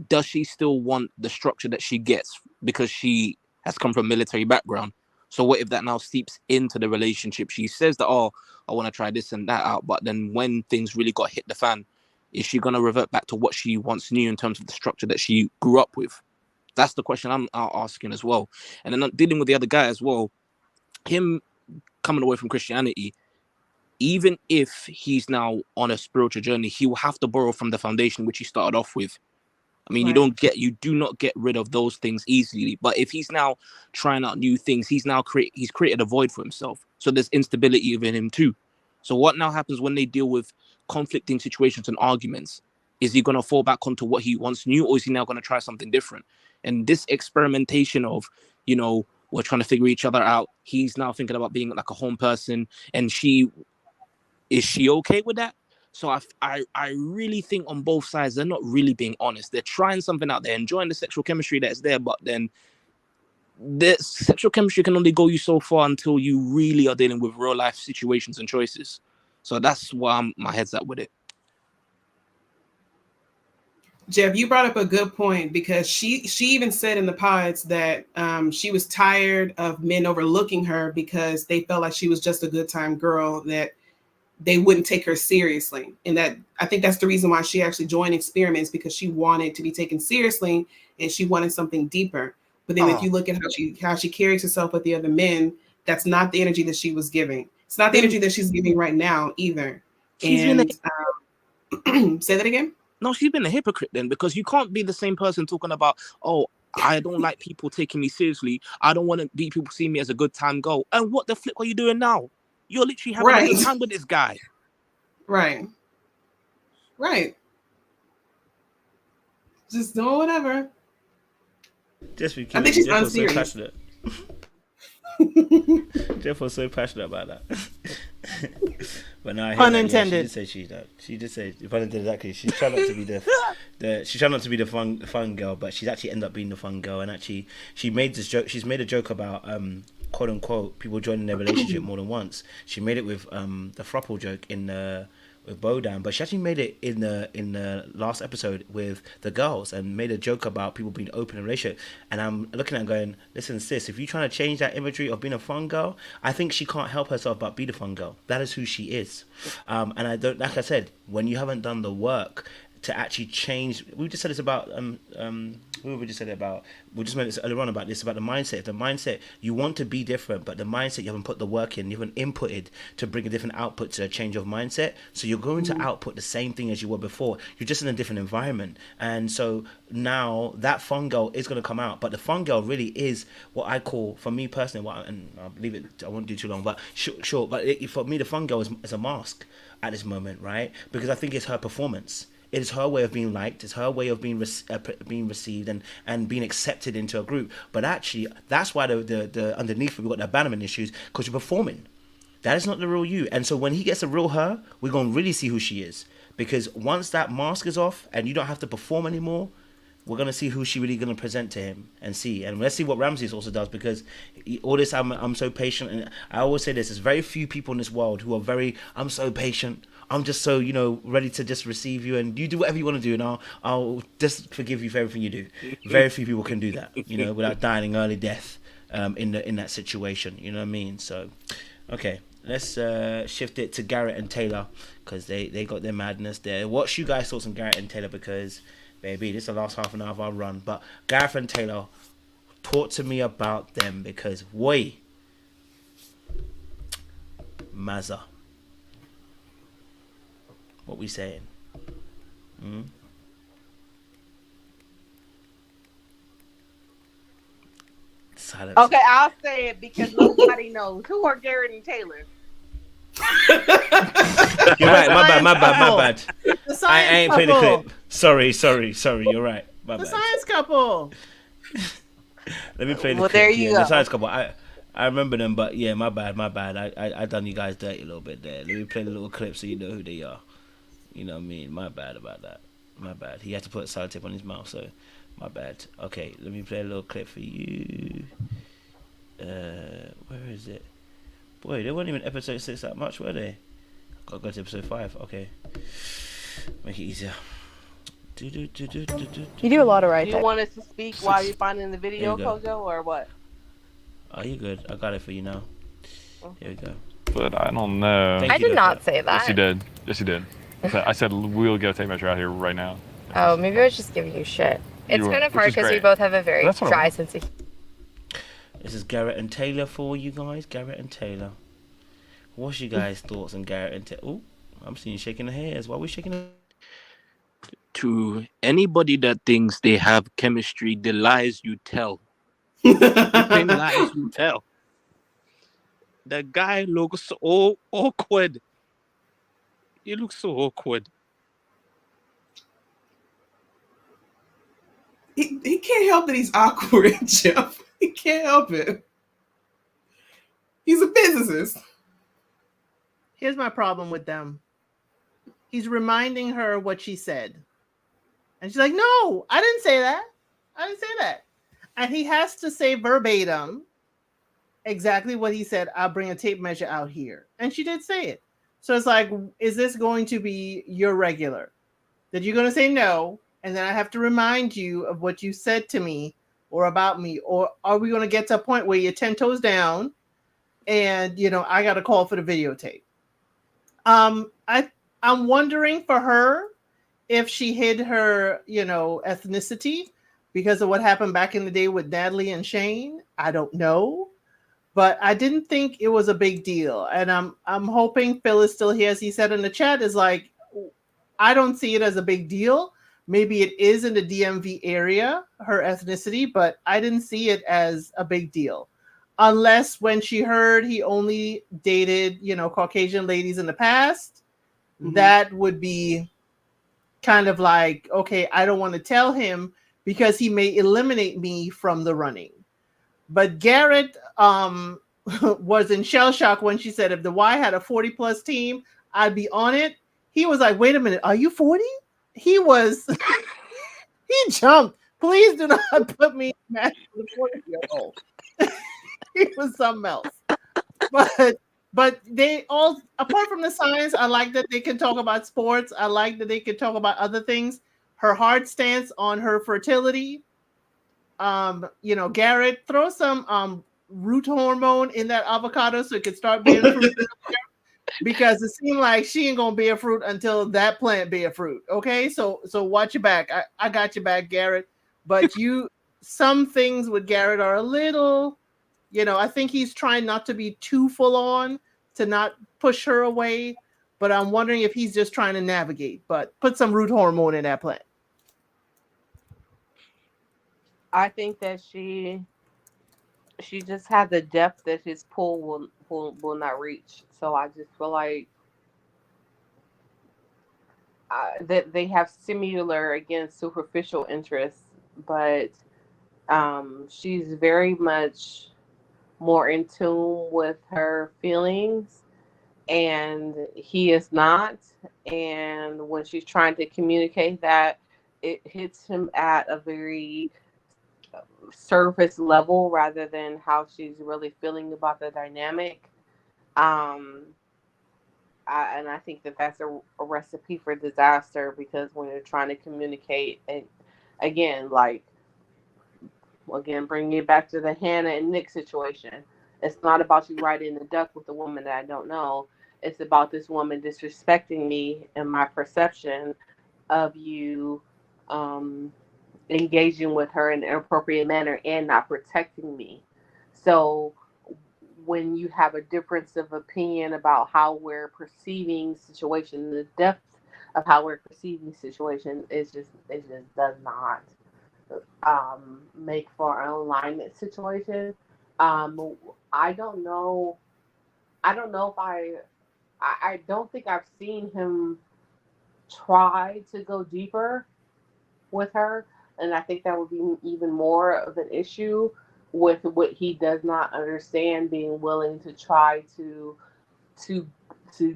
does she still want the structure that she gets because she has come from a military background? So what if that now seeps into the relationship? She says that, oh, I want to try this and that out. But then when things really got hit the fan, is she going to revert back to what she once knew in terms of the structure that she grew up with? That's the question I'm asking as well. And then dealing with the other guy as well, him coming away from Christianity, even if he's now on a spiritual journey, he will have to borrow from the foundation which he started off with. I mean, Right. you do not get rid of those things easily. But if he's now trying out new things, he's created a void for himself. So there's instability within him too. So what now happens when they deal with conflicting situations and arguments? Is he going to fall back onto what he once knew, or is he now going to try something different? And this experimentation of, we're trying to figure each other out. He's now thinking about being like a home person, and is she okay with that? So I really think on both sides, they're not really being honest. They're trying something out. They're enjoying the sexual chemistry that's there, but then the sexual chemistry can only go you so far until you really are dealing with real life situations and choices. So that's why my head's at with it. Jeff, you brought up a good point, because she even said in the pods that she was tired of men overlooking her because they felt like she was just a good time girl, that they wouldn't take her seriously. And that I think that's the reason why she actually joined Experiments, because she wanted to be taken seriously and she wanted something deeper. But then if you look at how she carries herself with the other men, that's not the energy that she was giving. It's not the energy that she's giving right now either. Say that again? No, she's been a hypocrite then, because you can't be the same person talking about, oh, I don't like people taking me seriously. I don't want to be people see me as a good time girl. And what the flip are you doing now? You're literally having a good time with this guy. Right. Just doing whatever. Just because I think she's Jeff was so unserious. passionate. Jeff was so passionate about that. But no, I hear Pun that. intended. Yeah, she did say pun intended. Exactly. She's trying not to be the fun girl, but she's actually ended up being the fun girl. And actually, she made this joke. She's made a joke about quote unquote people joining their relationship more than once. She made it with the throuple joke with Bodan, but she actually made it in the last episode with the girls and made a joke about people being open in a relationship. And I'm looking at her going, listen, sis, if you're trying to change that imagery of being a fun girl, I think she can't help herself but be the fun girl. That is who she is. And I don't, like I said, when you haven't done the work to actually change, we just said this about we just said it about, we just made this earlier on about this, about the mindset. You want to be different, but the mindset, you haven't put the work in, you haven't inputted to bring a different output to a change of mindset. So you're going to output the same thing as you were before. You're just in a different environment. And so now that fun girl is going to come out, but the fun girl really is what I call, for me personally, and I'll leave it, I won't do too long, but sure, but for me, the fun girl is a mask at this moment, right? Because I think it's her performance. It is her way of being liked. It's her way of being received and being accepted into a group. But actually, that's why the underneath we've got the abandonment issues, because you're performing. That is not the real you. And so when he gets a real her, we're going to really see who she is. Because once that mask is off and you don't have to perform anymore, we're going to see who she really going to present to him and see. And let's see what Ramses also does, because all this, I'm so patient. And I always say this, there's very few people in this world who are I'm so patient. I'm just so, ready to just receive you, and you do whatever you want to do, and I'll just forgive you for everything you do. Very few people can do that, without dying an early death in that situation. You know what I mean? So, okay, let's shift it to Garrett and Taylor, because they got their madness there. What's you guys' thoughts on Garrett and Taylor? Because, baby, this is the last half an hour of our run. But Garrett and Taylor, talk to me about them, because, Mazza. What we saying? Silence. Okay, I'll say it because nobody knows. Who are Garrett and Taylor? You're right. My bad. The I ain't played the couple. clip. Sorry. You're right. My The bad. science couple. Let me play the Well, clip. there you go. The science couple. I remember them, but yeah, my bad. I done you guys dirty a little bit there. Let me play the little clip so you know who they are. You know what I mean? My bad about that. My bad. He had to put a sellotape on his mouth, so my bad. Okay, let me play a little clip for you. Where is it? Boy, they weren't even episode 6 that much, were they? Gotta go to episode 5. Okay. Make it easier. You do a lot of right Do you there. want us to speak while you're finding the video, Here we go. Kojo, or what? Oh, you good. I got it for you now. Here we go. But I don't know. Thank I you, did not Becca. say that. Yes, you did. Yes, you did. I said we'll get a tape measure out here right now. Oh, maybe I was just giving you shit. It's You were, kind of which hard is because we great. both have a very That's what I dry want. sense of This is Garrett and Taylor for you guys. Garrett and Taylor. What's you guys' thoughts on Garrett and Taylor? Oh, I'm seeing you shaking the hairs. Why are we shaking the... To anybody that thinks they have chemistry, the lies you tell. The lies you tell. The guy looks so awkward. He looks so awkward. He can't help that he's awkward, Jeff. He can't help it. He's a physicist. Here's my problem with them. He's reminding her what she said. And she's like, no, I didn't say that. I didn't say that. And he has to say verbatim exactly what he said. I'll bring a tape measure out here. And she did say it. So it's like, is this going to be your regular? That you're going to say no, and then I have to remind you of what you said to me or about me? Or are we going to get to a point where you're 10 toes down and, I got to call for the videotape? I'm wondering for her if she hid her, ethnicity because of what happened back in the day with Natalie and Shane. I don't know. But I didn't think it was a big deal. And I'm hoping Phil is still here. As he said in the chat, is like, I don't see it as a big deal. Maybe it is in the DMV area, her ethnicity, but I didn't see it as a big deal. Unless when she heard he only dated, Caucasian ladies in the past, that would be kind of like, okay, I don't want to tell him because he may eliminate me from the running. But Garrett was in shell shock when she said if the Y had a 40+ team, I'd be on it. He was like, wait a minute, are you 40? He was, he jumped. Please do not put me in a match with a 40-year-old. He was something else. But they all, apart from the science, I like that they can talk about sports. I like that they can talk about other things. Her hard stance on her fertility. Garrett, throw some root hormone in that avocado so it could start bearing fruit. Because it seemed like she ain't gonna bear fruit until that plant bear fruit. Okay, so watch your back. I got your back, Garrett. But some things with Garrett are a little, I think he's trying not to be too full on to not push her away. But I'm wondering if he's just trying to navigate. But put some root hormone in that plant. I think that she just had the depth that his pull will not reach. So I just feel like that they have similar, again, superficial interests, but she's very much more in tune with her feelings, and he is not. And when she's trying to communicate that, it hits him at a very surface level rather than how she's really feeling about the dynamic. And I think that that's a recipe for disaster, because when you're trying to communicate, and again, bringing it back to the Hannah and Nick situation, it's not about you riding the duck with a woman that I don't know. It's about this woman disrespecting me and my perception of you, engaging with her in an inappropriate manner and not protecting me. So when you have a difference of opinion about how we're perceiving situation, the depth of how we're perceiving situation, it just does not make for an alignment situation. I don't know if I don't think I've seen him try to go deeper with her, and I think that would be even more of an issue with what he does not understand, being willing to try to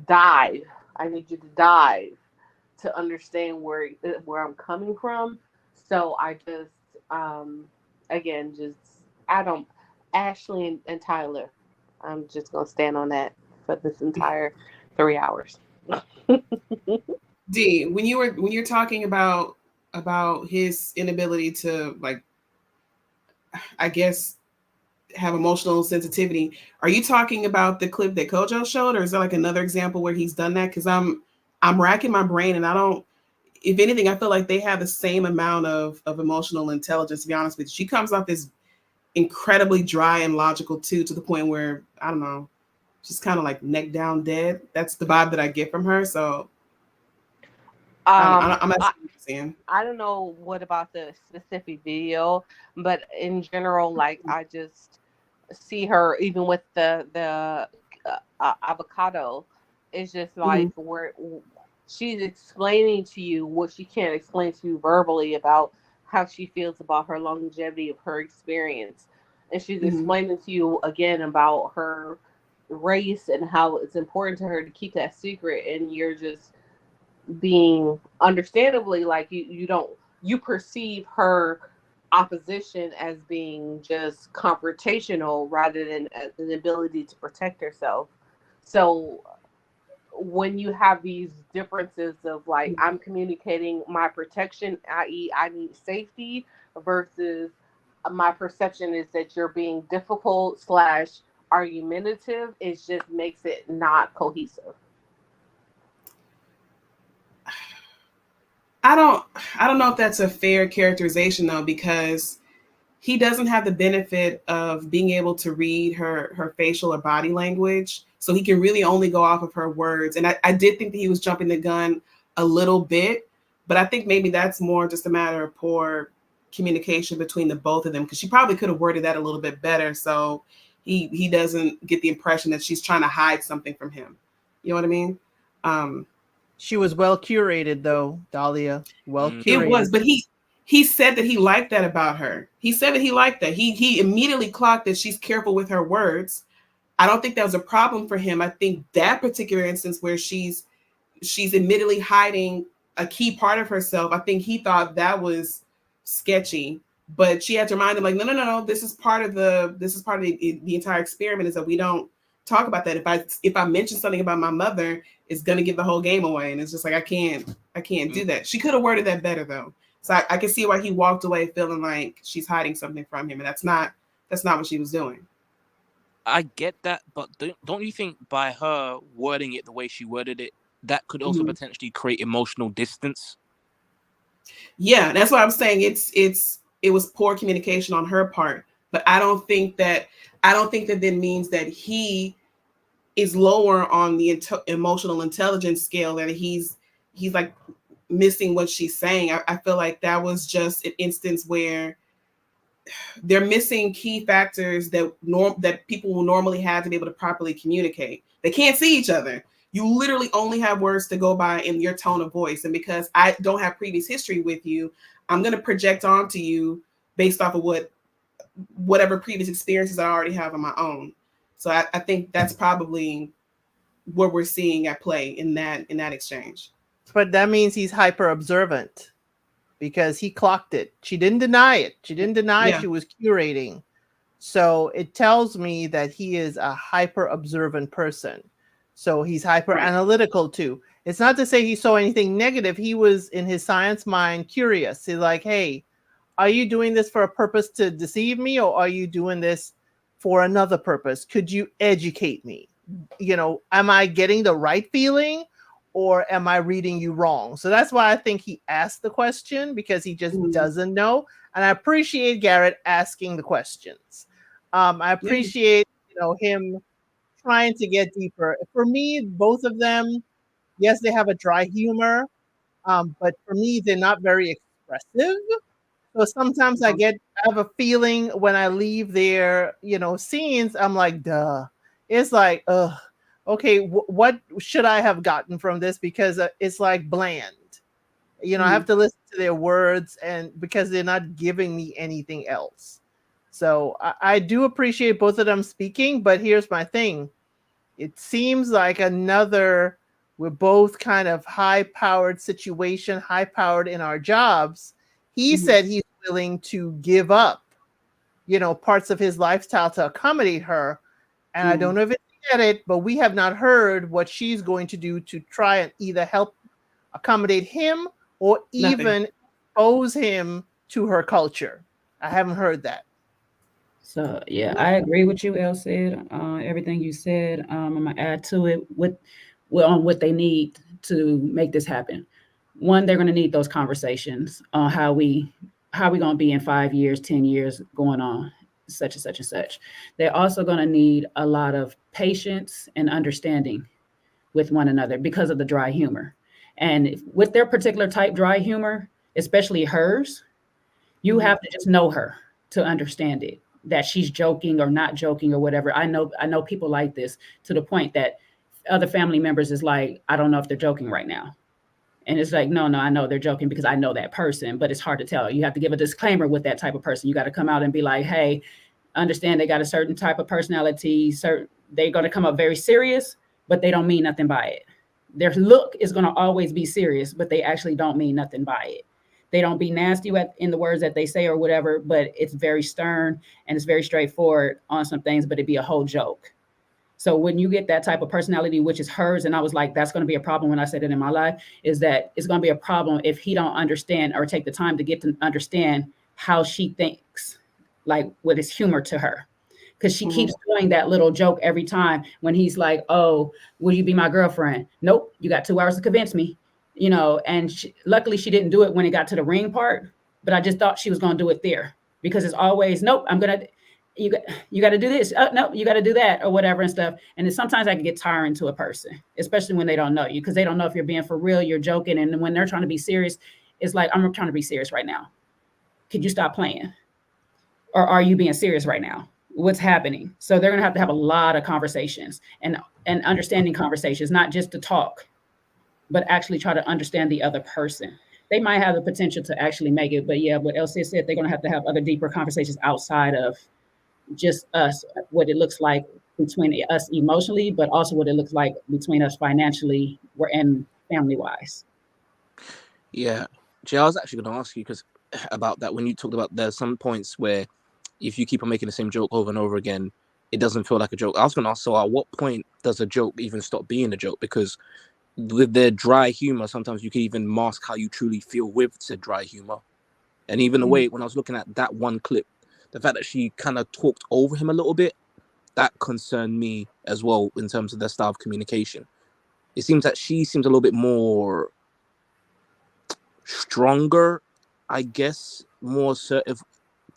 dive. I need you to dive to understand where I'm coming from. So I just Ashley and Tyler, I'm just gonna stand on that for this entire 3 hours. D, when you're talking about his inability to, like, I guess, have emotional sensitivity, are you talking about the clip that Kojo showed, or is there like another example where he's done that? Because I'm racking my brain, and I don't. If anything, I feel like they have the same amount of emotional intelligence. To be honest with you, she comes off as incredibly dry and logical too, to the point where, I don't know, she's kind of like neck down dead. That's the vibe that I get from her. So I'm not saying. I don't know what about the specific video, but in general, like, I just see her even with the avocado. It's just like where she's explaining to you what she can't explain to you verbally about how she feels about her longevity of her experience, and she's explaining to you again about her race and how it's important to her to keep that secret, and you're just being understandably like you perceive her opposition as being just confrontational rather than an ability to protect herself. So when you have these differences of like I'm communicating my protection, i.e., I need safety, versus my perception is that you're being difficult slash argumentative, it just makes it not cohesive. I don't know if that's a fair characterization though, because he doesn't have the benefit of being able to read her facial or body language. So he can really only go off of her words. And I did think that he was jumping the gun a little bit, but I think maybe that's more just a matter of poor communication between the both of them, because she probably could have worded that a little bit better. So he doesn't get the impression that she's trying to hide something from him. You know what I mean? She was well curated though, Dahlia. Well curated. It was, but he said that he liked that about her. He said that he liked that. He immediately clocked that she's careful with her words. I don't think that was a problem for him. I think that particular instance where she's admittedly hiding a key part of herself, I think he thought that was sketchy. But she had to remind him, like, no. This is part of the entire experiment, is that we don't talk about that. If I mention something about my mother, it's gonna give the whole game away. And it's just like I can't do that. She could have worded that better though. So I can see why he walked away feeling like she's hiding something from him, and that's not what she was doing. I get that, but don't you think by her wording it the way she worded it, that could also potentially create emotional distance? Yeah, that's what I'm saying. It was poor communication on her part, but I don't think that then means that he is lower on the emotional intelligence scale, that he's like missing what she's saying. I feel like that was just an instance where they're missing key factors that people will normally have to be able to properly communicate. They can't see each other. You literally only have words to go by in your tone of voice. And because I don't have previous history with you, I'm going to project onto you based off of whatever previous experiences I already have on my own. So I think that's probably what we're seeing at play in that exchange. But that means he's hyper observant because he clocked it. She didn't deny it. She didn't deny she was curating. So it tells me that he is a hyper observant person. So he's hyper analytical too. It's not to say he saw anything negative. He was in his science mind curious. He's like, hey, are you doing this for a purpose to deceive me, or are you doing this for another purpose? Could you educate me? You know, am I getting the right feeling, or am I reading you wrong? So that's why I think he asked the question, because he just doesn't know. And I appreciate Garrett asking the questions. I appreciate, him trying to get deeper. For me, both of them, yes, they have a dry humor, but for me, they're not very expressive. So sometimes I have a feeling when I leave their, scenes, I'm like, duh. It's like, okay, what should I have gotten from this? Because it's like bland. I have to listen to their words, and because they're not giving me anything else. So I do appreciate both of them speaking, but here's my thing. It seems like we're both kind of high-powered situation, high-powered in our jobs. He said he's willing to give up, parts of his lifestyle to accommodate her. And I don't know if it's it, but we have not heard what she's going to do to try and either help accommodate him or even expose him to her culture. I haven't heard that. So yeah, I agree with you, El said. Everything you said. I'm gonna add to it on what they need to make this happen. One, they're gonna need those conversations on how we gonna be in 5 years, 10 years, going on such and such and such. They're also gonna need a lot of patience and understanding with one another because of the dry humor. And with their particular type dry humor, especially hers, you have to just know her to understand it, that she's joking or not joking or whatever. I know people like this, to the point that other family members is like, I don't know if they're joking right now. And it's like, no, I know they're joking because I know that person, but it's hard to tell. You have to give a disclaimer with that type of person. You got to come out and be like, hey, understand they got a certain type of personality. They're going to come up very serious, but they don't mean nothing by it. Their look is going to always be serious, but they actually don't mean nothing by it. They don't be nasty in the words that they say or whatever, but it's very stern and it's very straightforward on some things, but it'd be a whole joke. So when you get that type of personality, which is hers, and I was like, that's going to be a problem when I said it in my life, is that it's going to be a problem if he don't understand or take the time to get to understand how she thinks, like with his humor to her. Because she keeps doing that little joke every time when he's like, oh, will you be my girlfriend? Nope, you got 2 hours to convince me. You know, and luckily she didn't do it when it got to the ring part, but I just thought she was going to do it there because it's always, nope, you got to do this. Oh, no, you got to do that or whatever and stuff. And then sometimes I can get tiring to a person, especially when they don't know you, because they don't know if you're being for real, you're joking. And when they're trying to be serious, it's like, I'm trying to be serious right now. Could you stop playing? Or are you being serious right now? What's happening? So they're going to have a lot of conversations and understanding conversations, not just to talk, but actually try to understand the other person. They might have the potential to actually make it, but yeah, what Elsie said, they're going to have other deeper conversations outside of just us, what it looks like between us emotionally, but also what it looks like between us financially and family-wise. Yeah, Jay, I was actually going to ask you about that when you talked about there's some points where if you keep on making the same joke over and over again, it doesn't feel like a joke. I was going to ask, so at what point does a joke even stop being a joke? Because with their dry humor, sometimes you can even mask how you truly feel with said dry humor. And even the way, when I was looking at that one clip, the fact that she kind of talked over him a little bit, that concerned me as well in terms of their style of communication. It seems that she seems a little bit more stronger, I guess, more assertive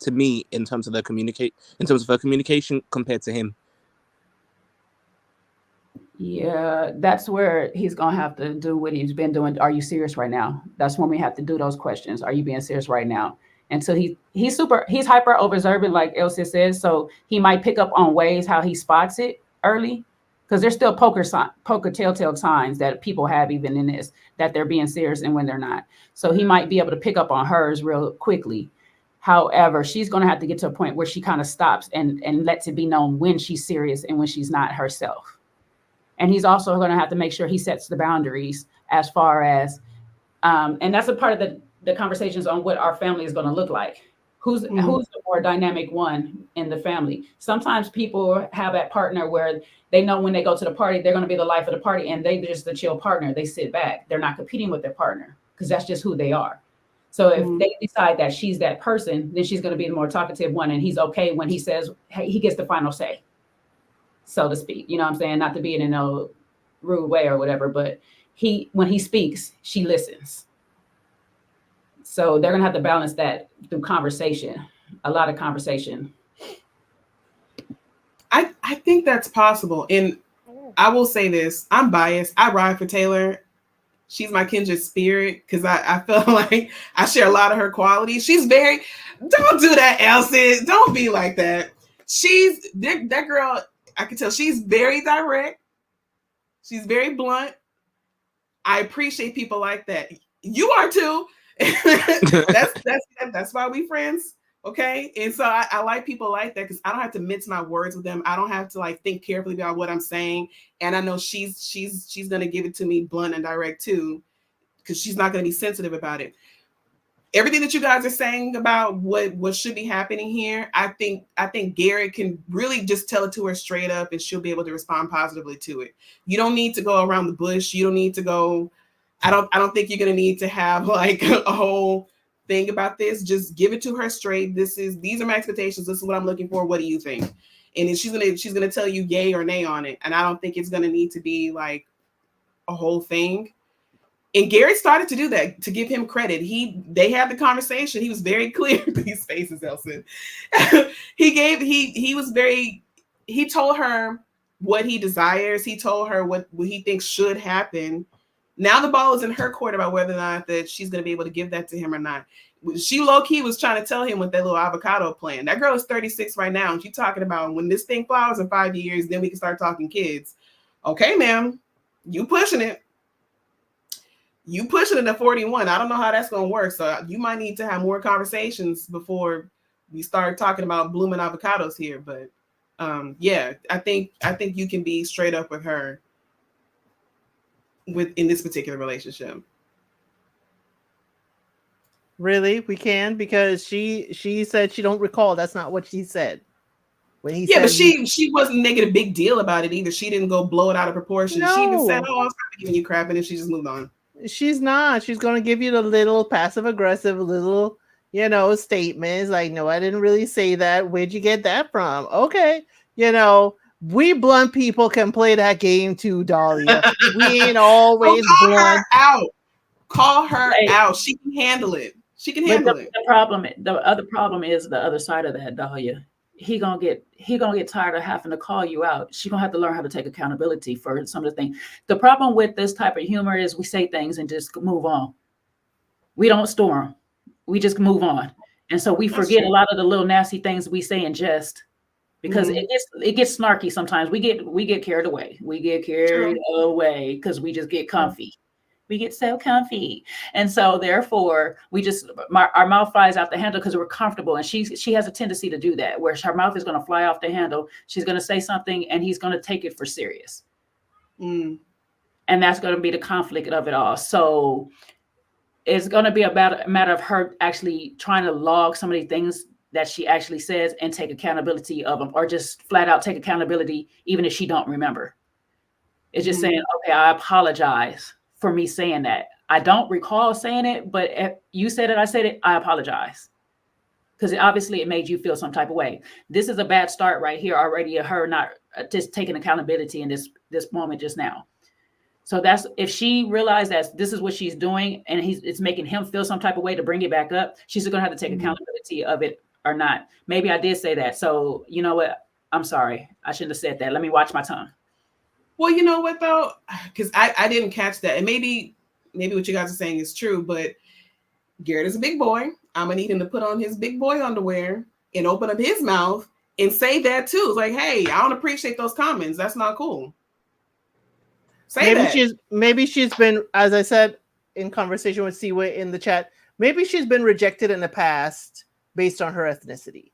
to me in terms of her communication compared to him. Yeah, that's where he's gonna have to do what he's been doing. Are you serious right now? That's when we have to do those questions. Are you being serious right now? And so he's hyper observant, like Elsie says. So he might pick up on ways how he spots it early, because there's still poker telltale signs that people have even in this, that they're being serious and when they're not. So he might be able to pick up on hers real quickly. However, she's going to have to get to a point where she kind of stops and lets it be known when she's serious and when she's not herself. And he's also going to have to make sure he sets the boundaries as far as, and that's a part of the conversations on what our family is going to look like. Who's the more dynamic one in the family? Sometimes people have that partner where they know when they go to the party, they're going to be the life of the party, and they're just the chill partner. They sit back. They're not competing with their partner because that's just who they are. So if they decide that she's that person, then she's going to be the more talkative one, and he's okay when he says, hey, he gets the final say, so to speak. You know what I'm saying? Not to be in a rude way or whatever, but when he speaks, she listens. So they're going to have to balance that through conversation, a lot of conversation. I think that's possible. And I will say this, I'm biased. I ride for Taylor. She's my kindred spirit because I feel like I share a lot of her qualities. She's very, don't do that, Elsie. Don't be like that. That girl, I can tell she's very direct. She's very blunt. I appreciate people like that. You are too. That's why we friends. Okay. And so I like people like that because I don't have to mince my words with them. I don't have to like think carefully about what I'm saying. And I know she's gonna give it to me blunt and direct too, because she's not gonna be sensitive about it. Everything that you guys are saying about what should be happening here, I think Garrett can really just tell it to her straight up and she'll be able to respond positively to it. You don't need to go around the bush. You don't need to go. I don't think you're gonna need to have like a whole thing about this. Just give it to her straight. These are my expectations. This is what I'm looking for. What do you think? And then she's gonna tell you yay or nay on it. And I don't think it's gonna need to be like a whole thing. And Garrett started to do that, to give him credit. They had the conversation. He was very clear. These faces, Elson. He told her what he desires. He told her what he thinks should happen. Now the ball is in her court about whether or not that she's going to be able to give that to him or not. She low-key was trying to tell him with that little avocado plan. That girl is 36 right now, and she's talking about when this thing flowers in 5 years, then we can start talking kids. Okay, ma'am, you pushing it. You pushing it at 41. I don't know how that's going to work, so you might need to have more conversations before we start talking about blooming avocados here. But yeah, I think you can be straight up with her in this particular relationship. Really? We can? Because she said she don't recall. That's not what she said. when he Yeah, but said she wasn't making a big deal about it either. She didn't go blow it out of proportion. She even said, No. "Oh, I'm sorry giving you crap," and then she just moved on. she's not. She's going to give you the little passive aggressive little, statements like, no, I didn't really say that. Where'd you get that from? Okay. We blunt people can play that game too, Dahlia. We ain't always call blunt. her out. Call her out. She can handle it. She can handle it. The other problem is the other side of that, Dahlia. He gonna get tired of having to call you out. She gonna have to learn how to take accountability for some of the things. The problem with this type of humor is we say things and just move on. We don't storm. We just move on. And so we forget a lot of the little nasty things we say in jest because it gets snarky sometimes. We get carried away. We get carried away because we just get comfy. We get so comfy. And so therefore we just, our mouth flies out the handle because we're comfortable. And she has a tendency to do that, where her mouth is going to fly off the handle. She's going to say something and he's going to take it for serious. And that's going to be the conflict of it all. So it's going to be about a matter of her actually trying to log some of the things that she actually says and take accountability of them, or just flat out take accountability, even if she don't remember. It's just saying, okay, I apologize for me saying that. I don't recall saying it, but if you said it, I said it, I apologize. Because obviously it made you feel some type of way. This is a bad start right here already of her not just taking accountability in this moment just now. So that's, if she realized that this is what she's doing and it's making him feel some type of way to bring it back up, she's going to have to take accountability of it or not. Maybe I did say that. So you know what? I'm sorry. I shouldn't have said that. Let me watch my tongue. Well, you know what though? Because I didn't catch that. And maybe what you guys are saying is true, but Garrett is a big boy. I'm gonna need him to put on his big boy underwear and open up his mouth and say that too. It's like, hey, I don't appreciate those comments. That's not cool. Say that. Maybe she's been, as I said in conversation with Siwa in the chat, maybe she's been rejected in the past based on her ethnicity.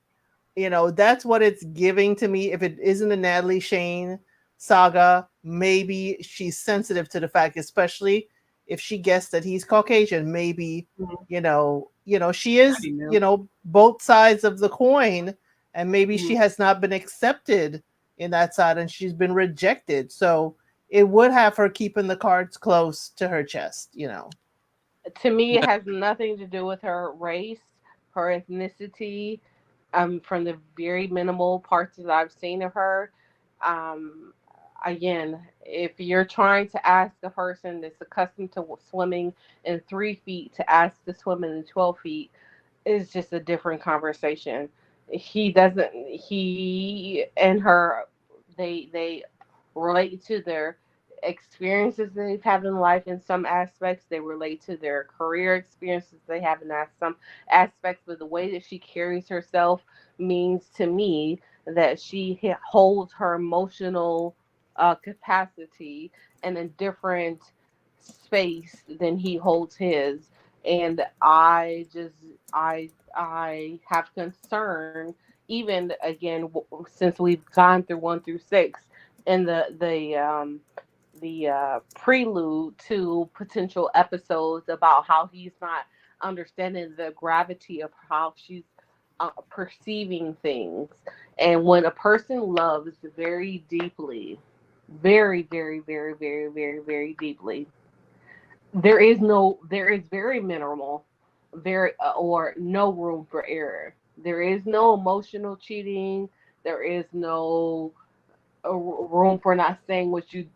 That's what it's giving to me. If it isn't a Natalie Shane saga, maybe she's sensitive to the fact, especially if she guessed that he's Caucasian. Maybe she is both sides of the coin, and maybe she has not been accepted in that side and she's been rejected. So it would have her keeping the cards close to her chest. To me, it has nothing to do with her race, her ethnicity. From the very minimal parts that I've seen of her, again, if you're trying to ask a person that's accustomed to swimming in 3 feet to ask to swim in 12 feet, it's just a different conversation. He and her, they relate to their experiences they've had in life in some aspects. They relate to their career experiences they have in some aspects, but the way that she carries herself means to me that she holds her emotional capacity in a different space than he holds his. And I have concern, even again, since we've gone through 1 through 6 and the prelude to potential episodes about how he's not understanding the gravity of how she's perceiving things. And when a person loves very deeply, very, very, very, very, very, very deeply, there is very minimal, or no room for error. There is no emotional cheating. There is no room for not doing what you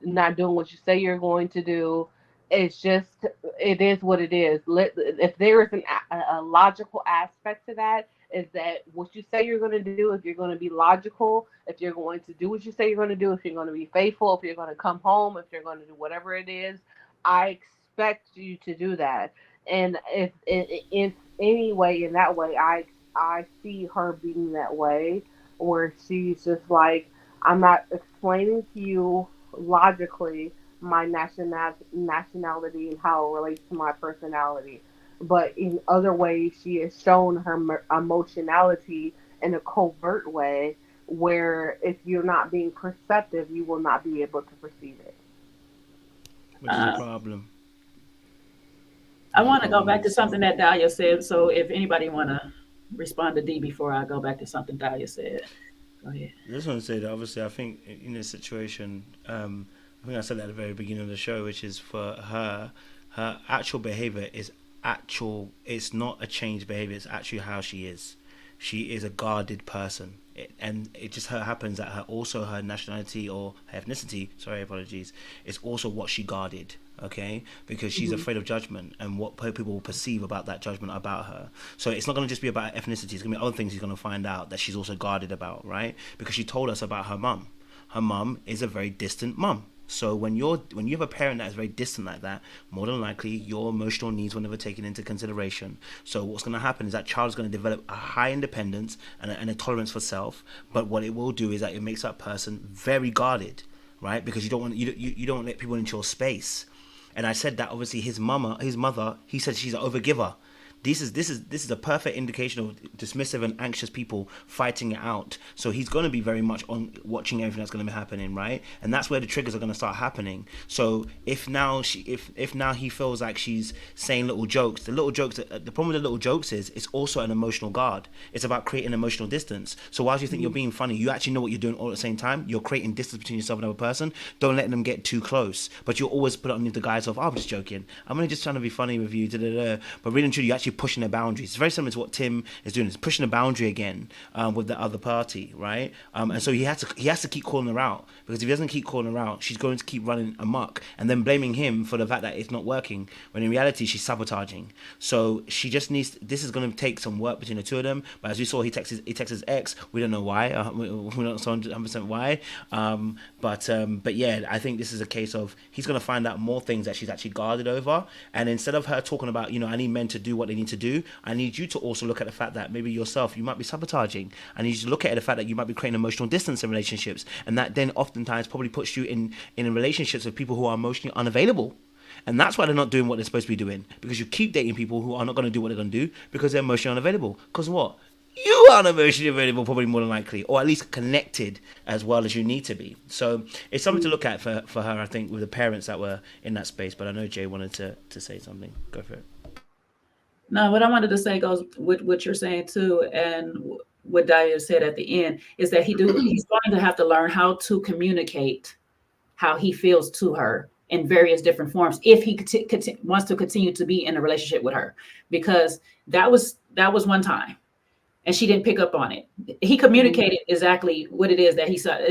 say you're going to do. It is what it is. If there is a logical aspect to that, is that what you say you're going to do, if you're going to be logical, if you're going to do what you say you're going to do, if you're going to be faithful, if you're going to come home, if you're going to do whatever it is, I expect you to do that. And if in any way, in that way, I see her being that way, where she's just like, I'm not explaining to you logically my nationality and how it relates to my personality. But in other ways, she has shown her emotionality in a covert way, where if you're not being perceptive, you will not be able to perceive it. What's the problem? I want to go back to something that Dahlia said. So if anybody want to respond to D before I go back to something Dahlia said. Go ahead. I just want to say that obviously I think in this situation, I think I said that at the very beginning of the show, which is for her actual behavior is actual. It's not a changed behavior. It's actually how she is. She is a guarded person, and it just happens that her nationality or her ethnicity. Sorry, apologies. It's also what she guarded. Okay, because she's afraid of judgment and what people will perceive about that judgment about her. So it's not going to just be about ethnicity. It's going to be other things he's going to find out that she's also guarded about, right? Because she told us about her mum. Her mum is a very distant mum. So when you have a parent that is very distant like that, more than likely your emotional needs were never taken into consideration. So what's going to happen is that child is going to develop a high independence and a tolerance for self. But what it will do is that it makes that person very guarded, right? Because you don't want let people into your space. And I said that obviously his mother, he said she's an overgiver. This is a perfect indication of dismissive and anxious people fighting it out. So he's going to be very much on watching everything that's going to be happening, right? And that's where the triggers are going to start happening. So if now he feels like she's saying little jokes, the problem with the little jokes is it's also an emotional guard. It's about creating emotional distance. So whilst you think you're being funny, you actually know what you're doing all at the same time. You're creating distance between yourself and another person. Don't let them get too close. But you'll always put it under the guise of, oh, I'm just joking. I'm only just trying to be funny with you. But really and truly, you actually pushing their boundaries. It's very similar to what Tim is doing. It's pushing a boundary again with the other party, right? And so he has to keep calling her out, because if he doesn't keep calling her out, she's going to keep running amok and then blaming him for the fact that it's not working, when in reality she's sabotaging. So she just needs. This is going to take some work between the two of them. But as we saw, he texts his ex. We don't know why. We don't know 100% why. But yeah, I think this is a case of he's going to find out more things that she's actually guarded over. And instead of her talking about, I need men to do what they need to do, I need you to also look at the fact that maybe yourself, you might be sabotaging. I need you to look at the fact that you might be creating emotional distance in relationships, and that then oftentimes probably puts you in relationships with people who are emotionally unavailable. And that's why they're not doing what they're supposed to be doing, because you keep dating people who are not going to do what they're going to do because they're emotionally unavailable. Because what? You aren't emotionally available, probably more than likely, or at least connected as well as you need to be. So it's something to look at for her, I think, with the parents that were in that space. But I know Jay wanted to say something. Go for it. No, what I wanted to say goes with what you're saying too, and what Daya said at the end, is that he's going to have to learn how to communicate how he feels to her in various different forms if he wants to continue to be in a relationship with her, because that was one time and she didn't pick up on it. He communicated exactly what it is that he said.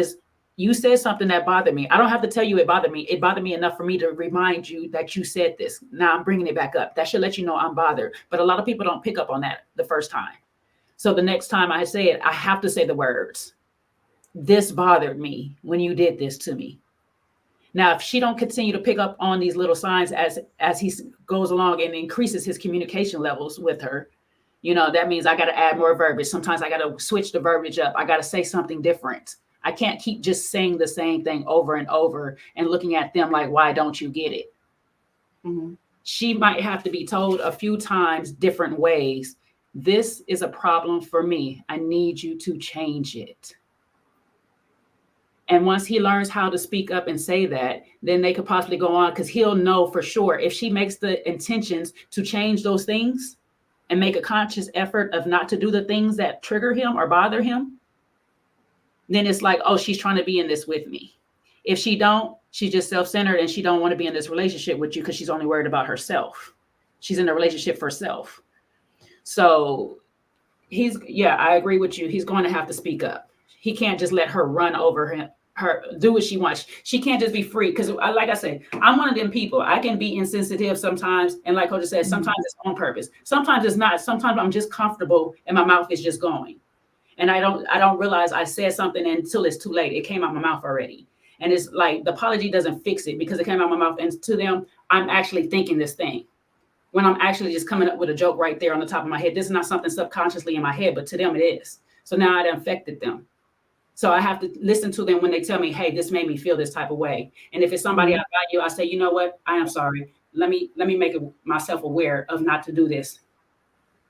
You said something that bothered me. I don't have to tell you it bothered me. It bothered me enough for me to remind you that you said this. Now I'm bringing it back up. That should let you know I'm bothered. But a lot of people don't pick up on that the first time. So the next time I say it, I have to say the words. This bothered me when you did this to me. Now, if she don't continue to pick up on these little signs as he goes along and increases his communication levels with her, that means I got to add more verbiage. Sometimes I got to switch the verbiage up. I got to say something different. I can't keep just saying the same thing over and over and looking at them like, why don't you get it? Mm-hmm. She might have to be told a few times different ways. This is a problem for me. I need you to change it. And once he learns how to speak up and say that, then they could possibly go on, because he'll know for sure if she makes the intentions to change those things and make a conscious effort of not to do the things that trigger him or bother him, then it's like, oh, she's trying to be in this with me. If she don't, she's just self-centered and she don't want to be in this relationship with you because she's only worried about herself. She's in a relationship for self. So I agree with you. He's going to have to speak up. He can't just let her run over her do what she wants. She can't just be free, because like I said, I'm one of them people. I can be insensitive sometimes, and like Coach said, sometimes it's on purpose. Sometimes it's not. Sometimes I'm just comfortable and my mouth is just going. And I don't realize I said something until it's too late. It came out my mouth already. And it's like the apology doesn't fix it, because it came out my mouth. And to them, I'm actually thinking this thing when I'm actually just coming up with a joke right there on the top of my head. This is not something subconsciously in my head, but to them it is. So now it affected them. So I have to listen to them when they tell me, hey, this made me feel this type of way. And if it's somebody I value, I say, you know what? I am sorry. Let me make myself aware of not to do this.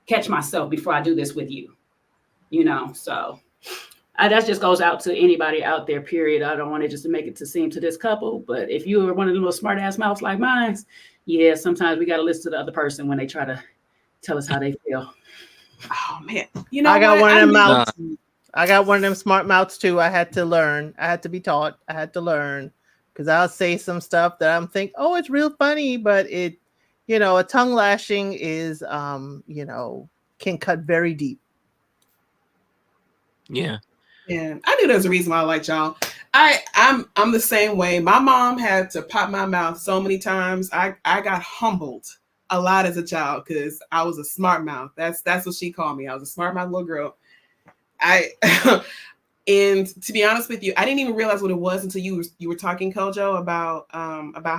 Catch myself before I do this with you. So that just goes out to anybody out there, period. I don't want it just to make it to seem to this couple, but if you are one of the little smart ass mouths like mine, yeah, sometimes we got to listen to the other person when they try to tell us how they feel. Oh man, I got one of them mouths. I got one of them smart mouths too. I had to learn. I had to be taught. I had to learn because I'll say some stuff that I'm think, oh, it's real funny, but it, a tongue lashing is, can cut very deep. Yeah. Yeah, I knew there was a reason why I liked y'all. I'm the same way. My mom had to pop my mouth so many times. I got humbled a lot as a child because I was a smart mouth. That's what she called me. I was a smart mouth little girl. And to be honest with you, I didn't even realize what it was until you were talking, Kojo, about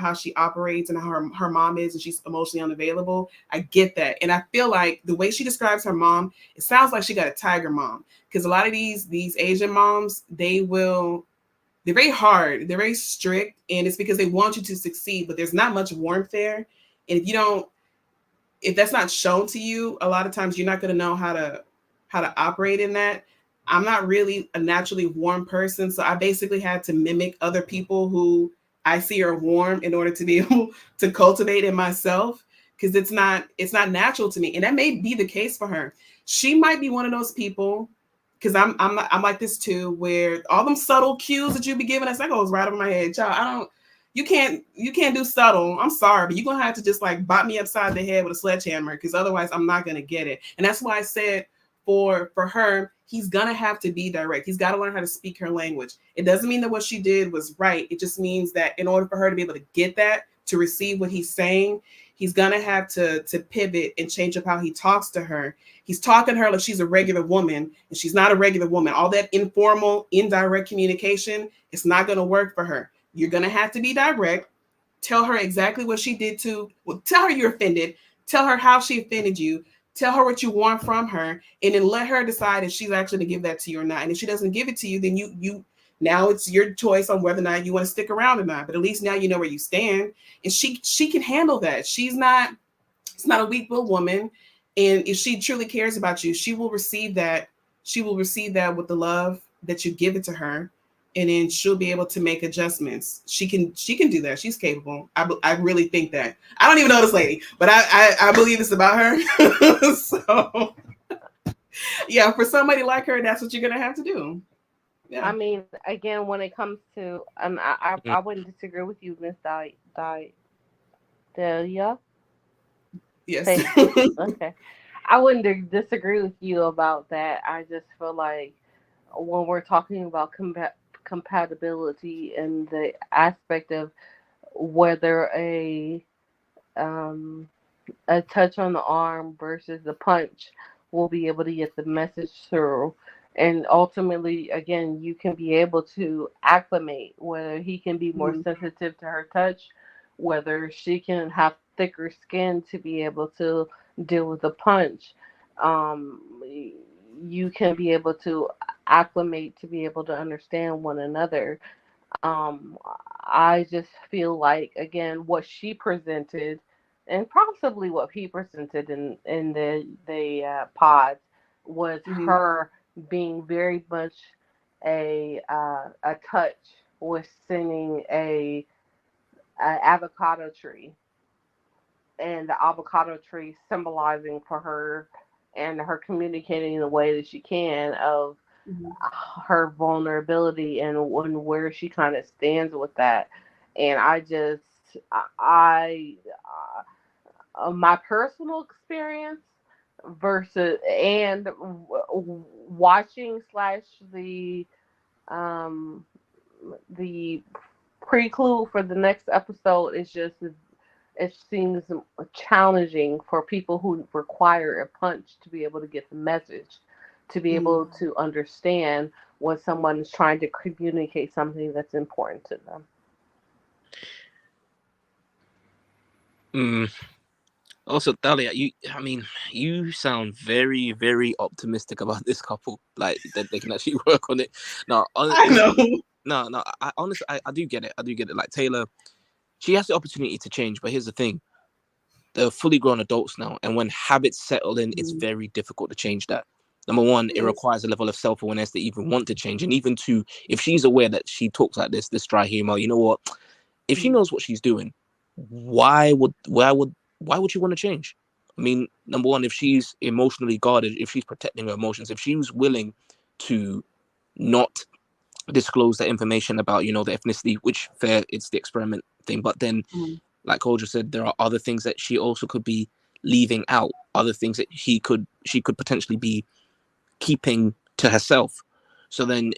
how she operates and how her mom is and she's emotionally unavailable. I get that. And I feel like the way she describes her mom, it sounds like she got a tiger mom. Because a lot of these Asian moms, they're very hard, they're very strict, and it's because they want you to succeed, but there's not much warmth there. And if that's not shown to you, a lot of times you're not going to know how to operate in that. I'm not really a naturally warm person, so I basically had to mimic other people who I see are warm in order to be able to cultivate it myself, because it's not natural to me. And that may be the case for her. She might be one of those people, because I'm like this too, where all them subtle cues that you be giving us, that goes right over my head. Child, you can't do subtle. I'm sorry, but you're gonna have to just like bop me upside the head with a sledgehammer, because otherwise I'm not gonna get it. And that's why I said for her, he's gonna have to be direct. He's got to learn how to speak her language. It doesn't mean that what she did was right. It just means that in order for her to be able to get that, to receive what he's saying, he's gonna have to pivot and change up how he talks to her. He's talking to her like she's a regular woman, and she's not a regular woman. All that informal, indirect communication, it's not gonna work for her. You're gonna have to be direct. Tell her exactly what she did tell her you're offended. Tell her how she offended you. Tell her what you want from her, and then let her decide if she's actually going to give that to you or not. And if she doesn't give it to you, then you now it's your choice on whether or not you want to stick around or not. But at least now you know where you stand, and she can handle that. It's not a weak-willed woman, and if she truly cares about you, she will receive that. She will receive that with the love that you give it to her, and then she'll be able to make adjustments. She can do that. She's capable. I really think that. I don't even know this lady, but I believe it's about her. So yeah, for somebody like her, that's what you're gonna have to do. Yeah. I mean, again, when it comes to, I wouldn't disagree with you, Miss Delia. Yes. Okay. I wouldn't disagree with you about that. I just feel like when we're talking about compatibility and the aspect of whether a touch on the arm versus a punch will be able to get the message through. And ultimately, again, you can be able to acclimate, whether he can be more sensitive to her touch, whether she can have thicker skin to be able to deal with the punch. You can be able to acclimate to be able to understand one another. I just feel like, again, what she presented, and possibly what he presented in the pods, was her being very much a touch with sending a avocado tree, and the avocado tree symbolizing for her and her communicating in the way that she can of her vulnerability and where she kind of stands with that. And my personal experience versus and watching / the preclude for the next episode is just, it seems challenging for people who require a punch to be able to get the message, to be able to understand when someone is trying to communicate something that's important to them. Also, Dalia, you sound very, very optimistic about this couple. Like that they can actually work on it. No, I know. No. I honestly, I do get it. I do get it. Like Taylor, she has the opportunity to change, but here's the thing: they're fully grown adults now, and when habits settle in, it's very difficult to change that. Number one, it requires a level of self-awareness to even want to change, and even if she's aware that she talks like this dry humor, you know what? If she knows what she's doing, why would you want to change? I mean, number one, if she's emotionally guarded, if she's protecting her emotions, if she was willing to not disclose that information about, you know, the ethnicity, which fair, it's the experiment thing. But then, like Kojo said, there are other things that she also could be leaving out, other things that she could potentially be keeping to herself. So then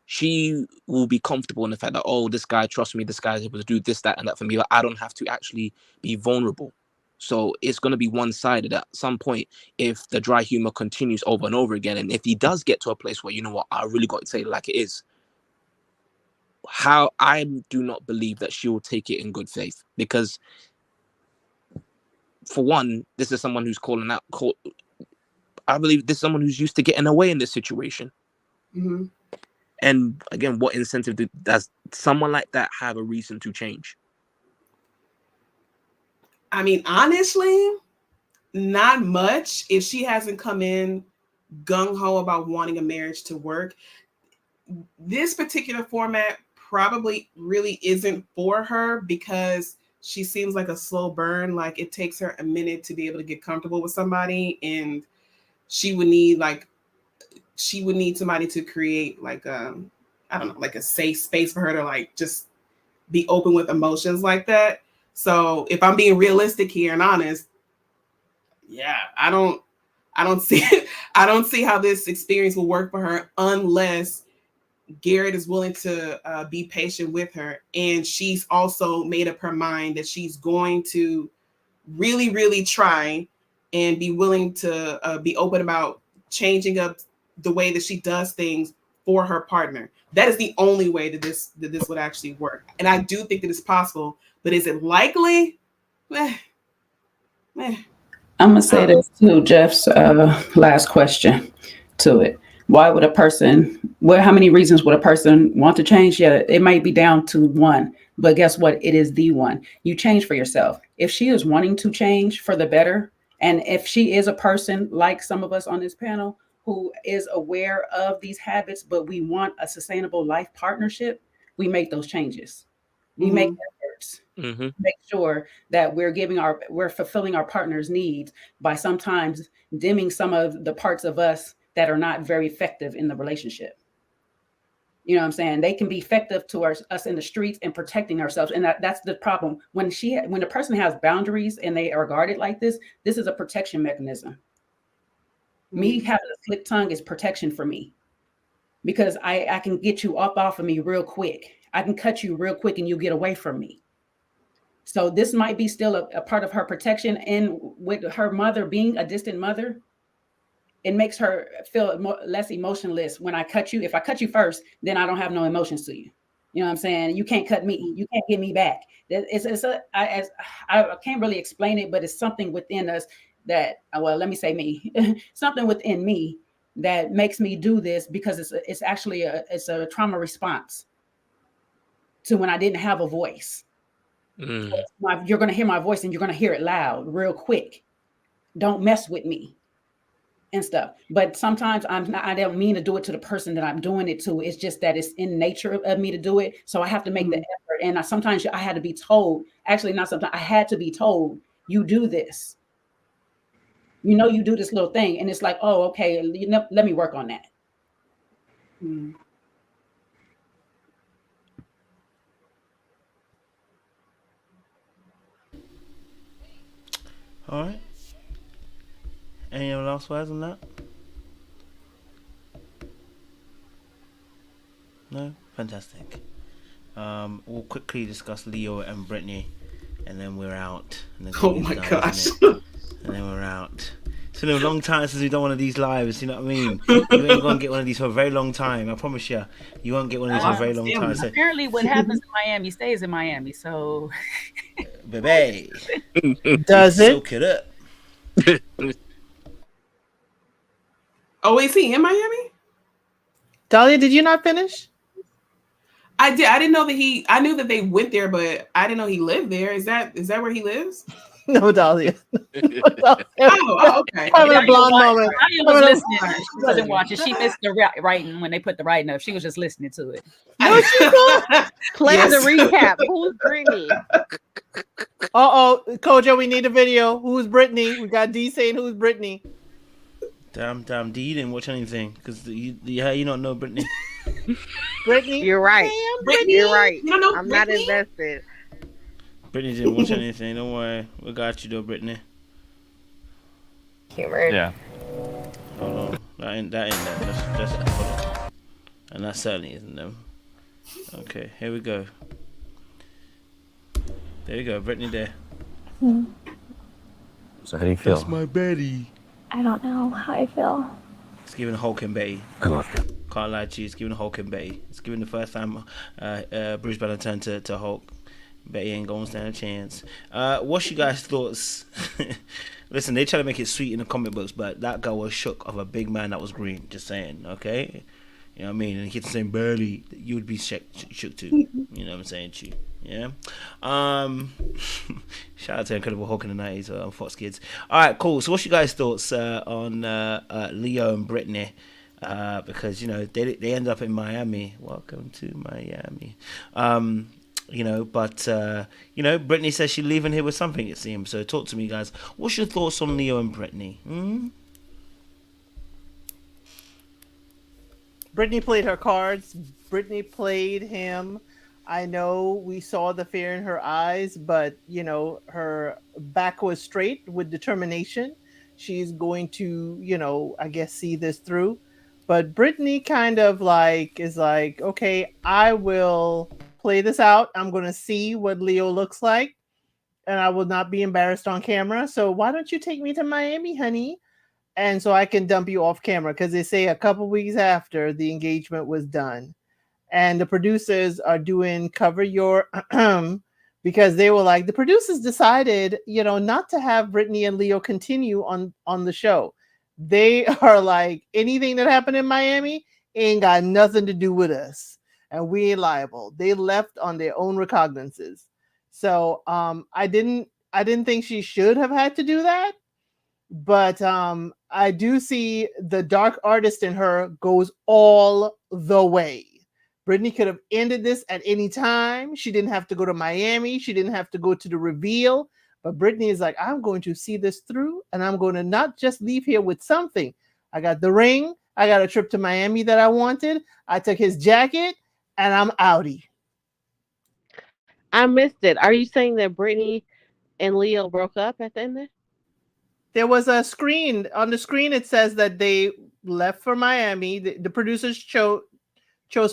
she will be comfortable in the fact that, oh, this guy trusts me, this guy's able to do this, that, and that for me, but I don't have to actually be vulnerable. So it's going to be one-sided at some point if the dry humor continues over and over again. And if he does get to a place where, you know what, I really got to say it like it is, how I do not believe that she will take it in good faith, because for one, this is someone who's I believe this is someone who's used to getting away in this situation. And again, what incentive does someone like that have a reason to change? I mean, honestly, not much. If she hasn't come in gung-ho about wanting a marriage to work, this particular format probably really isn't for her, because she seems like a slow burn. Like, it takes her a minute to be able to get comfortable with somebody, and she would need somebody to create like I don't know, like a safe space for her to like just be open with emotions like that. So if I'm being realistic here and honest, yeah, I don't see how this experience will work for her unless Garrett is willing to be patient with her, and she's also made up her mind that she's going to really, really try and be willing to be open about changing up the way that she does things for her partner. That is the only way that this would actually work. And I do think that it's possible, but is it likely? I'm gonna say this too, Jeff's last question to it. Why would a person, how many reasons would a person want to change? Yeah, it might be down to one, but guess what? It is the one. You change for yourself. If she is wanting to change for the better, and if she is a person like some of us on this panel who is aware of these habits, but we want a sustainable life partnership, we make those changes. We make efforts. Make sure that we're fulfilling our partner's needs by sometimes dimming some of the parts of us that are not very effective in the relationship. You know what I'm saying? They can be effective to us in the streets and protecting ourselves. And that's the problem. When a person has boundaries and they are guarded like this is a protection mechanism. Me having a slick tongue is protection for me, because I can get you off of me real quick. I can cut you real quick and you get away from me. So this might be still a part of her protection. And with her mother being a distant mother, it makes her feel less emotionless when I cut you. If I cut you first, then I don't have no emotions to you. You know what I'm saying? You can't cut me. You can't get me back. I can't really explain it, but it's something within us that, well, let me say me, something within me that makes me do this, because it's actually a trauma response to when I didn't have a voice. You're going to hear my voice and you're going to hear it loud real quick. Don't mess with me and stuff. But sometimes I don't mean to do it to the person that I'm doing it to. It's just that it's in nature of me to do it. So I have to make the effort. And sometimes I had to be told, actually not sometimes, I had to be told, you do this. You know, you do this little thing. And it's like, oh, okay, let me work on that. All right. Any other last words on that? No? Fantastic. We'll quickly discuss Leo and Brittany, and then we're out. And oh my gosh. And then we're out. It's been a long time since we've done one of these lives, you know what I mean? You ain't gonna get one of these for a very long time, I promise you. You won't get one of these for a very long time. So, apparently what happens in Miami stays in Miami, so... Baby. Does it? Soak it up. Oh, is he in Miami? Dahlia, did you not finish? I did. I didn't know that I knew that they went there, but I didn't know he lived there. Is that where he lives? No, Dahlia. Oh, okay. Having a blonde moment. Dahlia was listening. She wasn't watching. She missed the writing when they put the writing up. She was just listening to it. No, she not. Play the recap. Who's Brittany? Kojo, we need a video. Who's Brittany? We got D saying who's Brittany. Damn, D, you didn't watch anything because you don't know Brittany. Brittany, You're right. Brittany, You're right. you don't know I'm not Brittany? invested. Brittany didn't watch anything. Don't worry, we got you though, Brittany. Humor. Yeah. Hold on, that ain't that. That's hold on. And that certainly isn't them. Okay, here we go. There you go, Brittany there. So how do you feel? That's my Betty. I don't know how I feel. It's giving Hulk and Betty. I love you. Can't lie to you, it's giving Hulk and Betty. It's giving the first time Bruce Banner turned to Hulk. Betty ain't gonna stand a chance. What's you guys' thoughts? Listen, they try to make it sweet in the comic books, but that girl was shook of a big man that was green. Just saying, okay? You know what I mean? And he keeps saying Burley, you would be shook too. You know what I'm saying to you? Yeah. Shout out to Incredible Hulk in the 90s on Fox Kids. Alright, cool. So what's you guys' thoughts on Leo and Brittany? Because you know they end up in Miami. Welcome to Miami. You know, but you know, Brittany says she's leaving here with something, it seems. So talk to me, guys. What's your thoughts on Leo and Brittany? Brittany played her cards. Brittany played him. I know we saw the fear in her eyes, but you know, her back was straight with determination. She's going to, you know, I guess see this through. But Brittany kind of like is like, okay, I will play this out. I'm going to see what Leo looks like, and I will not be embarrassed on camera. So why don't you take me to Miami, honey? And so I can dump you off camera, because they say a couple weeks after the engagement was done. And the producers are doing cover your because they were like, the producers decided, you know, not to have Brittany and Leo continue on the show. They are like, anything that happened in Miami ain't got nothing to do with us, and we ain't liable. They left on their own recognizances. So I didn't think she should have had to do that. But I do see the dark artist in her goes all the way. Brittany could have ended this at any time. She didn't have to go to Miami. She didn't have to go to the reveal. But Brittany is like, I'm going to see this through, and I'm going to not just leave here with something. I got the ring. I got a trip to Miami that I wanted. I took his jacket, and I'm outie. I missed it. Are you saying that Brittany and Leo broke up at the end? There was a screen. On the screen, it says that they left for Miami. The producers chose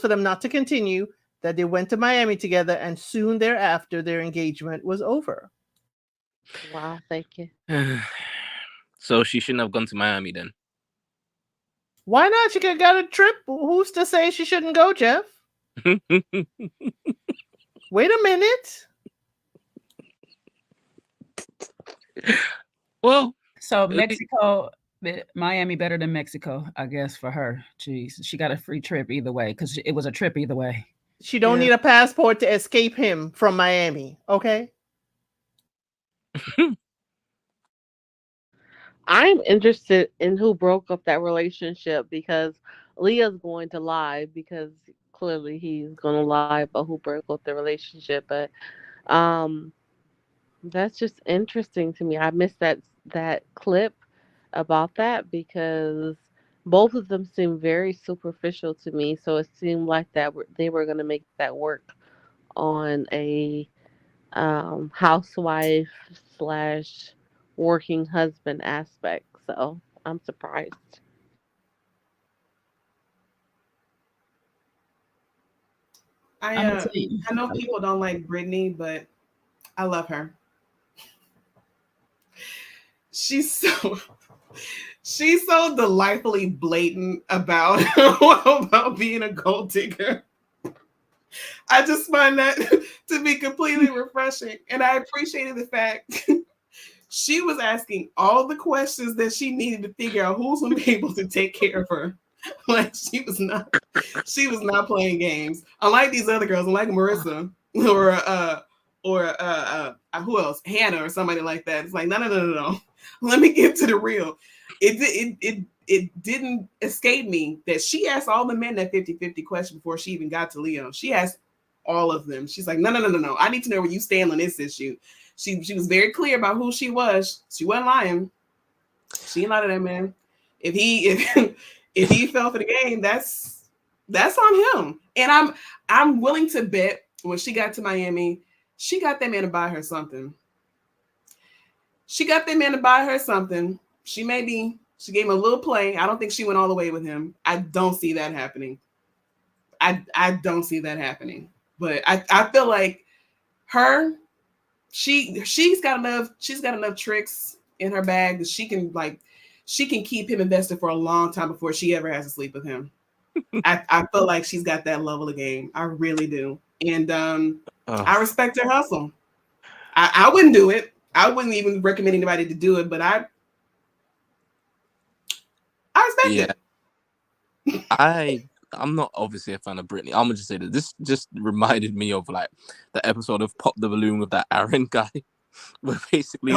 for them not to continue, that they went to Miami together, and soon thereafter, their engagement was over. Wow, thank you. So she shouldn't have gone to Miami then. Why not? She could have got a trip. Who's to say she shouldn't go, Jeff? Wait a minute. Well, so Mexico, Miami better than Mexico, I guess, for her. Jeez, she got a free trip either way, because it was a trip either way. She don't need a passport to escape him from Miami, okay? I'm interested in who broke up that relationship, because Leah's going to lie, because clearly he's going to lie about who broke up the relationship. But that's just interesting to me. I missed that clip about that, because both of them seem very superficial to me. So it seemed like that they were going to make that work on a housewife / working husband aspect. So I'm surprised. I know people don't like Brittany, but I love her. She's so delightfully blatant about being a gold digger. I just find that to be completely refreshing. And I appreciated the fact she was asking all the questions that she needed to figure out who's going to be able to take care of her. Like she was not playing games. Unlike these other girls, unlike Marissa or who else? Hannah or somebody like that. It's like, no. Let me get to the real. It didn't escape me that she asked all the men that 50-50 question before she even got to Leo. She asked all of them. She's like, no. I need to know where you stand on this issue. She was very clear about who she was. She wasn't lying. She ain't lied to that man. If he fell for the game, that's on him. And I'm willing to bet when she got to Miami, she got that man to buy her something. She gave him a little play. I don't think she went all the way with him. I don't see that happening. I don't see that happening. But I feel like she's got enough tricks in her bag that she can keep him invested for a long time before she ever has to sleep with him. I feel like she's got that level of game. I really do. And I respect her hustle. I wouldn't do it. I wouldn't even recommend anybody to do it, but I respect it. I'm not obviously a fan of Britney. I'm gonna just say that this just reminded me of like the episode of Pop the Balloon with that Aaron guy, where basically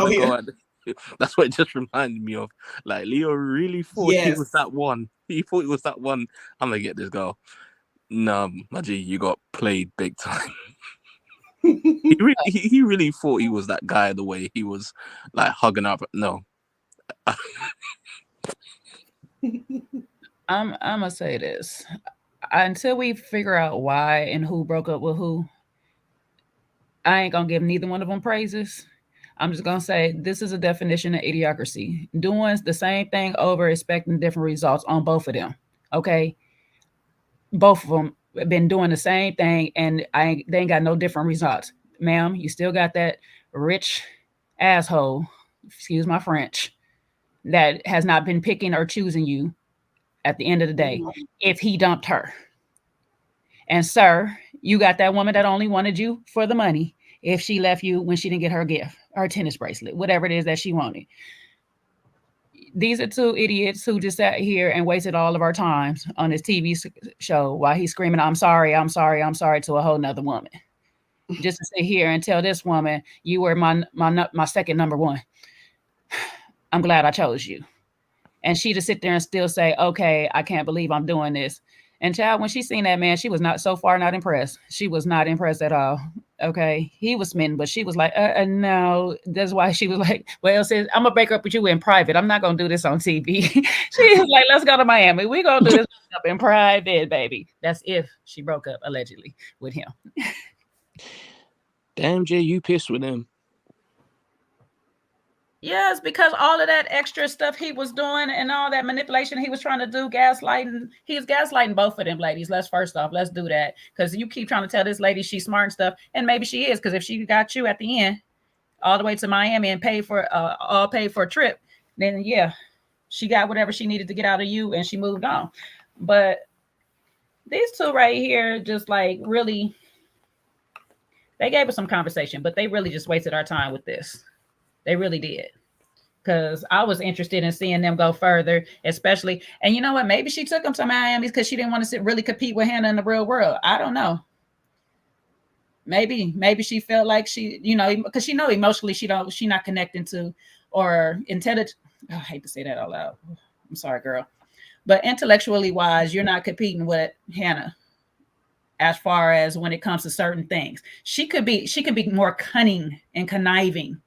that's what it just reminded me of. Like Leo really thought he was that one. He thought he was that one. I'm gonna get this girl. No, Maji, you got played big time. he really thought he was that guy the way he was like hugging up. No. I'm gonna say this. Until we figure out why and who broke up with who, I ain't gonna give neither one of them praises. I'm just gonna say this is a definition of idiocracy. Doing the same thing over, expecting different results on both of them. Okay, both of them have been doing the same thing, and they ain't got no different results. Ma'am, you still got that rich asshole, excuse my French, that has not been picking or choosing you at the end of the day, if he dumped her. And sir, you got that woman that only wanted you for the money if she left you when she didn't get her gift, her tennis bracelet, whatever it is that she wanted. These are two idiots who just sat here and wasted all of our times on this TV show while he's screaming, I'm sorry, I'm sorry, I'm sorry to a whole nother woman. Just to sit here and tell this woman, you were my second number one. I'm glad I chose you. And she just sit there and still say, okay, I can't believe I'm doing this. And child, when she seen that man, she was not impressed. She was not impressed at all. Okay. He was smitten, but she was like, no. That's why she was like, well, sis, I'm going to break up with you in private. I'm not going to do this on TV. She was like, let's go to Miami. We're going to do this up in private, baby. That's if she broke up, allegedly, with him. Damn, Jay, you pissed with him. Yes, because all of that extra stuff he was doing and all that manipulation he was trying to do, gaslighting. He's gaslighting both of them ladies. Let's do that. Because you keep trying to tell this lady she's smart and stuff. And maybe she is, because if she got you at the end, all the way to Miami and paid for a trip, then yeah, she got whatever she needed to get out of you and she moved on. But these two right here, just like really, they gave us some conversation, but they really just wasted our time with this. They really did. Because I was interested in seeing them go further, especially. And you know what? Maybe she took them to Miami because she didn't want to really compete with Hannah in the real world. I don't know. Maybe she felt like she, because she know emotionally she not connecting to or intelligent. Oh, I hate to say that out loud. I'm sorry, girl. But intellectually wise, you're not competing with Hannah as far as when it comes to certain things. She could be more cunning and conniving.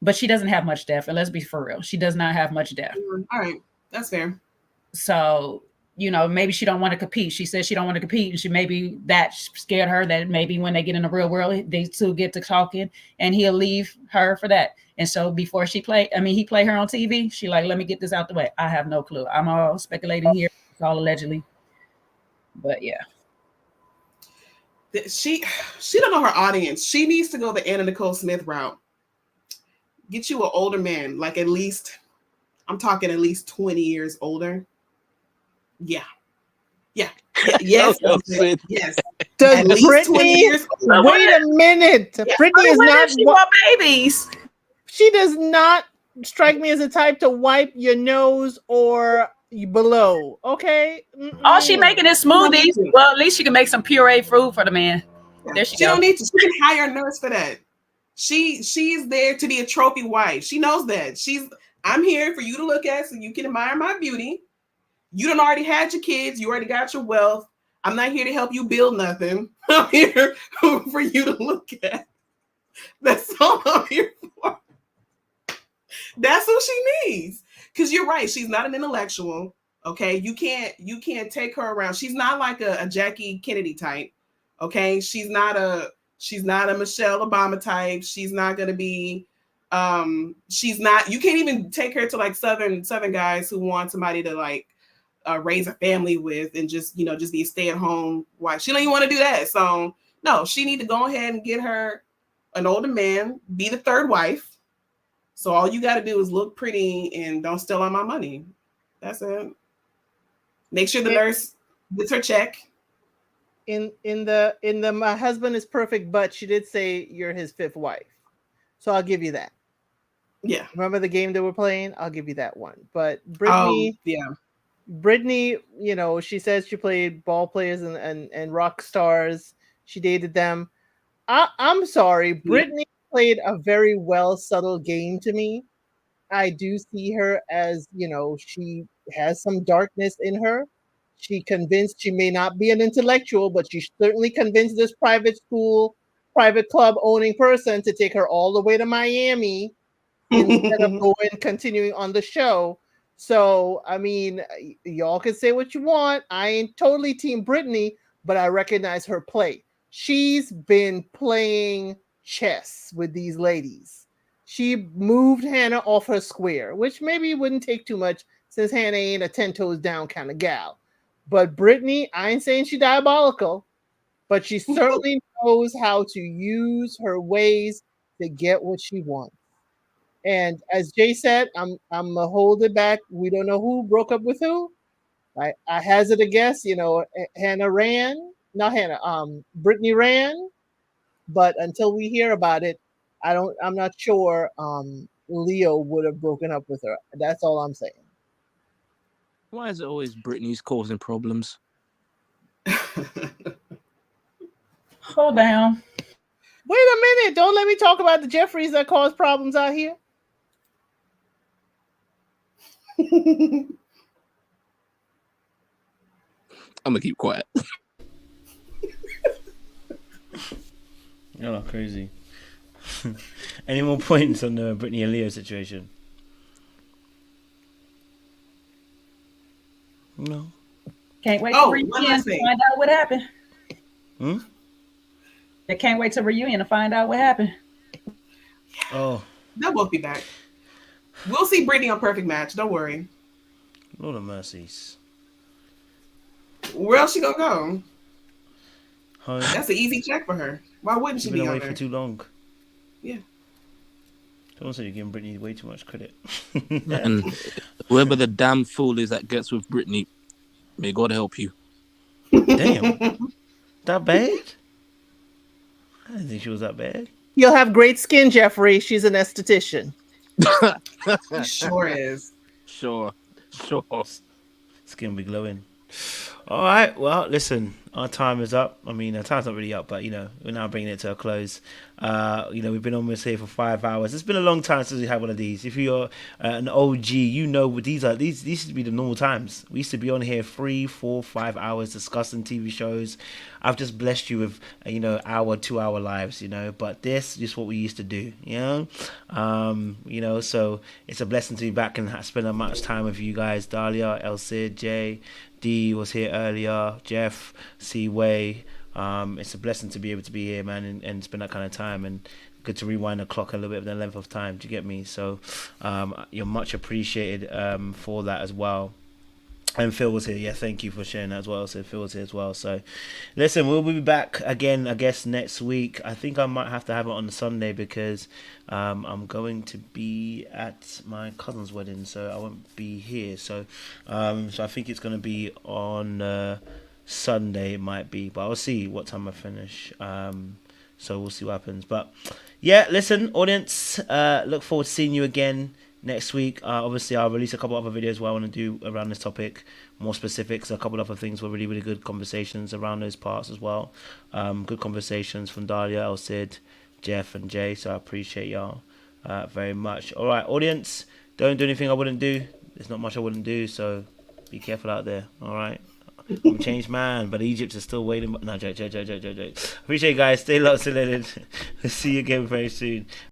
But she doesn't have much depth. And let's be for real. She does not have much depth. All right. That's fair. So, maybe she don't want to compete. She says she don't want to compete. And maybe that scared her that maybe when they get in the real world, they two get to talking and he'll leave her for that. And so before he played her on TV. She like, let me get this out the way. I have no clue. I'm all speculating here. It's all allegedly. But yeah. She don't know her audience. She needs to go the Anna Nicole Smith route. Get you an older man, like I'm talking at least 20 years older. Yeah. Yes. Yes. Does Brittany? Wait a minute. Yeah, Brittany is not. She want babies. She does not strike me as the type to wipe your nose or below. Okay. All she making is smoothies. Well, at least she can make some pureed fruit for the man. There she don't need to. She can hire a nurse for that. She's there to be a trophy wife. She knows that. I'm here for you to look at so you can admire my beauty. You done already had your kids. You already got your wealth. I'm not here to help you build nothing. I'm here for you to look at. That's all I'm here for. That's who she needs. Because you're right. She's not an intellectual. Okay. You can't take her around. She's not like a Jackie Kennedy type. Okay. She's not a Michelle Obama type. She's not gonna be she's not, you can't even take her to like southern guys who want somebody to like raise a family with and just be a stay-at-home wife. She don't even want to do that. So no, she need to go ahead and get her an older man, be the third wife. So all you got to do is look pretty and don't steal all my money. That's it. Make sure the nurse gets her check. In the my husband is perfect, but she did say you're his fifth wife. So I'll give you that. Yeah. Remember the game that we're playing? I'll give you that one. But Brittany, Brittany, she says she played ball players and rock stars. She dated them. I'm sorry. Brittany played a very well subtle game to me. I do see her as, she has some darkness in her. She convinced she may not be an intellectual, but she certainly convinced this private school, private club owning person to take her all the way to Miami instead of continuing on the show. So, I mean, y'all can say what you want. I ain't totally team Brittany, but I recognize her play. She's been playing chess with these ladies. She moved Hannah off her square, which maybe wouldn't take too much since Hannah ain't a 10 toes down kind of gal. But Brittany, I ain't saying she's diabolical, but she certainly knows how to use her ways to get what she wants. And as Jay said, I'm gonna hold it back. We don't know who broke up with who. I hazard a guess. Hannah ran, not Hannah. Brittany ran, but until we hear about it, I'm not sure. Leo would have broken up with her. That's all I'm saying. Why is it always Britney's causing problems? Hold down. Wait a minute. Don't let me talk about the Jeffries that cause problems out here. I'm gonna keep quiet. You're not crazy. Any more points on the Brittany and Leo situation? No. Can't wait to reunion to find out what happened. They can't wait to reunion to find out what happened. Oh. They'll both be back. We'll see Brittany on Perfect Match. Don't worry. Lord of mercies. Where else she gonna go? Home. That's an easy check for her. Why wouldn't she She's be been on away there? for too long. Yeah. Someone said you're giving Brittany way too much credit. And whoever the damn fool is that gets with Brittany, may God help you. Damn. That bad? I didn't think she was that bad. You'll have great skin, Jeffrey. She's an esthetician. Sure is. Sure. Skin will be glowing. All right. Well, listen, our time is up. I mean, our time's not really up, but we're now bringing it to a close. We've been almost here for 5 hours. It's been a long time since we had one of these. If you're an OG, what these are. These used to be the normal times. We used to be on here 3, 4, 5 hours discussing TV shows. I've just blessed you with hour, 2 hour lives. But this is what we used to do. So it's a blessing to be back and spend as much time with you guys. Dahlia, El Cid, Jay, D was here earlier, Jeff, C-Way. It's a blessing to be able to be here, man, and spend that kind of time, and good to rewind the clock a little bit of the length of time. Do you get me? So you're much appreciated for that as well. And Phil was here. Yeah, thank you for sharing that as well. So Phil was here as well. So listen, we'll be back again, I guess, next week. I think I might have to have it on the Sunday because I'm going to be at my cousin's wedding, so I won't be here. So I think it's going to be on Sunday. It might be, but I'll see what time I finish. So we'll see what happens. But yeah, listen, audience, look forward to seeing you again next week. Obviously, I'll release a couple other videos what I want to do around this topic, more specifics. A couple other things were really, really good conversations around those parts as well. Good conversations from Dahlia, El Cid, Jeff, and Jay. So I appreciate y'all very much. All right, audience, don't do anything I wouldn't do. There's not much I wouldn't do, so be careful out there. All right. I'm a changed man, but Egypt is still waiting. No, joke. Appreciate you guys. Stay locked, stay loaded. See you again very soon.